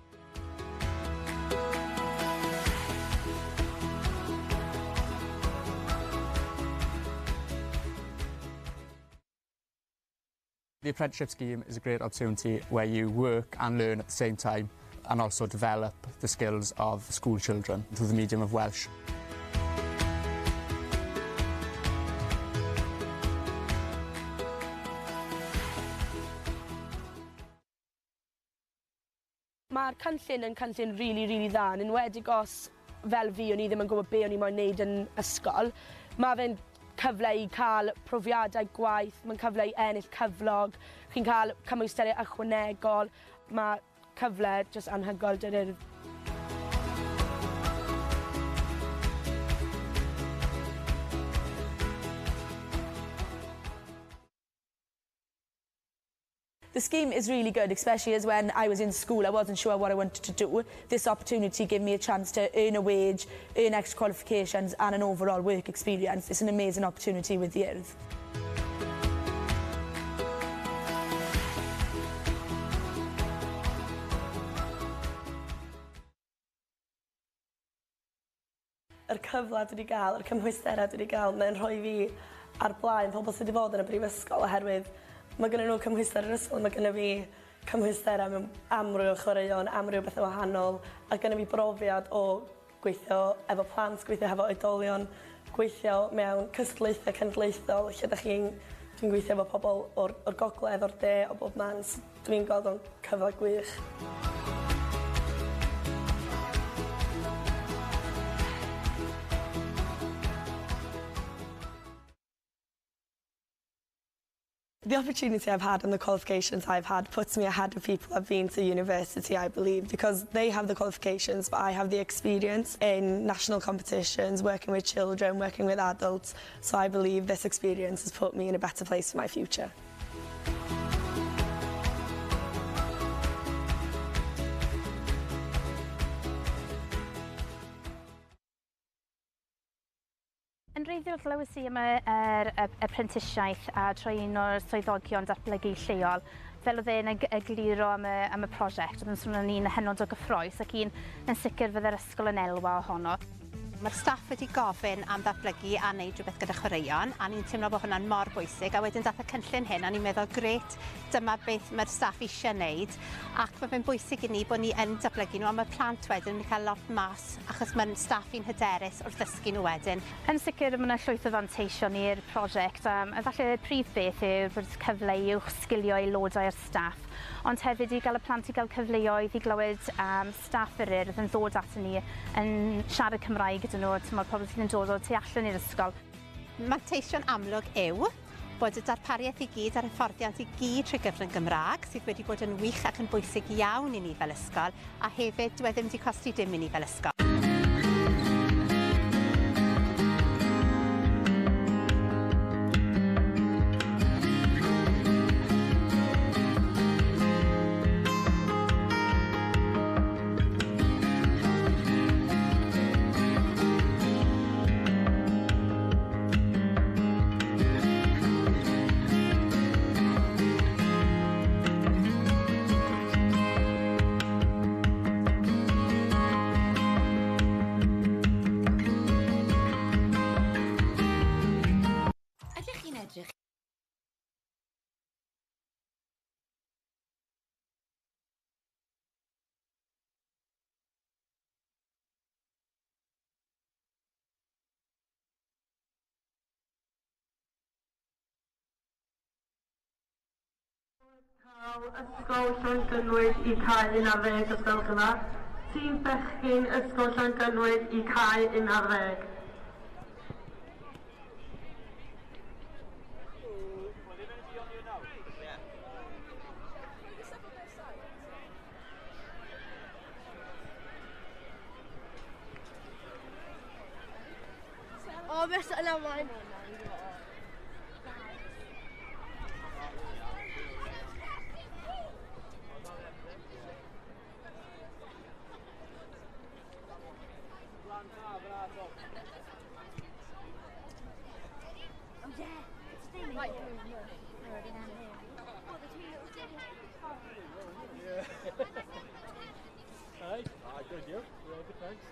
The apprenticeship scheme is a great opportunity where you work and learn at the same time and also develop the skills of school children through the medium of Welsh. Mae'r cynllun yn cynllun really dda, yn enwedig os fel fi o'n I ddim yn gwybod be o'n I moyn wneud yn ysgol. Mae fe'n cyfle I cael profiadau gwaith, mae'n cyfle I ennill cyflog, chi'n cael cymwysteriau ychwanegol, mae cyfle jyst anhygoel dy'r Urdd. The scheme is really good, especially as when I was in school, I wasn't sure what I wanted to do. This opportunity gave me a chance to earn a wage, earn extra qualifications and an overall work experience. It's an amazing opportunity with the Urdd. Yr cyfle dwi wedi gael, yr cymhwysterau dwi wedi gael, mae'n rhoi fi ar blaen pobl sydd wedi bod yn y brifysgol oherwydd mae gennym nhw cymhwyster yr ysgol, mae gennym fi cymhwysterau mewn amryw o chwaraeon, amryw o bethau wahanol, a gennym fi brofiad o gweithio efo plant, gweithio efo oedolion, gweithio mewn cystadlaethau cenedlaethol, lle dwi'n gweithio efo pobl o'r gogledd, o'r de, o bob man. Dwi'n gweld o'n cyfle gwych. The opportunity I've had and the qualifications I've had puts me ahead of people who have been to university, I believe, because they have the qualifications, but I have the experience in national competitions, working with children, working with adults. So I believe this experience has put me in a better place for my future. Yn wreiddiol glywys I am yr apprenticesiaeth a troi un o'r swyddogion datblygu lleol. Fel oedd e'n egluro am y prosiect, oedd yn swnio'n un hynod o gyffroes ac un yn sicr fydd yr ysgol yn elwa ohono. Mae'r staff wedi gofyn am ddatblygu a wneud rhywbeth gyda chwaraeon, a ni'n teimlo bod hwnna'n mor bwysig, a wedyn dath y cynllun hyn, a ni'n meddwl, gret, dyma beth mae'r staff eisiau wneud, ac mae fe'n bwysig i ni bod ni yn datblygu nhw, a mae plant wedyn yn cael lot mas, achos mae'n staff i'n hyderus wrth ddysgu nhw wedyn. Yn sicr, mae yna llwyth o fanteision i'r prosiect, a falle y prif beth yw bod cyfle i uwch sgilio aelodau'r staff, ond hefyd i gael y plant i gael cyfleoedd i glywed staff yr Urdd yn ddod at ni yn siarad Cymraeg gyda nhw, mae'r pobl sydd yn dod o tu allan i'r ysgol. Manteision amlwg yw bod y darpariaeth i gyd a'r hyfforddiant i gyd trwy gyfrwng Gymraeg sydd wedi bod yn wych ac yn bwysig iawn i ni fel ysgol, a hefyd dyw e ddim wedi costi dim i ni fel ysgol. Ysgol Llangynwyd i cae 11 os gwelwch yn dda. Tîm bechgyn Ysgol Llangynwyd i cae 11. O, beth yna maen. Good, you? Yeah, good, thanks.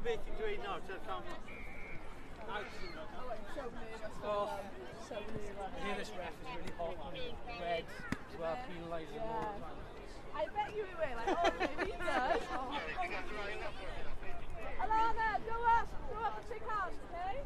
Beth ti'n dweud nawr, ti'n camera? Oh, I hear this ref is really hot on red as well, penalising all the time. I bet you will, like, oh, maybe he does. Alana, go up and shake hands, okay?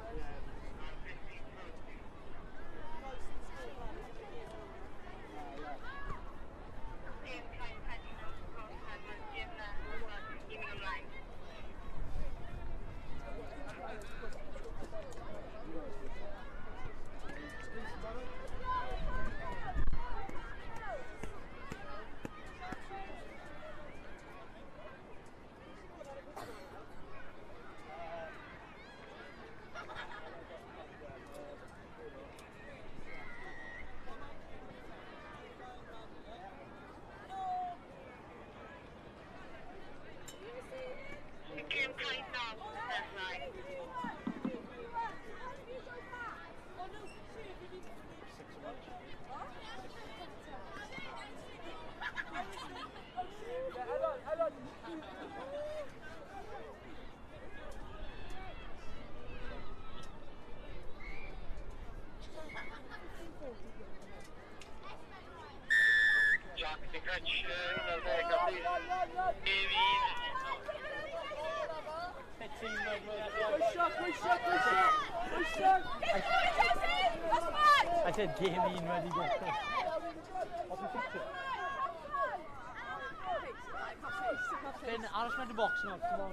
I said game in ready go. Ben, aros mewn y box nawr, come on.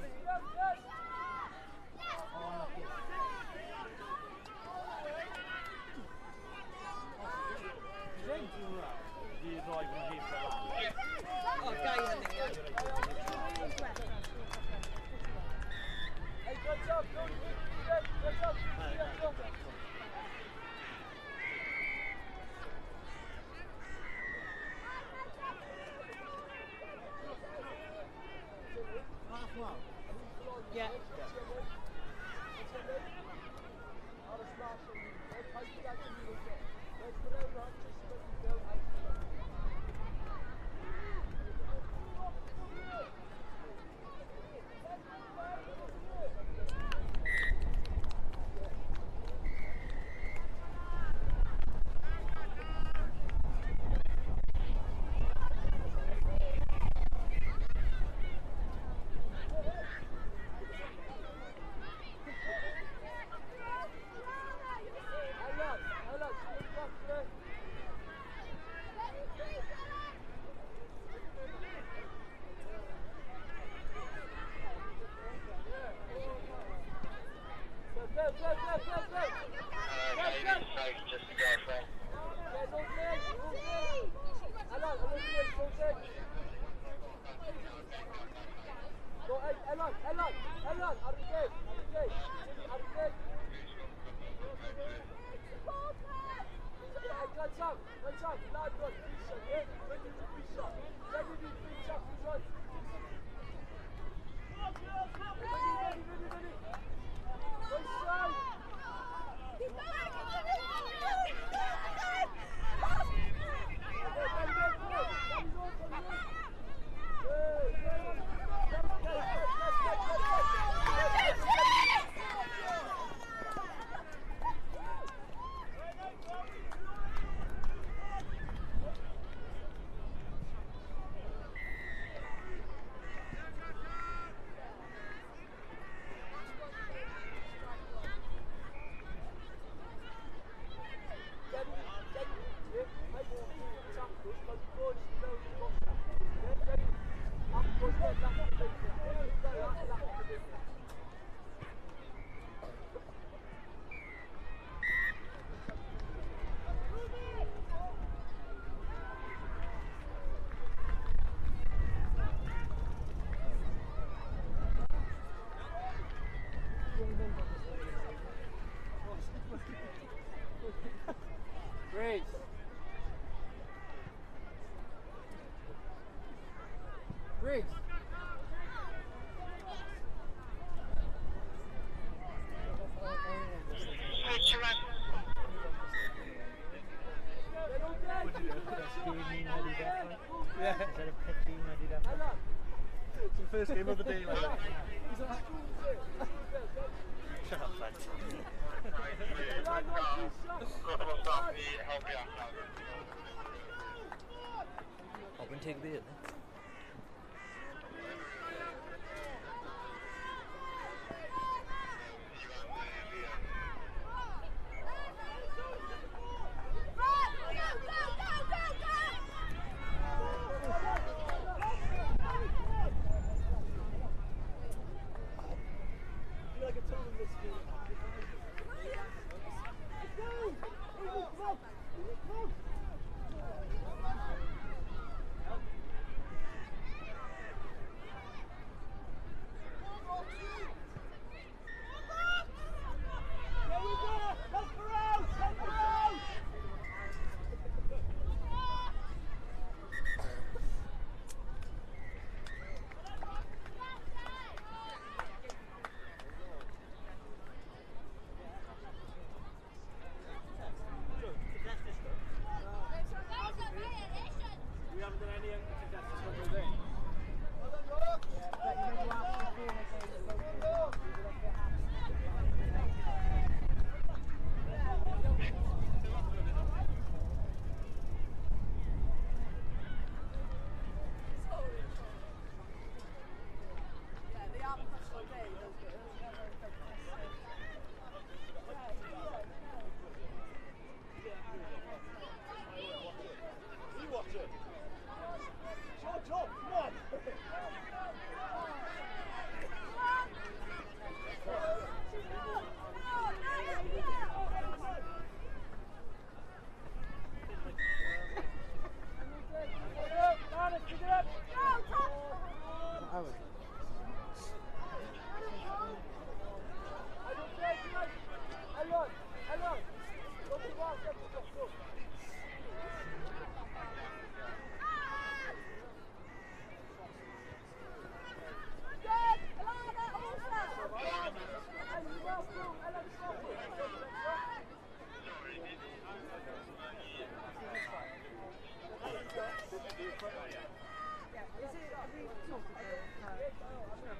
Grace. Grace. Yeah. It's the first game of the day, like that. Shut up, lad. I'll go and take a beer then.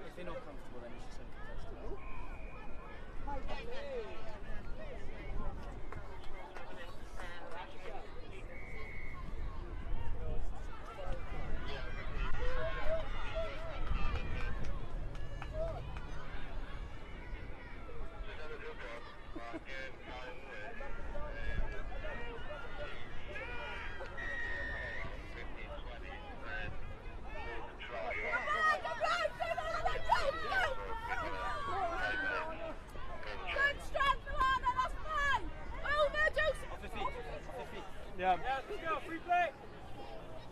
If you're not comfortable, then it's just uncontested. Yeah. Let's go, free play.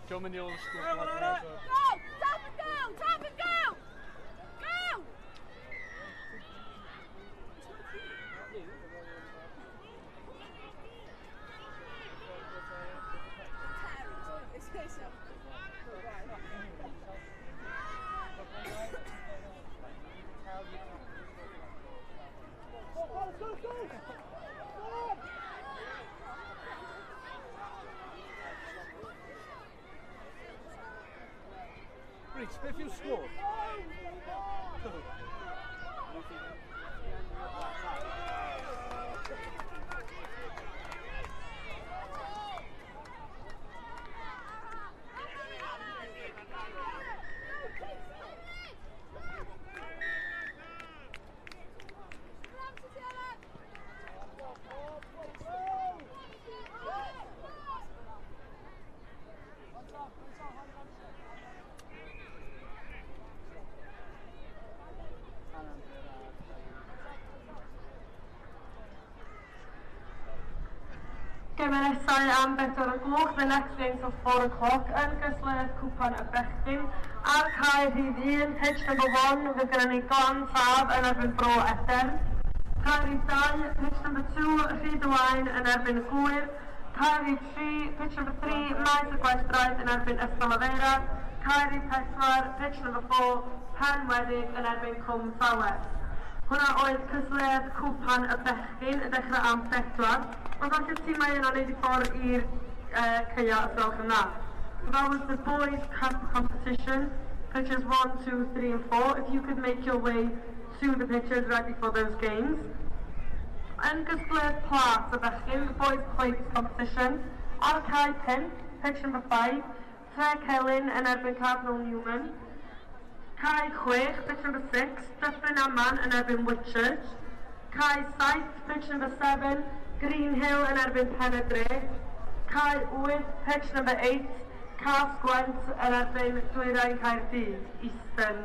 Show me the old school. Go, tap and go, tap and go. Go. Beth yw'r sgôr? Gymeresau am 4 o'r gloch, the next game till 4 o'clock, yn gysled cwpan y bechgyn. Ar cae rhif 1, pitch number 1, fydd gyda ni Glan Tab yn erbyn Bro Eder. Cae rhif 2, pitch number 2, Rhyd Owain yn erbyn Gwyr. Cae rhif 3, pitch number 3, Maes y Gweithdraeth yn erbyn Ystolafeira. Cae rhif 4, pitch number 4, Pen Wedig yn erbyn Cwm Llawes. Hwna oedd cysled cwpan y bechgyn yn dechrau am 4. Ond all y tîmau yna wneud I ffordd i'r ceia y ffrwch yna. So that was the boys' cup competition, pitches 1, 2, 3 and 4. If you could make your way to the pitches ready for those games. Yn gysled plas y bechgyn, the boys' plates competition. Ar cae 5, pitch number 5, Tre Celyn yn erbyn Cardinal Newman. Cae 6, pitch number 6, Dyffryn Aman yn erbyn Whitchurch. Cae 7, pitch number 7, Green Hill yn erbyn Pen y Dre. Cae 8, pitch number 8, Cas Gwent yn erbyn Dwyrain Caerdydd, Eastern.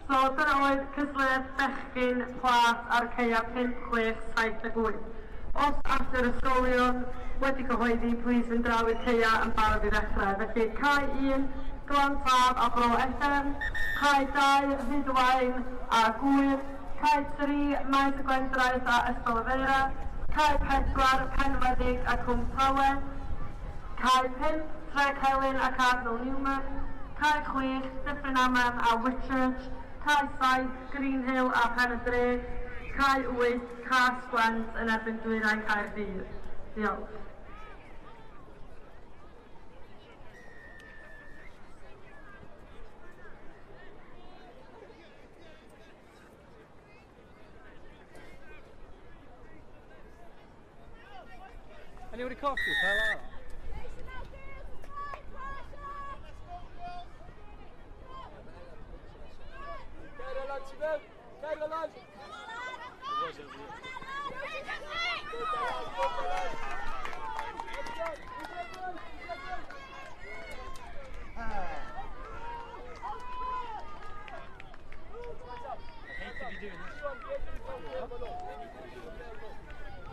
So dyna oedd cysled bechgyn plas ar ceia 5, 6, 7 a 8. Os after ysgolion wedi cyhoeddi, plis fynd draw i'r ceia yn barod I ddechrau. Felly cae 1, Glan Tab a Bro Eder. Cae 2, Rhyd Owain a Gwyr. Cae 3, Maes y Gwendraeth a Ystolafeira. Cae 4, Pen Wedig a Cwm Llawes. Cae 5, Tre Celyn a Cardinal Newman. Cae 6, Dyffryn Aman a Whitchurch. Cae 7, Green Hill a Pen y Dre. Cae 8, Cas Gwent yn erbyn Dwyrain Caerdydd. Diolch. Anybody coffee? Pal out.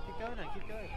Keep going now, keep going.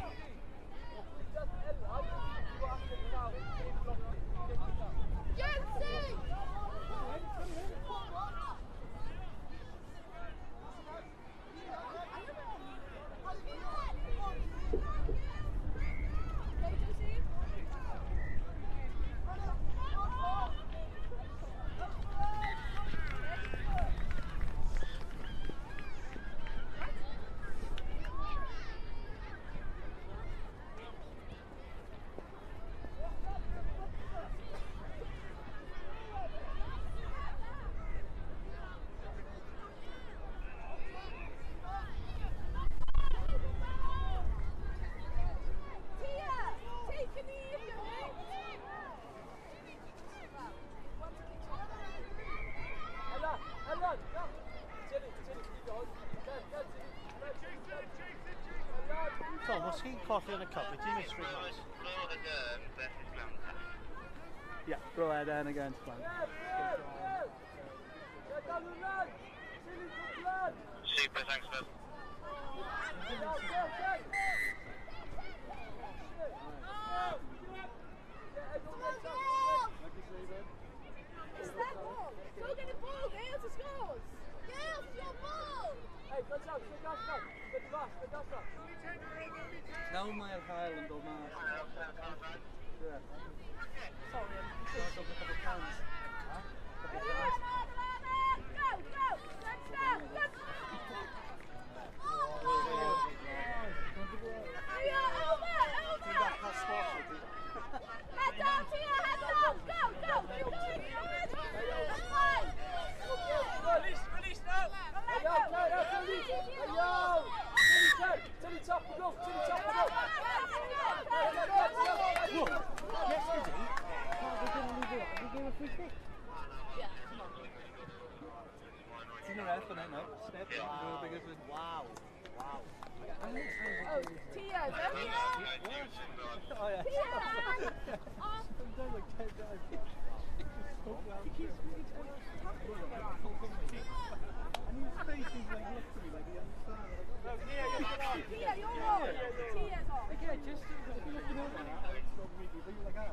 Tom, os chi'n colli yn y cup, wyt ti'n misri mas? Yeah, Bro Eder against Plant. Super, thanks, Phil. Go get the ball, Gales, it scores! Gales, your ball! Hey, good job, good job, good pass, good job. Naw mae'r hael yn dod mas. Sorry, I'm ref on it now. Step in. Wow. Wow. Oh, Tia, is that Tia? Oh, yeah. Tia! I've done like 10 times. He keeps talking about it. And his face is like literally like he understands. No, Tia, Tia, you're on. Tia's on. Okay, just looking over at how it's not really, but you're like, ah.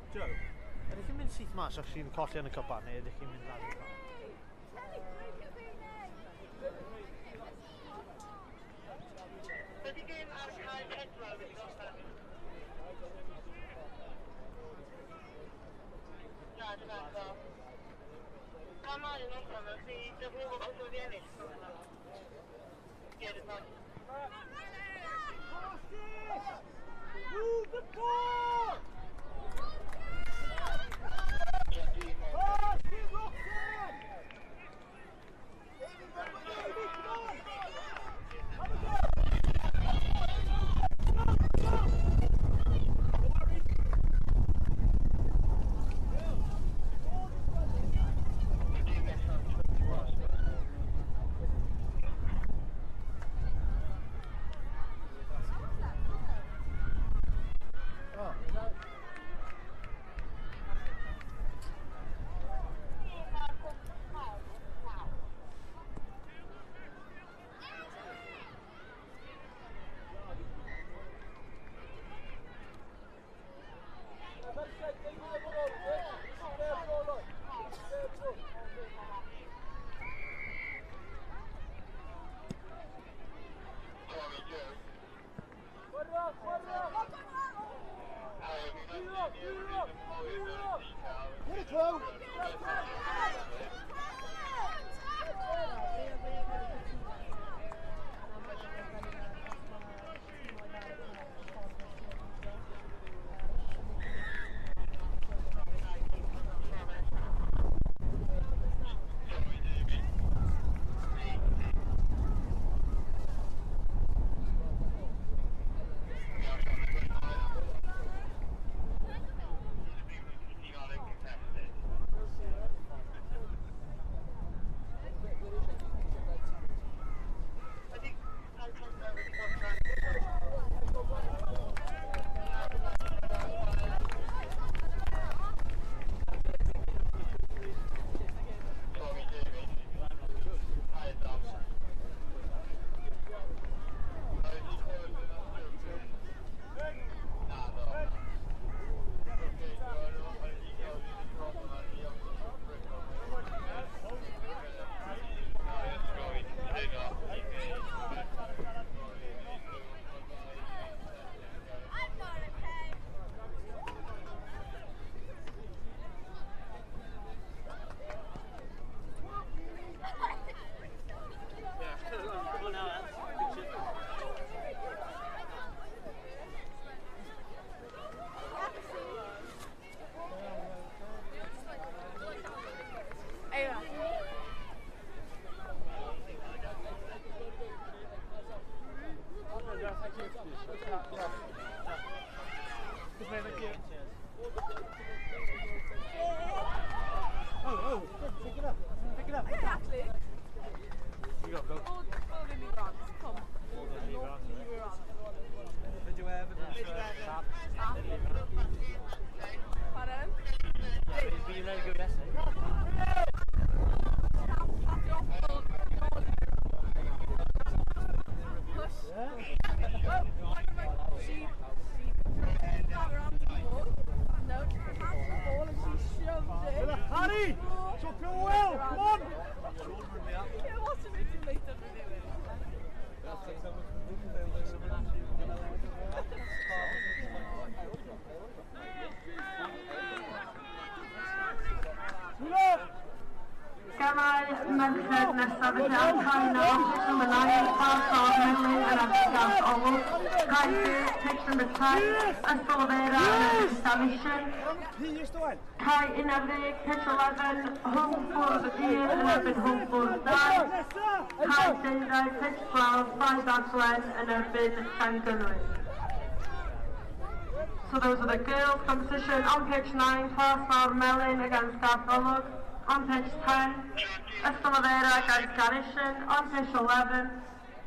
Joe, ydych chi'n mynd syth mas os chi'n colli yn y copa neu ydych chi'n mynd lan i'r copa? Ydy gêm ar cael pedwar wedi gosod? Na, dyna to. Come on, no problem. See, the move of the enemy. Yeah, it's not. Move the ball! felly am cael nawr, pitch number 9, pass off Melin yn erbyn Garth Olwg. Cael 6, pitch number 10, Ysgol Vera yn erbyn Salishin. Cael 11, pitch 11, home for the Pier yn erbyn home for the Dan. Cael 12, pitch 12, 5 Glen yn erbyn Llangynwy. So those are the girls' competition. On pitch 9, Class Fawr Melin against Garth Olwg. On pitch 10, Ysgol Vera against Garishin. On pitch 11,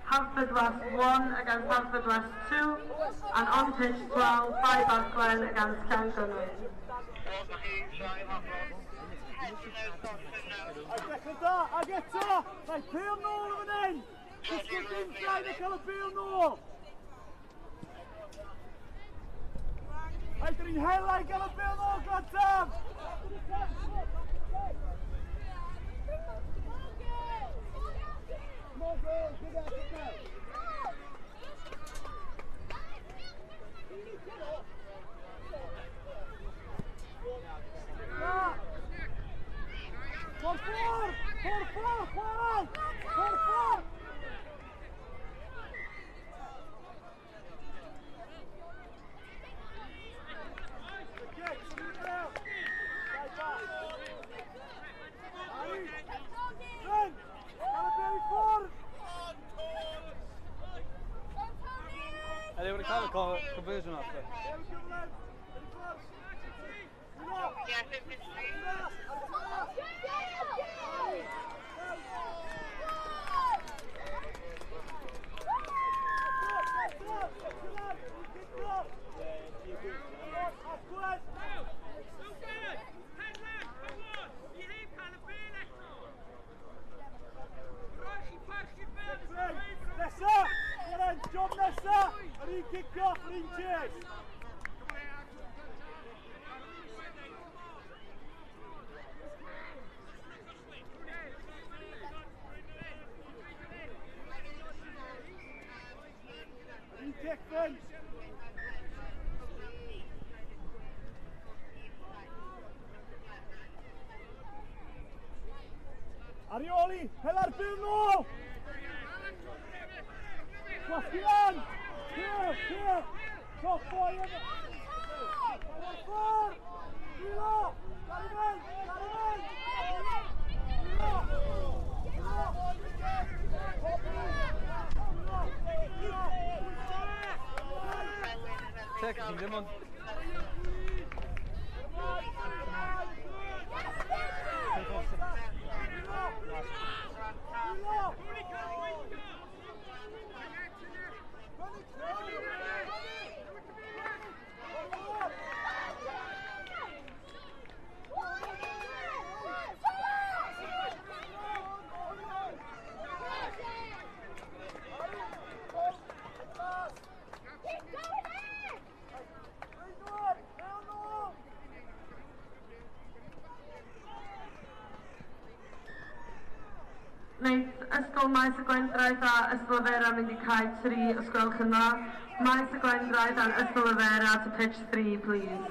Hartford West 1 against Hartford West 2. And on pitch 12, 5 Glen against Llangynwy. Ag eto, mae pêl nôl yn fan hyn. Disgwyl dim llaid a cael y pêl nôl. Ai, dyn ni'n hela i gael y pêl nôl, Glantam. Por favor! Por favor! Por favor! They would have called a conversion after. Nesa! Job nesa! Yr un kick-off, yr un chase! Un kick then! Arioli, hela'r bil nôl! Gwasgian! Here! Top boy in it! Ffordd! Dilo! Carmen! Check it, come on. Wneith Ysgol Maes y Gwendraeth a Ysgol Vera mynd I cael 3 os gwelwch yn dda. Maes y Gwendraeth a Ysgol Vera to pitch 3, please.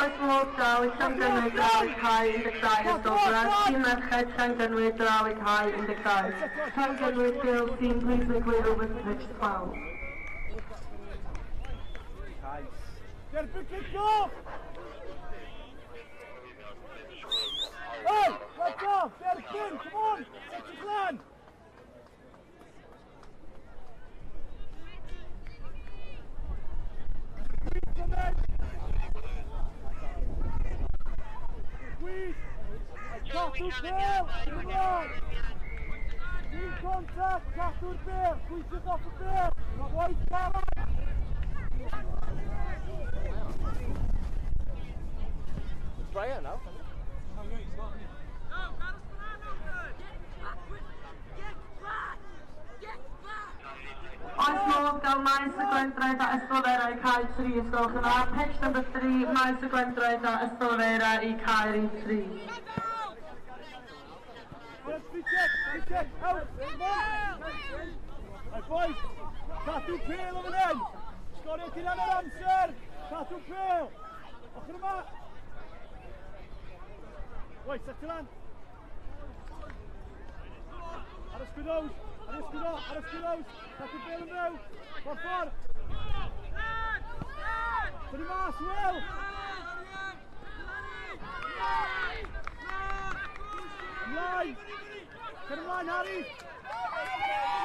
Oes modd draw I Llangynwy draw I cael 12 o Dobra. Tîm merched Llangynwy draw I cael 12. Llangynwy girls team, please make way over to pitch 12. Derbyn kick-off! Hey! Let's off! Derbyn! Come on! Set your plan! Cadw'r bel! Ymlaen! Un contact! Cadw'r bel! Pwysig off y bel! Mae waith garad! Brian now. Oes modd gael maes y gwendraid a ystolferau cael 3 ysgolch yna. Pitch number 3, maes y gwendraid a ystolferau i cael 3. Boys, cadw pêl o fan hyn. Sgorio cyn am yr amser. Cadw pêl. Ochr yma. Oi, settle lan. Ar ysgwyddows. Ar ysgwyddows. Cadw pêl yn fyw. O'r ffordd. Tynnu mas, Will. Ymlaen. Cer ymlaen, Harry.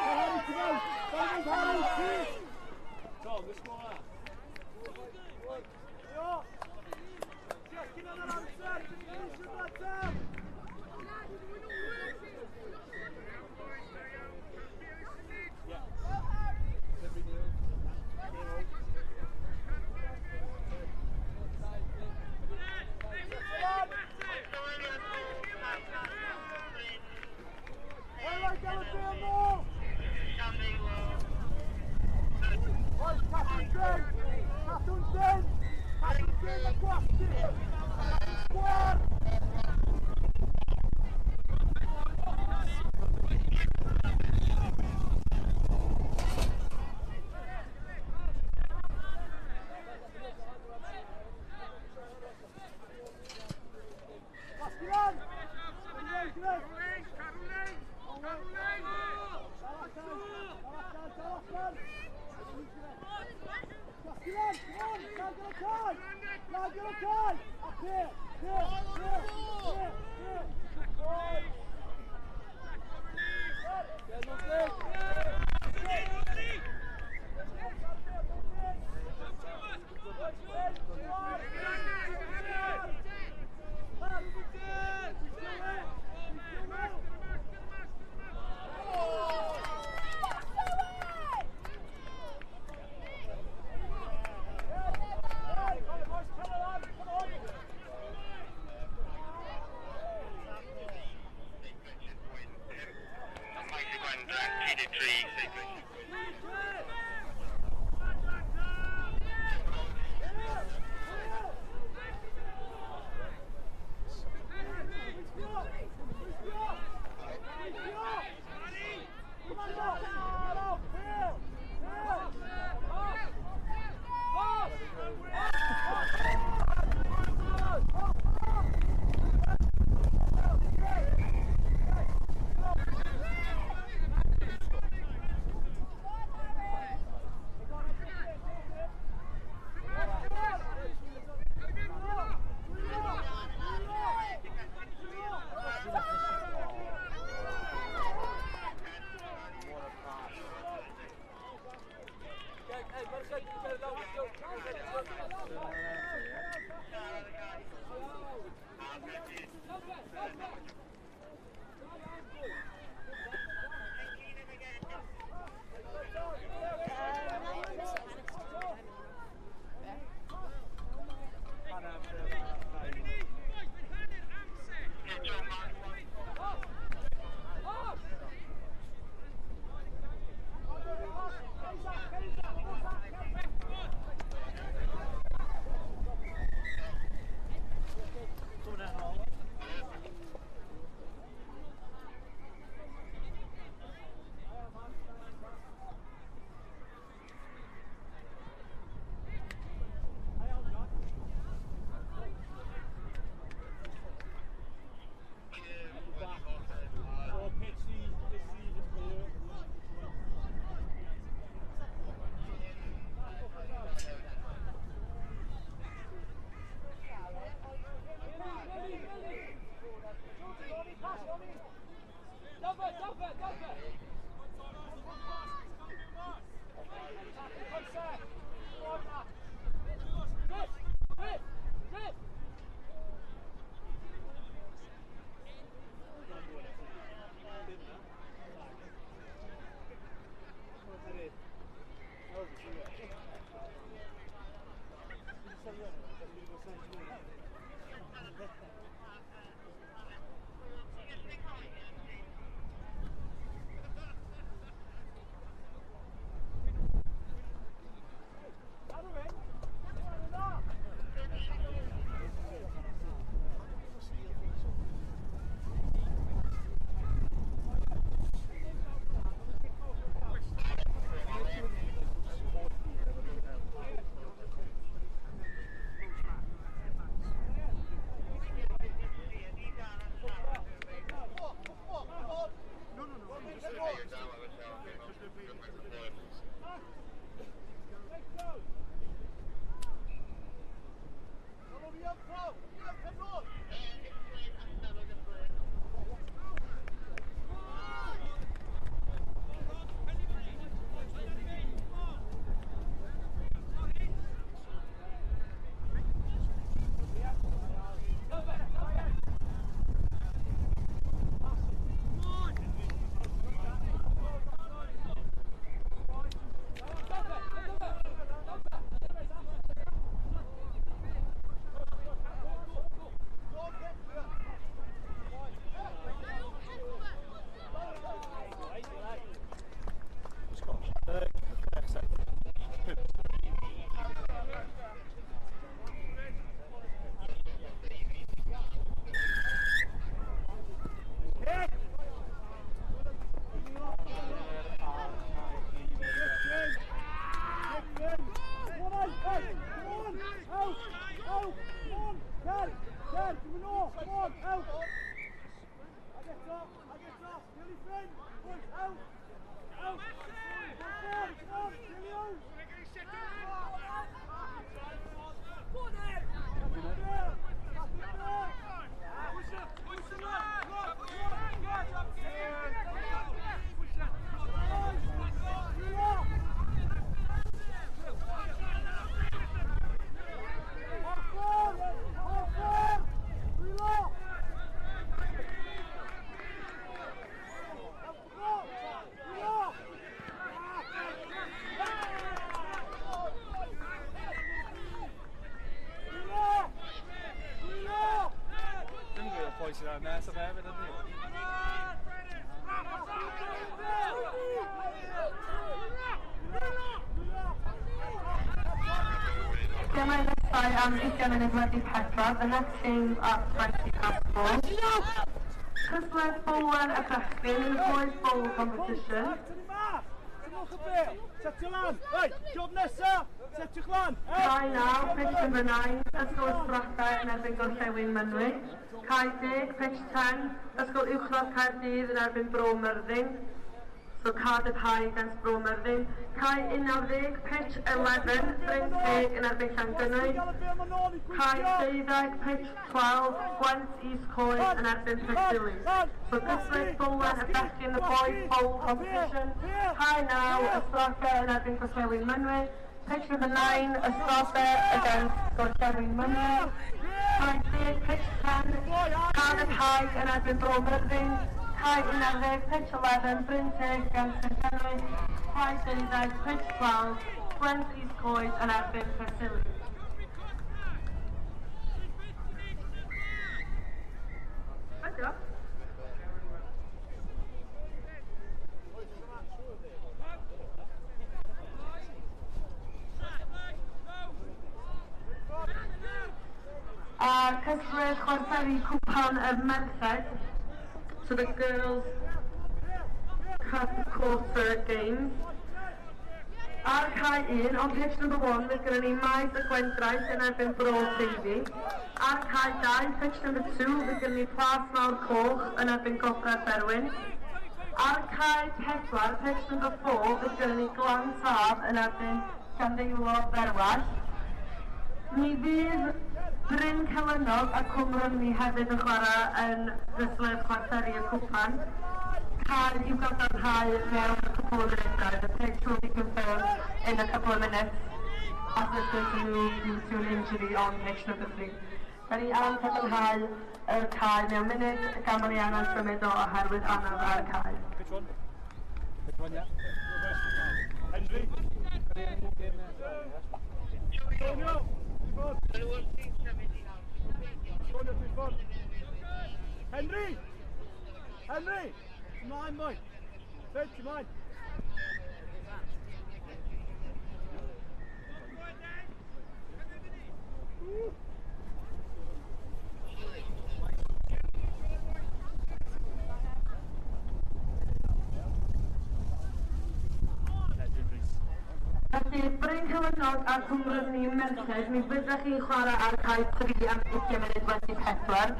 Harry, ti fewn. Harry, please. Tom, this one. Jo. Checking on yr amser. Finish your button. Nesaf hefyd ydy. Gemau nesau am 20 munud wedi pedwar. The next game's at 20 past 4. Cysgled bowlen y bechgyn in the boys bowl competition. Setio lan! Hei, job nesa! Setiwch lan! Cai naw, pitch number 9, ysgol Ysbrata yn erbyn Gorllewin Mynwy. Cai 10, pitch 10, ysgol Uwchlog Caerdydd yn erbyn Bro Myrddin. So Cardiff High against Bro Myrddin. Cai 11, pitch 11, Bryn Teg yn erbyn Llangynwy. Cai 12, pitch 12, Gwent East Coed yn erbyn Pwllheli. So this is bowlen y bechgyn the boys bowl competition. Cai naw, Ysbrata yn erbyn Gorllewin Mynwy. Pitch number 9, Ysbrata against Gorllewin Mynwy. Cai 10, pitch 10, Cardiff High yn erbyn Bro Myrddin. Cai 11, pitch 11, Bryn Teg against Llangynwy. Cai 12, pitch 12, Gwent East Coed yn erbyn Pwllheli. Cysgled chwarteri cwpan y merched. So the girls cut the quarter games. Ar Cai 1, on pitch number 1, fydd gyda ni Maes y Gwendraeth yn erbyn Bro Teifi. Ar Cai 2, pitch number 2, fydd gyda ni Plas Mawr Coch yn erbyn Gogledd Berwyn. Ar Cai 4, pitch number 4, fydd gyda ni Glan Taf yn erbyn Llandeilo Ferwas. Mi fydd Bryn Celynnog a Cwmryn ni hefyd yn chwarae yn Cysgled chwarteri y cwpan. Cai i'w gadarnhau mewn a couple of minutes. The pitch will be confirmed in a couple of minutes after there's a move due to an injury on pitch number 3. Da ni am cadarnhau y Cai mewn munud gan bod ni angen symud o oherwydd anaf ar Cai. Which one? Which one, yeah? Henry? Henry! Henry! Mine, boy. Fetch mine. Felly, Bryn Celynnog a Cwmryn ni merched, mi byddech chi'n chwarae ar Cai 3 am 20 munud wedi 4.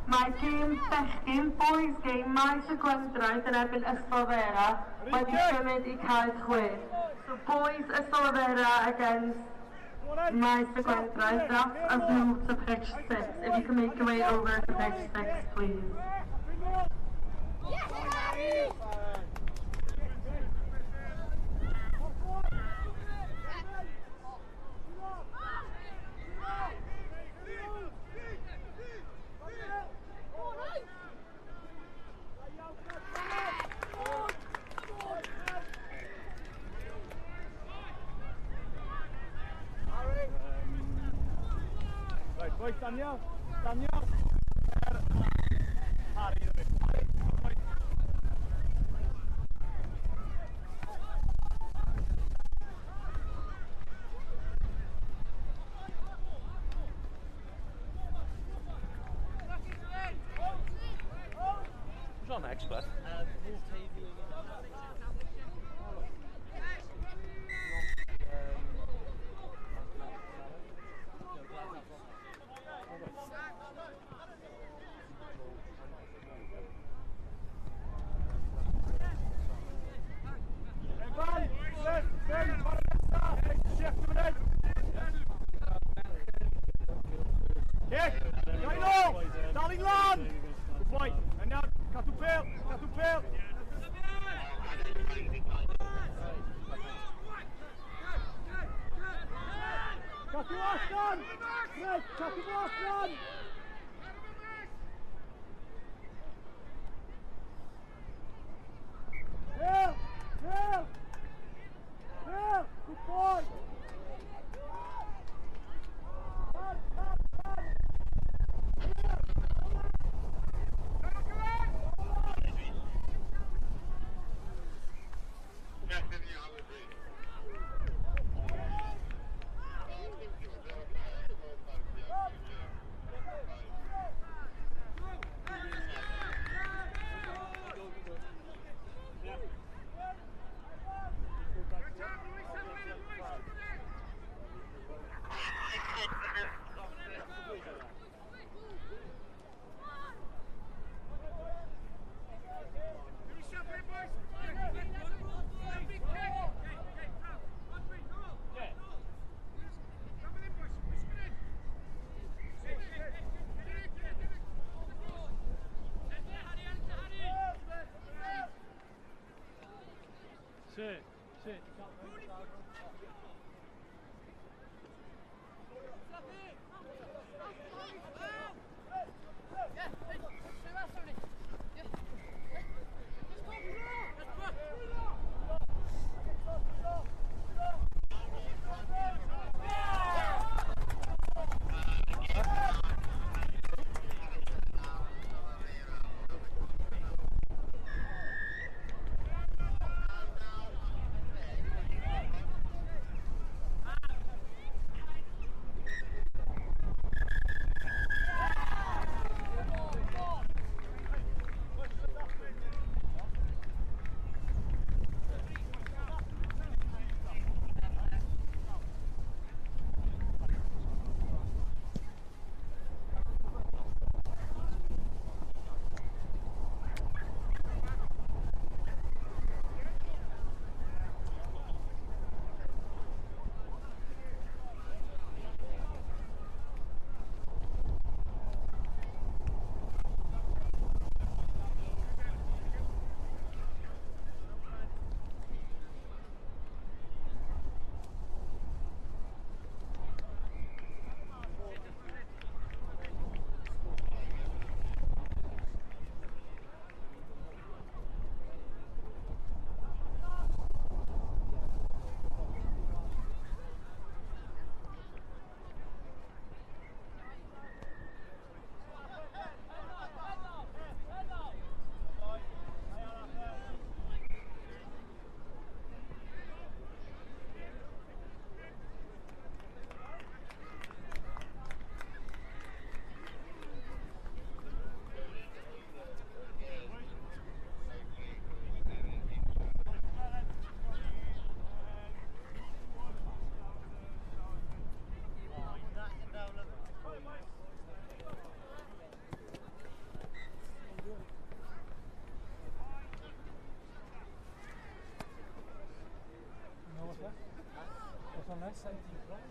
Mae gêm bechgyn, boys game, Maes y Gwendraeth yn erbyn Ystolfera wedi symud i Cai 6. So boys Ystolfera against Maes y Gwendraeth, that's a move to pitch 6. If you can make your way over to pitch 6, please. Right, Daniel. Daniel. Harry. Who's on next, bud? Darling Lan! Good boy. And now, cadw pêl, cadw pêl. Cadw allan! Fred, cadw allan! Pêl, pêl! Pêl, good boy!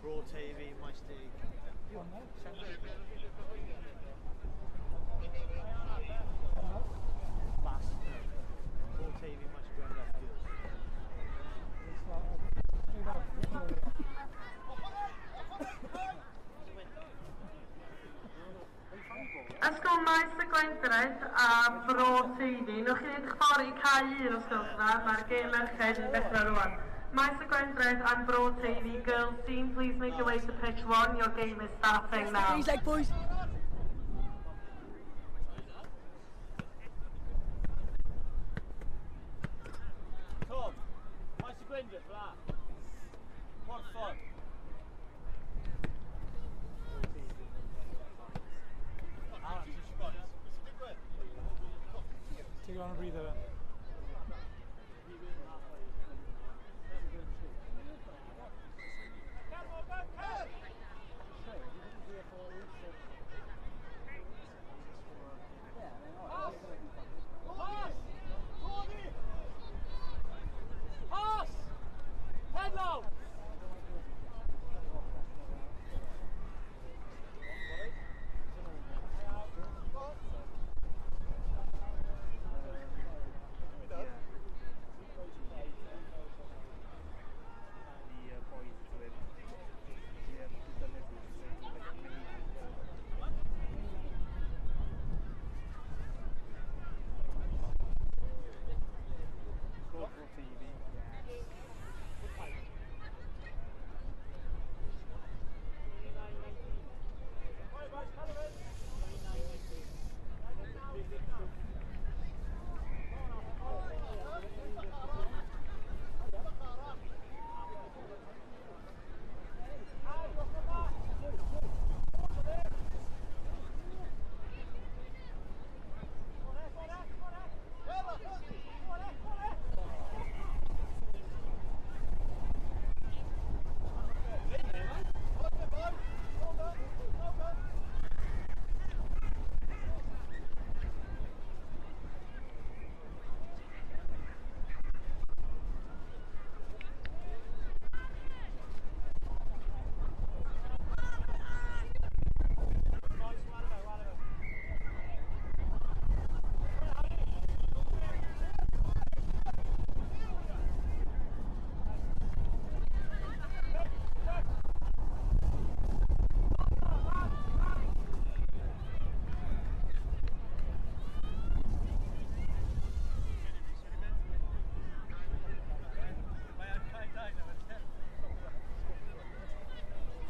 Bro TV, my steak. Fast. Bro TV, my scrum left Ysgol Maes y Gwendraeth a Bro TV. Nwch chi edrych ffordd i cael un os gwelwch dda. Mae'r gêm merched yn dechrau rwan. Maes y Gwendraeth and Bro TV. Girls team, please make your way to pitch 1. Your game is starting now. Please, leg boys. Tom, Maes y Gwendraeth, fla. What fun. Take it on a breather then. Pass! Head low!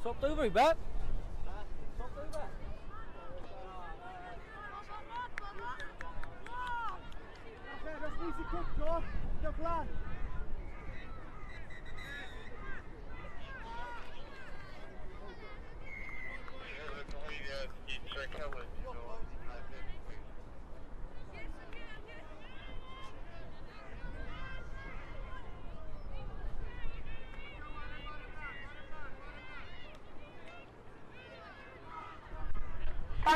Stop over i bet. Stop over. That's easy cook, go. Your plan.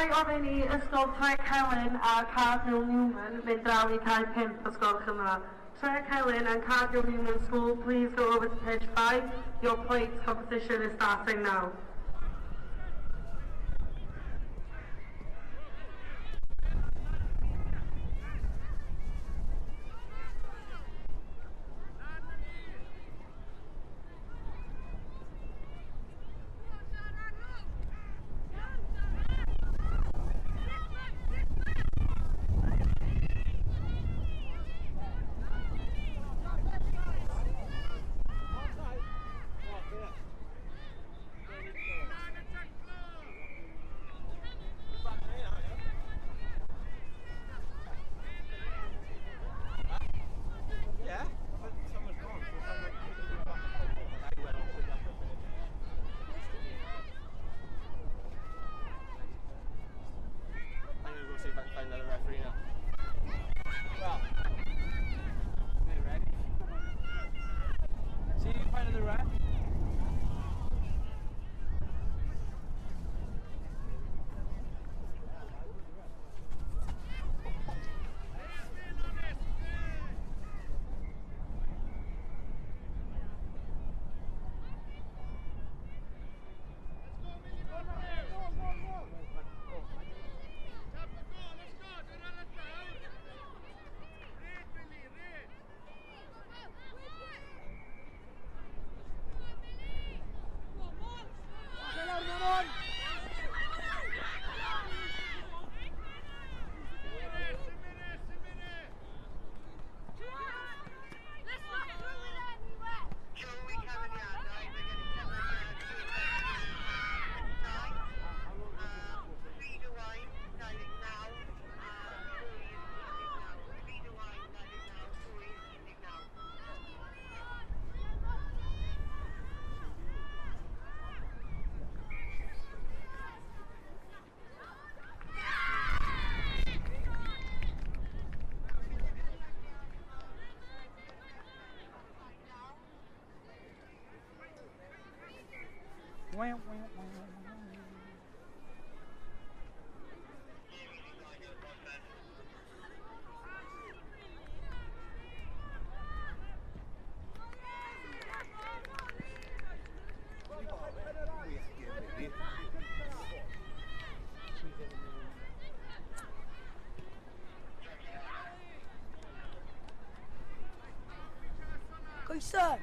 Gai ofyn i ysgol Trec Helen a Cardinal Newman mynd draw i cae 5 ysgol Chymra. Trec Helen and Cardinal Newman School, please go over to page 5. Your plates competition is starting now. Coesau!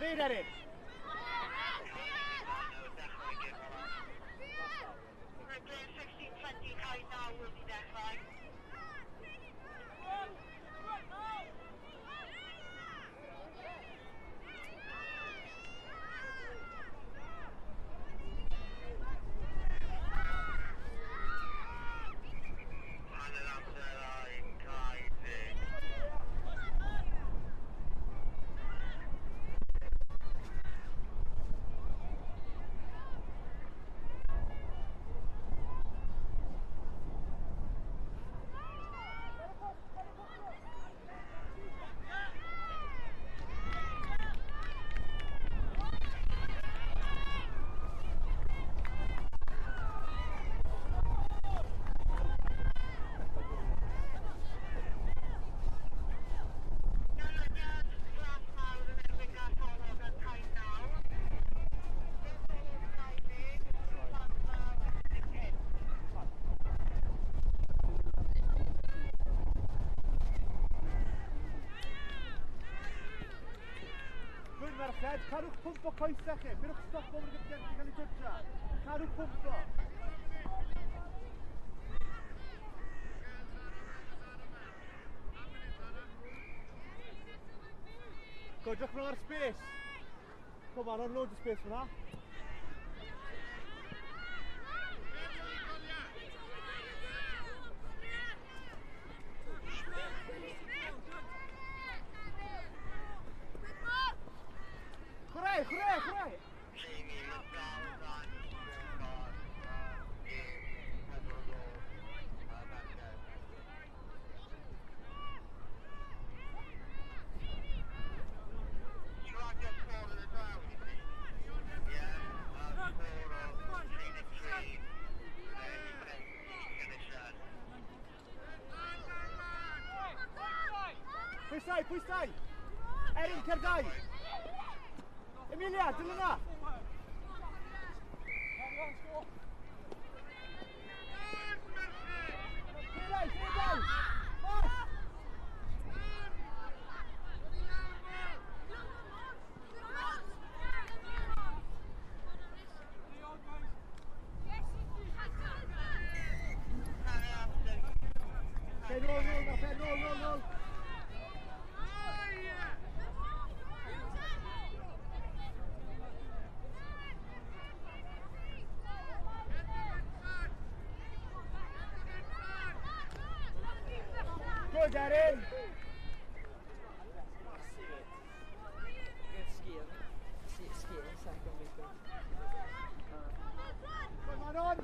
Read at it. Ted, cadw'ch pwmpo coesau chi. Byrwch stop o'n gyda'n cael ei dwtio. Cadw'ch pwmpo. Godwch nhw ar space. Come on, loads of space for that. Hooray, hooray, hooray! Pwysau, pwysau! Erin, cerdau! Emilia, dyn yna! Cerdau, cerdau! Okay, roll. Good, Erin! Come on!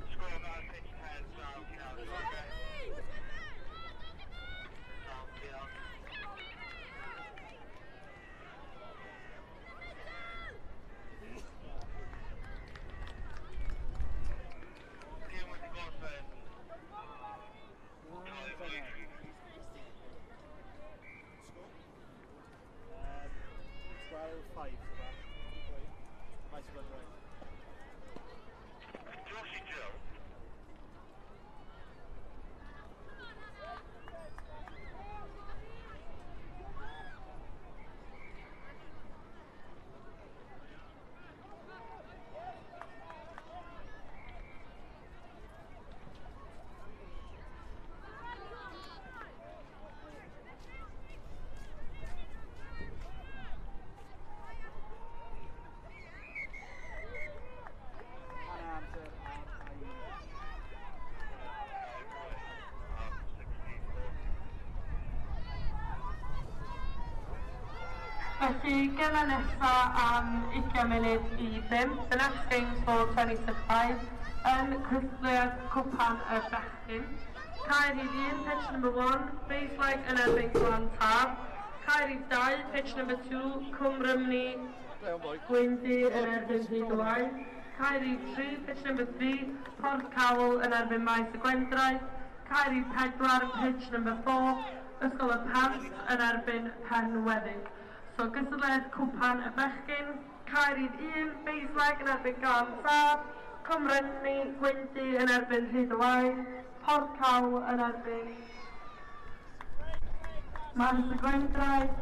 Felly, gela nesaf am 20 munud I 5, the next games for 26-5, yn cwsliad cwpan y bechgyn. Caerhyd 1, pitch number 1, baseline yn erbyn Glan Tab. Caerhyd 2, pitch number 2, Cwm Rymni, Gwyndy yn erbyn Rhydwaith. Caerhyd 3, pitch number 3, Port Cawl yn erbyn Maes y Gwendraeth. Caerhyd 4, pitch number 4, Ysgol y Pant yn erbyn Penweddig. So gystadleuaeth cwpan y bechgyn, Caerhyd 1, baseline yn erbyn Glan Tab, Cwm Rymni, Gwyndy yn erbyn Rhydwaith, Port Cawl yn erbyn Maes y Gwendraeth,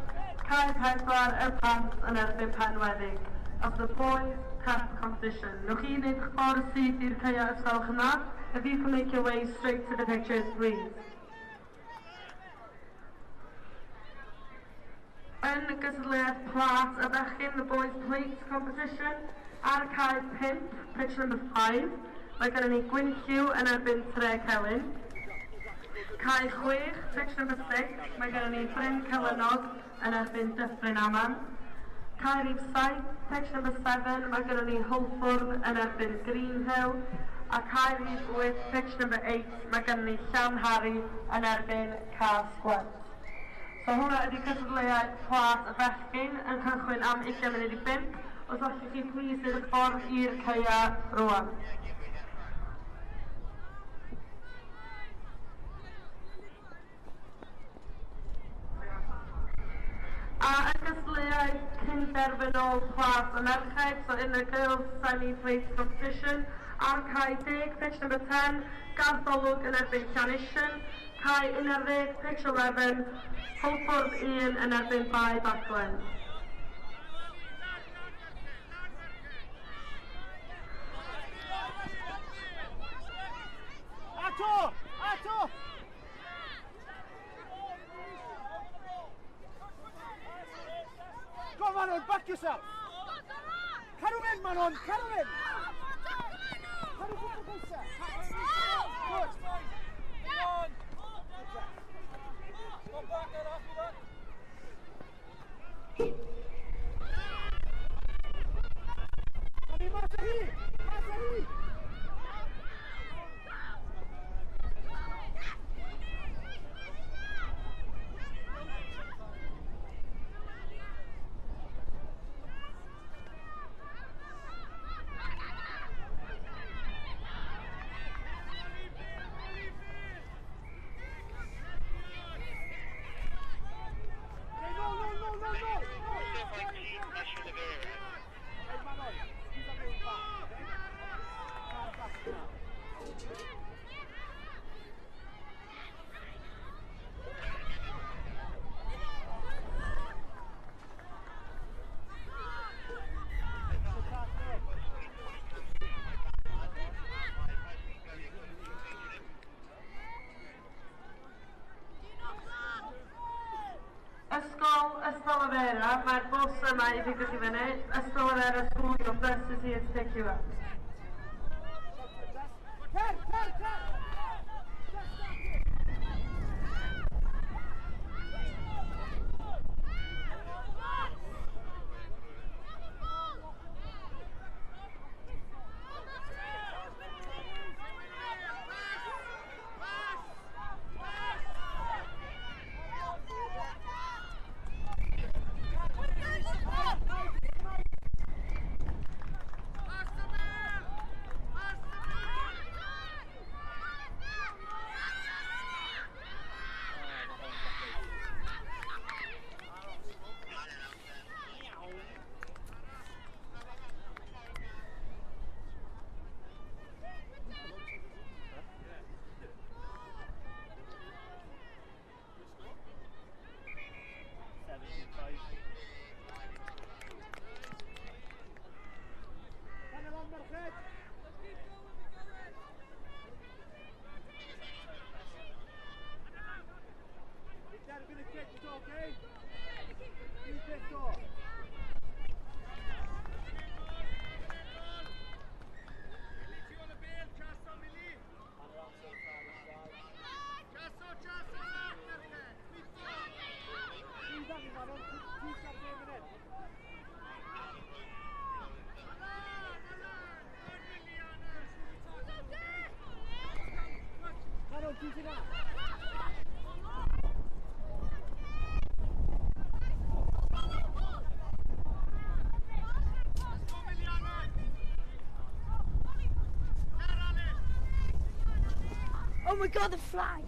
Caerhyd 4, y Pant yn erbyn Penweddig. Of the boys test competition. Newch chi wneud eich ffordd sydd i'r caia ysgol yna. If you can make your way straight to the pictures, please. Yn gystadleuaeth plas y bechgyn, the boys plates competition, ar cae 5, pitch number 5, mae gennym ni Gwyn Lliw yn erbyn Tre Celyn. Cae 6, pitch number 6, mae gennym ni Bryn Celynog yn erbyn Dyffryn Aman. Caerhyd 7, pitch number 7, mae gennym ni Hwlfwrdd yn erbyn Greenhill. A Caerhyd 8, pitch number 8, mae gennym ni Llanhari yn erbyn Cas Gwent. So hwnna ydy cystadleuaeth plas y bechgyn yn cychwyn am 20 munud I 5. Os allwch chi plis i'r ffordd i'r caia rwan. A y cystadleuaeth cynderfynol plas y merched, so in the girls semi-plate competition, ar cae 10, pitch number 10, Gartholwg yn erbyn Llanisian. Cae 11, pitch 11, Hwlfwrdd 1 yn erbyn Bai Baclen. yourself. Cadw mynd, Manon, cadw mynd. Cadw gwybod pwysau. Good. Come on. Come back there, after that. Come in, Masari. Masari. Ysgol mae'r bws yma i fi gyda fyny. Ysgol school, your bus is here to pick you up. Oh my God, the flag!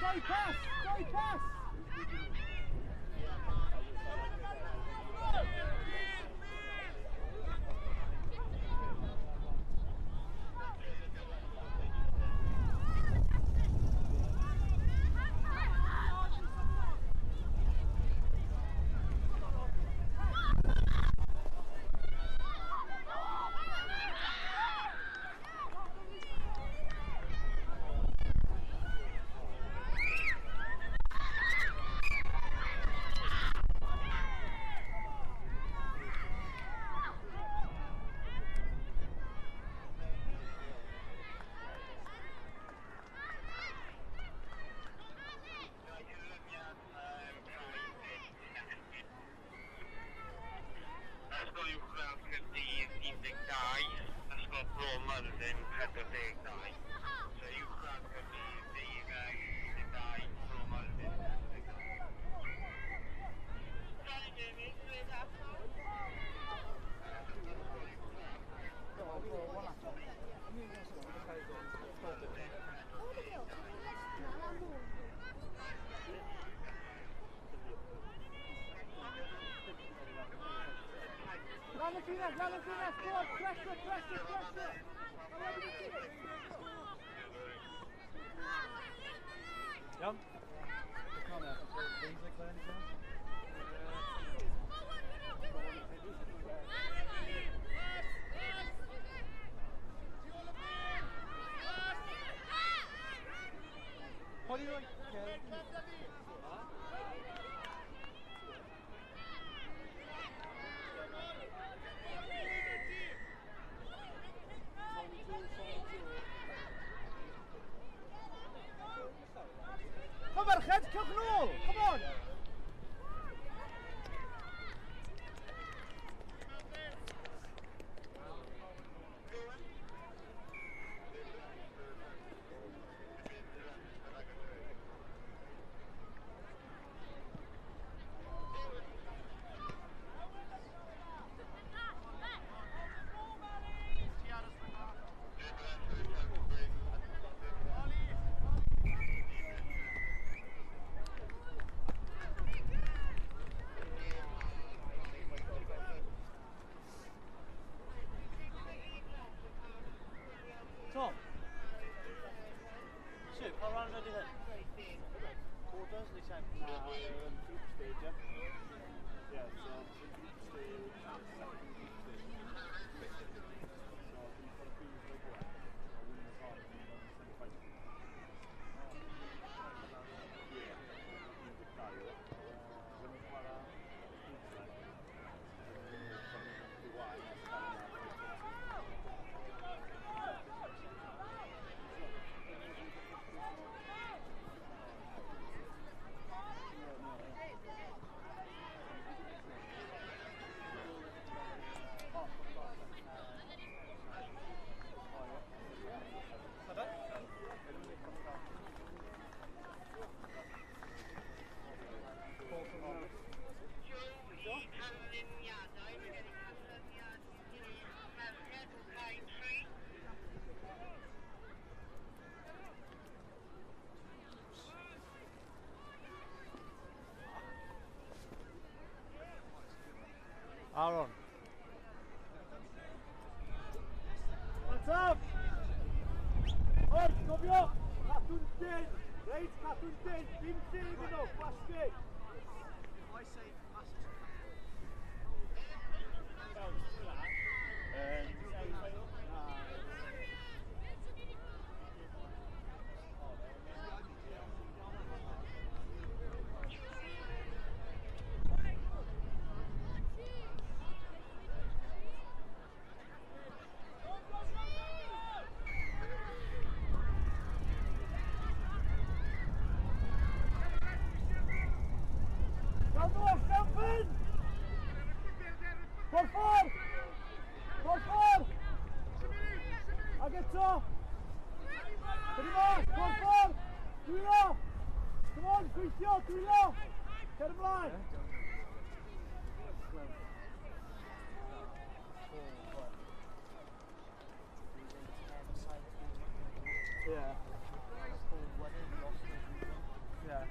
Go pass! Go pass! Iawn? What do you like? Come on, Red, come on! Tom? Shit, pa round ydy hyn? Quarters, neu sem? Na, group stage, yeah? Yeah, so group stage, second group stage. So we've got a few like what? A win as hard and then semi-final. Yeah, music taglio. Dobbiamo fare group stage. Di qua, Aaron. What's up? Oi, cofio! Cadw'n dyn! Reit, cadw'n dyn! Dim sef yn nhw, gwasgu! I say massive. Yeah. Yeah.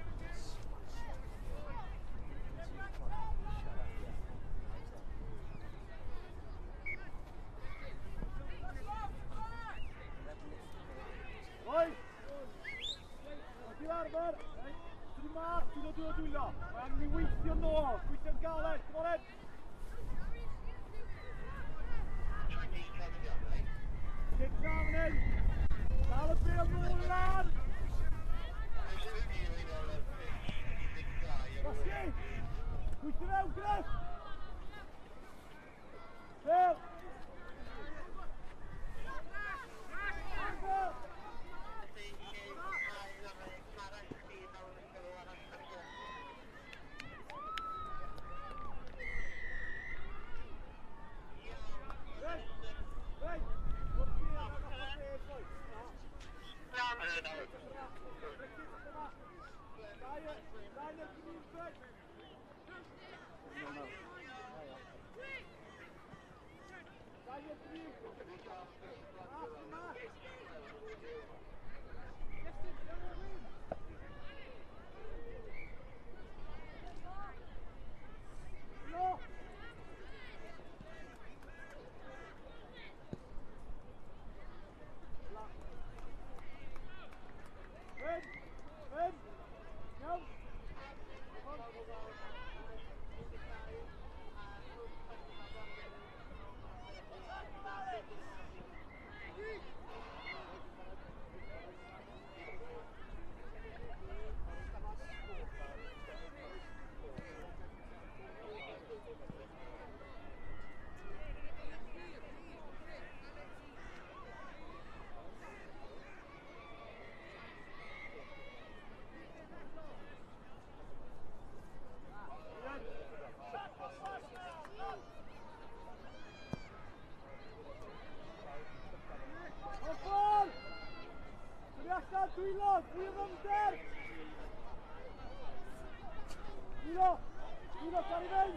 Oi! Ti'n arfer? Ti'n march, ti'n o dwylo. Mae angen i weithio nôl, gweithio'n galed, come on Ed! Kick down in! Dal y bil nôl lan! Basgi! Gweithio mewn, Griff! Phil! Angel! Dwylo! Dwylo, gari fynd!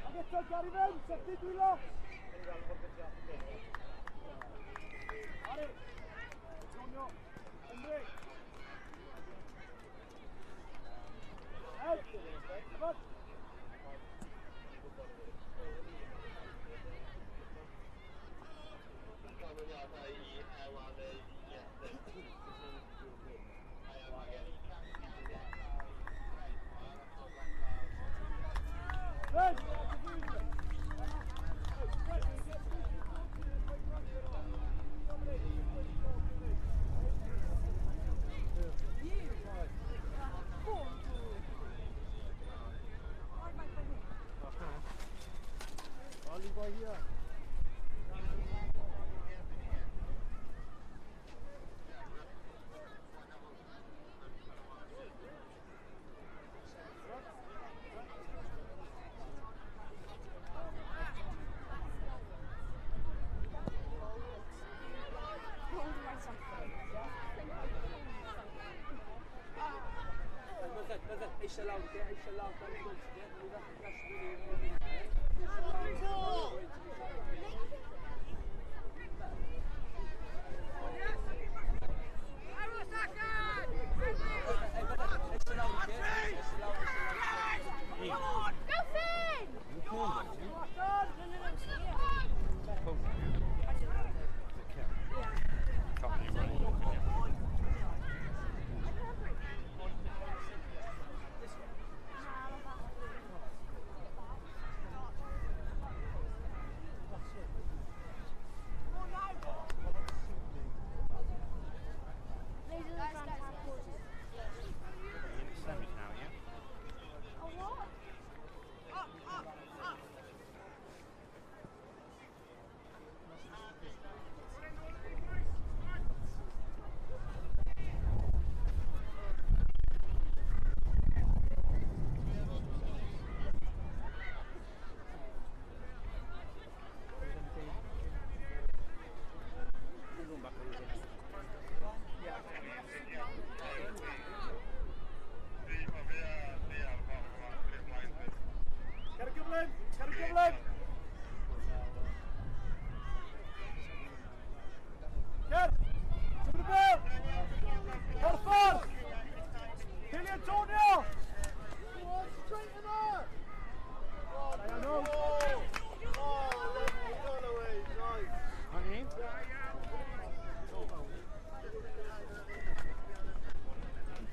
Ac eto gari fynd! Sefti Dwylo! Ari! Jonio! Emre! Ed! Efo! Eisiau lawr, eisiau lawr,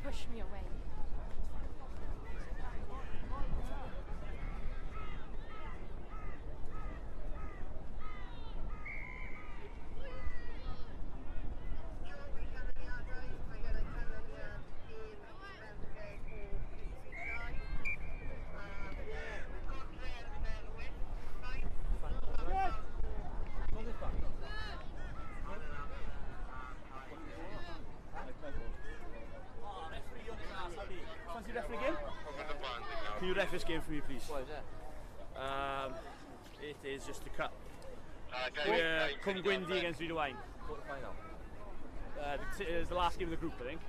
Push me away. Fancy referee game? Can you ref this game for me, please? What is it? It is just a cup. We're Cwm Gwyndy against Ryd Owain. What final? It's the last game of the group, I think.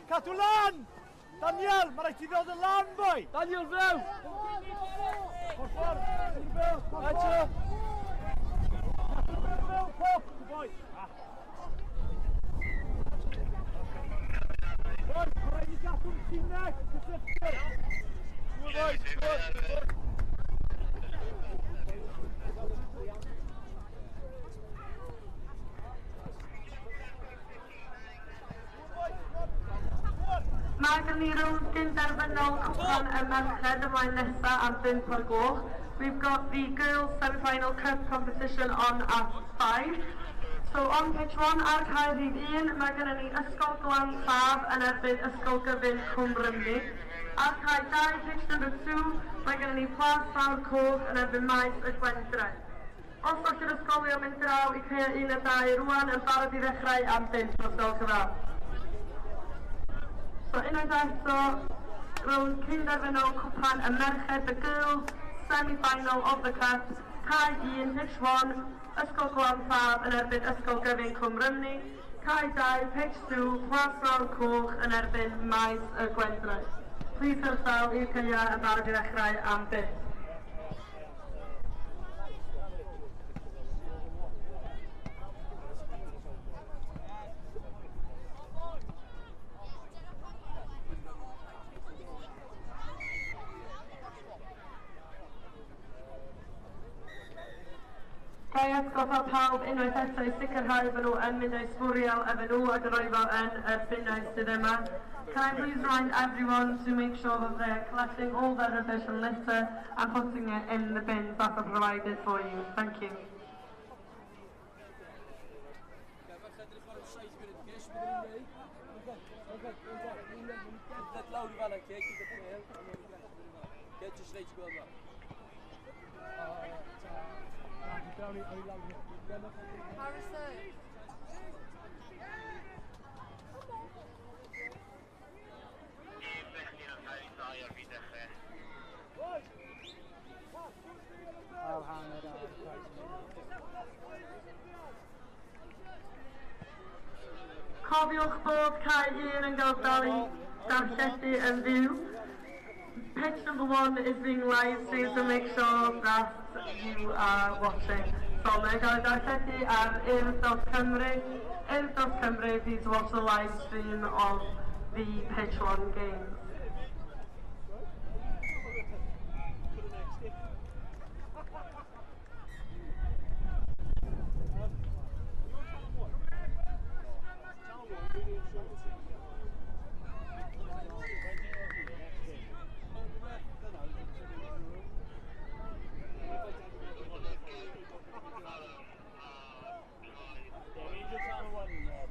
Cadw lan! Daniel, mae rhaid ti ddod yn lan, boi! Daniel, few! Por ffordd! Eto! Few, pop! Boi! Boi, mae rhaid i gadw'n llinell! Cysylltur! Boi, boi! Mae gen i rownd gyn-derfynol cwpan y merched ymlaen nesaf am 5 o'r gloch. We've got the girls semi-final cup competition on at 5. So on pitch 1 ar cae rhif 1, mae gen ni Ysgol Glan Llaf yn erbyn Ysgol Gyfun Cwm Rymni. Ar cae 2, pitch number 2, mae gen ni Plas Fawr Coch yn erbyn Maes y Gwendredd. Os o'ch chi'r ysgolion mynd draw i Caea 1 a 2 rwan yn barod i ddechrau am 5 os gwelwch yn dda. So unwaith eto, rownd cyn-derfynol cwpan y merched, the girls semi-final of the cup, Cae 1, pitch 1, Ysgol Glanfab yn erbyn Ysgol Gyfun Cwm Rymni, Cae 2, pitch 2, Plas Fawr Coch yn erbyn Maes y Gwendraeth. Plis yw'ch llaw i'r Caea yn barod i ddechrau am 5. Gai atgoffa pawb unwaith eto i sicrhau fod nhw yn mynd o'i sbwriel efo nhw ac yn rhoi fo yn y bunnau sydd yma. Can I please remind everyone to make sure that they are collecting all their rubbish and litter and putting it in the bins that are provided for you. Thank you. Cofiwch bod Cae 1 yn cael darlledu yn fyw. Pitch number 1 is being live streamed, so make sure that you are watching. So mae'n cael ei darlledu ar Urdd.Cymru. Urdd.Cymru, please watch the live stream of the Pitch 1 games. So you've got one more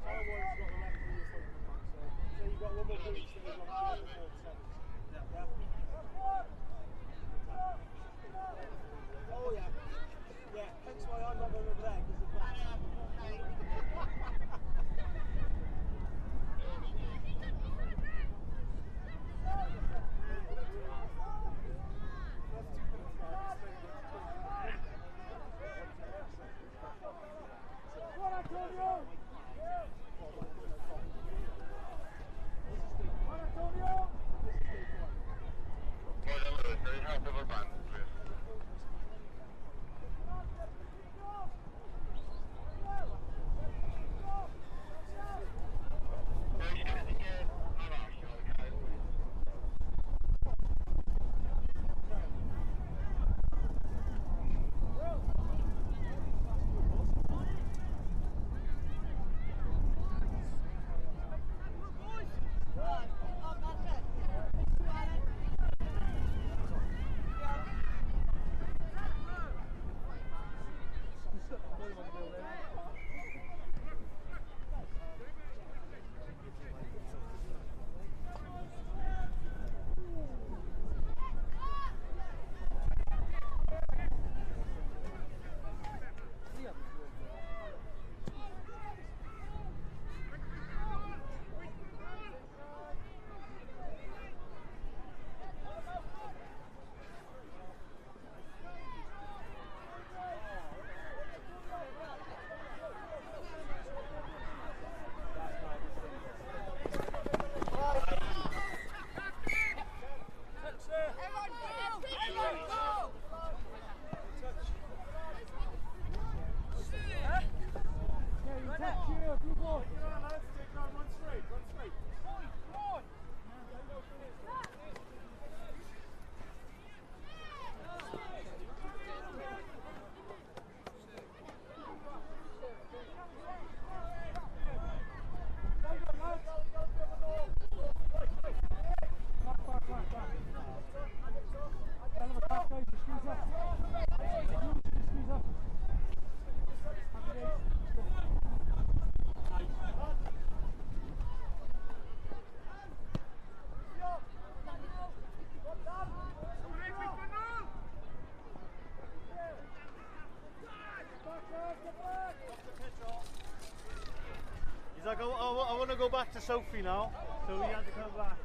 to go back to Sophie now, so we had to come back.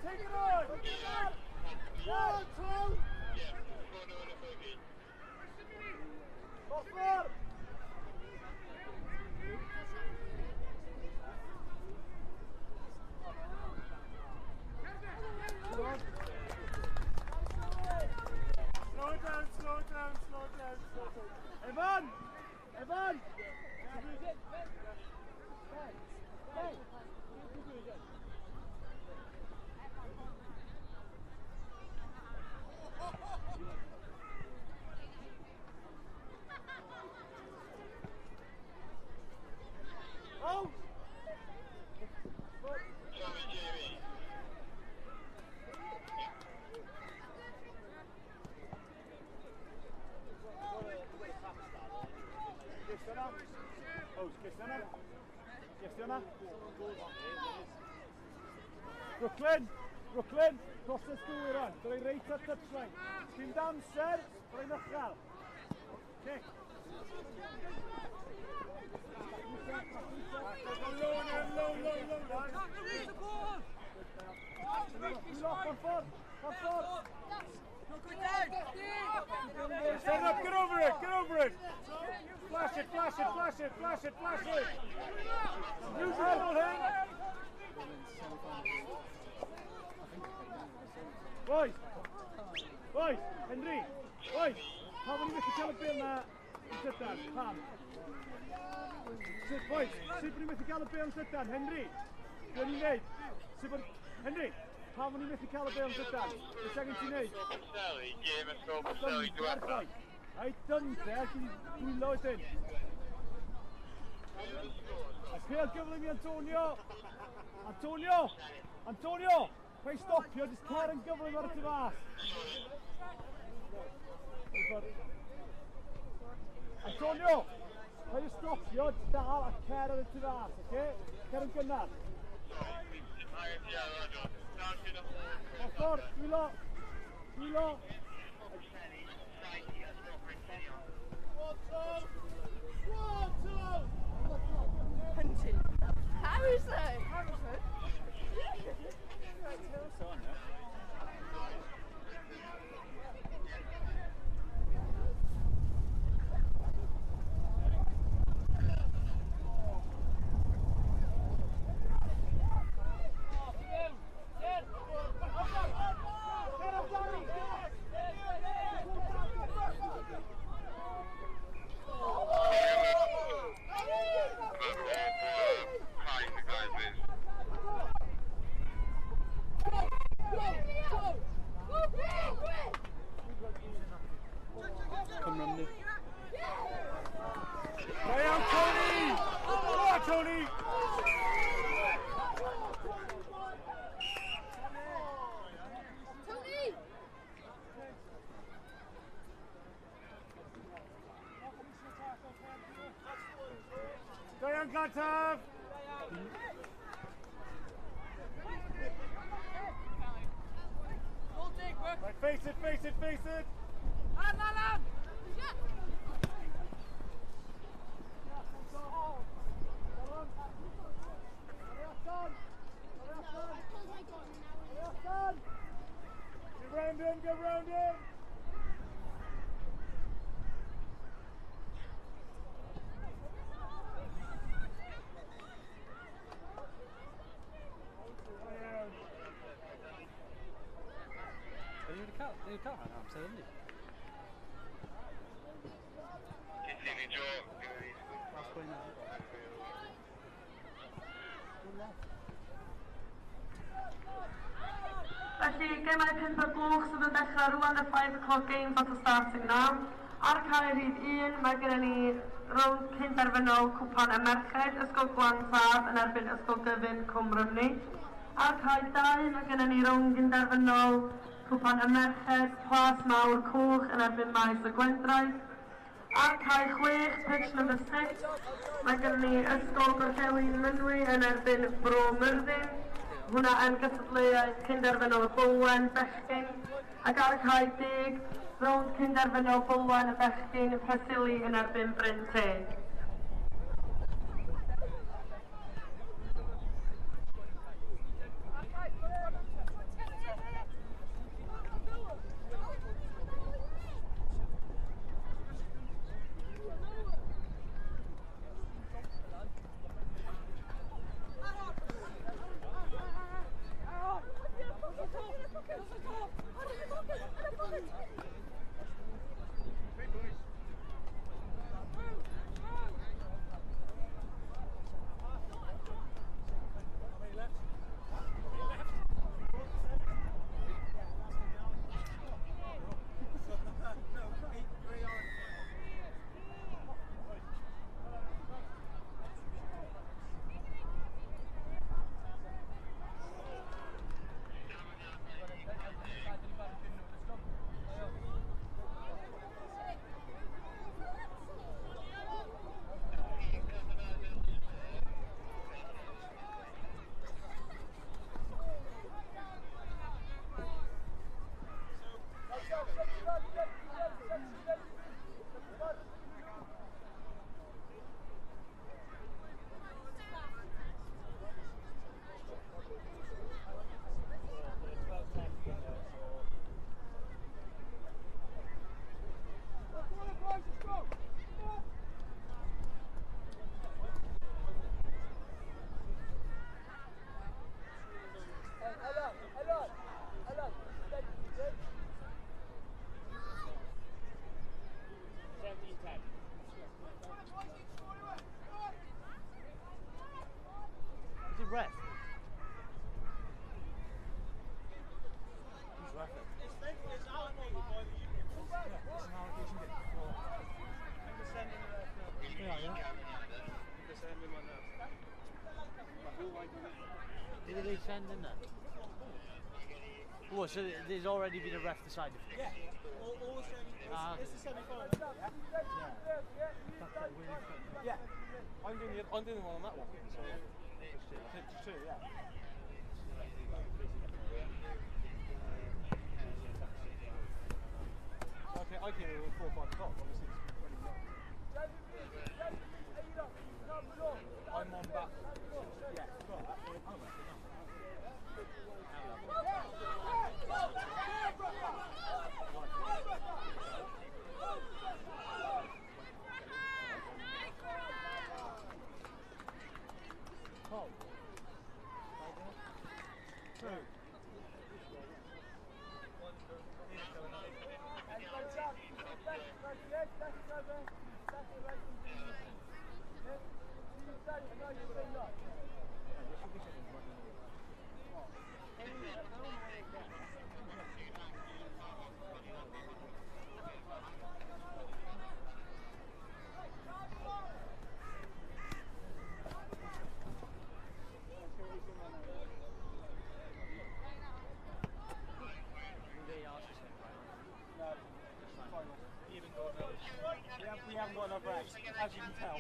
Take it on! One, two! Offer! Slow it down, slow it down, slow it down, slow it down. Evan! Evan! Oh! Brooklyn, cross the school run. Dylai reit at touchline. Dim damser, dylai'n uchel. Kick. Low. Stand up, get over it. Flash it. Use the ball, Hen. Boys, Henry, pam o'n i methu cael y bil na yn Llydan, pam? Boys, sut bod ni methu cael y bil yn Llydan, Henry? Dwi'n ni'n neud? Henry, pam o'n i methu cael y bil yn Llydan? Beth angen ti'n neud? Seli, gêm ysgol Seli diwetha. Ai dynter, cyn i dwylo ydyn. A pêl gyflym i Antonio! Pwy stopio, jyst cer yn gyflym ar y tu fas. Antonio! Pwy stopio, jyst dal a cer ar y tu fas, oce? Cer yn gynnar. Ochr, dwylo. Hunting. Harrison! Come run it. Play out, Tony! Come on, Tony! Stay on, Gatav! Right, face it! Alan! Go round him! Ni'n cael hynny amser, ynddi? Cyntini, Jo. Last point now. Felly, gemau 5 o'r gloch sydd yn dechrau rwan y 5 o'clock games at the starting now. Ar cael rhyd 1, mae gennym ni rownd cyn-derfynol cwpan y merched, ysgol Gwansaf yn erbyn ysgol Gyfun Cwm Rymni. Ar cael 2, mae gennym ni rownd cyn-derfynol cwpan y merched, Plas Mawr Coch yn erbyn maes y Gwendraeth. Ar cae 6, pitch number 6. Mae gen ni ysgol Gorllewin Mynwy yn erbyn Bro Myrddin. Hwna yn gystadleuaeth cynderfynol y Bwlwen bechgyn. Ac ar cae 10, rownd cynderfynol Bwlwen y bechgyn, Presili yn erbyn Bryn Teg. Ref. Who's ref it? It's allocated by the union. It's an allocation bit for... I'm sending the ref now. Yeah. They're sending one now. Did they send in that? Oh, so there's already been a ref decided for this? Yeah. All semi... It's the semi-final. Yeah. I'm doing the one on that one. So... Two, yeah. Okay, I came in at 4 or 5 o'clock, obviously it's pretty young. I'm on back. Yeah, We haven't got enough reps, as you can tell.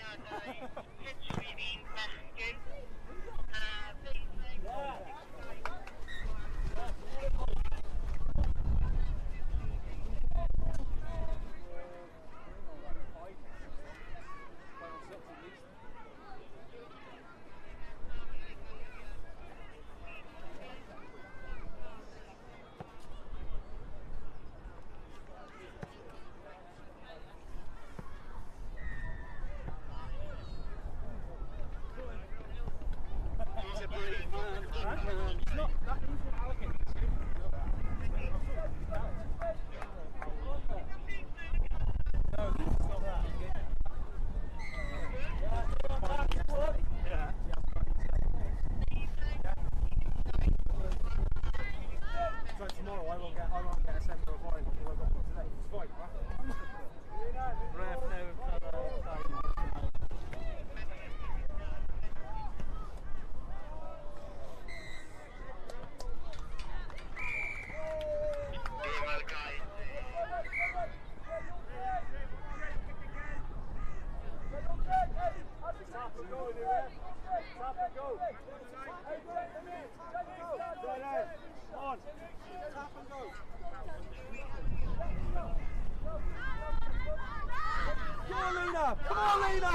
Lena! Come on, Lena!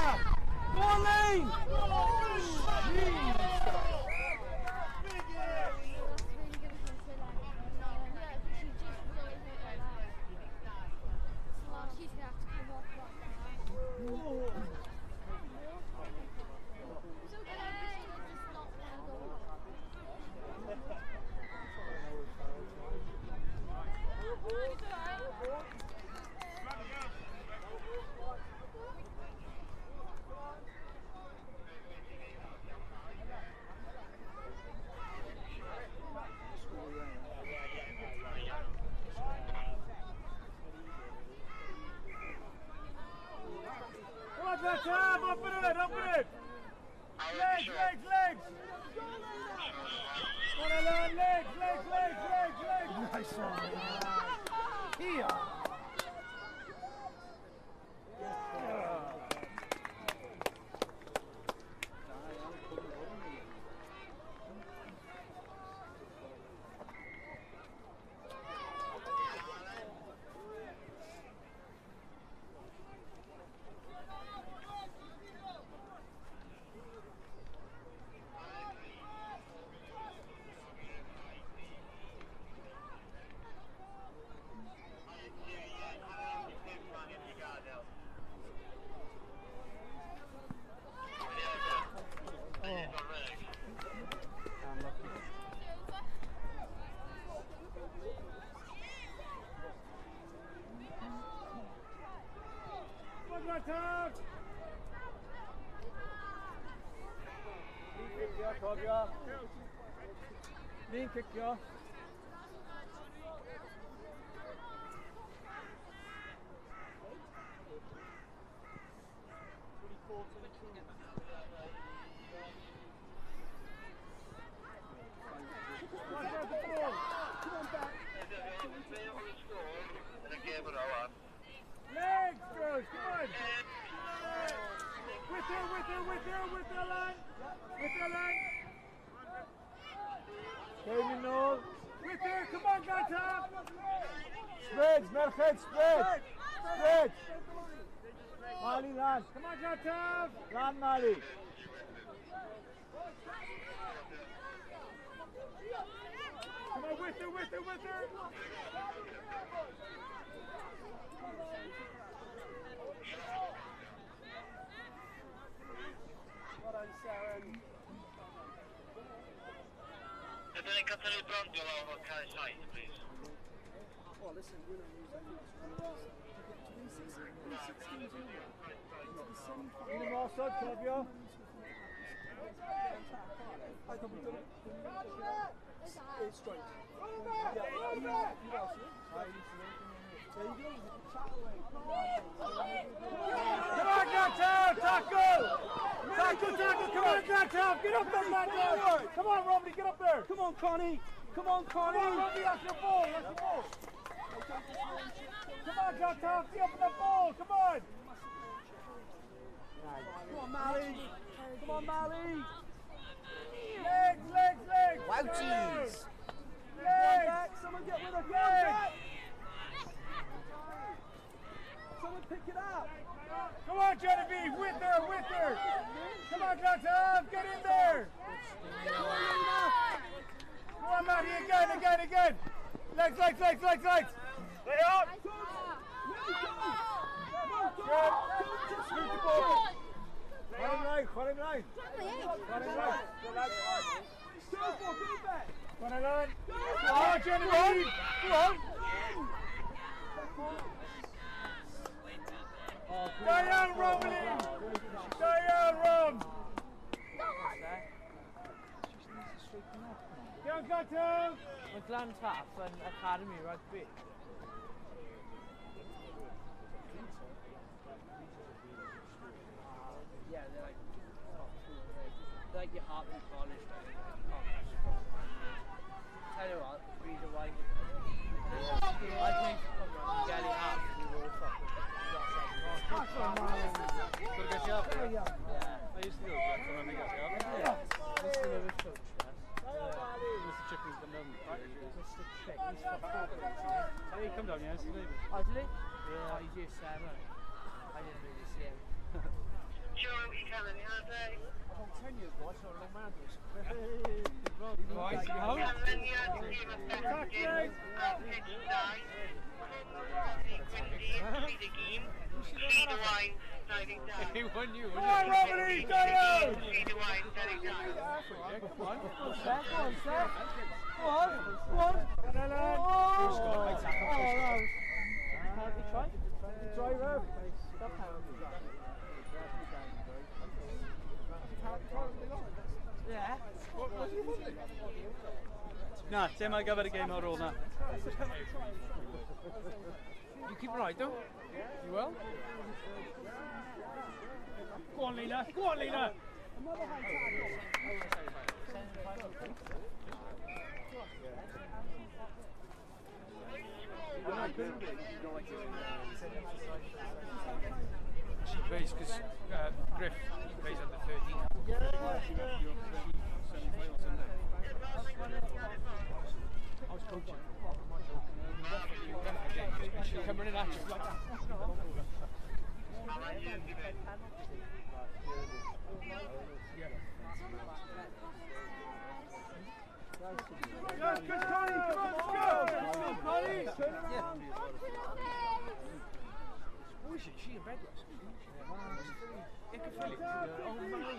Come on, Lane! Open it! Legs! Come on, Alan, legs! Nice one. Here! Lean kick, ja. Legs, girls, come on! With her line! Jamie Noel. With her, come on, Gata! Spreads, Merched, spread! Mali, land. Come on, Gata! Land, Mali. Come on, with her! Well done, Sharon. Ydyn ni'n cael tynnu brandio lawr o'r cael saith, please? Oh, listen, we're not using Un ymosod, cofio. It's straight. Come on, Gata! Tackle! Come on, Gata! Get up there, man! Come on, Romney, get up there! Come on, Connie! Come on, Connie! Come on, Romney, that's your ball! Come on, Gata! Get up in the ball! Come on! Come on, Mally! Come on, Mally! Legs! Wouchies! Legs! Someone get with her! Legs! Someone pick it up! Come on, Genevieve! With her! Come on, Gata! Get in there! Come on, Matty! Again! Legs! Lay up! Good! Scoot the ball! Run him line! Run him line! Come on, Genevieve! Go on! Diane Romney! Diane Rom! Go, Gato! Mae Glan Taff yn Academy Rugby. Yeah, they're like top two. They're like your Hartman College. Tell you what, read a wine. I think Gally Hart will be all top. Yeah. I used to go back when I got up. Yeah. This is another coach. Mr. Chippen's the number. Mr. Chick, he's fucking. He come down, yes? Oh, did he? Yeah. Oh, he's year 7. I didn't really see him. Joe, i canlyniadau. About 10 years ago, I saw a long man do this. Right, Canlyniad tîm y bechgyn am pitch 2. Gwyndy, 31. Feed y wain, 22. He won you, Come wasn't on, it? Robert, go! Feed y wain, 32. Come on. Seth, go on, Seth. Go on, go on. Who's got a right tackle? Penalty try? Try, Rev. Stop penalty. Yeah. What do you want? Nah, Tim, I give it a game out all that. You keep it right, though? You will? Go on, Lena. Go on, Lena. She plays because Griff plays under 13. Semi-final Sunday. I was coaching. She's coming in at you. Yes, good Connie, come on, let's go! Connie, turn around! Who is she? She in bed last week? You can feel it. Oh, Mary.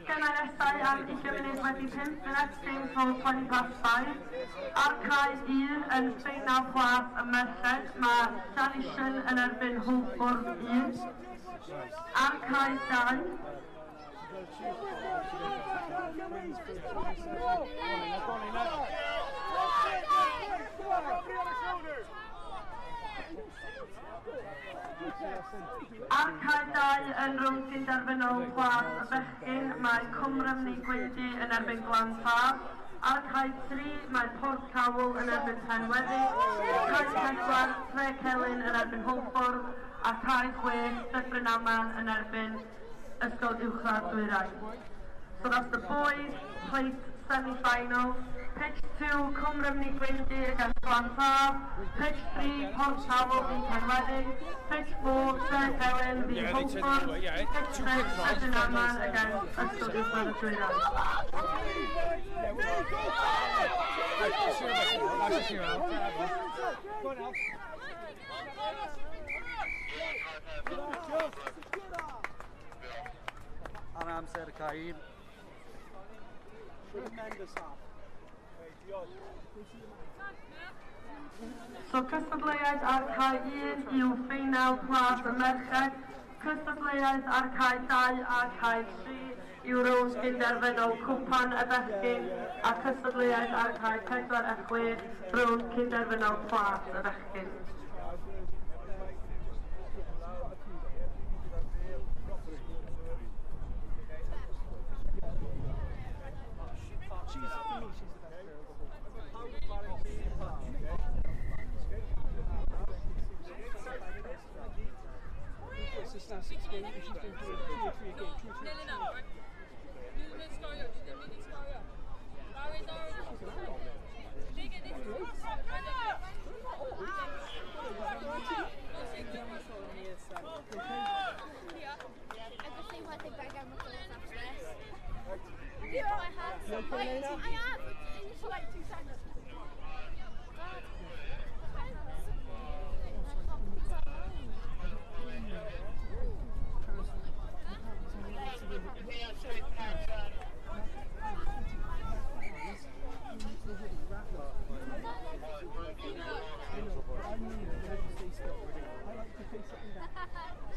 Gemeinesau ar 20 munud wedi 5 munud, dim tro 20 past 5. Ar cae 1 yn ffeinal plas y merched, mae Janison yn erbyn Hwlffordd 1. Ar cae 2. Ar cae 2 yn rhwng cynderfynol plas y bechgyn, mae Cwmrymni Gwyndy yn erbyn Glanfab. Ar cae 3 mae Port Cawl yn erbyn Penweddi. Cae 4 Tre Celyn yn erbyn Hwlffordd. A cae 6 Dyffryn Aman yn erbyn Ysgol Uwchradd Dwyrain. So that's the boys' plate semi-finals. Pitch 2, Cwmrymni Gwyndy against Glanfab. Pitch 3, Port Cawl v Penweddig. Pitch 4, Tre Celyn v Hwlffordd. Pitch 6, Dyffryn Aman against Ysgol Uwchradd Dwyrain. Ar amser y cae 1. Tremendous half. So cystadleuaeth ar cae 1 yw ffeinal plas y merched. Cystadleuaeth ar cae 2 a cae 3 yw rhwng cynderfynol cwpan y bechgyn. A cystadleuaeth ar cae 4 a 6 rhwng cynderfynol plas y bechgyn.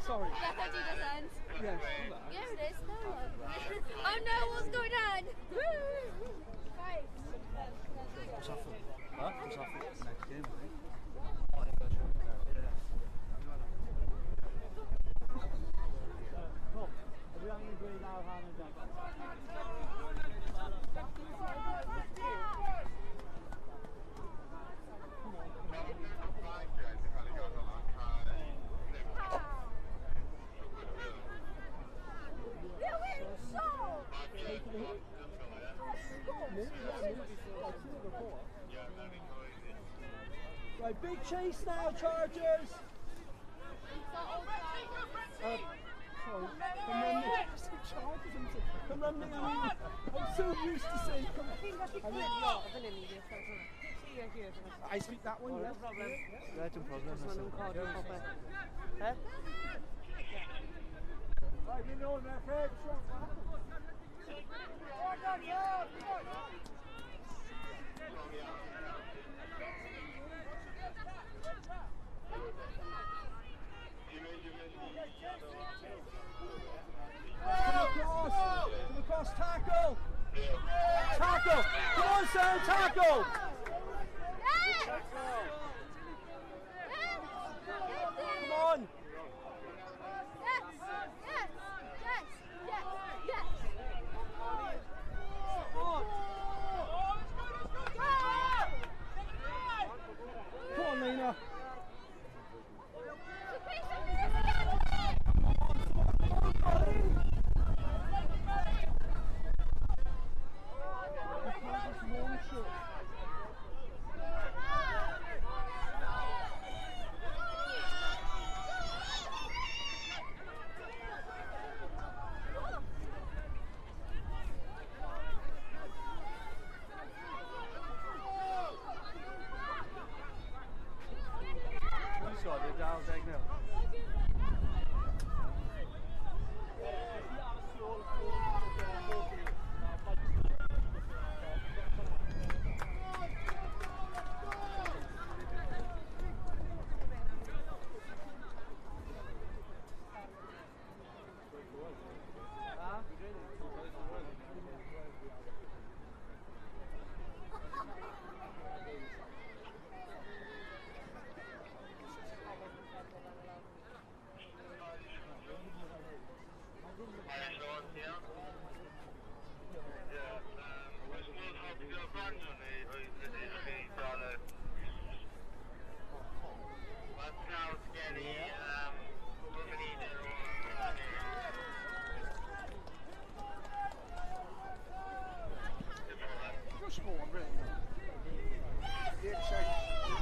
Sorry. Yeah, 30 doesn't. Yes. Yeah, it is. No. Oh no, what's going on? Right. What's off it? Huh? What's off it? Next game, I think. Right, big chase now, Chargers. Sorry, come running, I mean, I'm so used to saying come. I speak that one, yes. Yeah, no problem. Right, we know that, Fred. Come across, tackle! Tackle! Come on, Sam, tackle! Come on! Come on, Lena!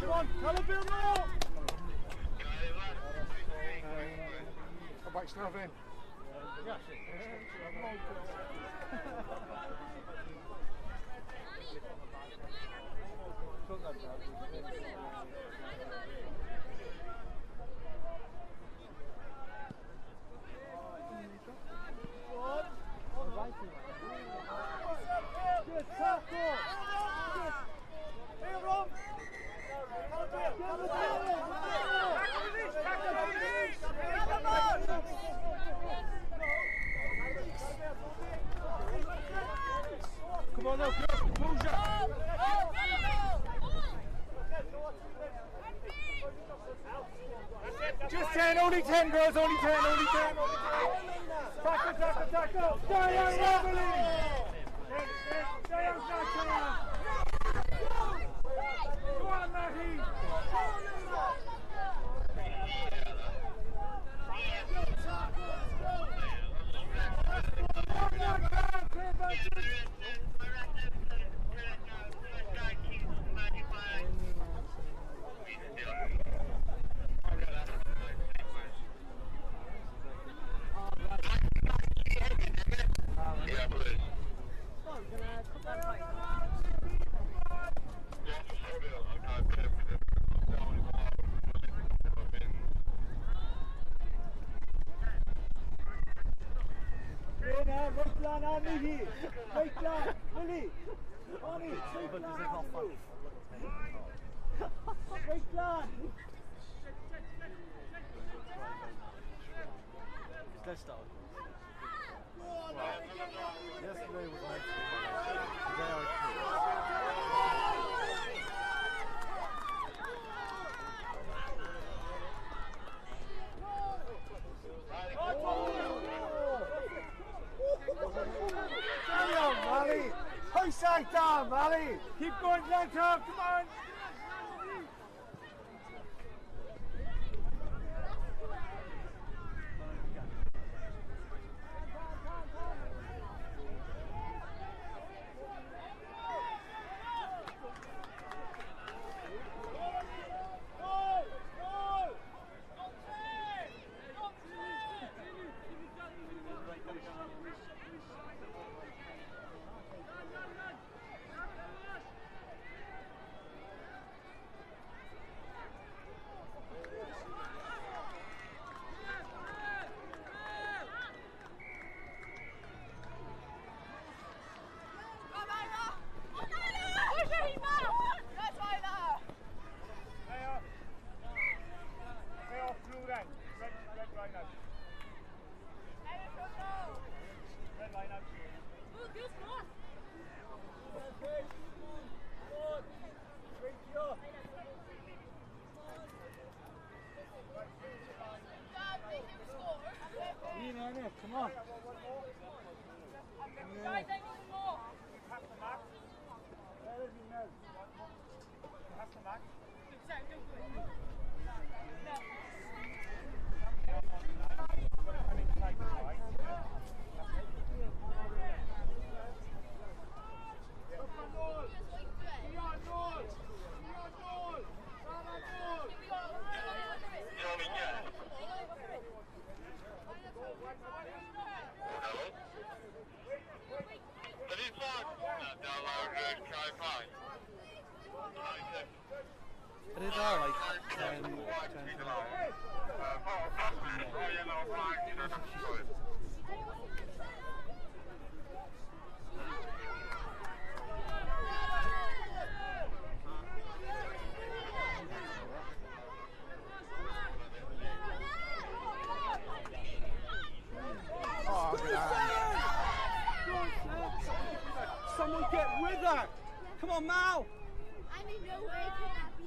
Come on, tell a bit more! Back in. Yeah. Good tackle! Here, Rob! Come on now, composure! Just 10, only 10 girls, only 10, only 10, only 10. Tackle, tackle, tackle. Stay on, Evelyn. Stay on, Zachary. Go on, Mahi. Wait down, Lily! Bonnie, wait down! Wait down! Let's start. Yesterday was meant to be. Today I Carry on, Mally! Push that down, Mally! Keep going down, Tom, come on! It is all like 10 Oh, someone get with her! Come on, Mal! I mean, no way could that be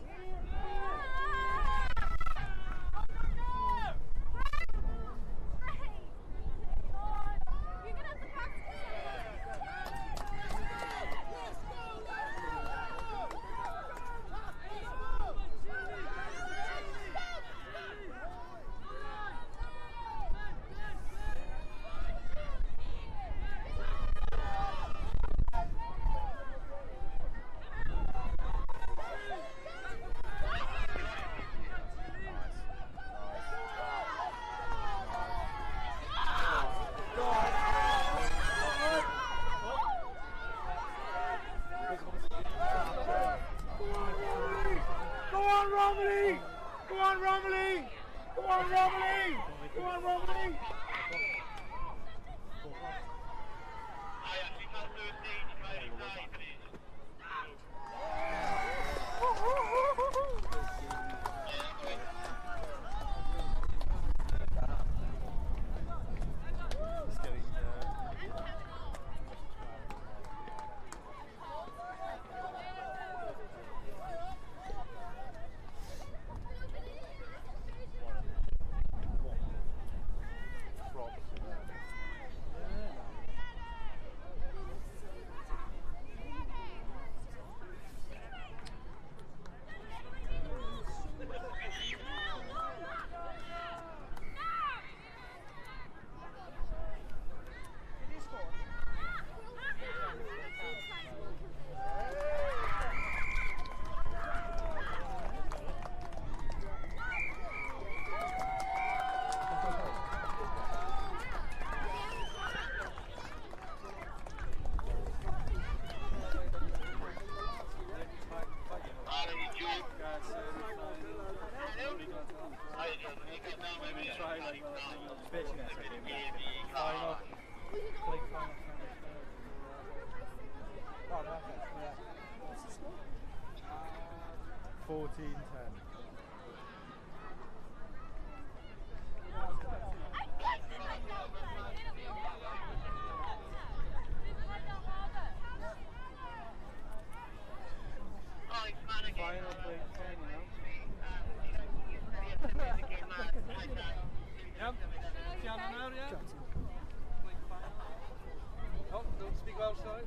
Oh, don't speak well, sorry.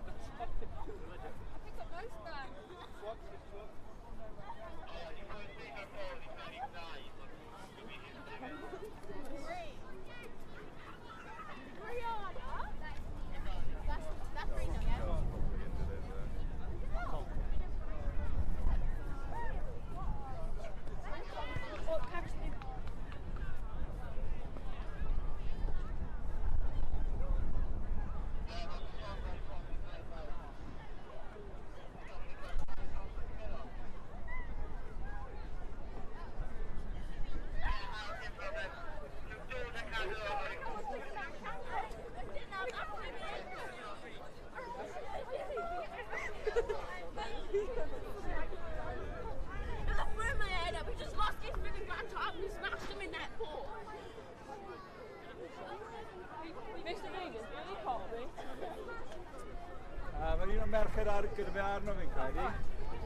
Mae un o'r merched ar gyda fe arno fi'n credu.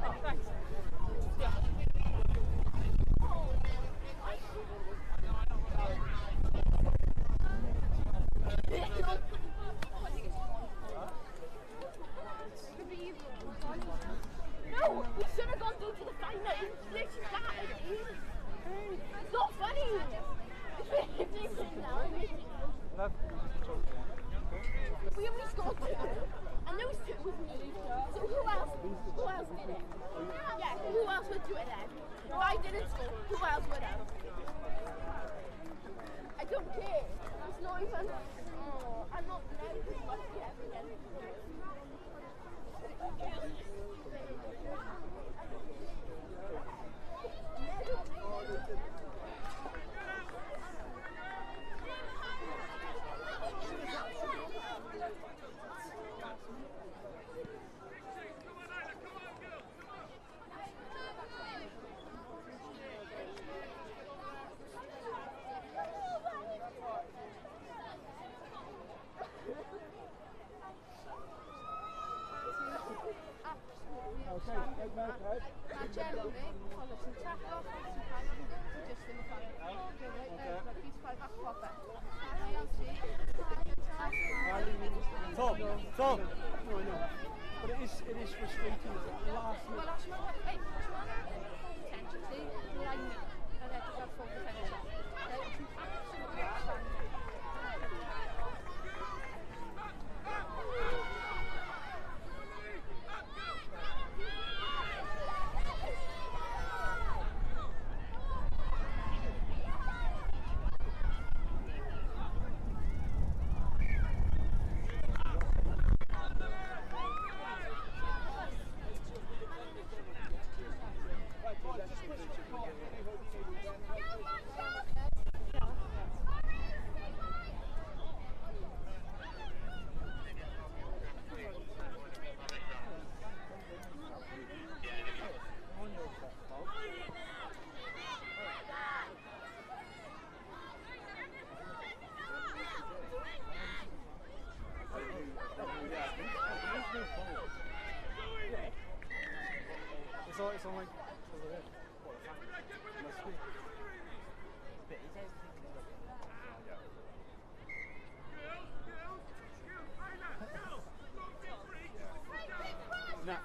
Oh, thanks. No, we should have gone through to the final. It's literally that. It's not funny. It's really now. We only scored 2, and those 2 was me. So who else did it? Yeah, who else would do it then? If I didn't score, who else would have? I don't care. It's not even. Oh, I'm not never lucky ever again. Jeremy, follow some tackle, follow some final, just in the final. Like he's 5 back proper. Tom. No, I know. But it is frustrating. Last minute. Well, that's not hey, that's not potential. See, line and then just have full potential. It's absolutely outstanding. It's on like over there. Nah.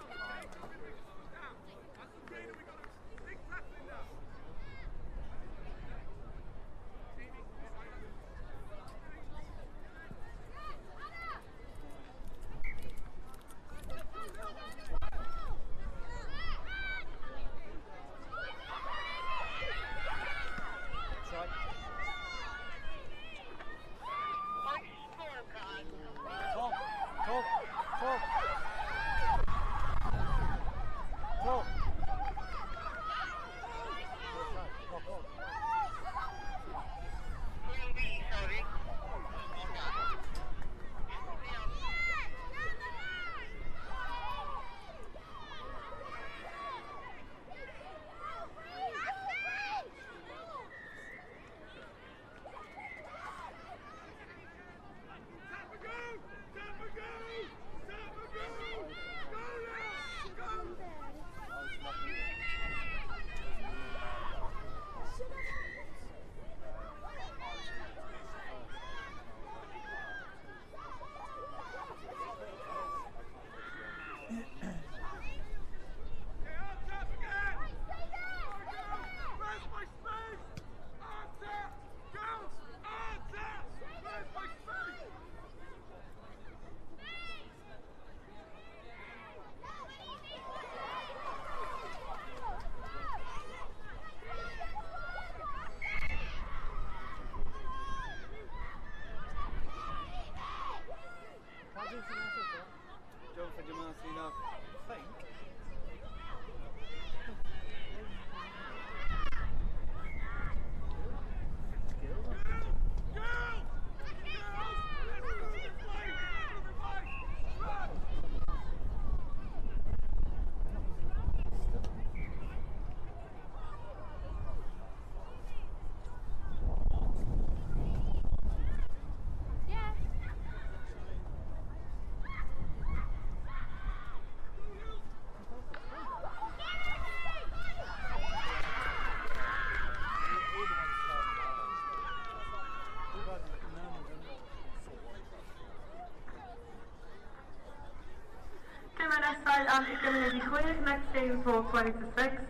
Don't for Jamarcy enough. I think. Cymunedau anti-Gymru 6, next game for 26.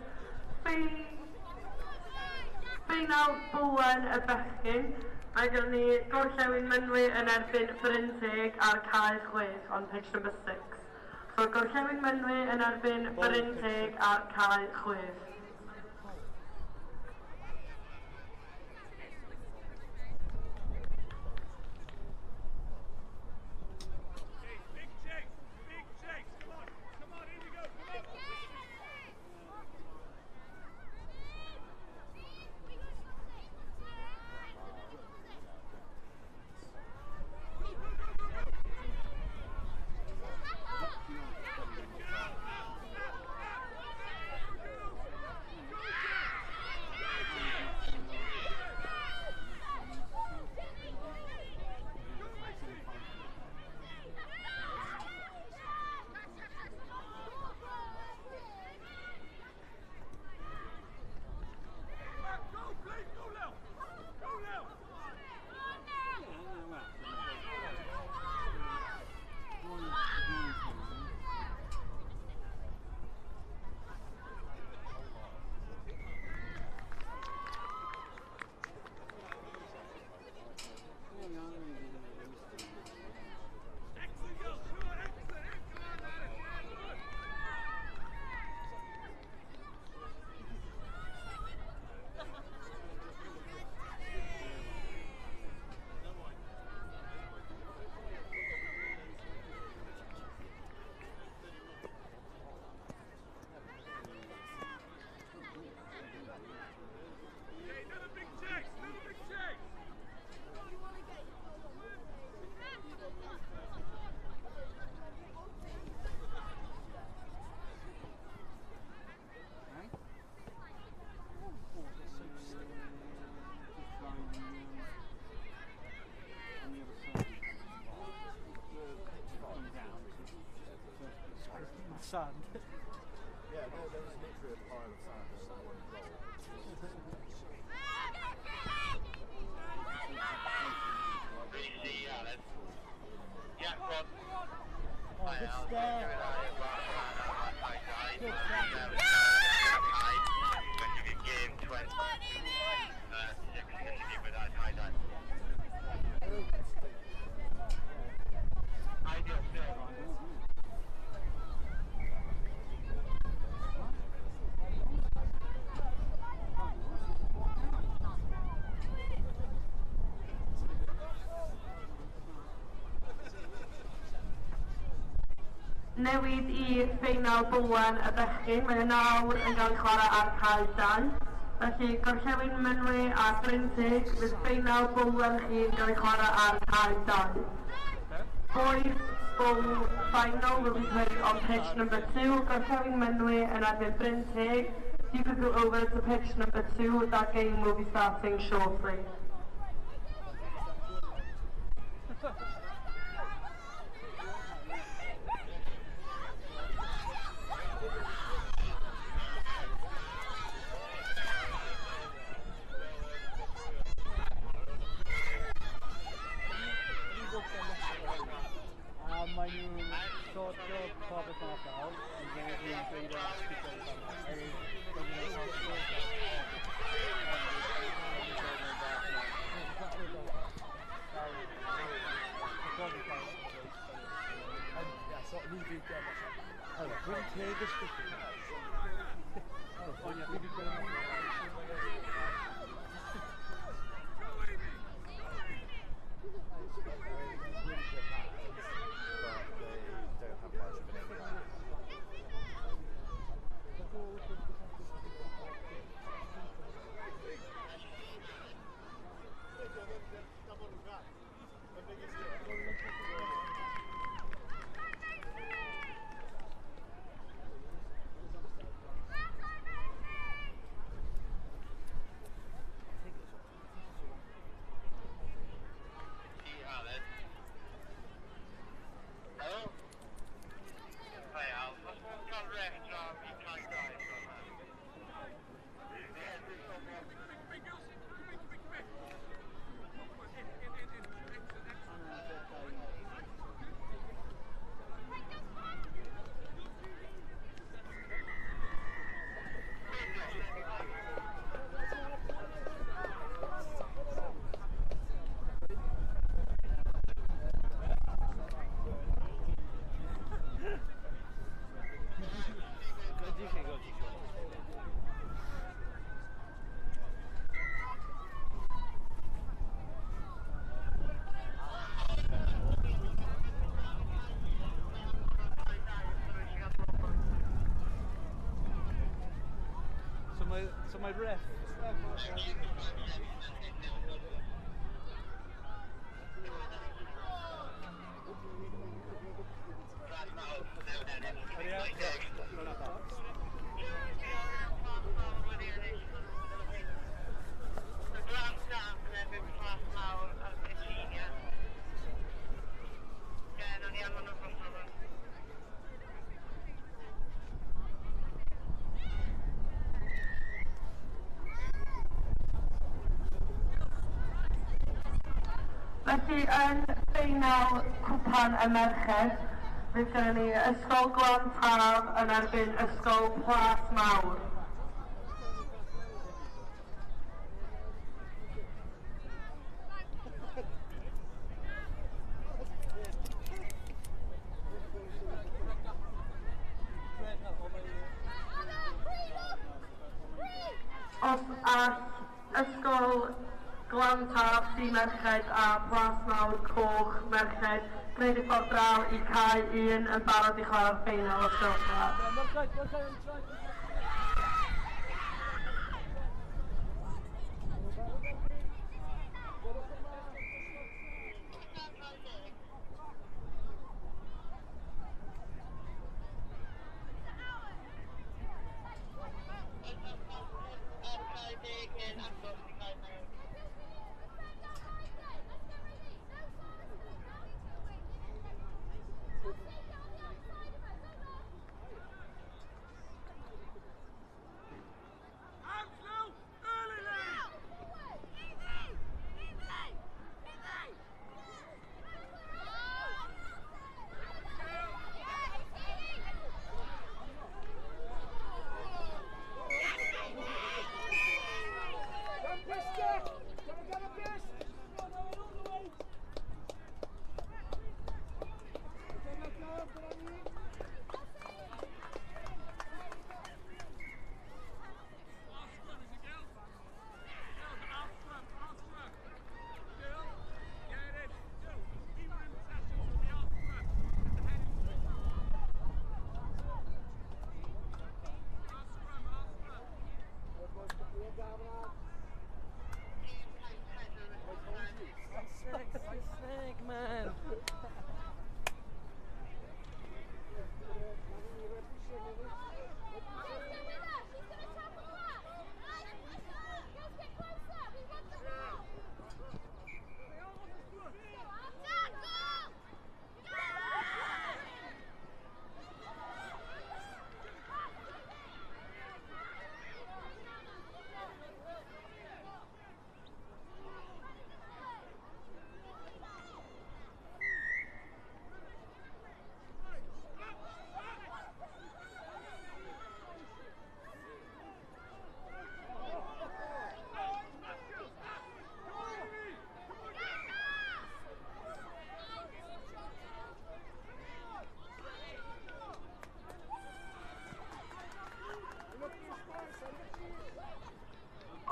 Final Bwlen y bechgyn. Mae gen ni Gorllewin Mynwy yn erbyn Brynteg ar cae 6 on pitch number 6. So Gorllewin Mynwy yn erbyn Brynteg ar cae 6. Newid I ffeinal bwlen y bechgyn, mae y nawr yn cael ei chwarae ar cae 2. Felly, gorllewin Mynwy a Bryntig, fydd ffeinal bwlen chi yn cael ei chwarae ar cae 2. Boys bowl final will be played on pitch number 2. Gorllewin Mynwy yn erbyn Bryntig. You could go over to pitch number 2. That game will be starting shortly. Mae nhw'n sort of popeth off awr, yn gwneud i'n dweud o'r So my ref. Felly, yn ffeinal cwpan y merched, fydd gennym ni Ysgol Glan Taf yn erbyn Ysgol Plas Mawr. Os all Ysgol Glan Taf sy'n merched a Plas Mawr Coch merched gwneud y ffordd draw I cae 1 yn barod I chwarae'r ffeinal o Silfa.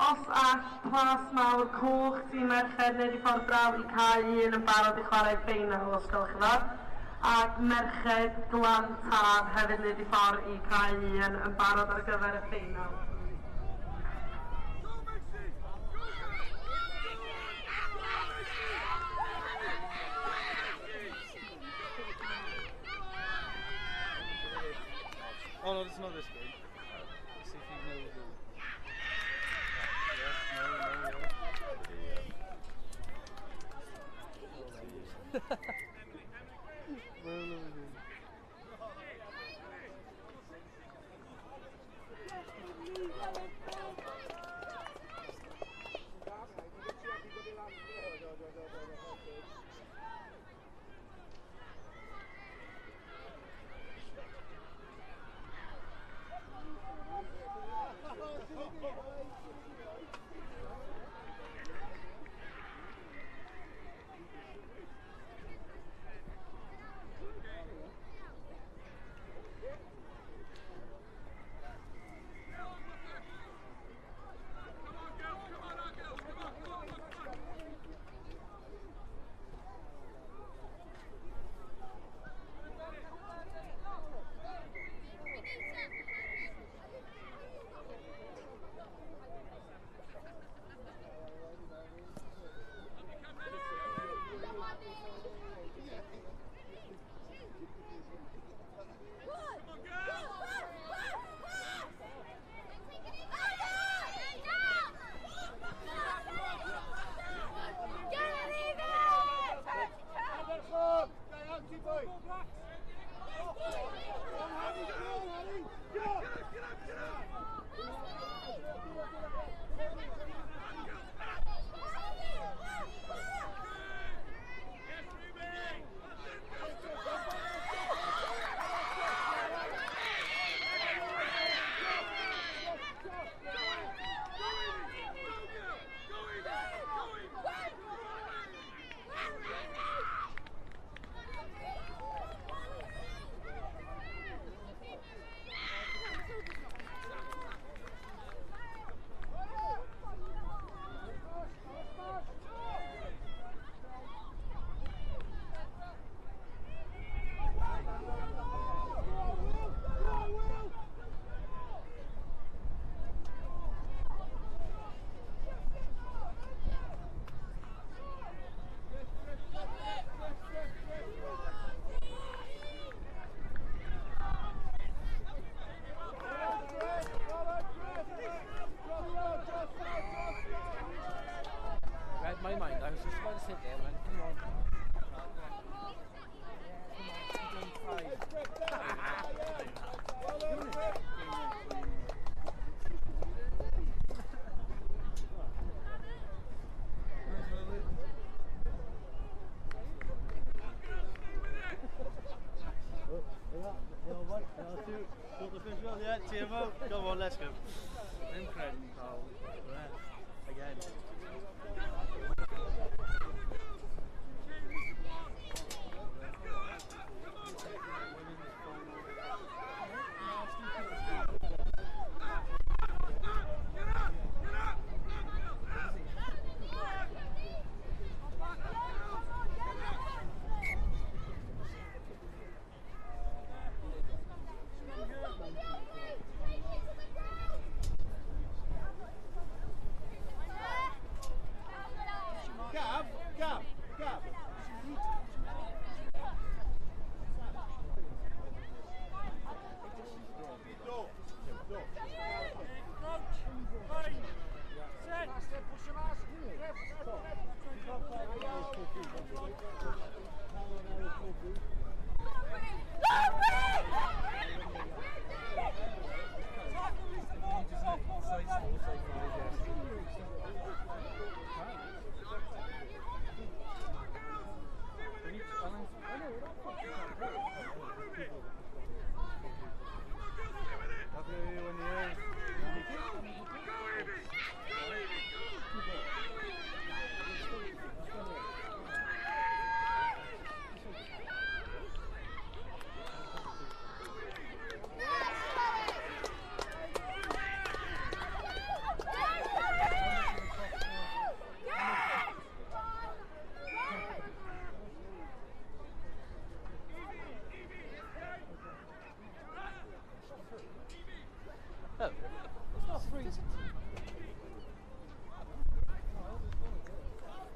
Os all plas mawr coch sy'n merched neu di ffordd draw I cael un yn barod I chwarae ffeinal os gwelwch yn dda. Ac merched glan tad hefyd neu di ffordd I cael un yn barod ar gyfer y ffeinal. Oh no, there's not this game. Let's see if you know the...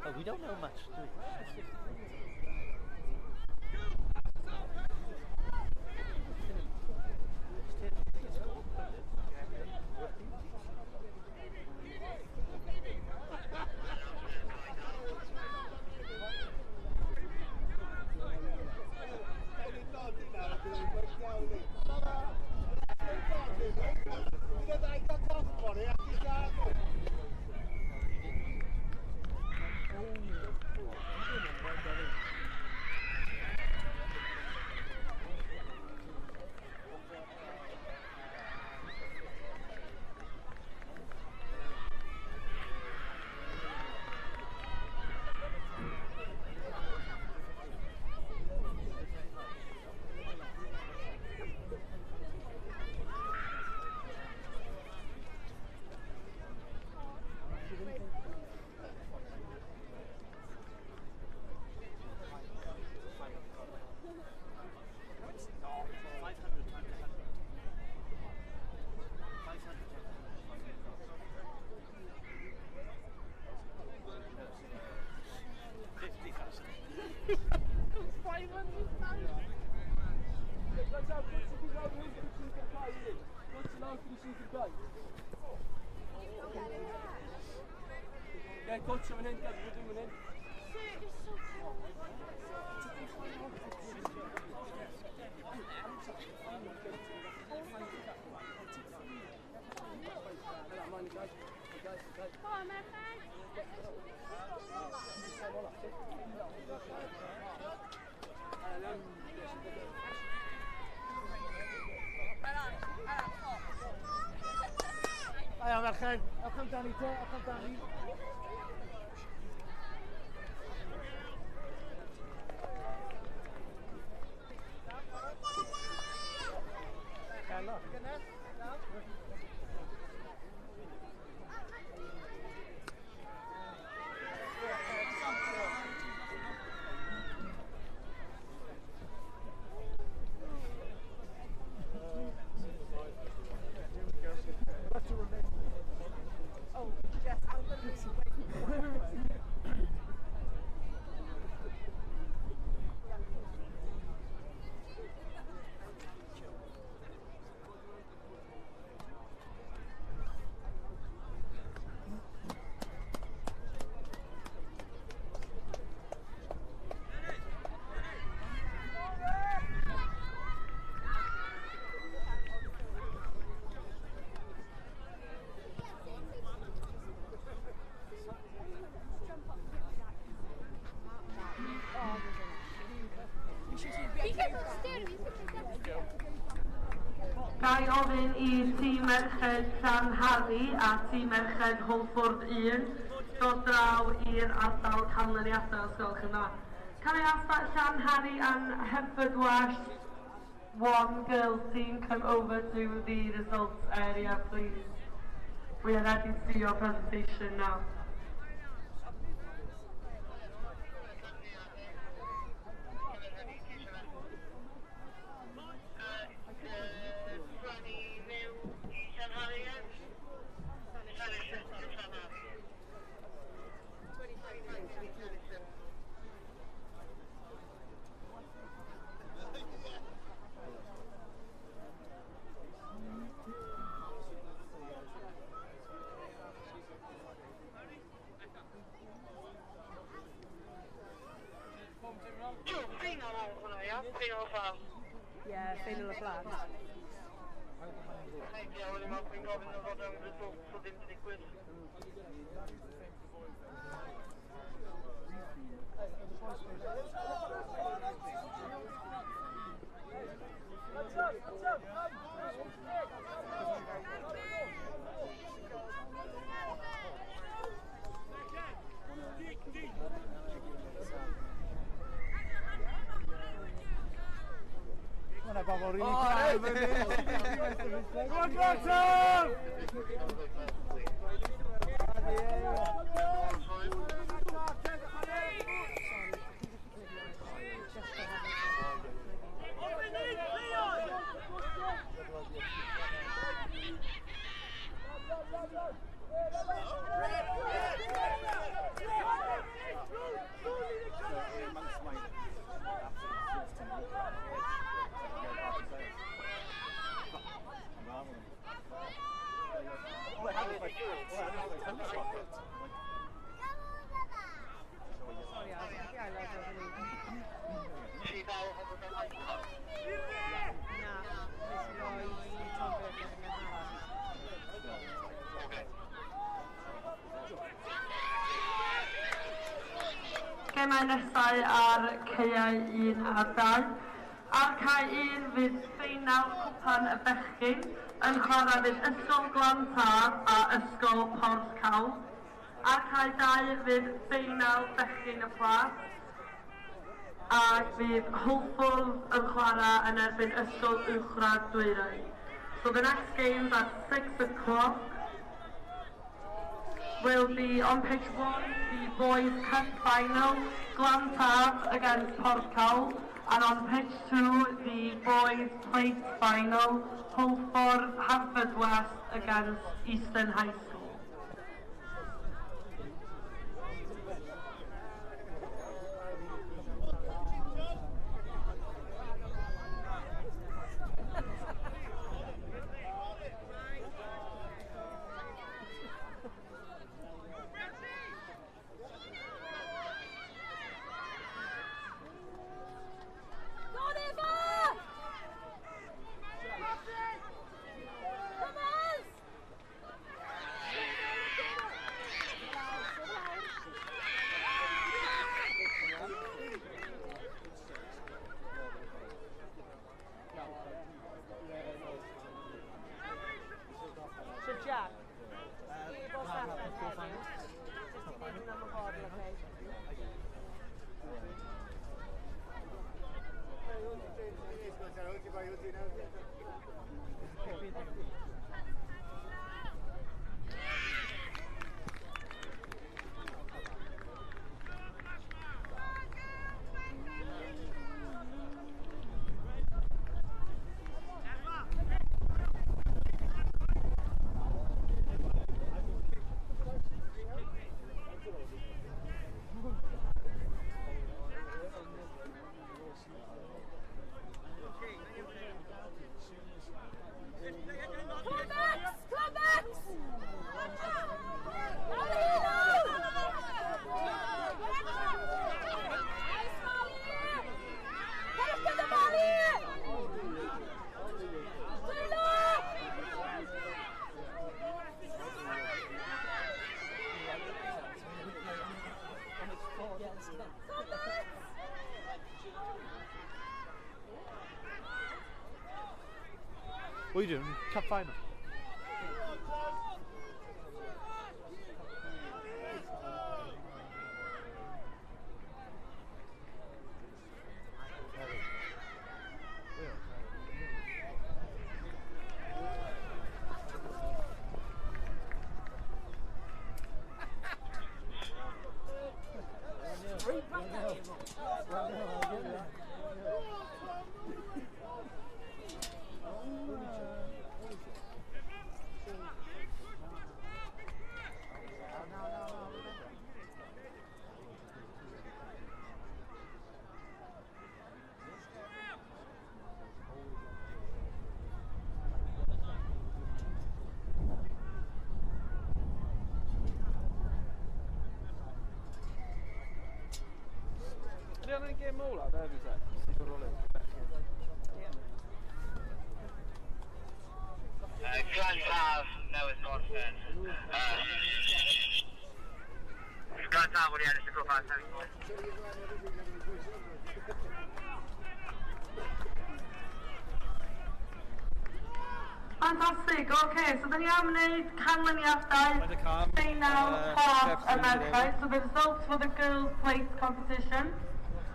Oh, we don't know much, do we? Yeah, coach coming in, Dad, we're doing in. Hi, merched. I'll come down here, I'll come down here. Gai ofyn i tîm merched Llanhaddi a tîm merched Holford 1 dod draw i'r ardal canlyniadau os gwelwch yn dda. Can I ask that Llanhaddi and Haverfordwest 1 girls team come over to the results area, please? We are ready to see your presentation now. Yeah, final of plan. Mae'n bobl rili cael fyny. Go on, Tom! Go, Gemau nesau ar caeau 1 a 2. Ar cae 1 fydd ffeinal cwpan y bechgyn yn chwarae fydd Ysgol Glantaf a Ysgol Porthcawl. Ar cae 2 fydd ffeinal bechgyn y plas. Ac fydd Hwlffordd yn chwarae yn erbyn Ysgol Uwchradd Dwyrain. So the next games at 6 o'clock will be on pitch 1, the boys' cup final, Glantaf against Porthcawl, and on pitch 2, the boys' plate final, Hwlffordd Haverfordwest against Eastern High School. What are you doing? Cup final? Ydy o'n gêm ola, there is it. Glantaf, newydd Morffen. Glantaf wedi ennill y cwpan semi-final. Fantastic, okay, so then you have wneud canlyniadau final ffordd y merched, so the results for the girls' plate competition.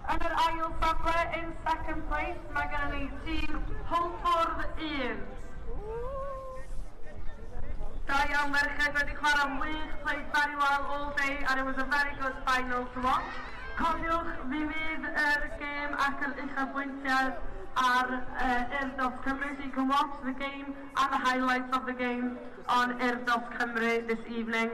Yn yr ail safle, in second place, mae gen ni tîm Hwlffordd 1. Da iawn merched wedi chwarae wych, played very well all day, and it was a very good final to watch. Cofiwch, mi fydd yr gêm ac yr uchafbwyntiau ar Urdd Cymru, so you can watch the game and the highlights of the game on Urdd Cymru this evening.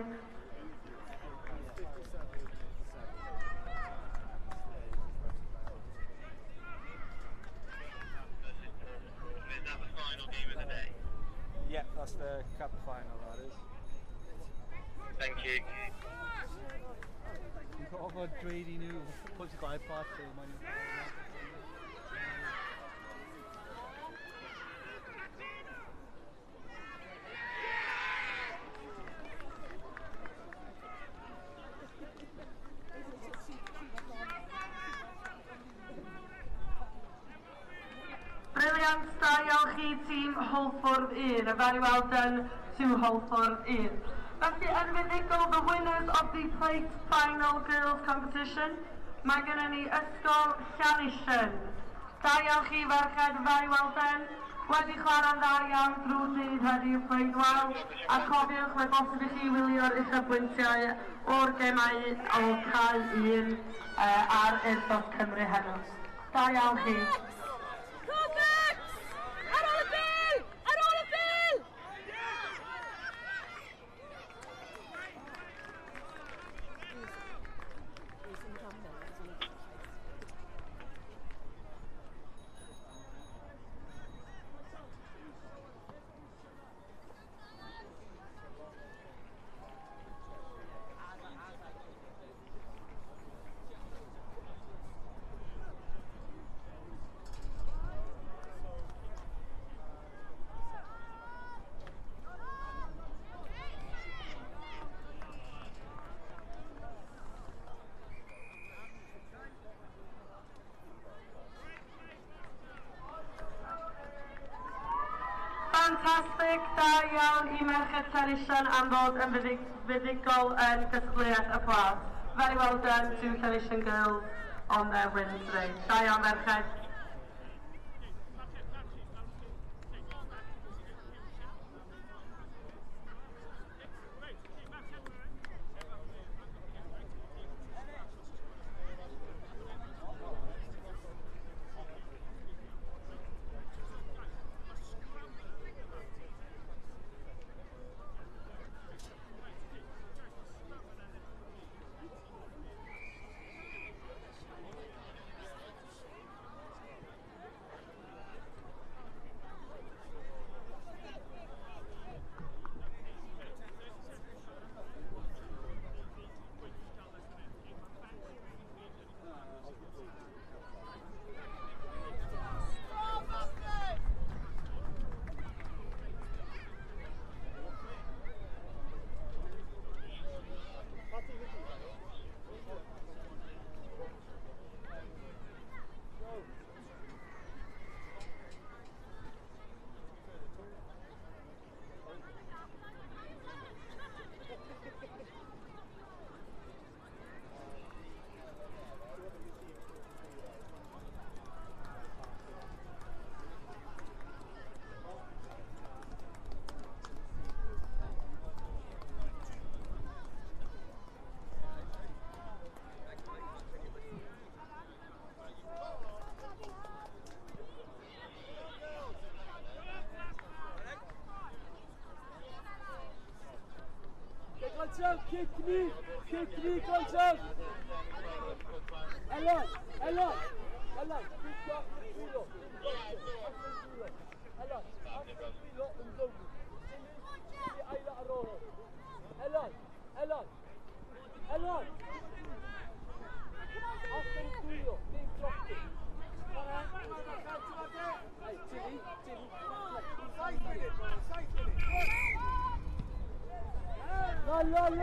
Yeah, that's the cup final, that is. Thank you. You've got over dweud I nhw, pwy sy'n gwaith part fi, mae'n... Brilliant, da iawn chi tîm Holffordd 1, a very well done to Holffordd 1. Felly yn fuddugol, the winners of the plate final girls competition, mae gennym ni ysgol Llanillen. Da iawn chi ferched, very well done. Wedi chwarae'n dda iawn drwy dydd heddiw plate wel, a cofiwch mae bosib I chi wylio'r uchafbwyntiau o'r gemau o cael 1 ar Urdd Cymru heno. Da iawn chi. Fantastic, da iawn I merched Llanillen am fod yn fuddugol yn gysgliad y plas. Very well done to Llanillen girls on their win today. Da iawn merched. Kick me, control. Elon, Elon, Elon, Elon, Elon, Elon. Lol.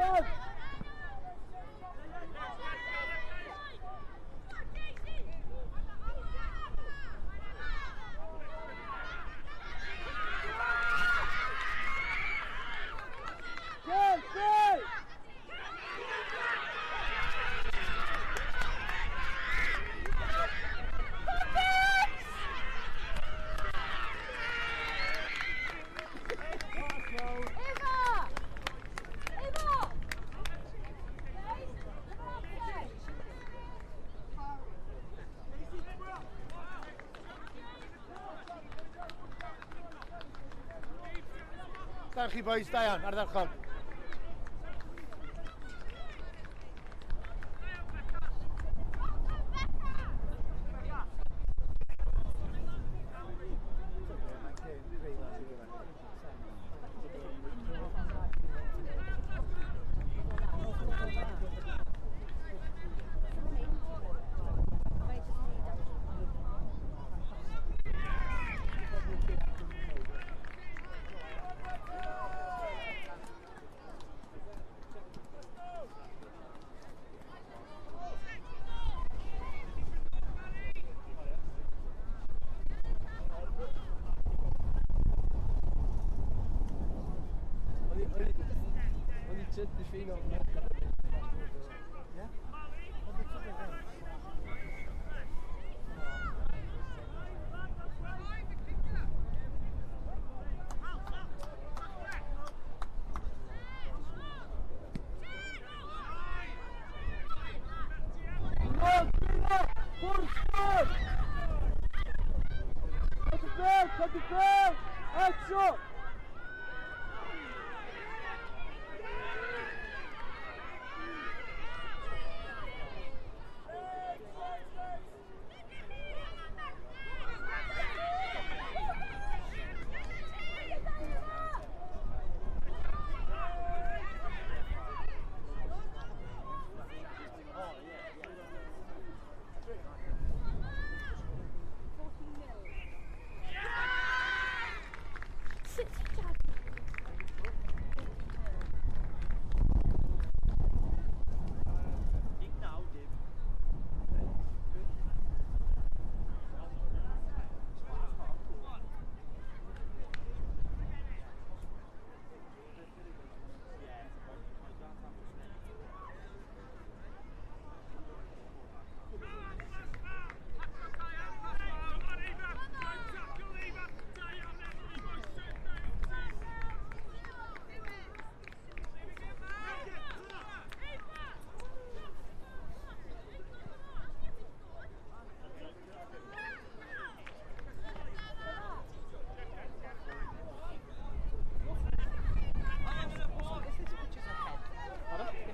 allan chi boys, da iawn, ardderchog.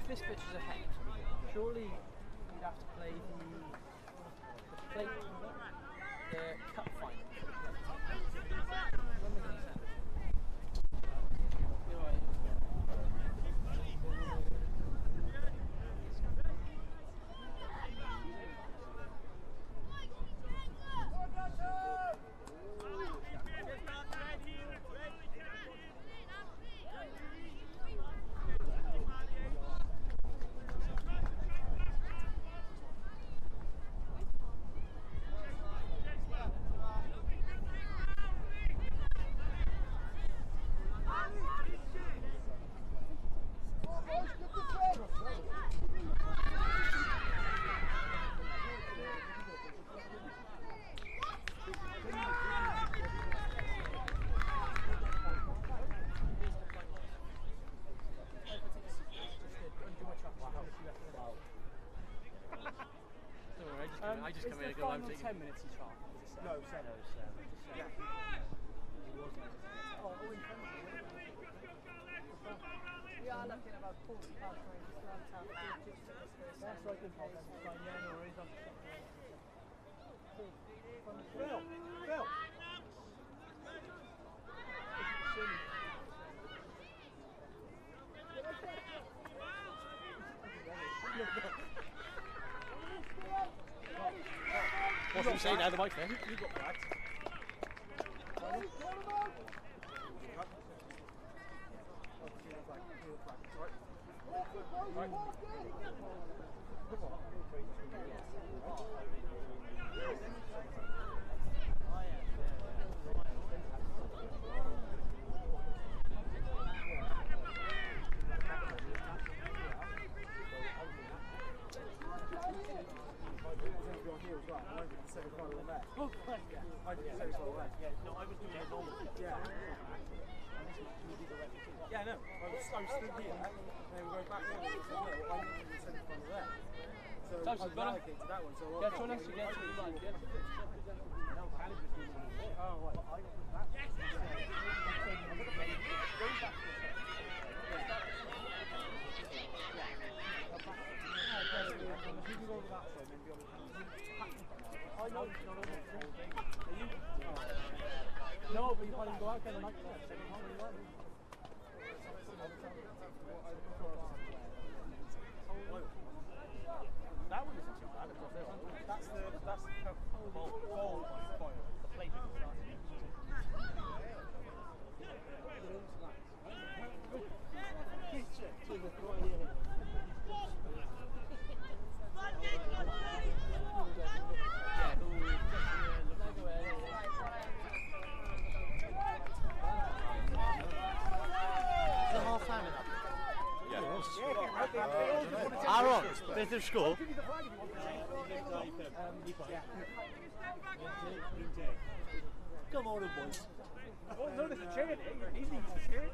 This pitch is ahead. Surely you'd have to play the plate, the cup final. When are we going to send it? You're right. I just come here and go, I'm taking 10 minutes each half. No, 7. Yeah. We are looking at about 40 past 9. That's like the Phil! Phil! What should we say now, the mic's there? You got flagged. Yeah, I know. I was stood here, and then we go back there. I went to the centre final there. So I was allocated to that one. So yeah, try next to get to the line. Oh, right. No, but you can't even go out there. The match is that one isn't too bad. That's the goal spoil. The plate didn't start. Aaron, beth yw'r sgôl? Come on, boys. Oh, no, there's a chair there. You're easy. There's a chair.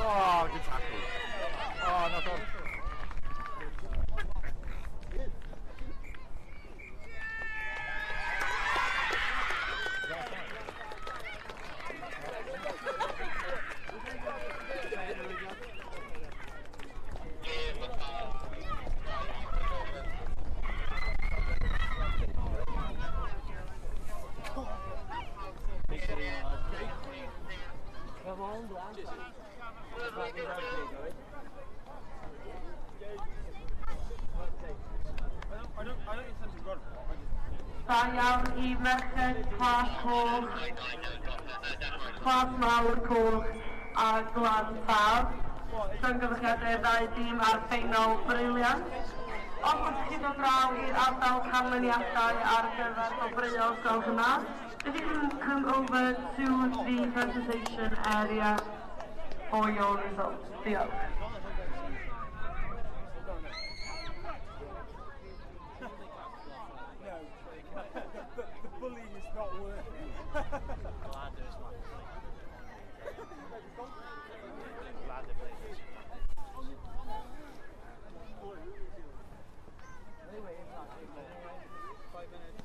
Oh, good tackle. Oh, not on. Come on, I don't intend to run. Da iawn I merched plas coch, plas mawr coch a glan taf. Llongyfarchiadau ddau dîm ar ffeinol briliant. Os ydych chi dod draw i'r ardal canlyniadau ar gyfer gofreo gwelwch yma, if you can come over to the presentation area for your results. Diolch. The bullying is not working. Glad there's one. Glad they played this. Anyway, 5 minutes.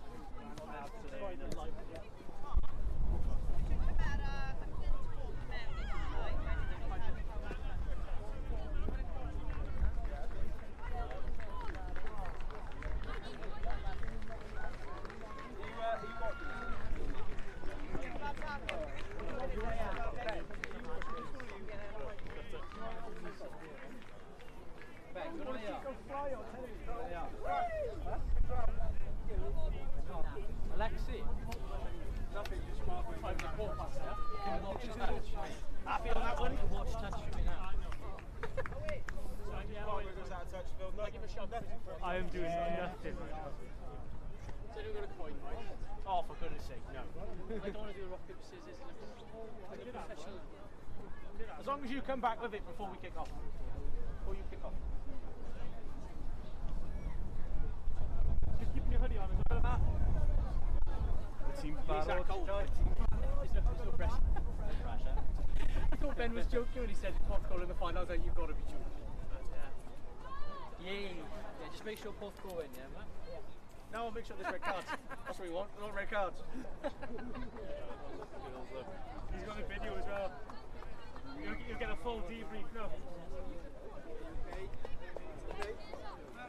Alexi. Nothing, just mark the ball pass there. Happy on that one? Watch touch for me now. I am doing nothing right now. So you've got a coin, right? Oh, for goodness sake, no. I don't want to do a rock, paper, scissors. Like a professional. As long as you come back with it before we kick off. Before you kick off. Just keeping your hoodie on as well. The team's There's no pressure. I thought Ben was joking when he said fourth goal in the final. I was like, you've got to be joking. Yeah, just make sure fourth goal in, yeah, man? No, make sure there's red cards. That's what we want. We want red cards. He's got a video as well. You'll get a full debrief, no?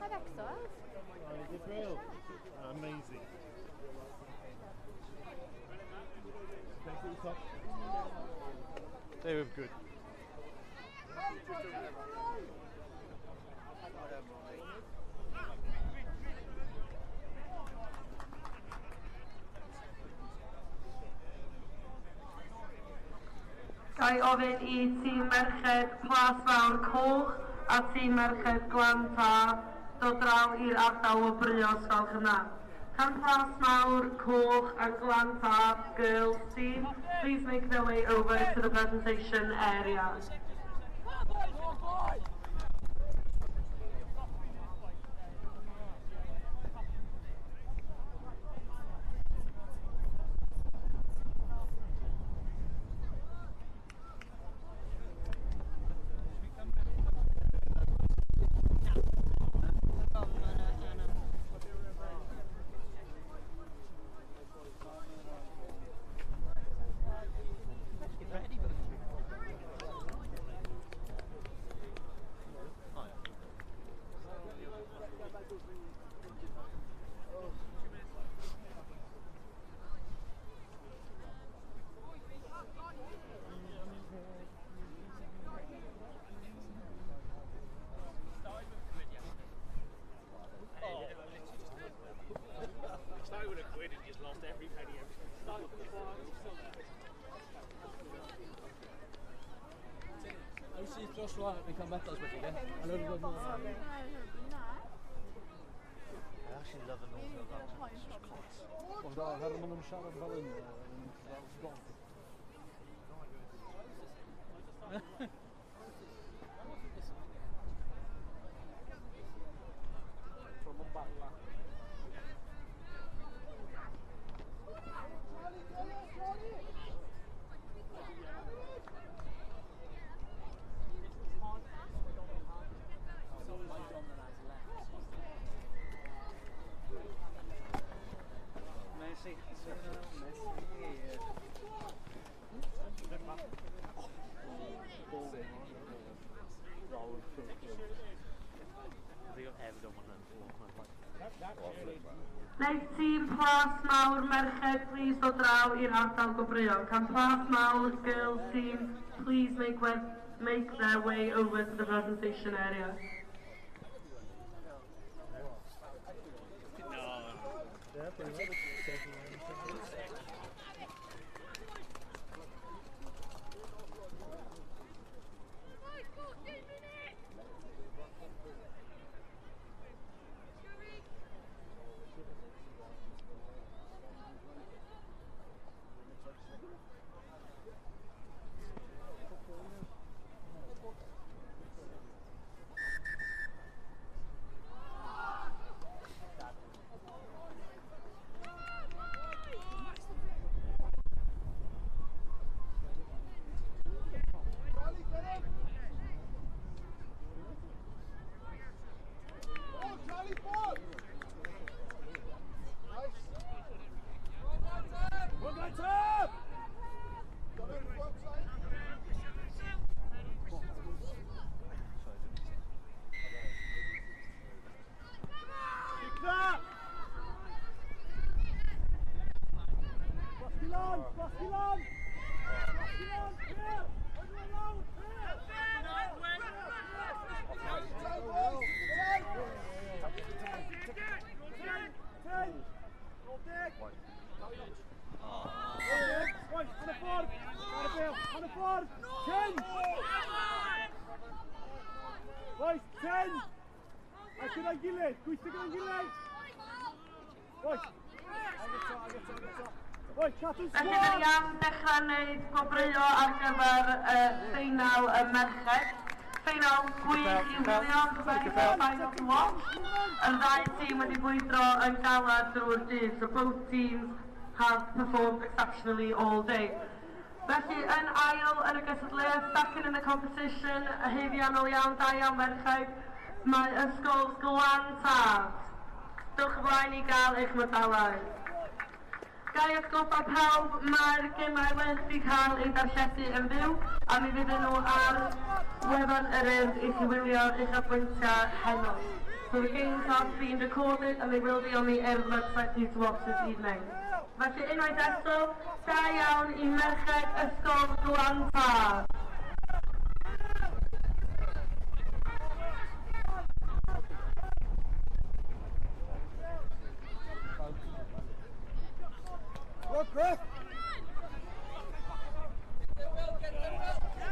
I've excelled. Real. Amazing. They were good. Gai ofyn I tîm merched Plas Fawr Coch a tîm merched Glan Taf dod draw i'r ardal o Brios fel hynna. Can Plas Fawr Coch a Glan Taf girls team please make their way over to the presentation area. Wyt syth dros rwan, fi'n cael medals wedi, de? A lwyd bod nhw... I actually love an awful lot. Ond da, her maen nhw'n siarad fel yn... Gog. From a battle. Messi. Wneud tîm plas mawr merched please dod draw i'r ardal gwobrwyol. Can plas mawr girls team please make their way over to the presentation area. Felly dyn ni am dechrau wneud gwobrwyo ar gyfer ffeinal y merched. Ffeinal gwych i wylio, final to watch. Yr ddau tîm wedi bwydro yn galad drwy'r dydd, so both teams have performed exceptionally all day. Felly yn ail yn y gystadleuaeth, second in the competition, y heddiannol iawn, da iawn merched, mae ysgol Glan Tad. Dwch ymlaen i gael eich medalau. Gai atgoffa pawb, mae'r gemau wedi cael ei darlledu yn fyw a mi fydden nhw ar wefan yr Urdd i chi wylio eich apwyntiau heno. So the games have been recorded and they will be on the Urdd website for you to watch this evening. Felly unwaith eto, da iawn i merched ysgol Glan Tad. Look, Griff!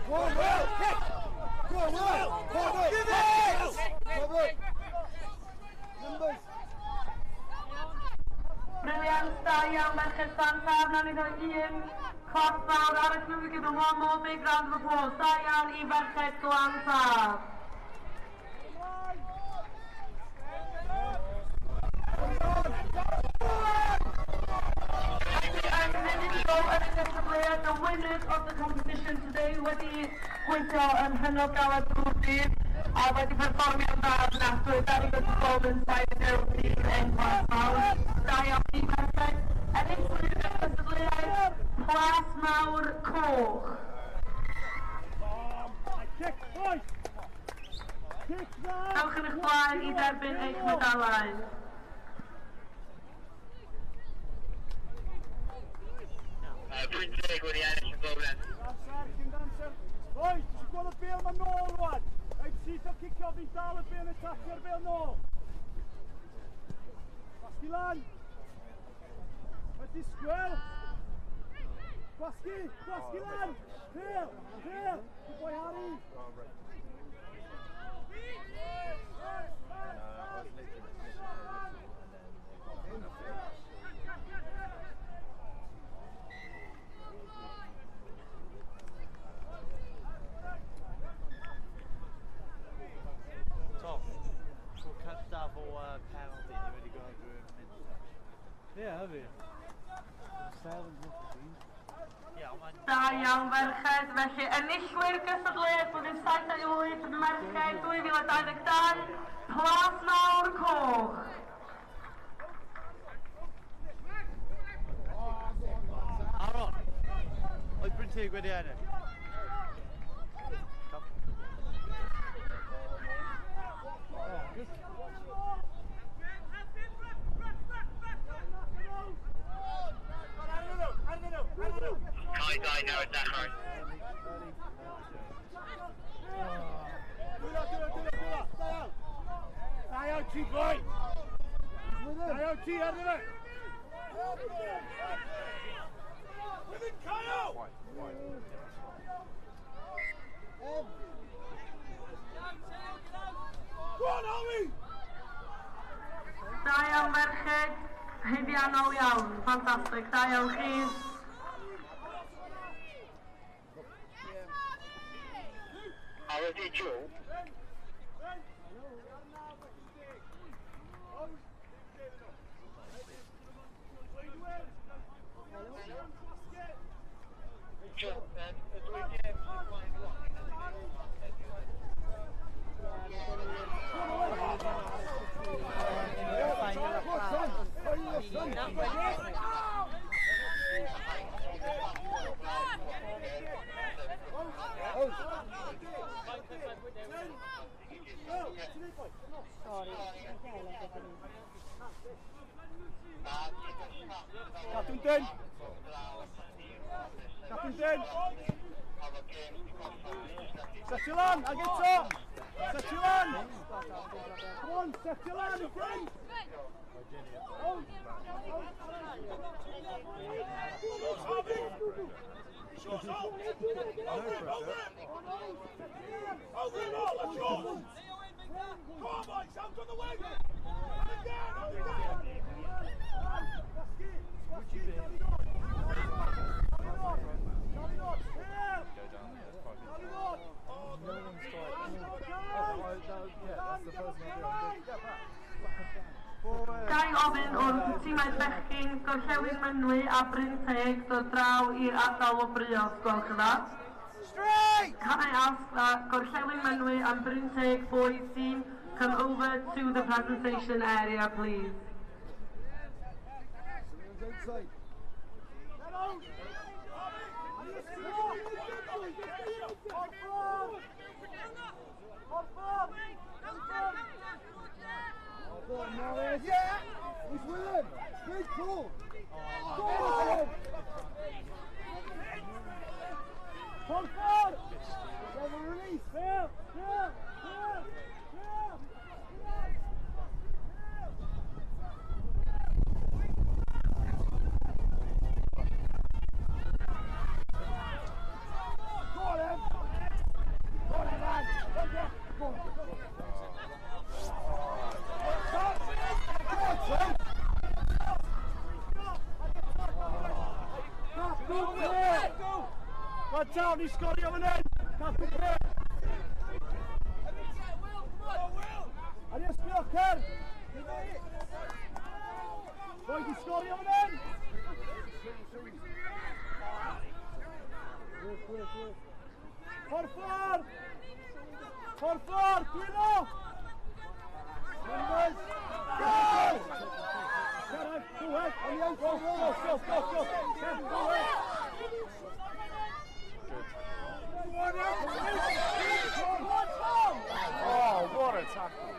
Go on, Will! Kick! Go on, Will! Go on, Will! Give it! Go on, Will! Numbers! Brilliant, da iawn merched Santaf, na ni ddod un corff fawr ar y clwyd, give them one more big round of applause. Da iawn i merched Glan Tad. The winners of the competition today wedi gweithio yn hynod galed drwy'r dydd a wedi perfformio'n dda yn after a very good performance by the girls team in Plas Mawr. Da iawn i merched. Ennill y gystadleuaeth Plas Mawr Coch. Dewch yn eich blaen i derbyn eich medalau. Pwyntig wedi ennill y gogledd. Oi, ti'n gweld y bêl ma nôl rwan? Rhaid syth o cicio fi dal y bêl yn tapio'r bêl nôl. Basgi lan. Mae disgwyl. Gwasgi lan! Phil! Good boy, Harry! Tom, we'll cut double penalty. You already got to do a mid-touch. Yeah, have you? Da iawn ferched, felly enillwyr gystadleuaeth blwyddyn 7-8 yn merched 2022, Plas Mawr Coch. Aaron, oedd Bryn Teg wedi ennill? Kai Dai now at Dakar. Stay out, T boy! Stay out, T, out of it! Within Kyle! Go on, Ollie! Da iawn ferched, heddiannol iawn, ffantastig, da iawn chi. How is it, Joe? Joe, Captain Den! Captain Den! Set your land, I'll get top! Set your land! Come on, set your land again! Gai ofyn wrth tîmau bechgyn Gorllewin Mynwy a Bryn Teg dod draw i'r ardal o Brios, gwelwch yn dda. Can I ask that Gorllewin Mynwy and Bryn Teg boys team come over to the presentation area, please? Yeah! He's with him! Good pull! Go on! Pull forward! Have a release! Here! Here! Here! Here! Go on, Em! Go on, man! Go on! Go down, he's got the other end. Can't be fair. And yes, Bill Kerr. Boy, he's got the other end. Forfar! Forfar! Twino! Numbers! Go! Go ahead! On the end, go! Go ahead! Oh, what a tackle!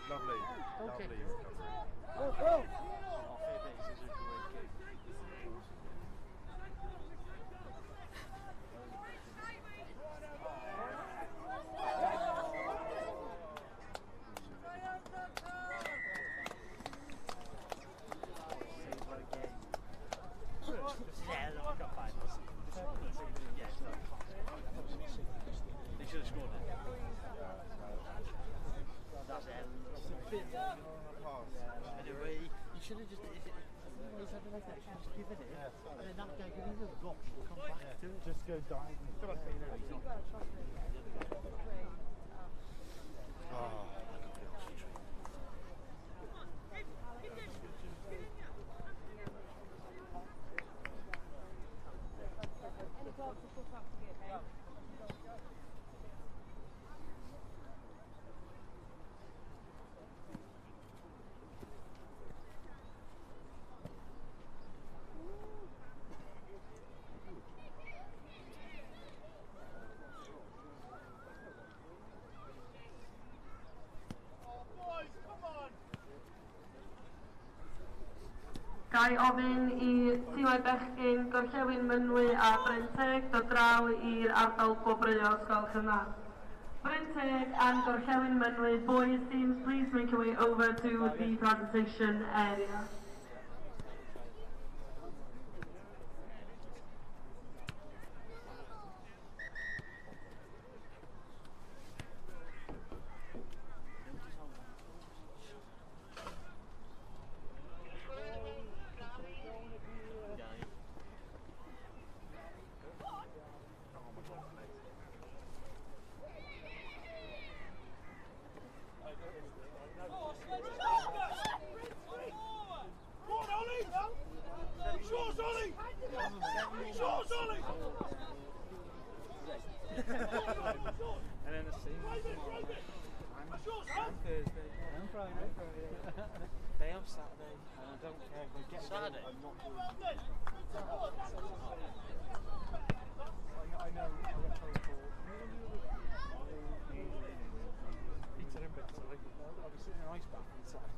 Lovely. Okay. Lovely. should have just. Always had like that. Just give it. And then that guy can either rock or come back to it. Just go diagonal. Oh. Gai ofyn i tîmau bechgyn gorllewin Mynwy a Brenteg dod draw i'r ardal gwobrwyo ysgol Cymraeg. Brenteg and gorllewin Mynwy boys teams, please make your way over to the presentation area. And then the same I'm Thursday. I'm Friday. Day on Saturday. And I don't care if I get Saturday. I'm not doing it. I know. I went home for pizza in bits. I'll be sitting in an ice bath inside.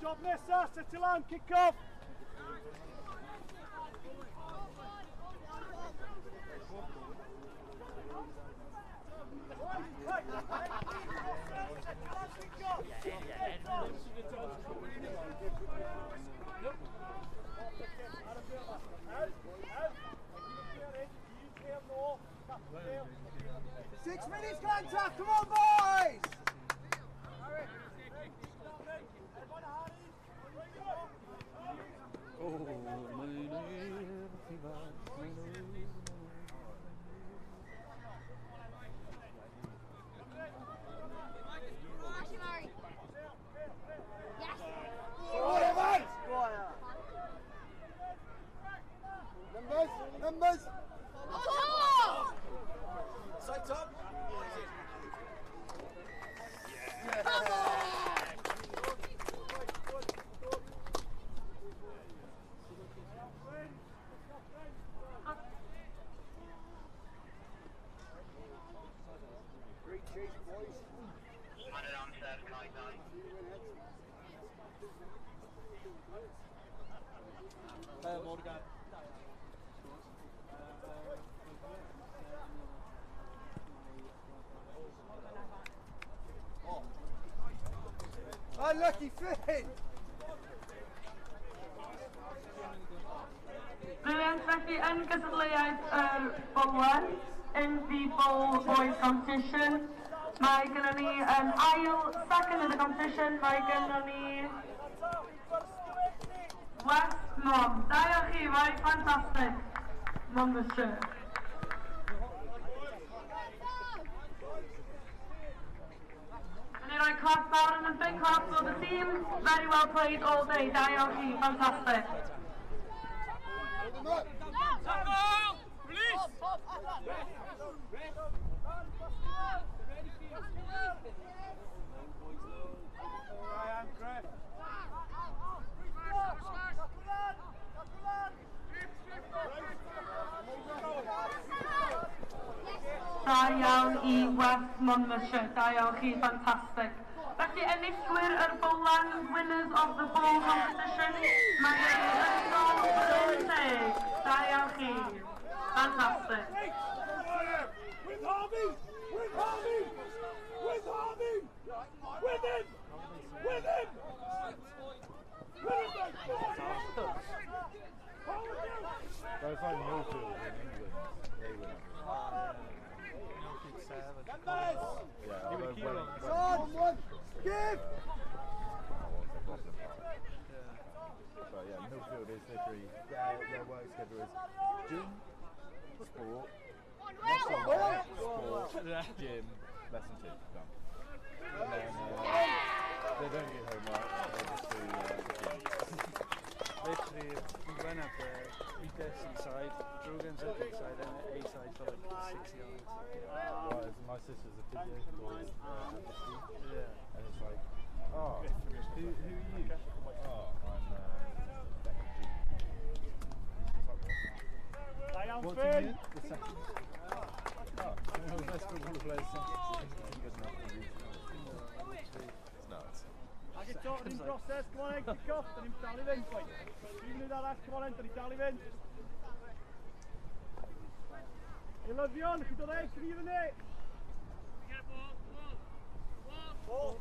Job Nessa, settle on, kick off. Six minutes, Glanta, come on boys! Oh, my name Numbers! Side top! Great chase, boys. Morgan. Unlucky Finn! Brilliant, felly yn gystadleuaeth bolwan in the bowl boys competition. Mae gynnon ni an ail second in the competition. Mae gynnon ni West Mom. Da iawn chi, foi, fantastic. Mom the shirt. And then I clap down and a big clap for the team. Very well played all day. Da iawn chi, fantastic. Da iawn I West Monmouthshire, da iawn chi, fantastic. Felly enillwyr yr bowlan, winners of the bowl competition, mae ysgol Urdd. Da iawn chi, fantastic. With Harvey! With Harvey! With Harvey! With him! With him! With him! Go find Millfield in England. They win. Yeah, Give it a key well, give! But yeah, Millfield is literally their work schedule is gym, sport, sport, gym, lesson 2, done. And then they don't get homework, they just do the gym. Literally, we went up there, we did C-side, Drogan's up inside, and A-side for like 6 yards. Well, my sister's a physio for FSC. Yeah. And it's like, oh, who are you? Oh, I'm what do you mean? The second. Oh, the best football players isn't good enough to be. It's nuts. I get taught in process, come on, kick off, dan ni'n dal I fynd, boy. 3 munud arall, come on, dan ni'n dal I fynd. Ilyddion, chi dod eich gryf yn ei. Ball.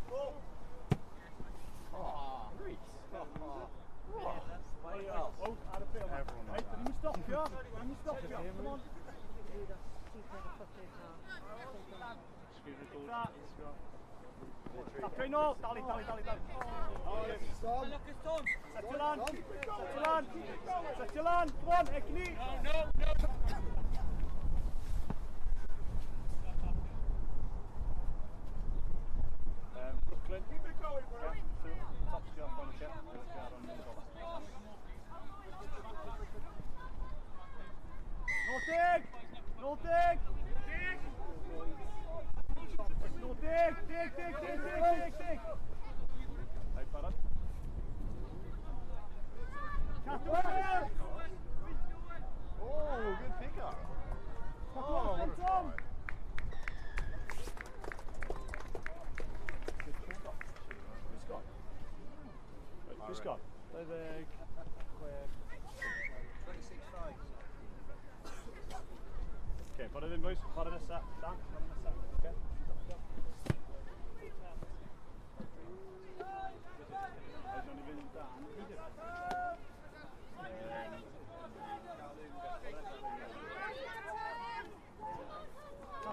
Oh, Reece. Oh, ar y bil. Hey, dan ni'n stopio, come on. Tapio nôl, dali. Setio lan, come on, egni. No. Brooklyn. Keep it going, bro. Top skill on the chip. No dig. No dig. Hey, Farad. Oh, good pickup. Oh, what a Tom. Who's got? 26-5. Okay, put it in, boys. Put it in a set. Dan, put it in a set.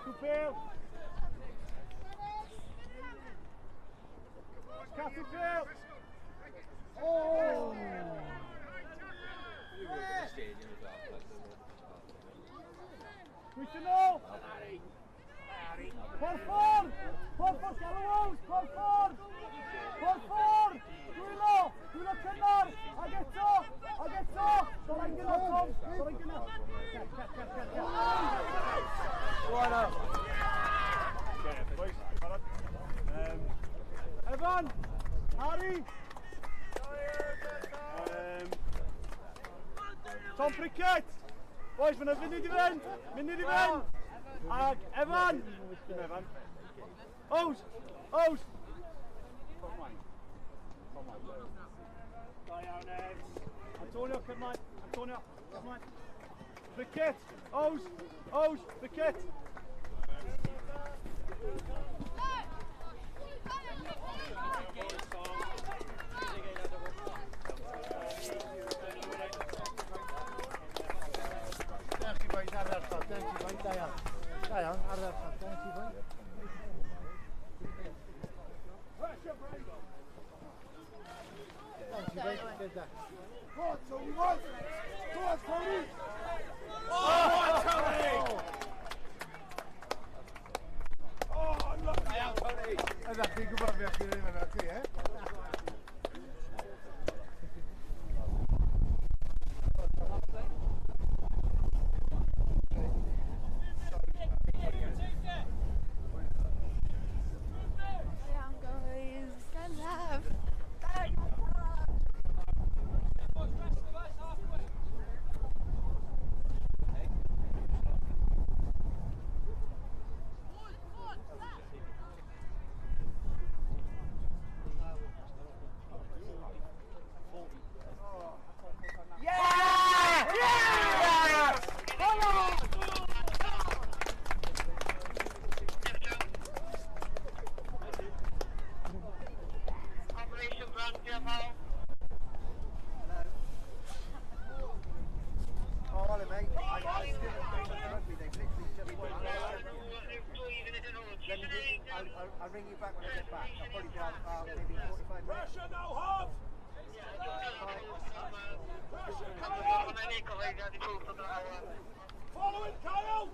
Okay. Cattle Oh! Cristiano! Por favor, Gallows! Por favor! Dwylo cynnar! Ag eto! Dola'n gyda, Tom! Dola'n gyda! Bueno! Boys, barod. Evan! Harry! Tom Prickett! Boys, fyna fynd I fynd! Ag Evan! Dim Evan. Ows! Da iawn, Antonio, come on. Prickett! Ows! Prickett! Thank you, boys. Da iawn, ar ddechrau. Thank you, boys. Thank you, boys. Go on, Tony, one! Go on, Tony! Oh, Tony! Oh, look! Tony! Ydych chi'n gwybod beth chi'n ei fyna ti, I'll ring you back when I get back. I'll probably be out maybe 45 minutes. Pressure now, Hobbs! Follow it, Kyle!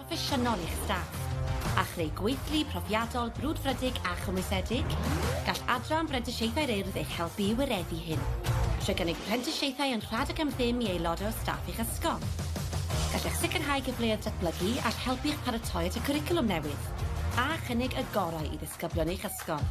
Proffesiynol i'ch staff, a chreu gweithlu profiadol brwdfrydig a chymwysedig, gall Adran Brentisiaethau'r Urdd eich helpu i wireddu hyn, trwy gynnig prentisiaethau yn rhad ac am ddim i aelodau o staff eich ysgol. Gallech sicrhau gyfleoedd datblygu ac helpu eich paratoi at y cwricwlwm newydd, a chynnig y gorau i ddisgyblion eich ysgol.